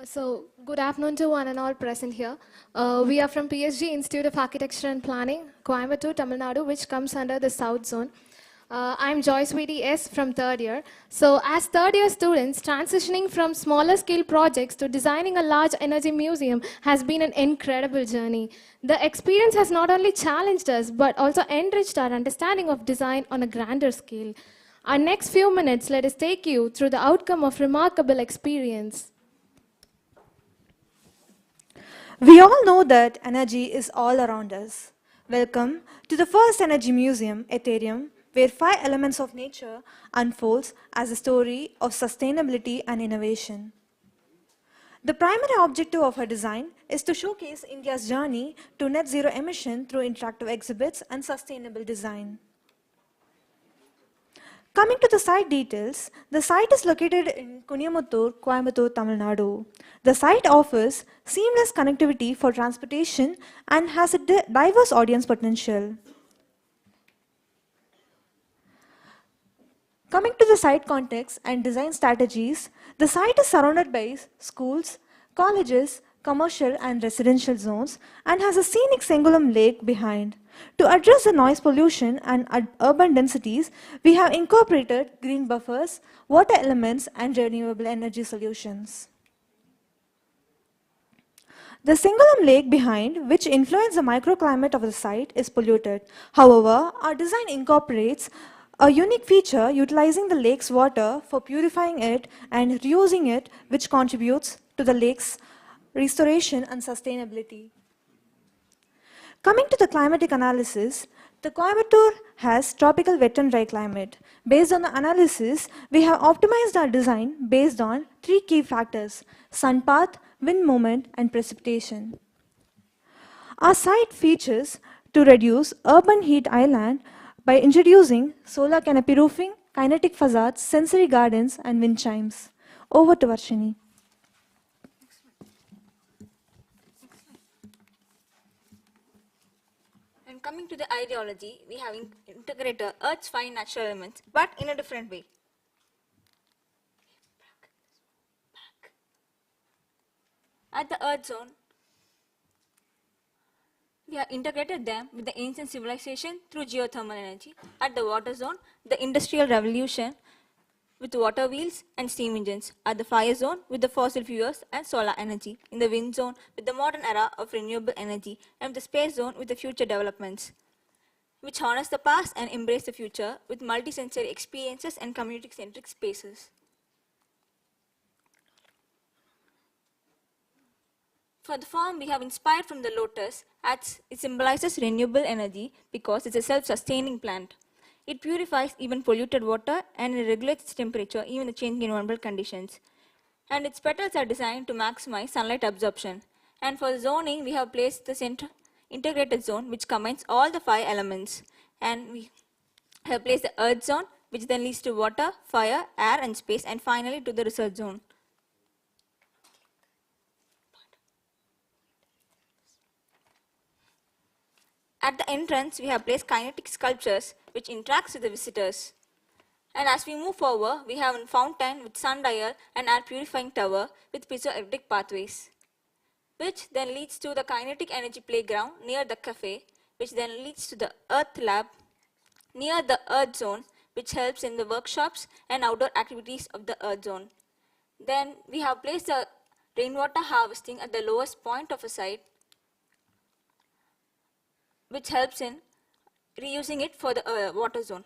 So, good afternoon to one and all present here. We are from PSG Institute of Architecture and Planning, Coimbatore, Tamil Nadu, which comes under the South Zone. I'm Joy Sweetie S from third year. So, as third year students, transitioning from smaller scale projects to designing a large energy museum has been an incredible journey. The experience has not only challenged us, but also enriched our understanding of design on a grander scale. Our next few minutes, let us take you through the outcome of remarkable experience. We all know that energy is all around us. Welcome to the first energy museum, Ethereum, where 5 elements of nature unfolds as a story of sustainability and innovation. The primary objective of her design is to showcase India's journey to net zero emission through interactive exhibits and sustainable design. Coming to the site details, the site is located in Kuniyamuttur, Coimbatore, Tamil Nadu. The site offers seamless connectivity for transportation and has a diverse audience potential. Coming to the site context and design strategies, the site is surrounded by schools, colleges, commercial and residential zones, and has a scenic Sangolum lake behind. To address the noise pollution and urban densities, we have incorporated green buffers, water elements, and renewable energy solutions. The Sangolum lake behind, which influences the microclimate of the site, is polluted. However, our design incorporates a unique feature utilizing the lake's water for purifying it and reusing it, which contributes to the lake's restoration and sustainability. Coming to the climatic analysis, the Coimbatore has tropical wet and dry climate. Based on the analysis, we have optimized our design based on 3 key factors: sun path, wind movement, and precipitation. Our site features to reduce urban heat island by introducing solar canopy roofing, kinetic facades, sensory gardens, and wind chimes. Over to Varshini. And coming to the ideology, we have integrated Earth's 5 natural elements, but in a different way. At the Earth zone, we have integrated them with the ancient civilization through geothermal energy. At the water zone, the industrial revolution with water wheels and steam engines. At the fire zone, with the fossil fuels and solar energy. In the wind zone, with the modern era of renewable energy. And the space zone, with the future developments, which harness the past and embrace the future with multi-sensory experiences and community-centric spaces. For the form, we have inspired from the lotus, as it symbolizes renewable energy because it's a self-sustaining plant. It purifies even polluted water and it regulates its temperature, even the changing environmental conditions. And its petals are designed to maximize sunlight absorption. And for the zoning, we have placed the center integrated zone, which combines all the 5 elements. And we have placed the earth zone, which then leads to water, fire, air, and space, and finally to the research zone. At the entrance, we have placed kinetic sculptures which interacts with the visitors. And as we move forward, we have a fountain with sundial and air purifying tower with piezoelectric pathways, which then leads to the kinetic energy playground near the cafe, which then leads to the earth lab near the earth zone, which helps in the workshops and outdoor activities of the earth zone. Then we have placed the rainwater harvesting at the lowest point of a site, which helps in reusing it for the water zone.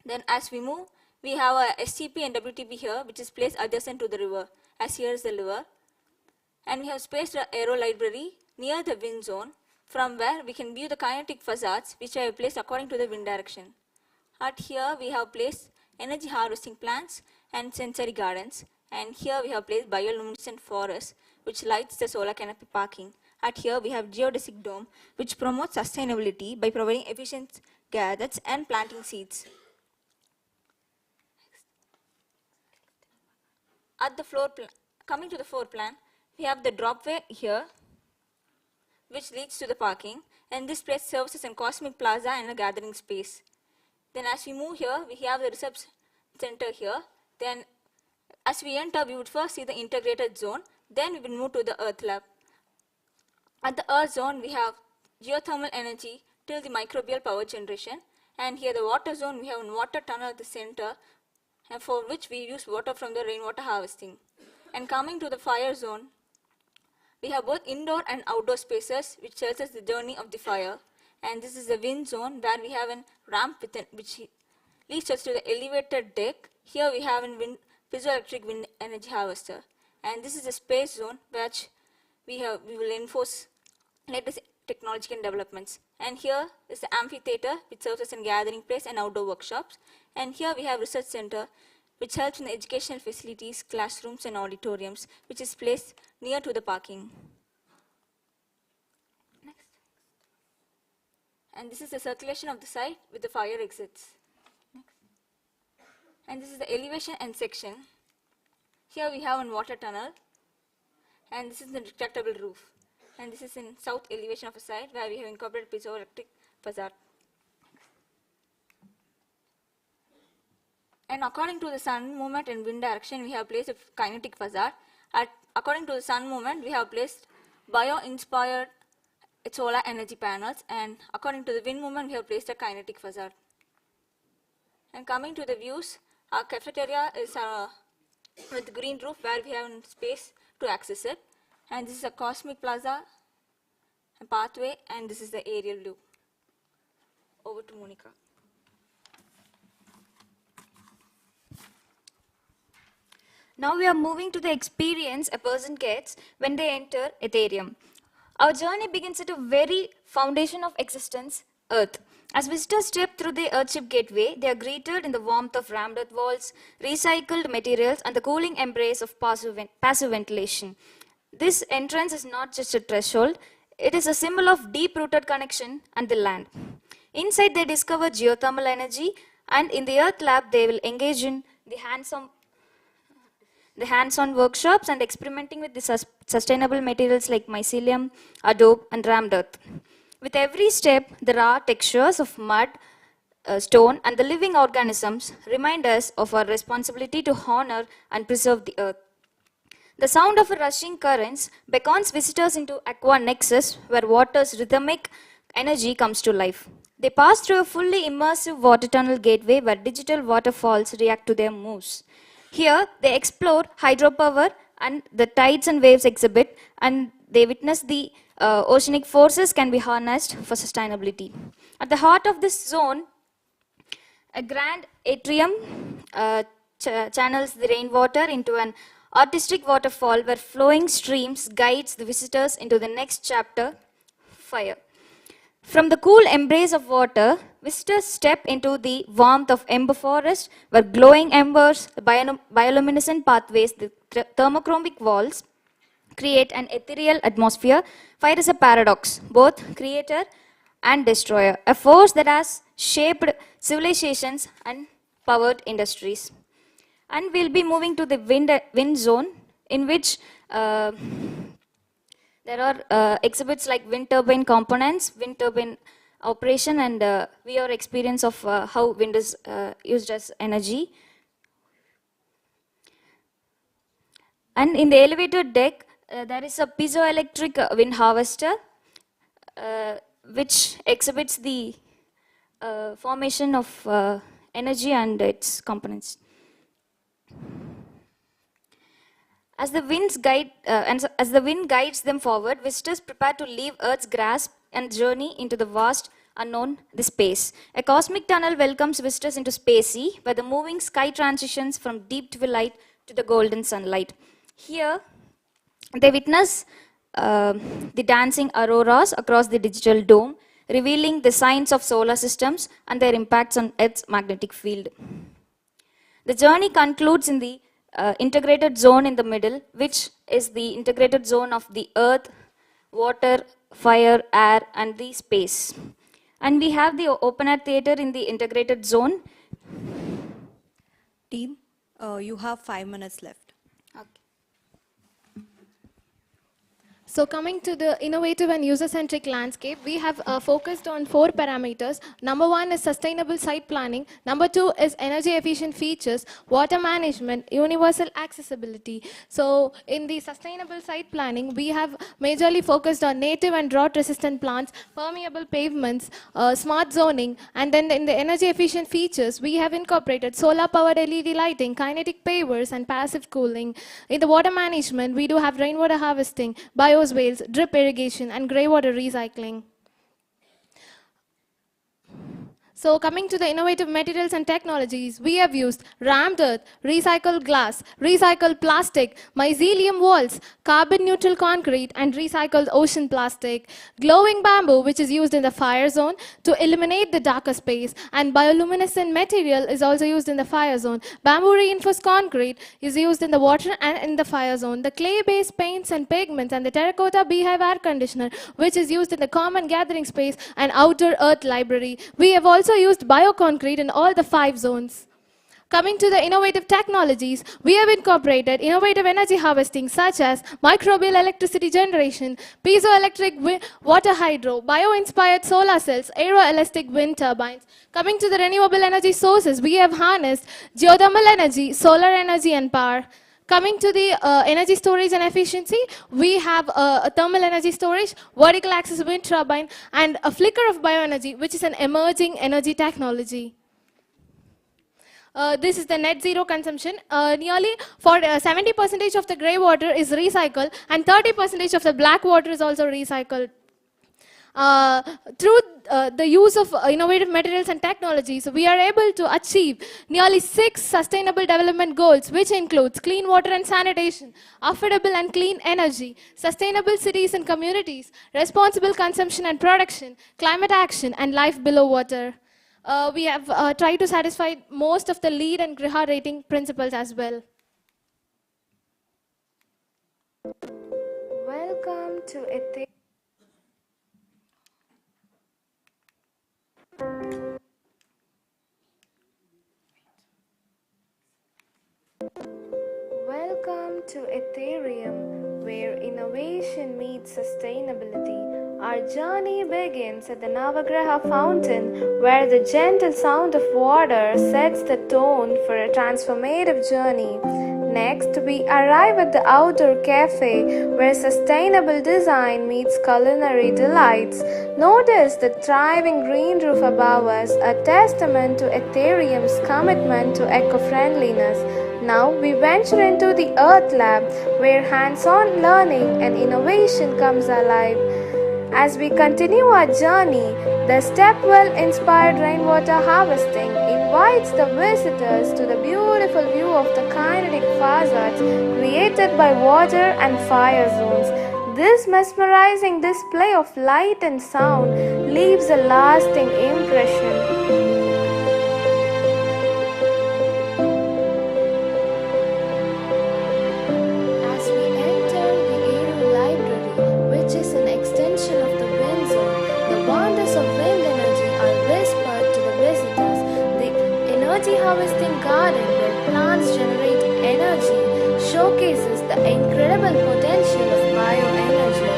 Then as we move, we have a STP and WTP here, which is placed adjacent to the river, as here is the river. And we have spaced an aero library near the wind zone, from where we can view the kinetic facades, which I have placed according to the wind direction. At here, we have placed energy harvesting plants and sensory gardens. And here we have placed bioluminescent forest, which lights the solar canopy parking. At here, we have geodesic dome, which promotes sustainability by providing efficient gadgets and planting seeds. At the coming to the floor plan, we have the dropway here, which leads to the parking, and this place serves as a cosmic plaza and a gathering space. Then as we move here, we have the reception center here. Then as we enter, we would first see the integrated zone, then we will move to the earth lab. At the earth zone, we have geothermal energy till the microbial power generation, and here the water zone, we have a water tunnel at the center, and for which we use water from the rainwater harvesting. And coming to the fire zone, we have both indoor and outdoor spaces, which tells us the journey of the fire. And this is the wind zone, where we have a ramp which leads us to the elevated deck. Here we have a piezoelectric wind energy harvester. And this is the space zone, which we will enforce latest technological developments. And here is the amphitheater, which serves as a gathering place and outdoor workshops. And here we have research center, which helps in the educational facilities, classrooms, and auditoriums, which is placed near to the parking. Next. And this is the circulation of the site with the fire exits. Next. And this is the elevation and section. Here we have a water tunnel, and this is the retractable roof. And this is in south elevation of a site, where we have incorporated piezoelectric facade. And according to the sun movement and wind direction, we have placed a kinetic facade. According to the sun movement, we have placed bio-inspired solar energy panels, and according to the wind movement, we have placed a kinetic facade. And coming to the views, our cafeteria is with green roof where we have space to access it. And this is a cosmic plaza, a pathway, and this is the aerial view. Over to Monica. Now we are moving to the experience a person gets when they enter Ethereum. Our journey begins at a very foundation of existence, Earth. As visitors step through the Earthship gateway, they are greeted in the warmth of rammed earth walls, recycled materials, and the cooling embrace of passive ventilation. This entrance is not just a threshold, it is a symbol of deep-rooted connection and the land. Inside they discover geothermal energy, and in the Earth Lab they will engage in the hands-on workshops and experimenting with the sustainable materials like mycelium, adobe, and rammed earth. With every step, the raw textures of mud, stone, and the living organisms remind us of our responsibility to honor and preserve the earth. The sound of a rushing currents beckons visitors into aqua nexus, where water's rhythmic energy comes to life. They pass through a fully immersive water tunnel gateway where digital waterfalls react to their moves. Here, they explore hydropower and the tides and waves exhibit, and they witness the oceanic forces can be harnessed for sustainability. At the heart of this zone, a grand atrium channels the rainwater into an artistic waterfall where flowing streams guides the visitors into the next chapter, fire. From the cool embrace of water, visitors step into the warmth of ember forest, where glowing embers, the bioluminescent pathways, the thermochromic walls create an ethereal atmosphere. Fire is a paradox, both creator and destroyer, a force that has shaped civilizations and powered industries. And we'll be moving to the wind zone, in which there are exhibits like wind turbine components, wind turbine operation, and VR experience of how wind is used as energy. And in the elevator deck, there is a piezoelectric wind harvester, which exhibits the formation of energy and its components. As the wind guides them forward, visitors prepare to leave Earth's grasp and journey into the vast unknown, the space. A cosmic tunnel welcomes visitors into Spacey, where the moving sky transitions from deep twilight to the golden sunlight. Here, they witness the dancing auroras across the digital dome, revealing the signs of solar systems and their impacts on Earth's magnetic field. The journey concludes in the integrated zone in the middle, which is the integrated zone of the earth, water, fire, air, and the space. And we have the open air theater in the integrated zone. Team, you have 5 minutes left. So coming to the innovative and user-centric landscape, we have focused on 4 parameters. Number 1 is sustainable site planning. Number 2 is energy-efficient features, water management, universal accessibility. So in the sustainable site planning, we have majorly focused on native and drought-resistant plants, permeable pavements, smart zoning, and then in the energy-efficient features, we have incorporated solar-powered LED lighting, kinetic pavers, and passive cooling. In the water management, we do have rainwater harvesting, bioswales, drip irrigation, and grey water recycling. So coming to the innovative materials and technologies, we have used rammed earth, recycled glass, recycled plastic, mycelium walls, carbon neutral concrete, and recycled ocean plastic, glowing bamboo, which is used in the fire zone to illuminate the darker space, and bioluminescent material is also used in the fire zone. Bamboo reinforced concrete is used in the water and in the fire zone. The clay-based paints and pigments and the terracotta beehive air conditioner, which is used in the common gathering space and outer earth library. We have also used bioconcrete in all the 5 zones. Coming to the innovative technologies, we have incorporated innovative energy harvesting such as microbial electricity generation, piezoelectric water hydro, bio-inspired solar cells, aeroelastic wind turbines. Coming to the renewable energy sources, we have harnessed geothermal energy, solar energy and power. Coming to the energy storage and efficiency, we have a thermal energy storage, vertical axis wind turbine, and a flicker of bioenergy, which is an emerging energy technology. This is the net zero consumption. Nearly for 70% of the grey water is recycled, and 30% of the black water is also recycled. Through the use of innovative materials and technologies, we are able to achieve nearly 6 sustainable development goals, which includes clean water and sanitation, affordable and clean energy, sustainable cities and communities, responsible consumption and production, climate action, and life below water. We have tried to satisfy most of the LEED and GRIHA rating principles as well. Welcome to Welcome to Ethereum, where innovation meets sustainability. Our journey begins at the Navagraha fountain, where the gentle sound of water sets the tone for a transformative journey. Next, we arrive at the outdoor cafe, where sustainable design meets culinary delights. Notice the thriving green roof above us, a testament to Ethereum's commitment to eco-friendliness. Now we venture into the Earth Lab, where hands-on learning and innovation comes alive. As we continue our journey, the stepwell-inspired rainwater harvesting invites the visitors to the beautiful view of the kinetic facades created by water and fire zones. This mesmerizing display of light and sound leaves a lasting impression. Harvesting garden where plants generate energy showcases the incredible potential of bioenergy.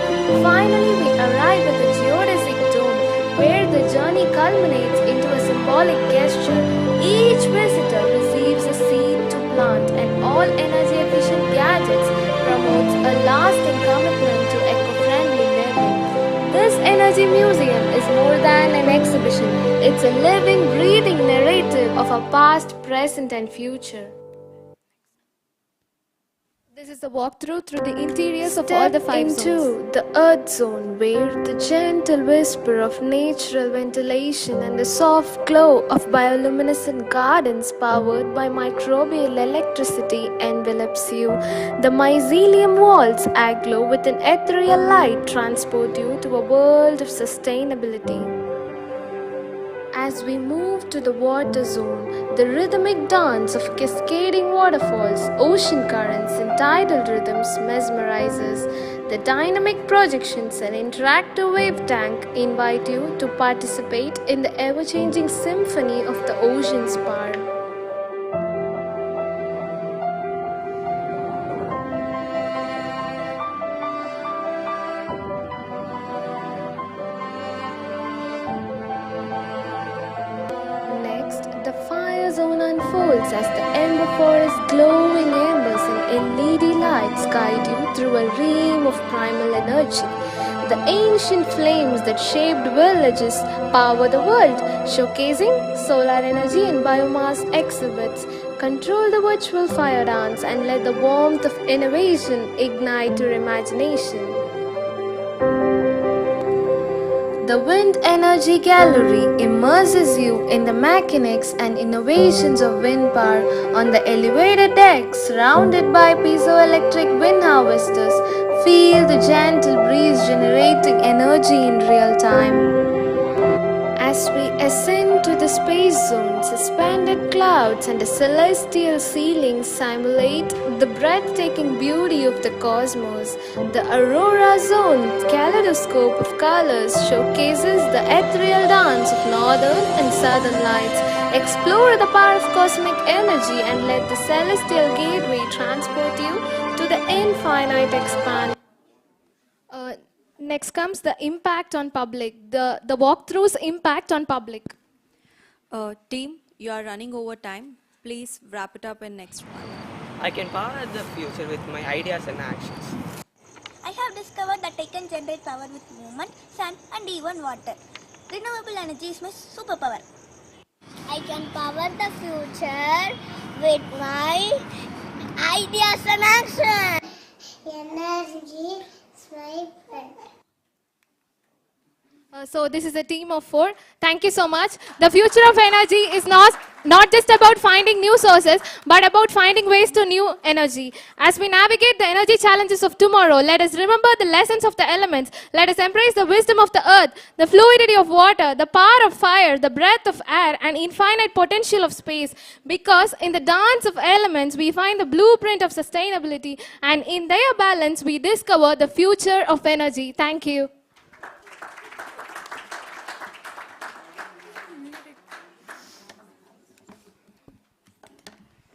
Finally, we arrive at the geodesic dome, where the journey culminates into a symbolic gesture. Each visitor receives a seed to plant, and all energy-efficient gadgets promotes a lasting commitment to eco-friendly living. This energy museum is more than an exhibition. It's a living, breathing narrative of our past, present, and future. This is the walkthrough through the interiors of all the 5 zones. Into the Earth Zone, where the gentle whisper of natural ventilation and the soft glow of bioluminescent gardens powered by microbial electricity envelops you. The mycelium walls aglow with an ethereal light, transport you to a world of sustainability. As we move to the water zone, the rhythmic dance of cascading waterfalls, ocean currents, and tidal rhythms mesmerizes. The dynamic projections and interactive wave tank invite you to participate in the ever-changing symphony of the ocean's power. The fire zone unfolds as the ember forest glowing embers and LED lights guide you through a realm of primal energy. The ancient flames that shaped villages power the world, showcasing solar energy and biomass exhibits. Control the virtual fire dance and let the warmth of innovation ignite your imagination. The Wind Energy Gallery immerses you in the mechanics and innovations of wind power on the elevated deck surrounded by piezoelectric wind harvesters. Feel the gentle breeze generating energy in real time. As we ascend to the space zone, suspended clouds and the celestial ceilings simulate the breathtaking beauty of the cosmos. The Aurora Zone, kaleidoscope of colors, showcases the ethereal dance of northern and southern lights. Explore the power of cosmic energy and let the celestial gateway transport you to the infinite expanse. Next comes the impact on public, the walkthrough's impact on public. Team, you are running over time. Please wrap it up in next one. I can power the future with my ideas and actions. I have discovered that I can generate power with movement, sun and even water. Renewable energy is my superpower. I can power the future with my ideas and actions. Energy is my friend. So this is a team of 4. Thank you so much. The future of energy is not just about finding new sources, but about finding ways to new energy. As we navigate the energy challenges of tomorrow, let us remember the lessons of the elements. Let us embrace the wisdom of the earth, the fluidity of water, the power of fire, the breath of air, and infinite potential of space. Because in the dance of elements, we find the blueprint of sustainability, and in their balance, we discover the future of energy. Thank you.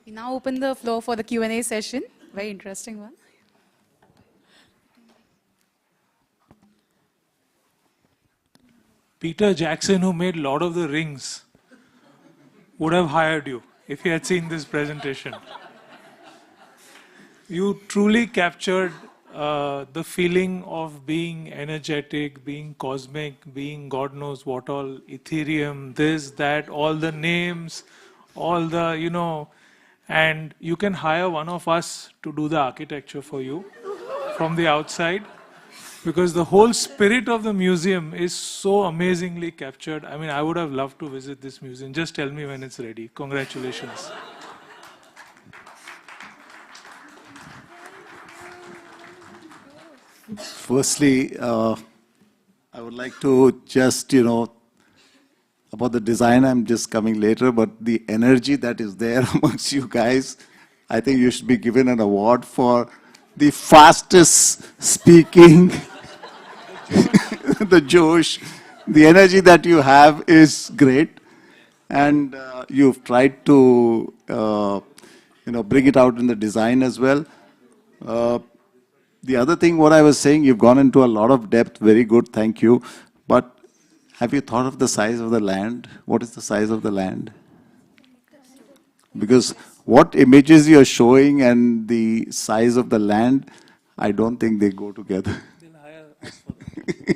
We now open the floor for the Q&A session. Very interesting one. Peter Jackson, who made Lord of the Rings, would have hired you if he had seen this presentation. You truly captured the feeling of being energetic, being cosmic, being God knows what all, Ethereum, this, that, all the names, all the, and you can hire one of us to do the architecture for you from the outside, because the whole spirit of the museum is so amazingly captured. I mean, I would have loved to visit this museum. Just tell me when it's ready. Congratulations. Firstly, I would like to just, about the design, I'm just coming later, but the energy that is there amongst you guys, I think you should be given an award for the fastest speaking, the Josh. The energy that you have is great, and you've tried to, bring it out in the design as well. The other thing, what I was saying, you've gone into a lot of depth, very good, thank you. But have you thought of the size of the land? What is the size of the land? Because what images you're showing and the size of the land, I don't think they go together.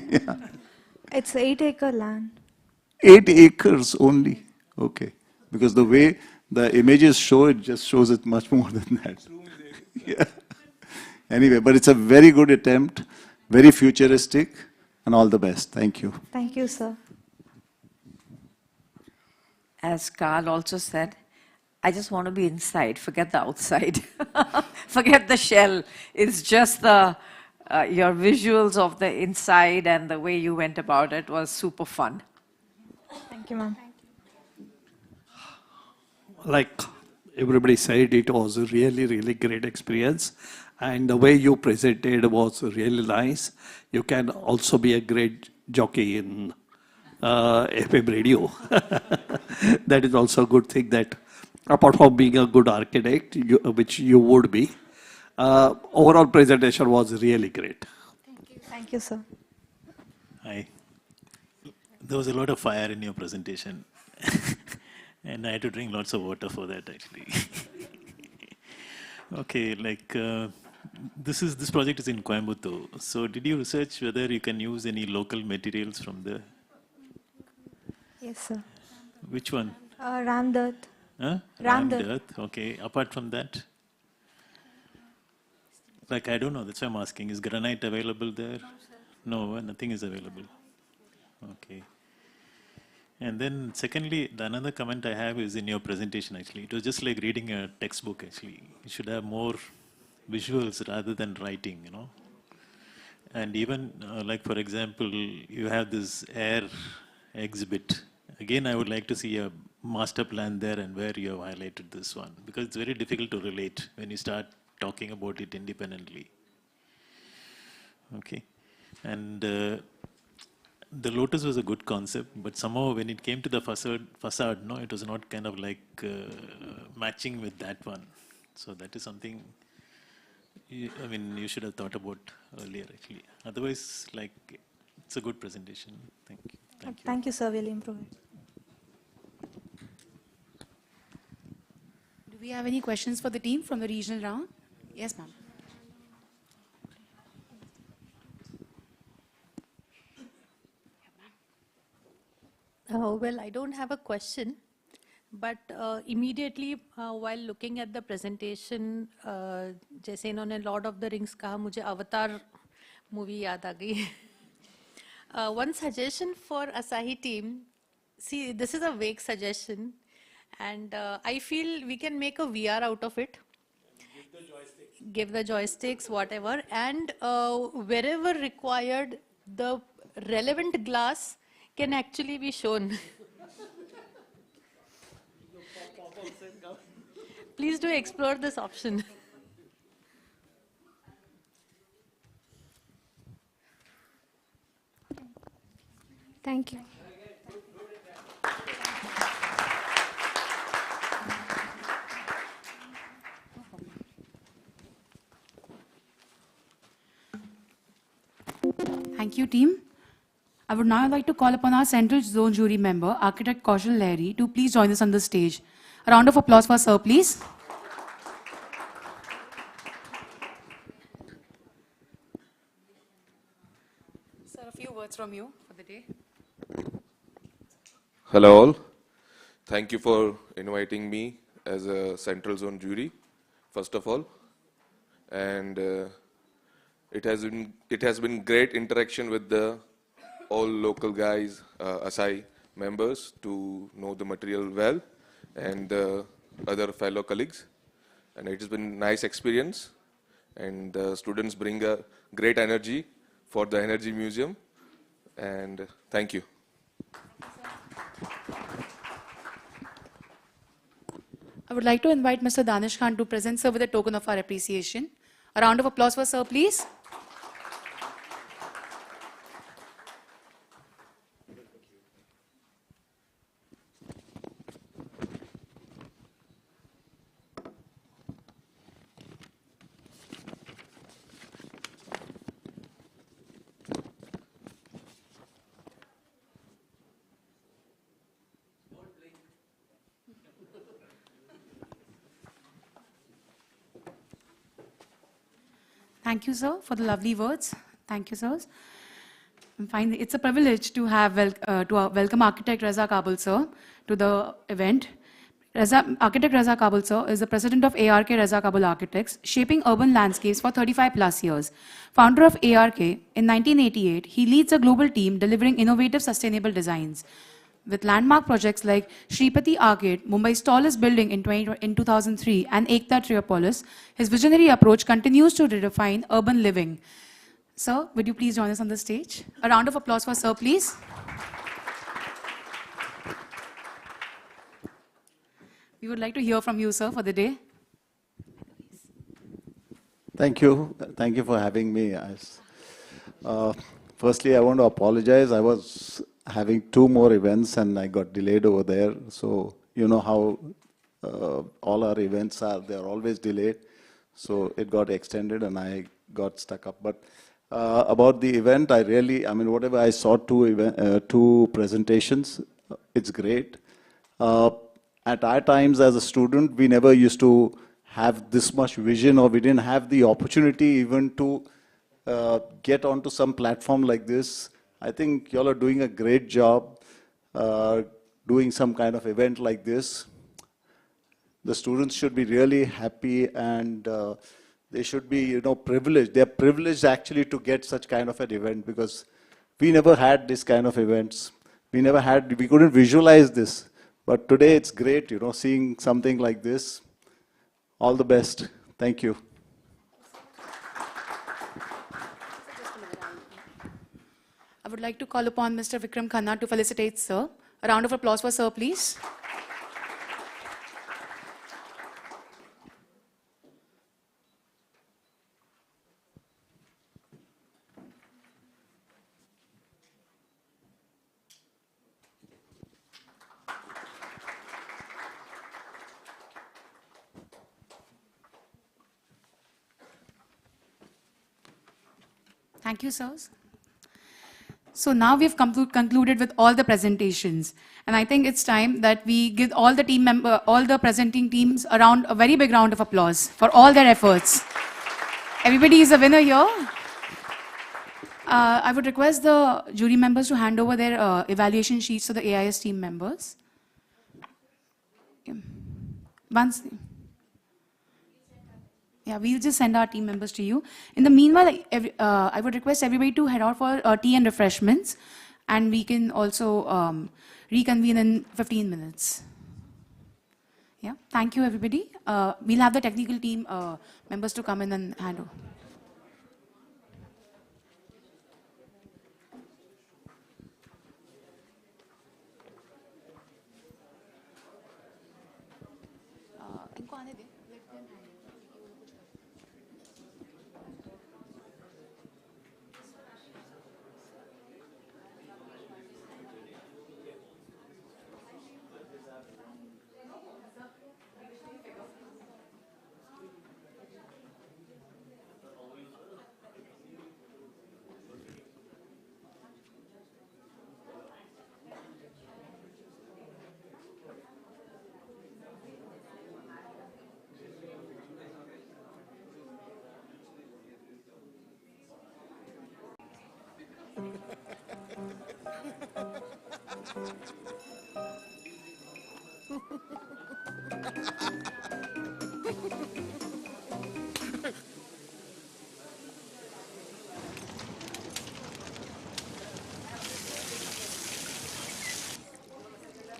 Yeah. It's 8-acre land. 8 acres only. Okay. Because the way the images show, it just shows it much more than that. Yeah. Anyway, but it's a very good attempt, very futuristic, and all the best. Thank you. Thank you, sir. As Carl also said, I just want to be inside, forget the outside. Forget the shell. It's just the your visuals of the inside and the way you went about it was super fun. Thank you, ma'am. Like everybody said, it was a really, really great experience. And the way you presented was really nice. You can also be a great jockey in FM radio. That is also a good thing that, apart from being a good architect, which you would be, overall presentation was really great. Thank you, sir. Hi. There was a lot of fire in your presentation. And I had to drink lots of water for that, actually. Okay, this project is in Coimbatore. So did you research whether you can use any local materials from there? Yes, sir. Which one? Ramdat. Huh? Ramdat. Earth. Okay. Apart from that? I don't know. That's why I'm asking. Is granite available there? No, nothing is available. Okay. And then secondly, the another comment I have is in your presentation, actually. It was just like reading a textbook, actually. You should have more visuals rather than writing, And even, for example, you have this air exhibit. Again, I would like to see a master plan there and where you have highlighted this one. Because it's very difficult to relate when you start talking about it independently. Okay. And the lotus was a good concept, but somehow when it came to the facade, no, it was not kind of matching with that one. So that is something, you should have thought about earlier, actually. Otherwise, it's a good presentation. Thank you. Thank you. Thank you, sir. We'll improve it. Do we have any questions for the team from the regional round? Yes, ma'am. Well, I don't have a question, but immediately while looking at the presentation, जैसे इन्होंने Lord of the Rings कहा, मुझे Avatar movie याद आ गई. One suggestion for Asahi team, see, this is a vague suggestion, and I feel we can make a VR out of it. Give the joysticks, whatever, and wherever required, the relevant glass can actually be shown. Please do explore this option. Thank you. Thank you, team. I would now like to call upon our Central Zone jury member, Architect Kaushal Lahiri, to please join us on the stage. A round of applause for sir, please. Sir, a few words from you for the day. Hello all. Thank you for inviting me as a Central Zone jury, first of all. And it has been great interaction with all local guys, Asai members, to know the material well, and other fellow colleagues. And it has been nice experience. And the students bring a great energy for the Energy Museum. And thank you. I would like to invite Mr. Danish Khan to present sir with a token of our appreciation. A round of applause for sir, please. Thank you, sir, for the lovely words. Thank you, sirs. It's a privilege to have welcome Architect Reza Kabul, sir, to the event. Architect Reza Kabul, sir, is the president of ARK Reza Kabul Architects, shaping urban landscapes for 35 plus years. Founder of ARK, in 1988, he leads a global team delivering innovative, sustainable designs. With landmark projects like Shripati Arcade, Mumbai's tallest building in 2003, and Ekta Triopolis, his visionary approach continues to redefine urban living. Sir, would you please join us on the stage? A round of applause for sir, please. We would like to hear from you, sir, for the day. Thank you. Thank you for having me. Firstly, I want to apologize. I was having 2 more events and I got delayed over there. So you know how all our events are, they're always delayed. So it got extended and I got stuck up. But about the event, whatever I saw 2 presentations, it's great. At our times as a student, we never used to have this much vision, or we didn't have the opportunity even to get onto some platform like this. I think y'all are doing a great job doing some kind of event like this. The students should be really happy, and they should be, privileged. They're privileged actually to get such kind of an event, because we never had this kind of events. We couldn't visualize this. But today it's great, seeing something like this. All the best. Thank you. I would like to call upon Mr. Vikram Khanna to felicitate sir. A round of applause for sir, please. Thank you, sirs. So now we've concluded with all the presentations. And I think it's time that we give all the presenting teams around a very big round of applause for all their efforts. Everybody is a winner here. I would request the jury members to hand over their evaluation sheets to the AIS team members. We'll just send our team members to you. In the meanwhile, I would request everybody to head out for tea and refreshments, and we can also reconvene in 15 minutes. Yeah, thank you, everybody. We'll have the technical team members to come in and hand over.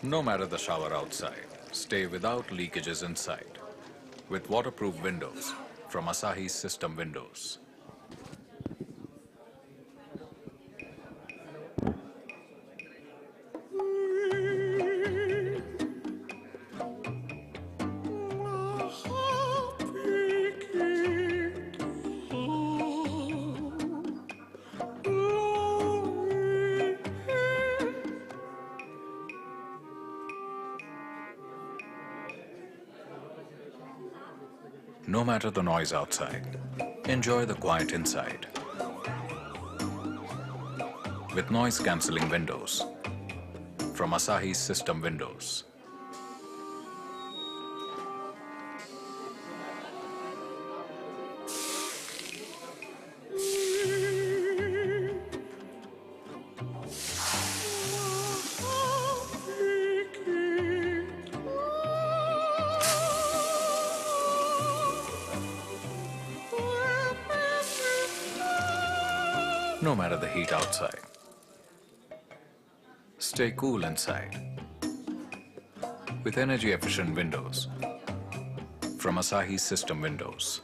No matter the shower outside, stay without leakages inside. With waterproof windows from Asahi's System Windows. No matter the noise outside, enjoy the quiet inside. With noise-cancelling windows from Asahi's System Windows. No matter the heat outside, stay cool inside with energy-efficient windows from Asahi's System Windows.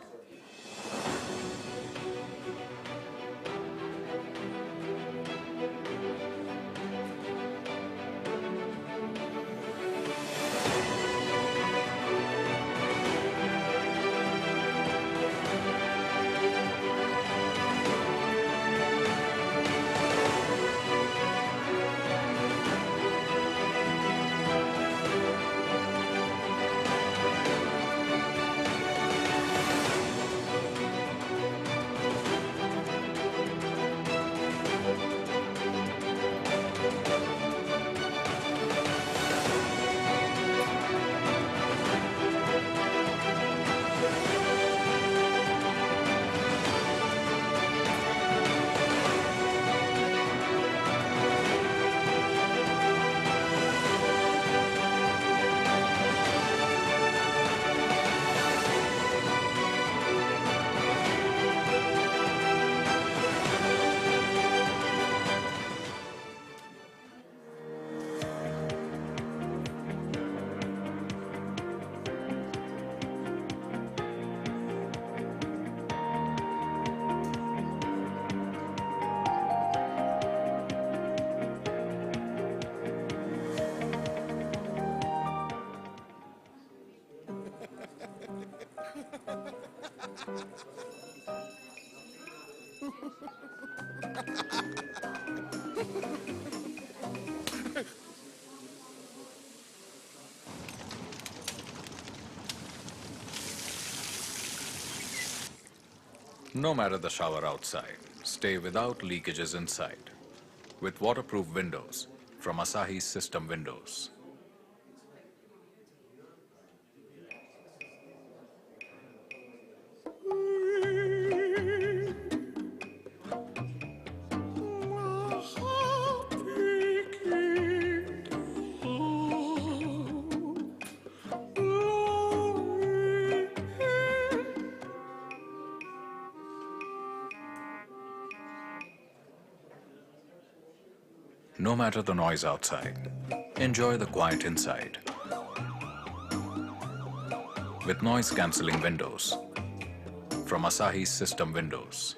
No matter the shower outside, stay without leakages inside with waterproof windows from Asahi System Windows. No matter the noise outside, enjoy the quiet inside. With noise-cancelling windows from Asahi System Windows.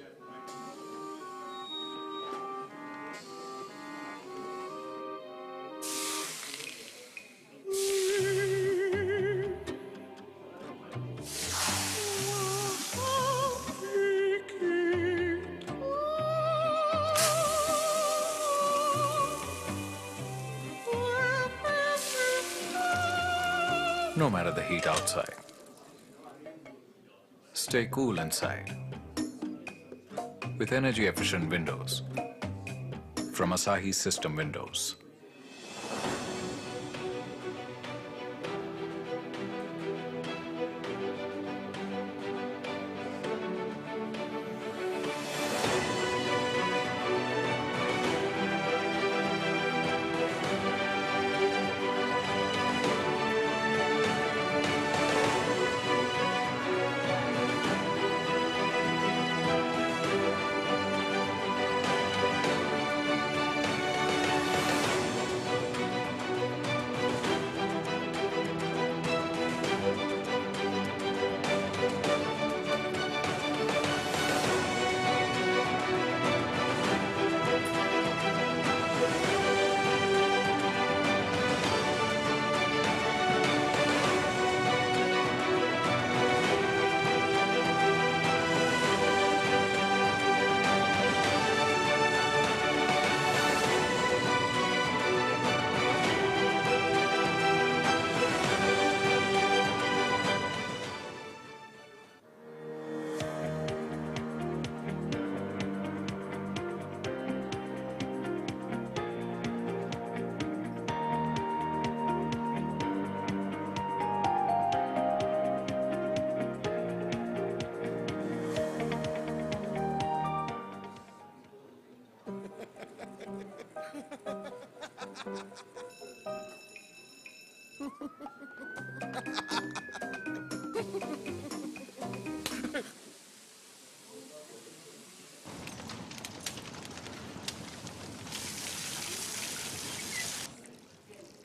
No matter the heat outside, stay cool inside with energy-efficient windows from Asahi System Windows.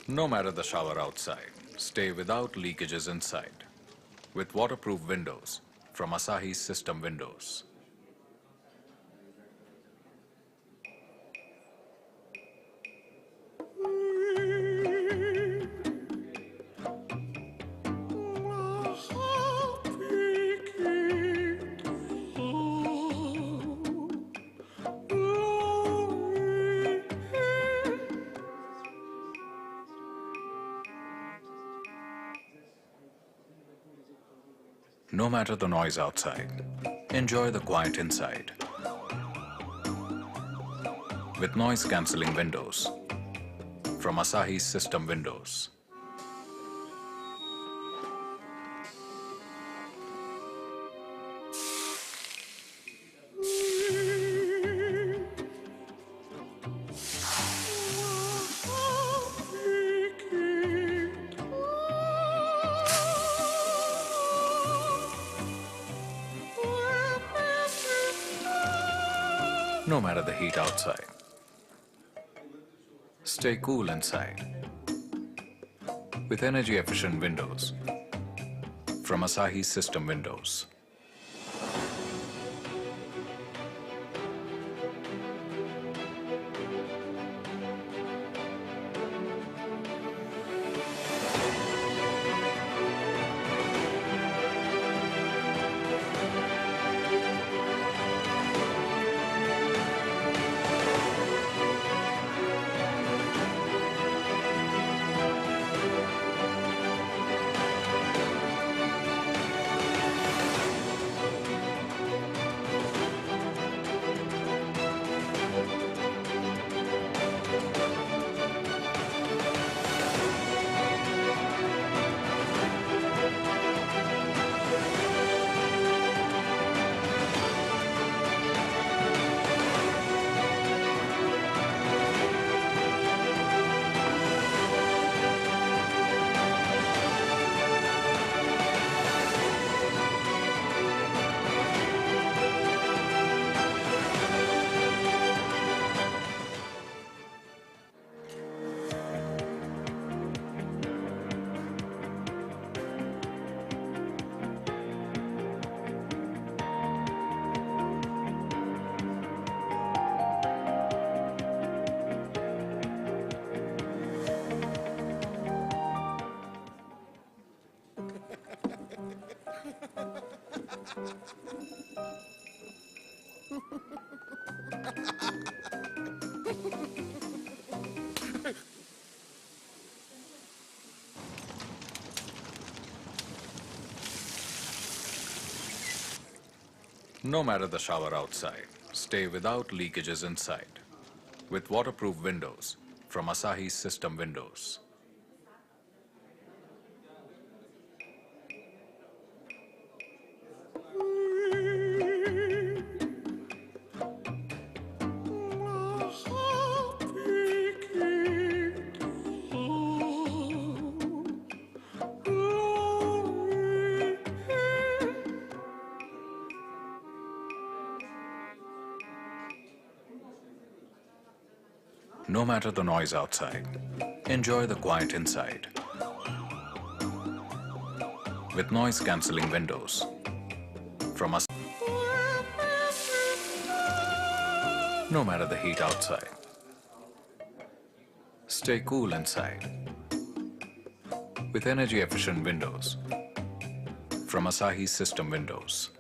No matter the shower outside, stay without leakages inside with waterproof windows from Asahi System Windows. No matter the noise outside, enjoy the quiet inside with noise-cancelling windows from Asahi System Windows. No matter the heat outside, stay cool inside with energy-efficient windows from Asahi System Windows. No matter the shower outside, stay without leakages inside. With waterproof windows from Asahi's System Windows. No matter the noise outside, enjoy the quiet inside. With noise-cancelling windows from us. No matter the heat outside, stay cool inside. With energy-efficient windows from Asahi's System Windows.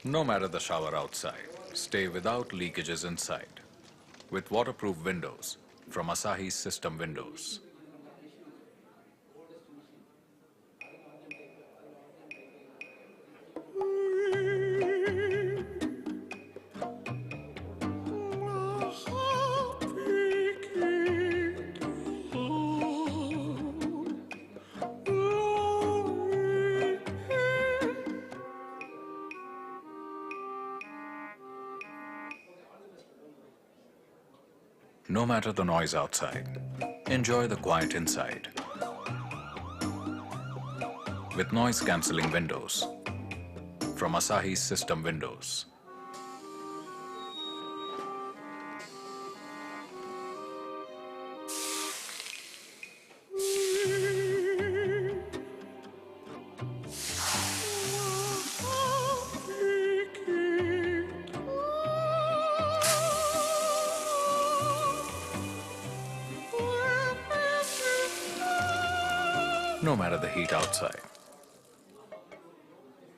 No matter the shower outside, stay without leakages inside. With waterproof windows from Asahi's System Windows. No matter the noise outside, enjoy the quiet inside. With noise-cancelling windows from Asahi's System Windows. No matter the heat outside,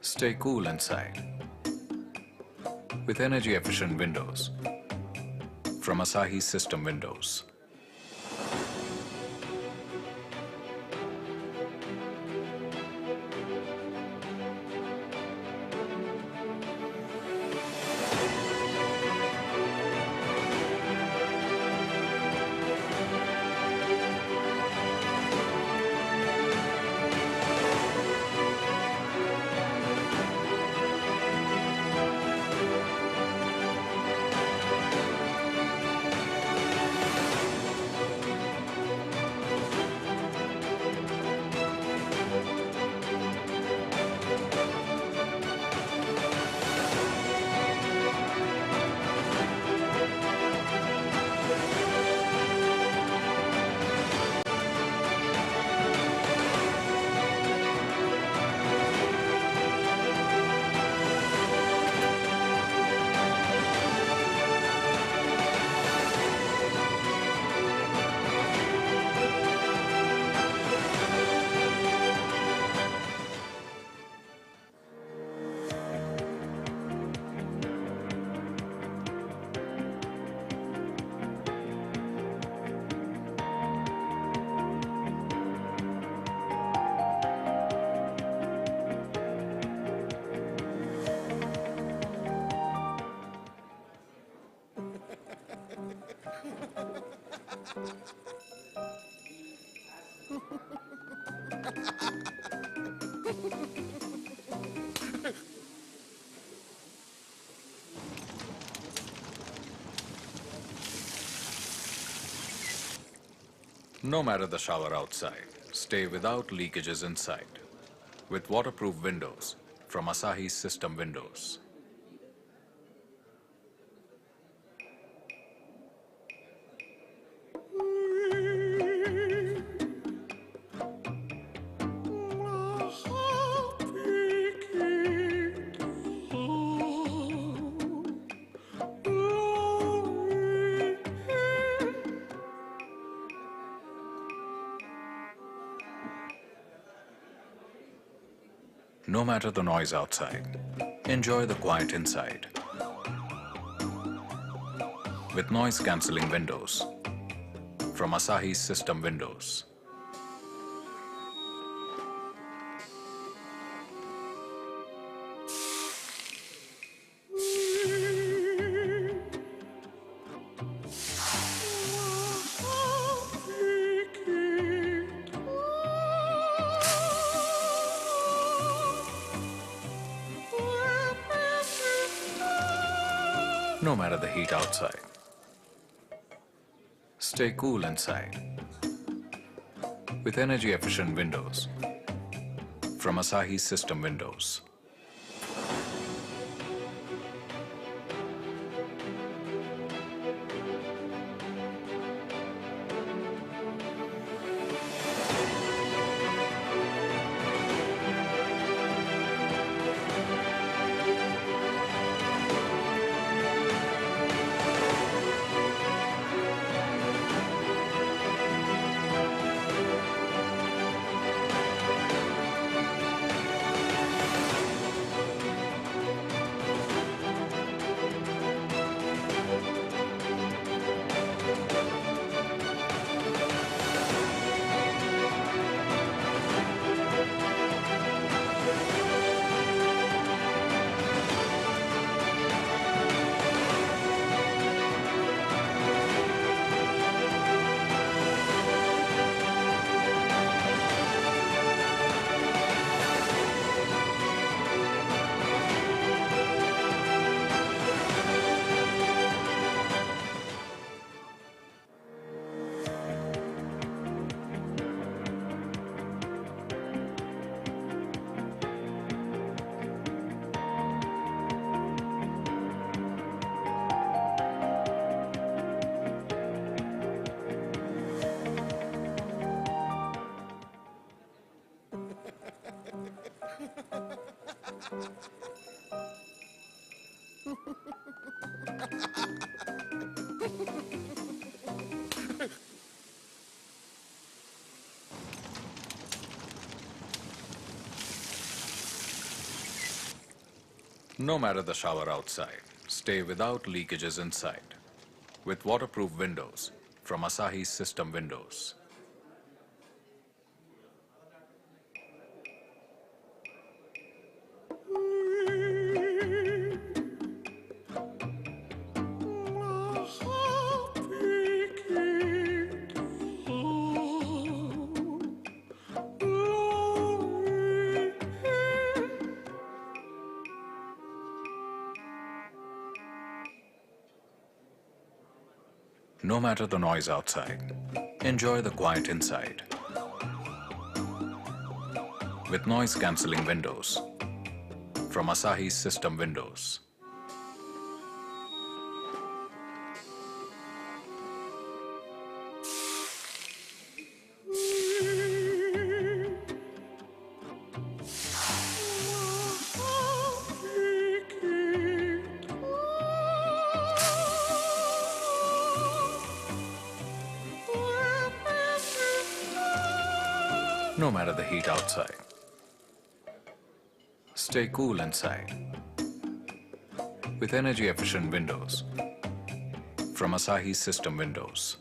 stay cool inside. With energy-efficient windows from Asahi's System Windows. No matter the shower outside, stay without leakages inside. With waterproof windows from Asahi System Windows. No matter the noise outside, enjoy the quiet inside. With noise-cancelling windows from Asahi System Windows. No matter the heat outside, stay cool inside with energy-efficient windows from Asahi System Windows. No matter the shower outside, stay without leakages inside with waterproof windows from Asahi System Windows. No matter the noise outside, enjoy the quiet inside. With noise-cancelling windows from Asahi System Windows. No matter the heat outside, stay cool inside with energy-efficient windows from Asahi System Windows.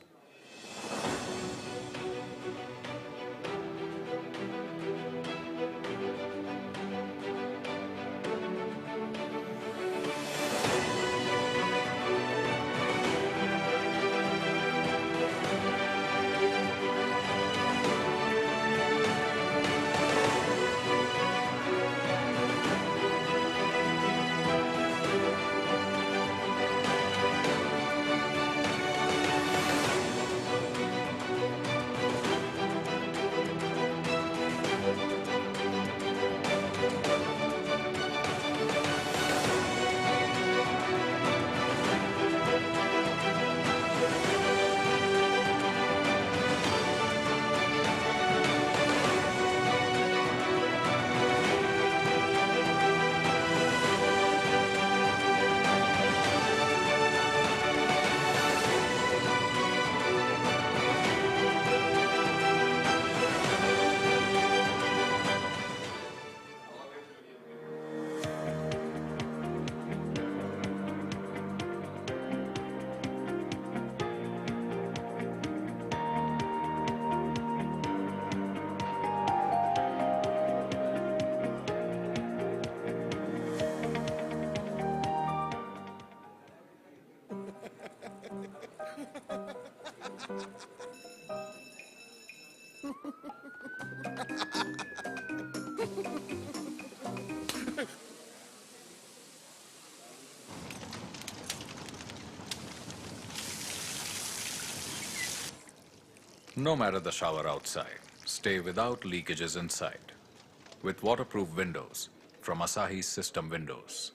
No matter the shower outside, stay without leakages inside. With waterproof windows from Asahi System Windows.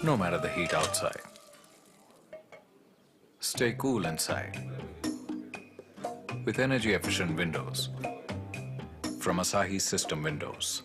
No matter the heat outside, stay cool inside with energy-efficient windows from Asahi System Windows.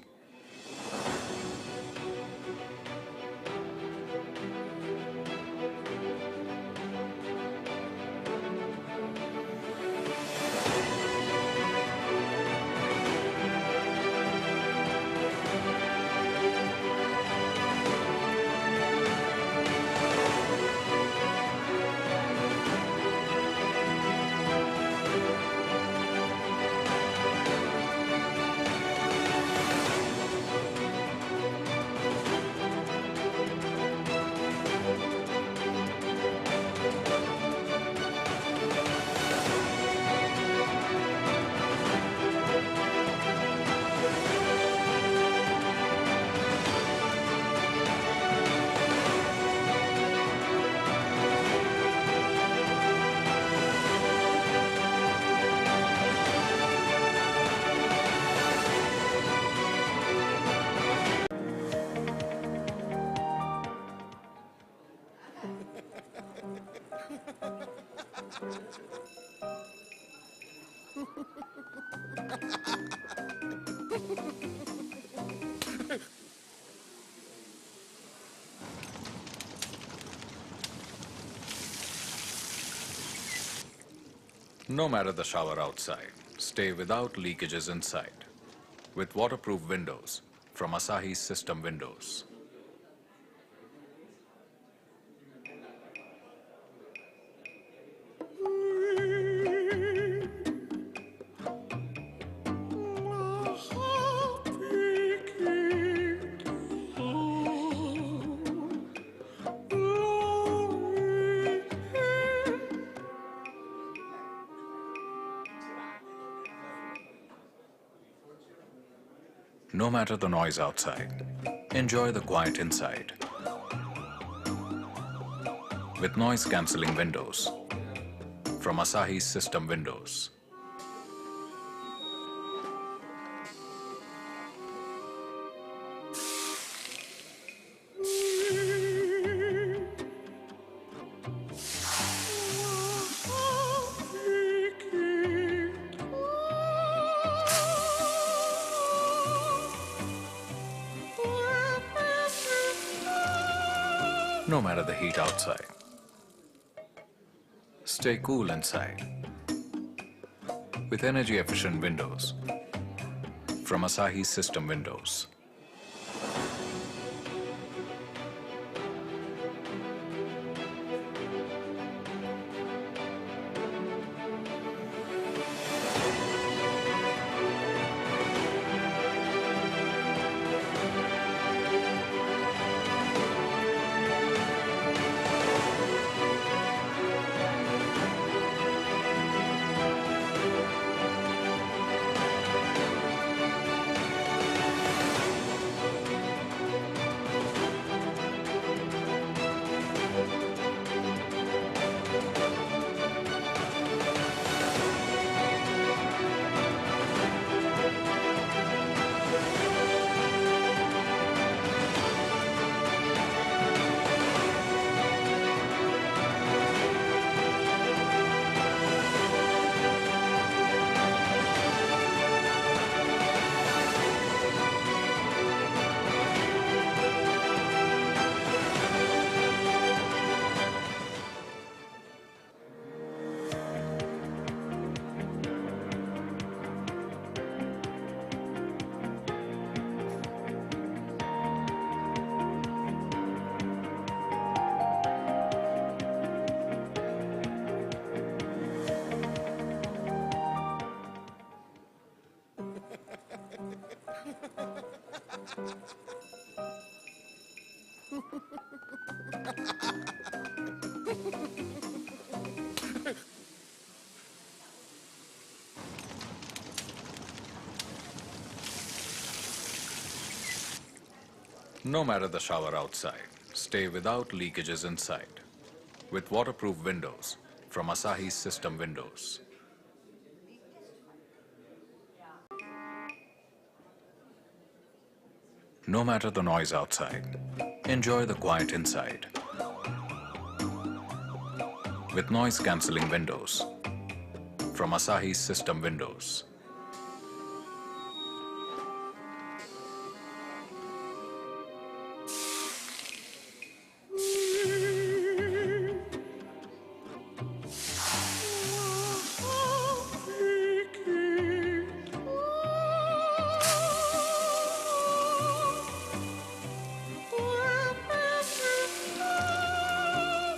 No matter the shower outside, stay without leakages inside with waterproof windows from Asahi System Windows. No matter the noise outside, enjoy the quiet inside with noise-cancelling windows from Asahi System Windows. No matter the heat outside, stay cool inside with energy-efficient windows from Asahi System Windows. No matter the shower outside, stay without leakages inside. With waterproof windows from Asahi's System Windows. No matter the noise outside, enjoy the quiet inside. With noise-cancelling windows from Asahi's System Windows.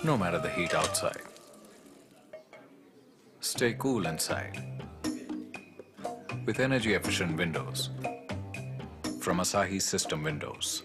No matter the heat outside, stay cool inside with energy-efficient windows from Asahi's System Windows.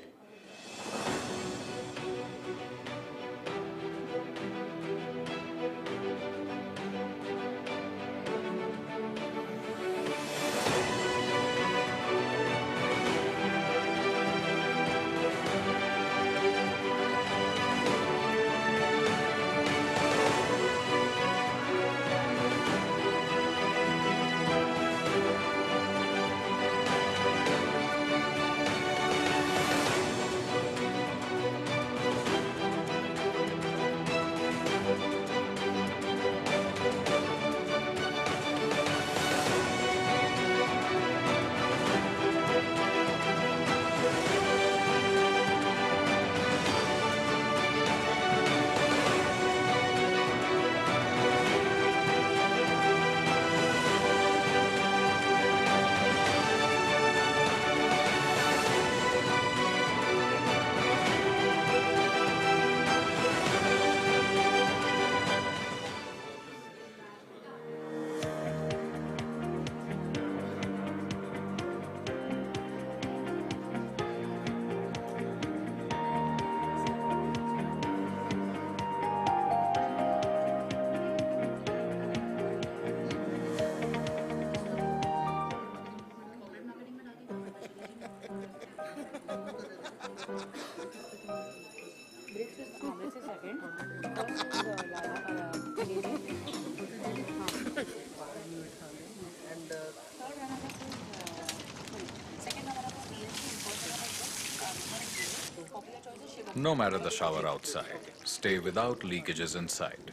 No matter the shower outside, stay without leakages inside.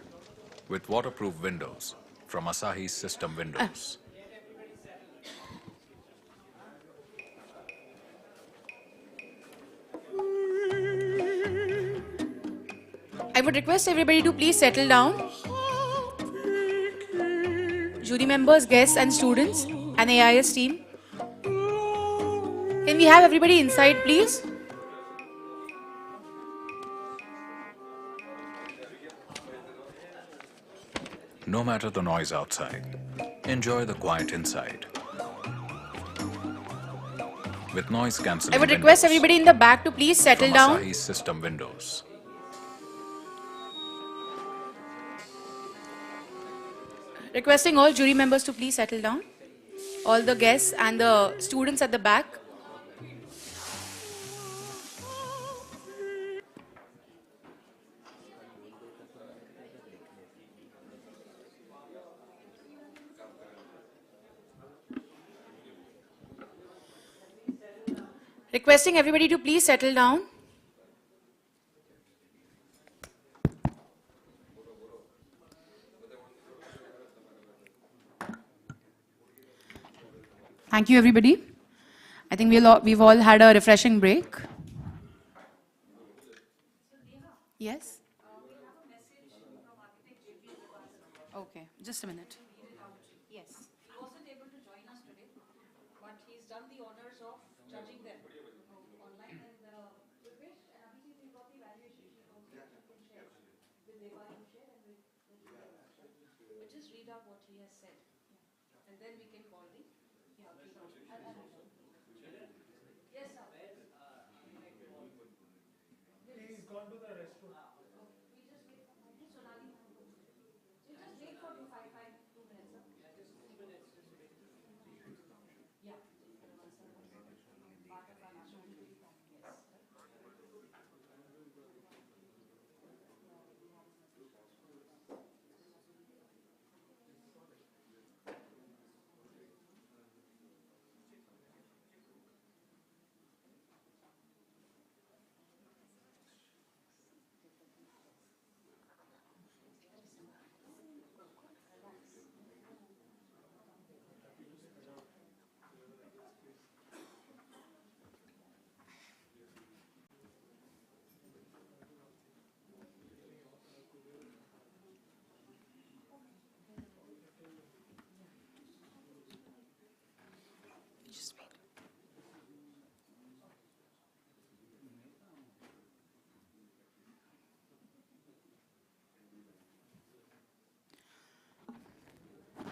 With waterproof windows from Asahi's System Windows. I would request everybody to please settle down. Jury members, guests and students and AIS team. Can we have everybody inside, please? No matter the noise outside, enjoy the quiet inside. With noise-cancelling I would request everybody in the back to please settle down. Asahi's System Windows. Requesting all jury members to please settle down. All the guests and the students at the back. Requesting everybody to please settle down. Thank you, everybody. I think we've all had a refreshing break. Yes? Okay, just a minute. Yes. He wasn't able to join us today, but he's done the honors of judging them online. And Prithvish and Abhijit, you got the evaluation sheet also. You can share with Deva, you share and with but just read out what he has said, and then we can call the. Yes, sir.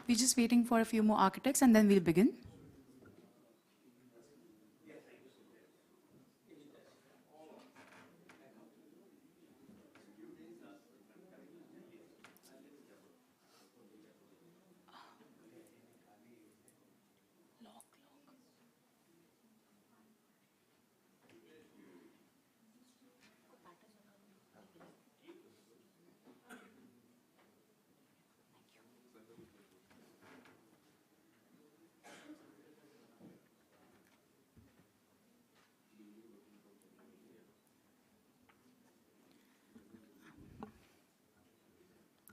We're just waiting for a few more architects and then we'll begin.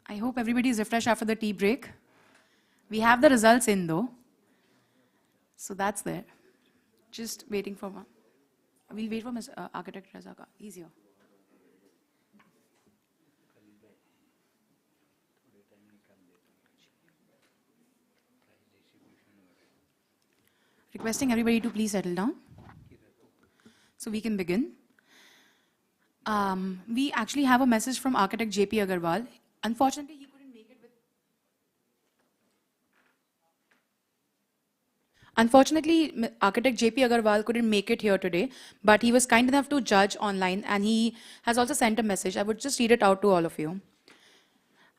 I hope everybody is refreshed after the tea break. We have the results in though. So that's there. Just waiting for one. We'll wait for Ms. Architect Razaka. He's here. Requesting everybody to please settle down so we can begin. We actually have a message from architect JP Agarwal. Unfortunately, he couldn't make it with... Unfortunately, architect JP Agarwal couldn't make it here today, but he was kind enough to judge online and he has also sent a message. I would just read it out to all of you.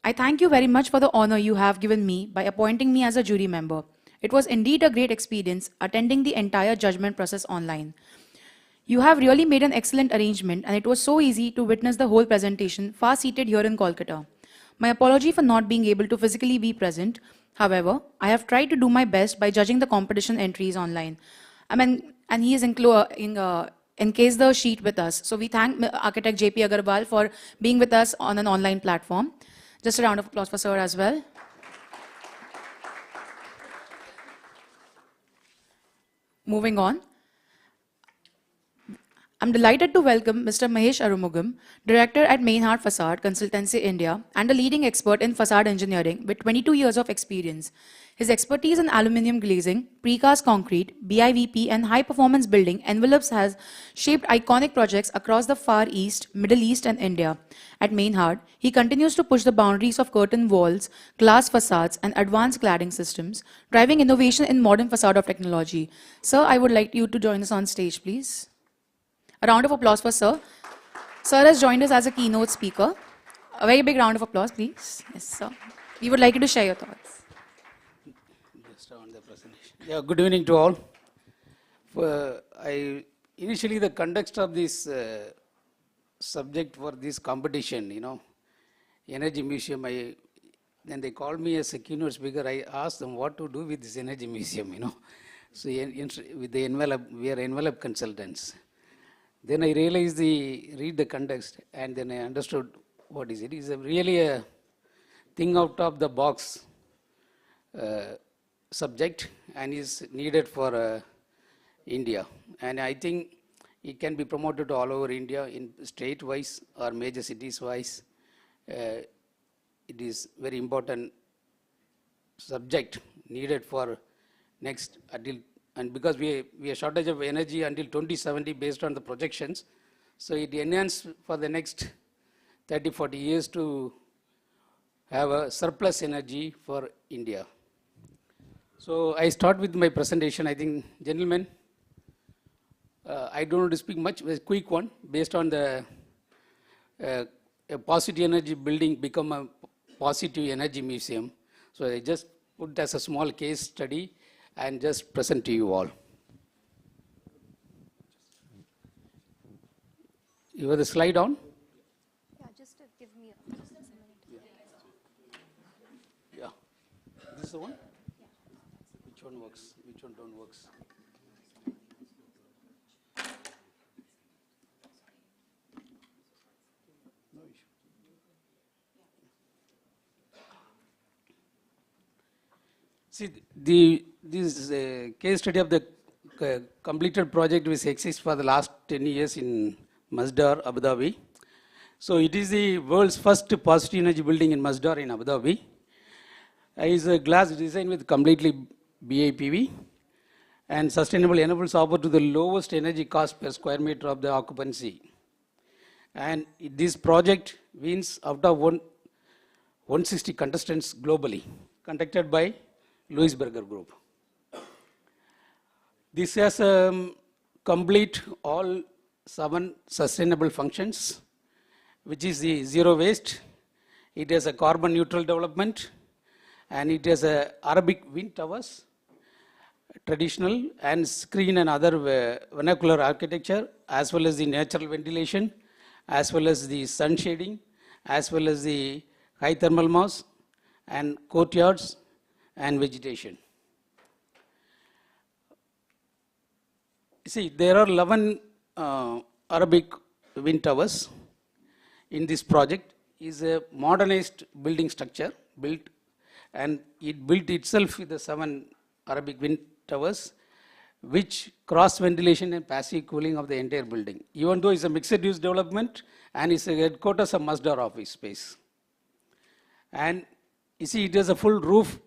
I thank you very much for the honor you have given me by appointing me as a jury member. It was indeed a great experience attending the entire judgment process online. You have really made an excellent arrangement and it was so easy to witness the whole presentation far seated here in Kolkata. My apology for not being able to physically be present. However, I have tried to do my best by judging the competition entries online. And he is encased the sheet with us. So we thank architect JP Agarwal for being with us on an online platform. Just a round of applause for sir as well. Moving on. I'm delighted to welcome Mr. Mahesh Arumugam, Director at Mainhard Facade Consultancy India and a leading expert in facade engineering with 22 years of experience. His expertise in aluminium glazing, precast concrete, BIVP and high-performance building envelopes has shaped iconic projects across the Far East, Middle East and India. At Mainhard, he continues to push the boundaries of curtain walls, glass facades and advanced cladding systems, driving innovation in modern facade of technology. Sir, I would like you to join us on stage, please. A round of applause for Sir. Sir has joined us as a keynote speaker. A very big round of applause, please. Yes, sir. We would like you to share your thoughts. Just on the presentation. Yeah, good evening to all. Initially, the context of this subject for this competition, Energy Museum, then they called me as a keynote speaker. I asked them what to do with this Energy Museum, So with the envelope, we are envelope consultants. Then I realized read the context and then I understood what is it. It's really a thing out of the box subject and is needed for India. And I think it can be promoted all over India in state-wise or major cities-wise. It is very important subject needed for next until. And because we are shortage of energy until 2070 based on the projections, so it enhances for the next 30, 40 years to have a surplus energy for India. So I start with my presentation. I think, gentlemen, I don't want to speak much, a quick one based on the a positive energy building become a positive energy museum. So I just put it as a small case study and just present to you all. You have the slide on? Yeah, just give me a minute. Yeah. This is the one? Which one works? Which one don't works? No issue. See, this is a case study of the completed project which exists for the last 10 years in Masdar, Abu Dhabi. So it is the world's first positive energy building in Masdar in Abu Dhabi. It is a glass design with completely BIPV, and sustainable enables offer to the lowest energy cost per square meter of the occupancy. And this project wins out of 160 contestants globally, conducted by Louis Berger Group. This has complete all 7 sustainable functions, which is the zero waste. It has a carbon neutral development, and it has a Arabic wind towers, traditional and screen and other vernacular architecture, as well as the natural ventilation, as well as the sun shading, as well as the high thermal mass and courtyards and vegetation. See, there are 11 Arabic wind towers in this project. Is a modernized building structure built, and it built itself with the 7 Arabic wind towers, which cross ventilation and passive cooling of the entire building. Even though it's a mixed use development and it's a headquarters of Masdar office space. And you see, it has a full roof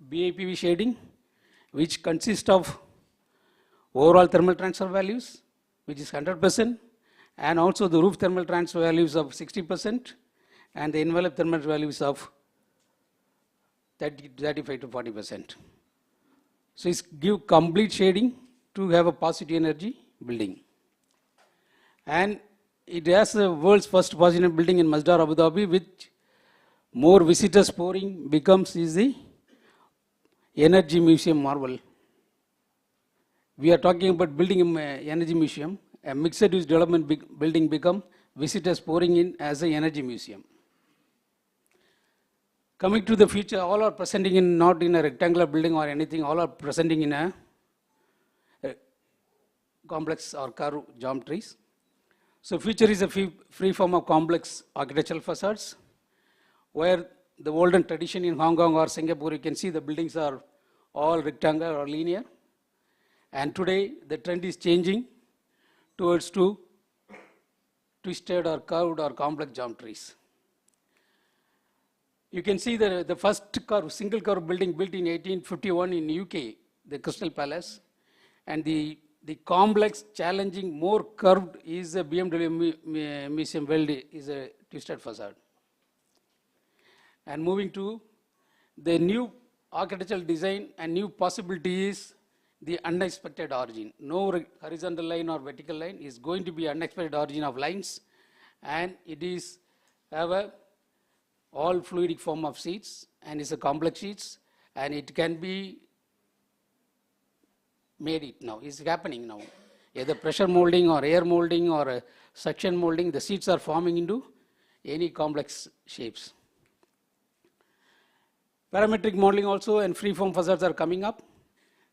BIPV shading, which consists of overall thermal transfer values, which is 100%, and also the roof thermal transfer values of 60%, and the envelope thermal values of 35 to 40%. So it's give complete shading to have a positive energy building. And it has the world's first positive building in Masdar, Abu Dhabi, which more visitors pouring becomes is the energy museum marvel. We are talking about building an energy museum. A mixed use development building become visitors pouring in as an energy museum. Coming to the future, all are presenting in not in a rectangular building or anything, all are presenting in a complex or curved geometries. So future is a free form of complex architectural facades, where the olden tradition in Hong Kong or Singapore, you can see the buildings are all rectangular or linear. And today the trend is changing towards to twisted or curved or complex geometries. You can see the first single curve building built in 1851 in UK, the Crystal Palace, and the complex, challenging, more curved is a BMW Museum World is a twisted facade. And moving to the new architectural design and new possibilities, the unexpected origin. No horizontal line or vertical line is going to be unexpected origin of lines, and it is have a all fluidic form of sheets, and it's a complex sheets, and it can be made it now. It's happening now. Either pressure molding or air molding or suction molding, the sheets are forming into any complex shapes. Parametric modeling also and freeform facades are coming up.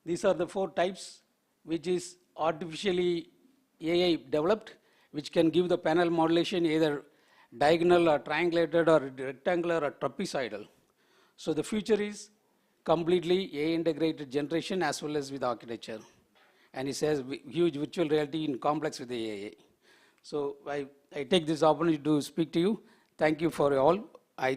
These are the 4 types, which is artificially AI developed, which can give the panel modulation either diagonal or triangulated or rectangular or trapezoidal. So the future is completely AI integrated generation as well as with architecture. And it says huge virtual reality in complex with the AI. So I take this opportunity to speak to you. Thank you for all. I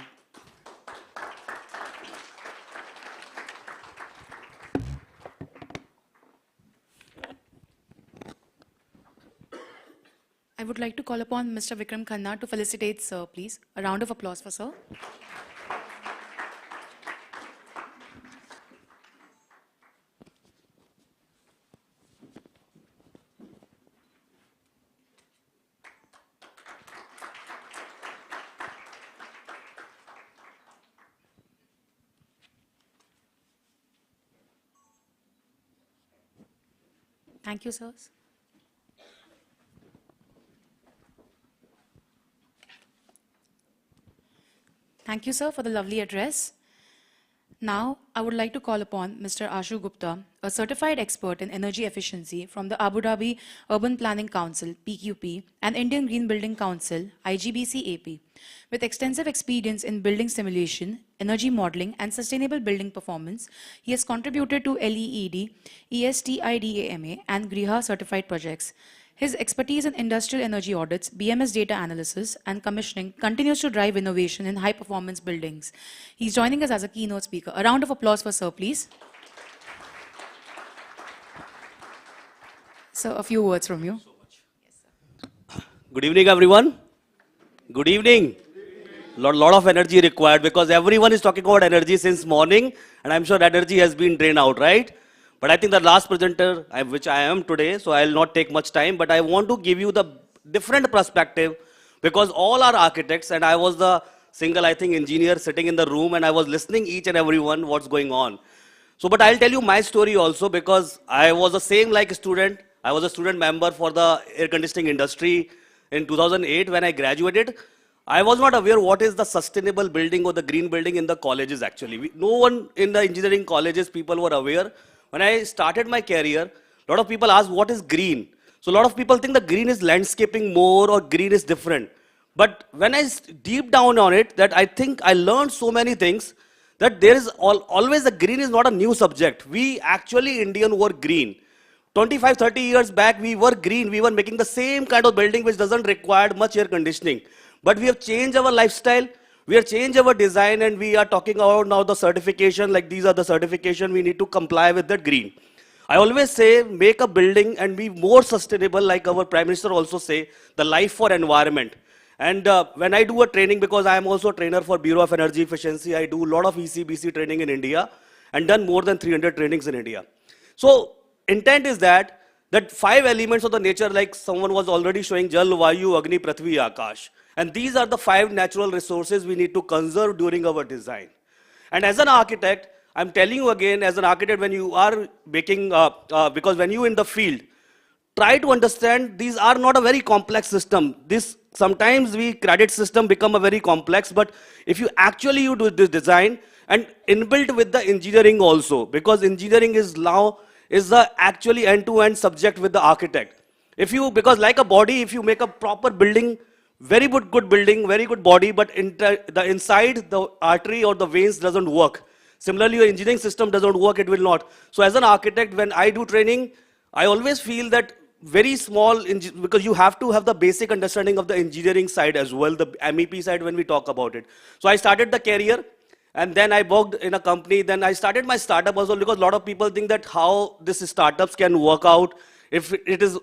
would like to call upon Mr. Vikram Khanna to felicitate Sir, please. A round of applause for Sir. Thank you, sirs. Thank you, sir, for the lovely address. Now, I would like to call upon Mr. Ashu Gupta, a certified expert in energy efficiency from the Abu Dhabi Urban Planning Council, PQP, and Indian Green Building Council, IGBC AP. With extensive experience in building simulation, energy modeling, and sustainable building performance, he has contributed to LEED, ESTIDAMA, and GRIHA certified projects. His expertise in industrial energy audits, BMS data analysis, and commissioning continues to drive innovation in high-performance buildings. He's joining us as a keynote speaker. A round of applause for Sir, please. Sir, a few words from you. Good evening, everyone. Good evening. Lot of energy required because everyone is talking about energy since morning, and I'm sure energy has been drained out, right? But I think the last presenter, which I am today, so I'll not take much time, but I want to give you the different perspective because all are architects and I was the single, I think, engineer sitting in the room and I was listening each and every one what's going on. So, but I'll tell you my story also because I was the same like a student. I was a student member for the air conditioning industry in 2008 when I graduated. I was not aware what is the sustainable building or the green building in the colleges actually. No one in the engineering colleges people were aware. When I started my career, a lot of people ask what is green. So a lot of people think the green is landscaping more or green is different. But when I deep down on it, that I think I learned so many things that there is always the green is not a new subject. We actually Indian were green. 25, 30 years back, we were green. We were making the same kind of building which doesn't require much air conditioning. But we have changed our lifestyle. We have changed our design and we are talking about now the certification, like these are the certification we need to comply with that green. I always say make a building and be more sustainable like our Prime Minister also say, the life for environment. And when I do a training, because I am also a trainer for Bureau of Energy Efficiency, I do a lot of ECBC training in India and done more than 300 trainings in India. So intent is that 5 elements of the nature like someone was already showing Jal, Vayu, Agni, Prithvi, Akash. And these are the 5 natural resources we need to conserve during our design. And as an architect, I'm telling you again, as an architect, when you are making, because when you in the field, try to understand these are not a very complex system. Sometimes we credit system become a very complex, but if you actually do this design and inbuilt with the engineering also, because engineering is now the actually end-to-end subject with the architect. Because like a body, if you make a proper building, very good building, very good body, but the inside, the artery or the veins doesn't work. Similarly, your engineering system doesn't work, it will not. So as an architect, when I do training, I always feel that very small, because you have to have the basic understanding of the engineering side as well, the MEP side when we talk about it. So I started the career, and then I worked in a company, then I started my startup also because a lot of people think that how this startups can work out, if it is,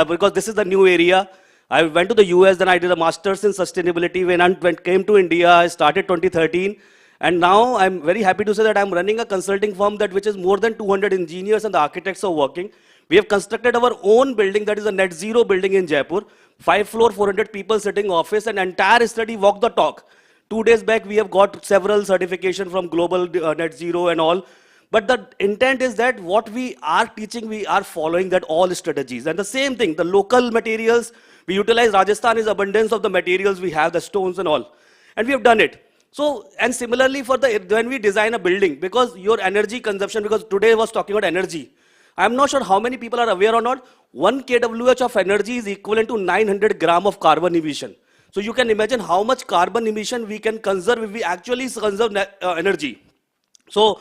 because this is the new area. I went to the US, then I did a master's in sustainability. When I came to India, I started 2013. And now I'm very happy to say that I'm running a consulting firm which is more than 200 engineers and the architects are working. We have constructed our own building that is a net zero building in Jaipur. 5 floor, 400 people sitting office and entire study walk the talk. 2 days back, we have got several certification from global net zero and all. But the intent is that what we are teaching, we are following that all strategies. And the same thing, the local materials, we utilize Rajasthan is abundance of the materials we have, the stones and all. And we have done it. So, and similarly for when we design a building, because your energy consumption, because today I was talking about energy. I'm not sure how many people are aware or not, 1 kWh of energy is equivalent to 900 gram of carbon emission. So you can imagine how much carbon emission we can conserve if we actually conserve energy. So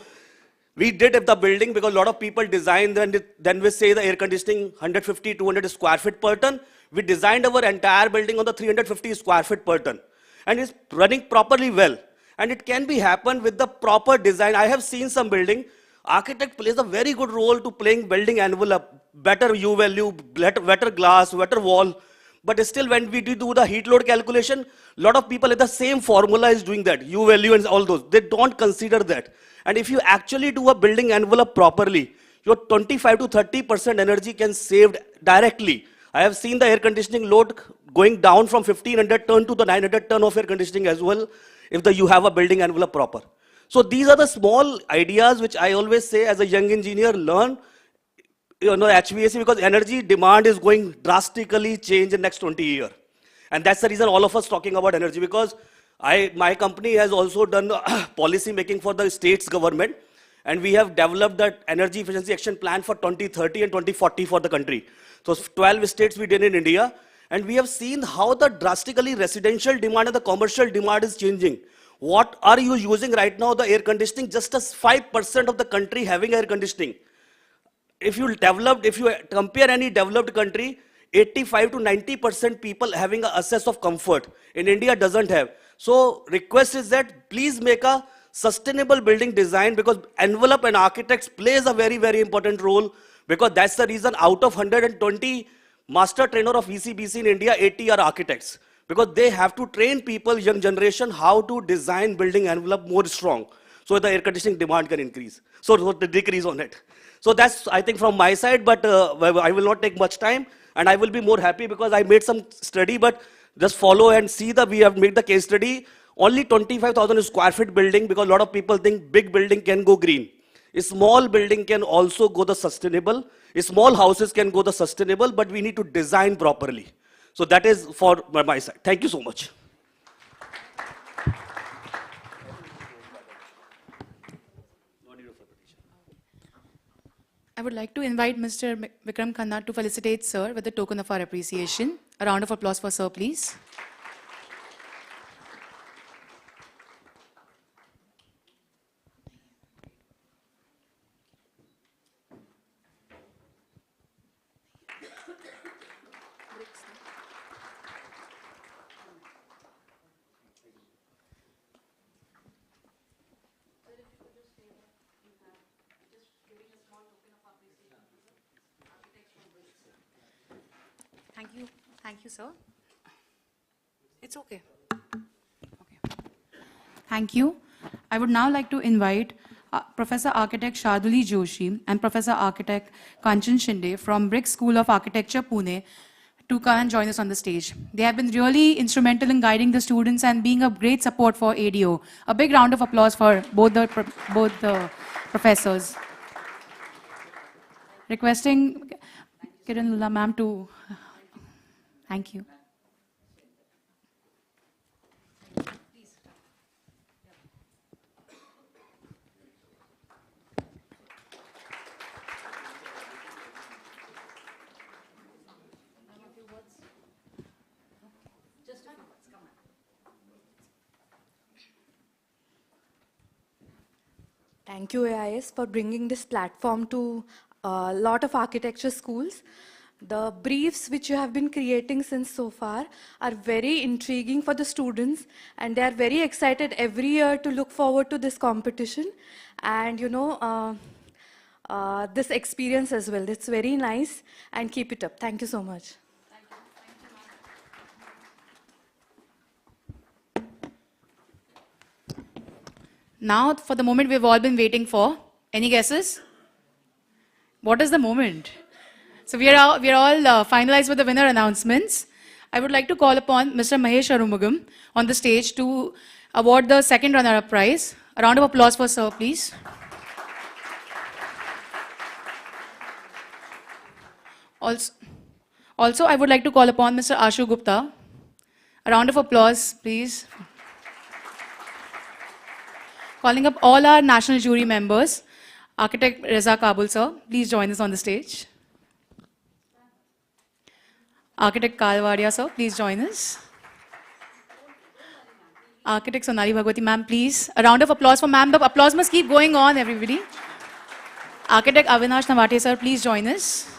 we did the building because a lot of people design, then we say the air conditioning 150, 200 square feet per ton. We designed our entire building on the 350 square feet per ton. And it's running properly well. And it can be happen with the proper design. I have seen some building. Architect plays a very good role to playing building envelope, better U value, better glass, better wall. But still when we do the heat load calculation, a lot of people, the same formula is doing that, U value and all those. They don't consider that. And if you actually do a building envelope properly, your 25 to 30% energy can saved directly. I have seen the air conditioning load going down from 1500 ton to the 900 ton of air conditioning as well, if you have a building envelope proper. So these are the small ideas which I always say as a young engineer, learn. HVAC, because energy demand is going drastically change in next 20 years. And that's the reason all of us talking about energy, because my company has also done policy making for the state's government, and we have developed that energy efficiency action plan for 2030 and 2040 for the country. So 12 states we did in India, and we have seen how the drastically residential demand and the commercial demand is changing. What are you using right now, the air conditioning? Just as 5% of the country having air conditioning. If you compare any developed country, 85 to 90% people having an access of comfort. In India, doesn't have. So request is that please make a sustainable building design, because envelope and architects plays a very, very important role, because that's the reason out of 120 master trainer of ECBC in India, 80 are architects, because they have to train people, young generation, how to design building envelope more strong, so the air conditioning demand can increase, so the decrease on it. So that's, I think, from my side, but I will not take much time, and I will be more happy because I made some study, but just follow and see that we have made the case study. Only 25,000 square feet building, because a lot of people think big building can go green. A small building can also go the sustainable. Small houses can go the sustainable, but we need to design properly. So that is for my side. Thank you so much. I would like to invite Mr. Vikram Khanna to felicitate Sir with a token of our appreciation. A round of applause for Sir, please. Thank you, sir. It's okay. Thank you. I would now like to invite Professor Architect Sharduli Joshi and Professor Architect Kanchan Shinde from Brick School of Architecture, Pune, to come and join us on the stage. They have been really instrumental in guiding the students and being a great support for ADO. A big round of applause for both the professors. Requesting Kiran Lula ma'am to... Thank you. Thank you, AIS, for bringing this platform to a lot of architecture schools. The briefs which you have been creating since so far are very intriguing for the students, and they are very excited every year to look forward to this competition and, this experience as well. It's very nice, and keep it up. Thank you so much. Now, for the moment we've all been waiting for. Any guesses? What is the moment? So we are all finalized with the winner announcements. I would like to call upon Mr. Mahesh Arumugam on the stage to award the second runner-up prize. A round of applause for Sir, please. Also, I would like to call upon Mr. Ashu Gupta. A round of applause, please. Calling up all our national jury members. Architect Reza Kabul, sir, please join us on the stage. Architect Kalwadia, sir, please join us. Architect Sonali Bhagwati, ma'am, please. A round of applause for ma'am. The applause must keep going on, everybody. Architect Avinash Navate, sir, please join us.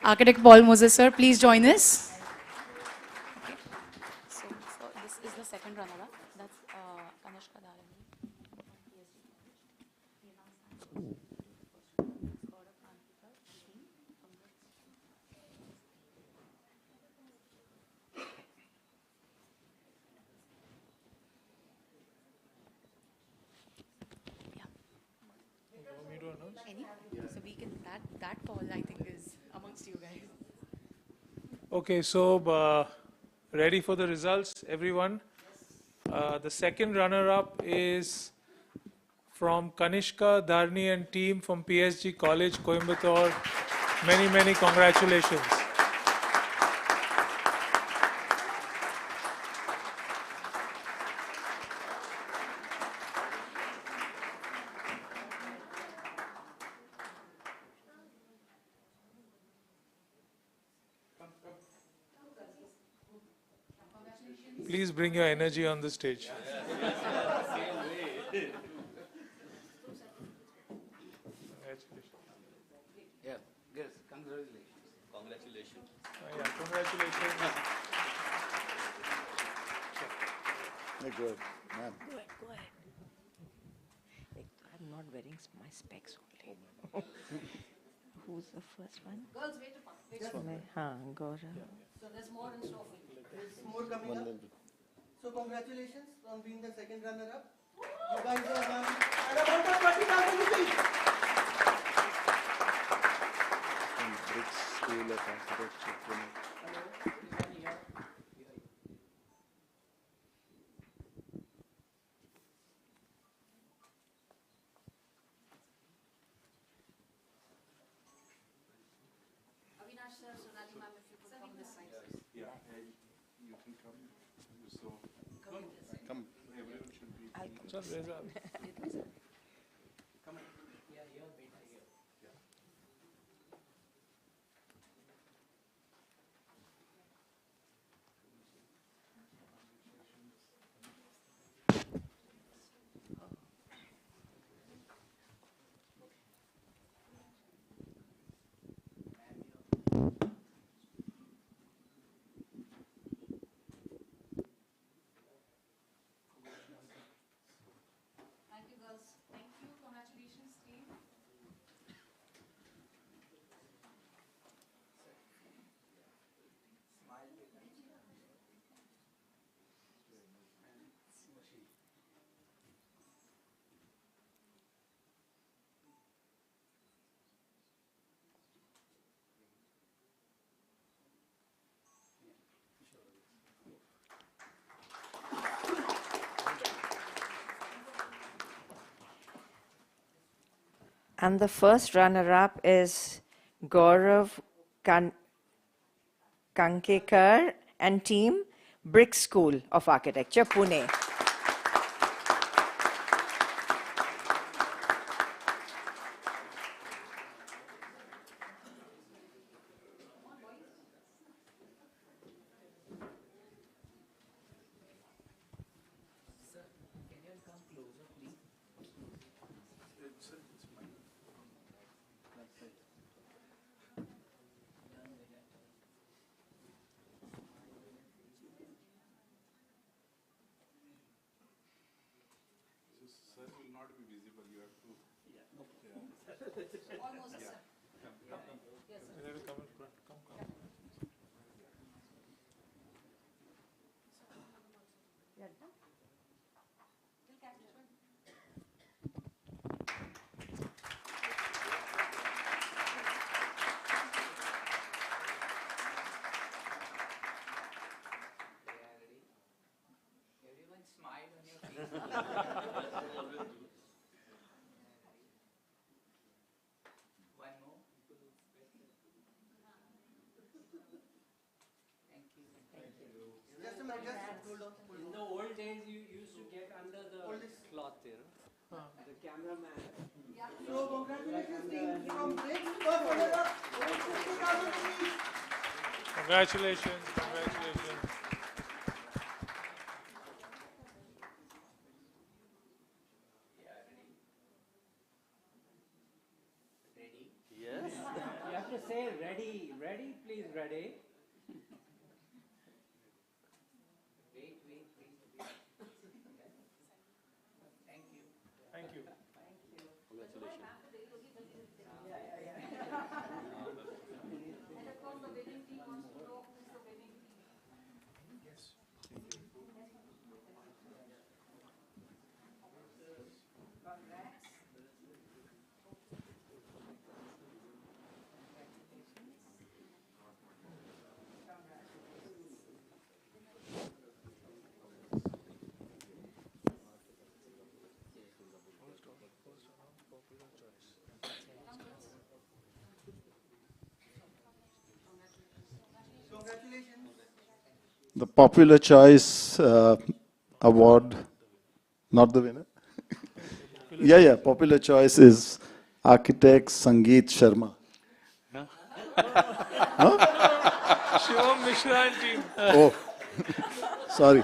Architect Paul Moses, sir, please join us. Okay. So this is the second runner-up. That's Kanishka Dharani. So we can, that poll, I think, is amongst you guys. Okay, so ready for the results, everyone? The second runner-up is from Kanishka Dharni and team from PSG College, Coimbatore. Many, many congratulations. Please bring your energy on the stage. Yeah, yes, congratulations. Congratulations. Yeah, congratulations. Good, ma'am. Go ahead, go ahead. I'm not wearing my specs only. Who's the first one? Girls, wait a minute. Gaurav. So there's more in store for you. There's more coming up. So congratulations on being the second runner-up. You guys have won an amount of 20,000 rupees. Bricks School of Architecture. Avinash sir, Sonali ma'am, if you could come this side. Yeah, you can come. So, come. Everyone should be. Sir, there's a- Come on. Yeah, here, beta here. Thank you, girls. Thank you. Congratulations, team. And the first runner-up is Gaurav Kankekar and team, Brick School of Architecture, Pune. Sir, can you come closer, please? Sir will not be visible. You have to. Almost, sir. Yes, sir. Come in front. Come. Everyone smile on your face. One more. Thank you. Thank you. Just a minute, just hold on. In the old days, you used to get under the cloth there. The cameraman. So congratulations, team from Bricks. First runner-up, 50,000 rupees. Congratulations. Congratulations. Ready? Yes. You have to say ready. Ready, please, ready. Wait. Thank you. Thank you. Congratulations. And of course, the winning team wants to know who's the winning team. Yes. The popular choice award, not the winner. Yeah, popular choice is architect Sangeet Sharma. Shivam Mishra and team. Oh, sorry.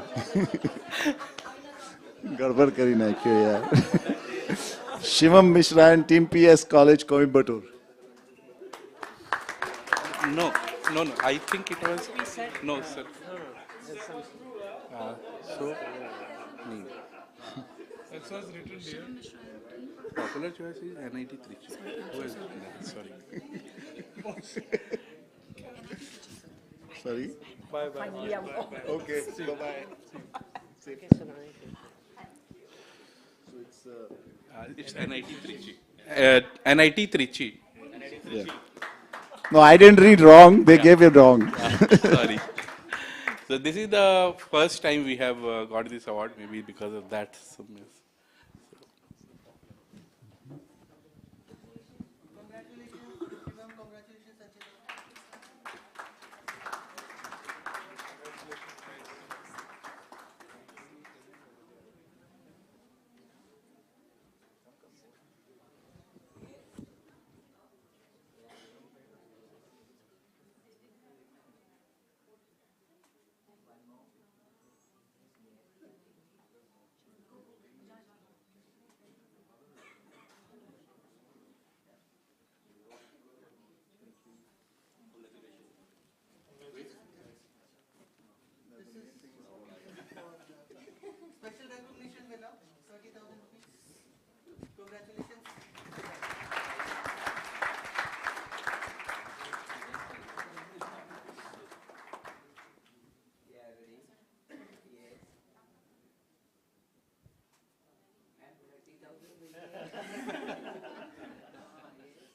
गड़बड़ करी ना क्यों यार? Shivam Mishra and team PS College Coimbatore. No. I think it was. No, sir. So. That was written here. Popular choice is NIT Trichy. Who has written that? Sorry. Sorry. Bye. Okay. Bye. So it's NIT Trichy. NIT Trichy. Yeah. No, I didn't read wrong. They gave it wrong. Sorry. So this is the first time we have got this award. Maybe because of that. Special recognition winner, 30,000 rupees. Congratulations.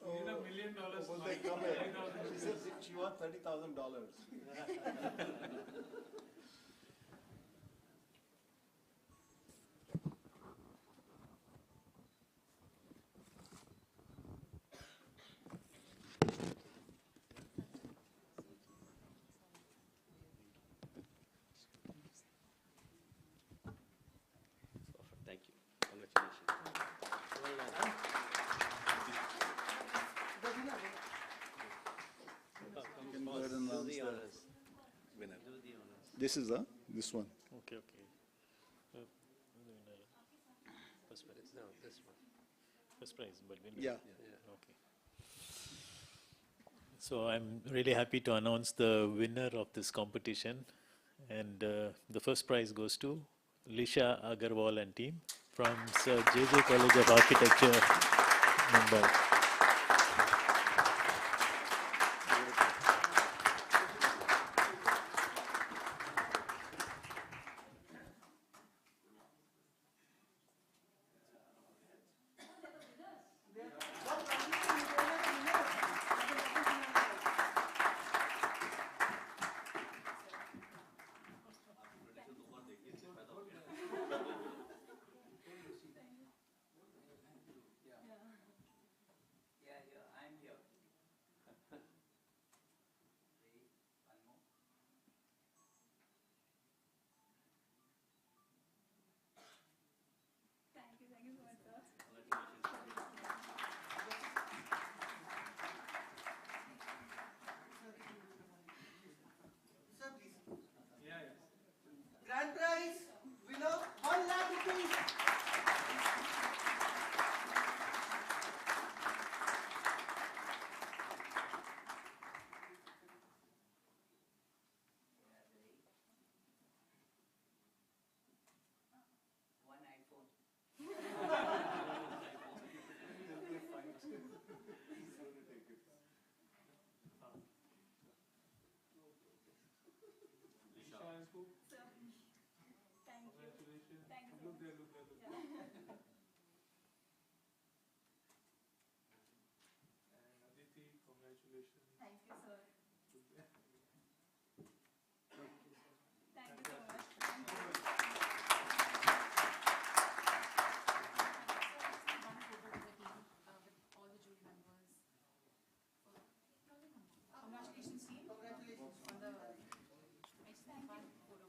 $1 million. She said she wants $30,000. Thank you. Congratulations. Winner. This is this one. Okay. First prize. No, this one. First prize, but winner. Yeah. Okay. So I'm really happy to announce the winner of this competition, and the first prize goes to Lisha Agarwal and team from Sir JJ College of Architecture, Mumbai. Grand prize winner, 1 lakh rupees. Congratulations, team. Congratulations on the excellent fun photo.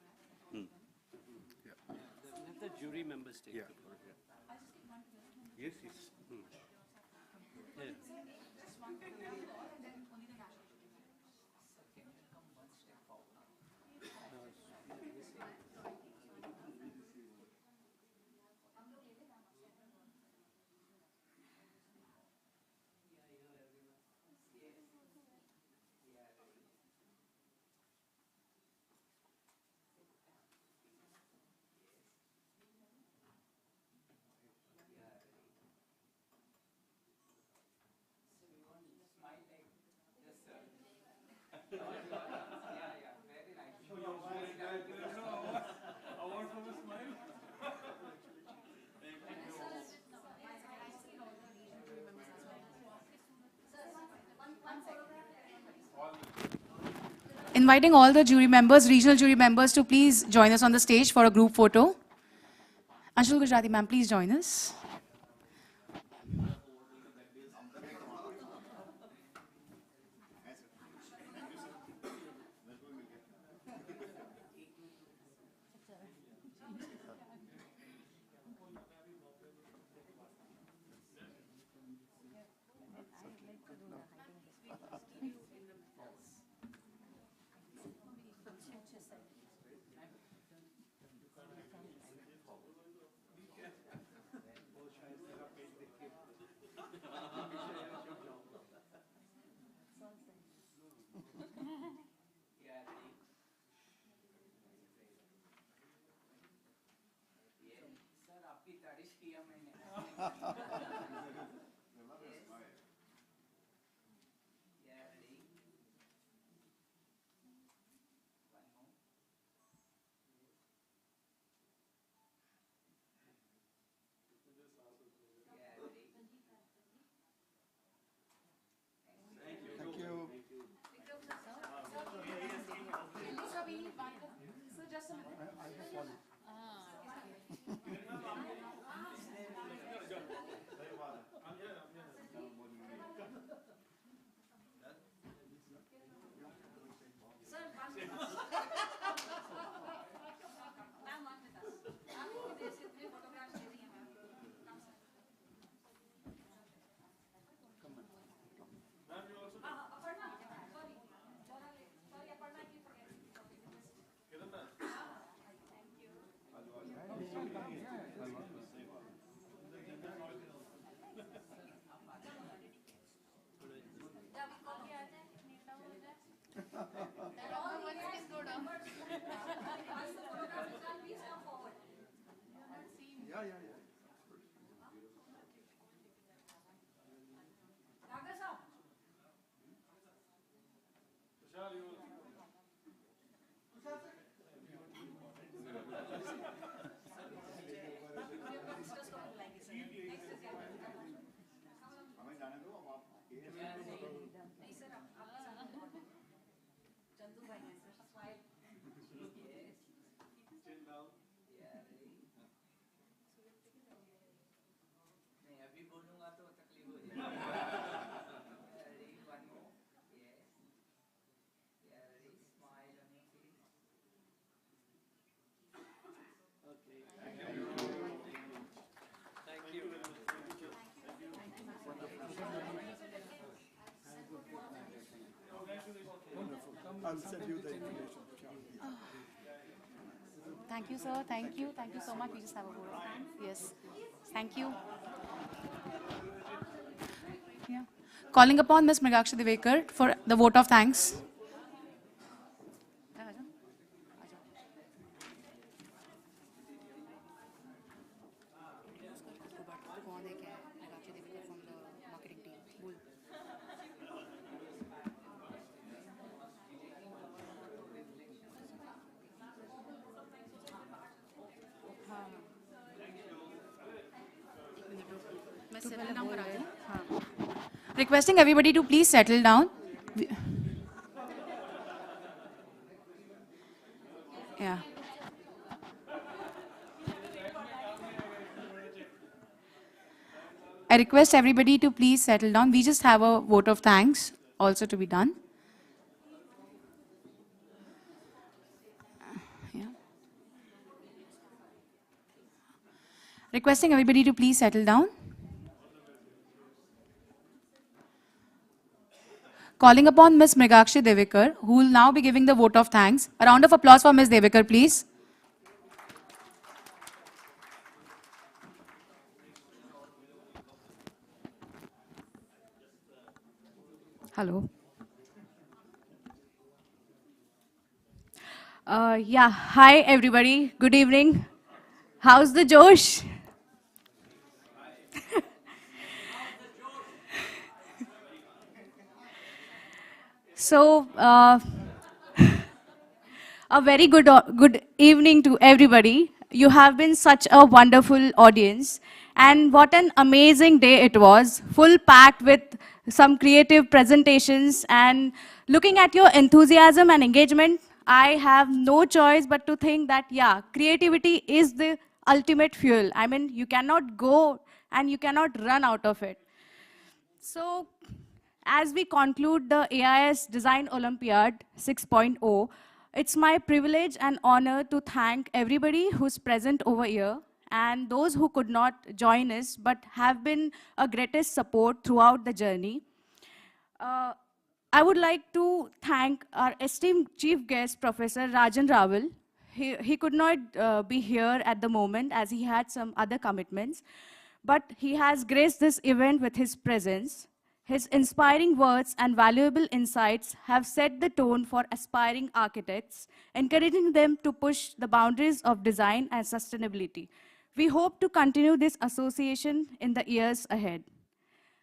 jury members take the floor. Yes, yes. Yeah. Inviting all the jury members, regional jury members, to please join us on the stage for a group photo. Anshul Gujarati ma'am, please join us. Thank you. Yeah, yeah, yeah. I'll send you the information. Thank you, sir. Thank you. Thank you so much. We just have a vote of thanks. Yes. Thank you. Yeah. Calling upon Ms. Mrigakshi Divekar for the vote of thanks. Requesting everybody to please settle down. Yeah. I request everybody to please settle down. We just have a vote of thanks also to be done. Yeah. Requesting everybody to please settle down. Calling upon Ms. Mrigakshi Devekar, who will now be giving the vote of thanks. A round of applause for Ms. Devekar, please. Hello. Yeah, hi everybody. Good evening. How's the Josh? So, a very good evening to everybody. You have been such a wonderful audience, and what an amazing day it was, full packed with some creative presentations. And looking at your enthusiasm and engagement, I have no choice but to think that, yeah, creativity is the ultimate fuel. I mean, you cannot go and you cannot run out of it. So, as we conclude the AIS Design Olympiad 6.0, it's my privilege and honor to thank everybody who's present over here and those who could not join us but have been a greatest support throughout the journey. I would like to thank our esteemed chief guest, Professor Rajan Rawal. He could not be here at the moment as he had some other commitments, but he has graced this event with his presence. His inspiring words and valuable insights have set the tone for aspiring architects, encouraging them to push the boundaries of design and sustainability. We hope to continue this association in the years ahead.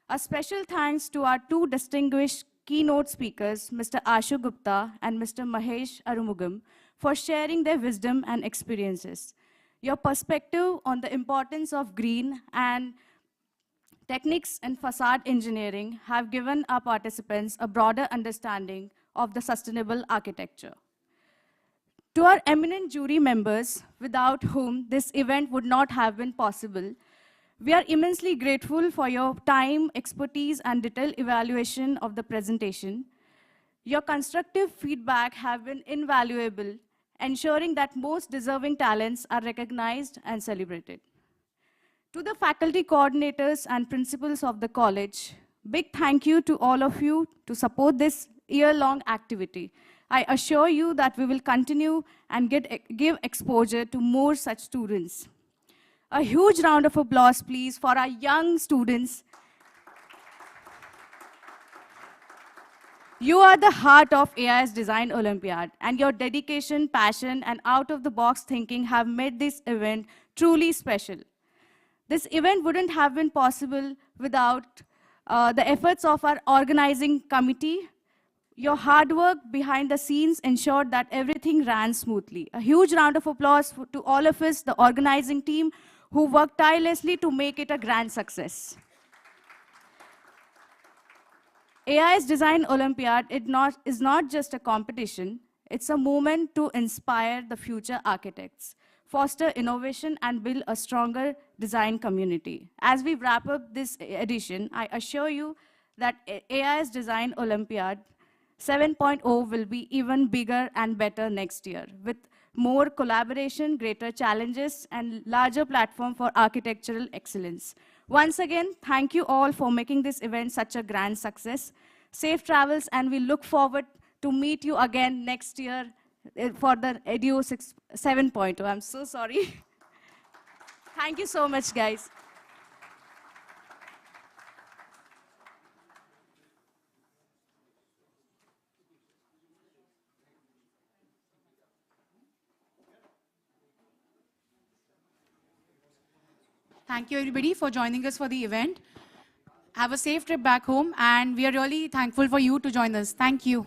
A special thanks to our two distinguished keynote speakers, Mr. Ashu Gupta and Mr. Mahesh Arumugam, for sharing their wisdom and experiences. Your perspective on the importance of green and techniques in facade engineering have given our participants a broader understanding of the sustainable architecture. To our eminent jury members, without whom this event would not have been possible, we are immensely grateful for your time, expertise, and detailed evaluation of the presentation. Your constructive feedback have been invaluable, ensuring that most deserving talents are recognized and celebrated. To the faculty coordinators and principals of the college, big thank you to all of you to support this year-long activity. I assure you that we will continue and give exposure to more such students. A huge round of applause, please, for our young students. You are the heart of AIS Design Olympiad, and your dedication, passion, and out-of-the-box thinking have made this event truly special. This event wouldn't have been possible without the efforts of our organizing committee. Your hard work behind the scenes ensured that everything ran smoothly. A huge round of applause to all of us, the organizing team, who worked tirelessly to make it a grand success. AIS Design Olympiad is not just a competition, it's a moment to inspire the future architects, foster innovation, and build a stronger design community. As we wrap up this edition, I assure you that AIS Design Olympiad 7.0 will be even bigger and better next year, with more collaboration, greater challenges, and larger platform for architectural excellence. Once again, thank you all for making this event such a grand success. Safe travels, and we look forward to meet you again next year for the Edu 7.0. I'm so sorry. Thank you so much, guys. Thank you, everybody, for joining us for the event. Have a safe trip back home, and we are really thankful for you to join us. Thank you.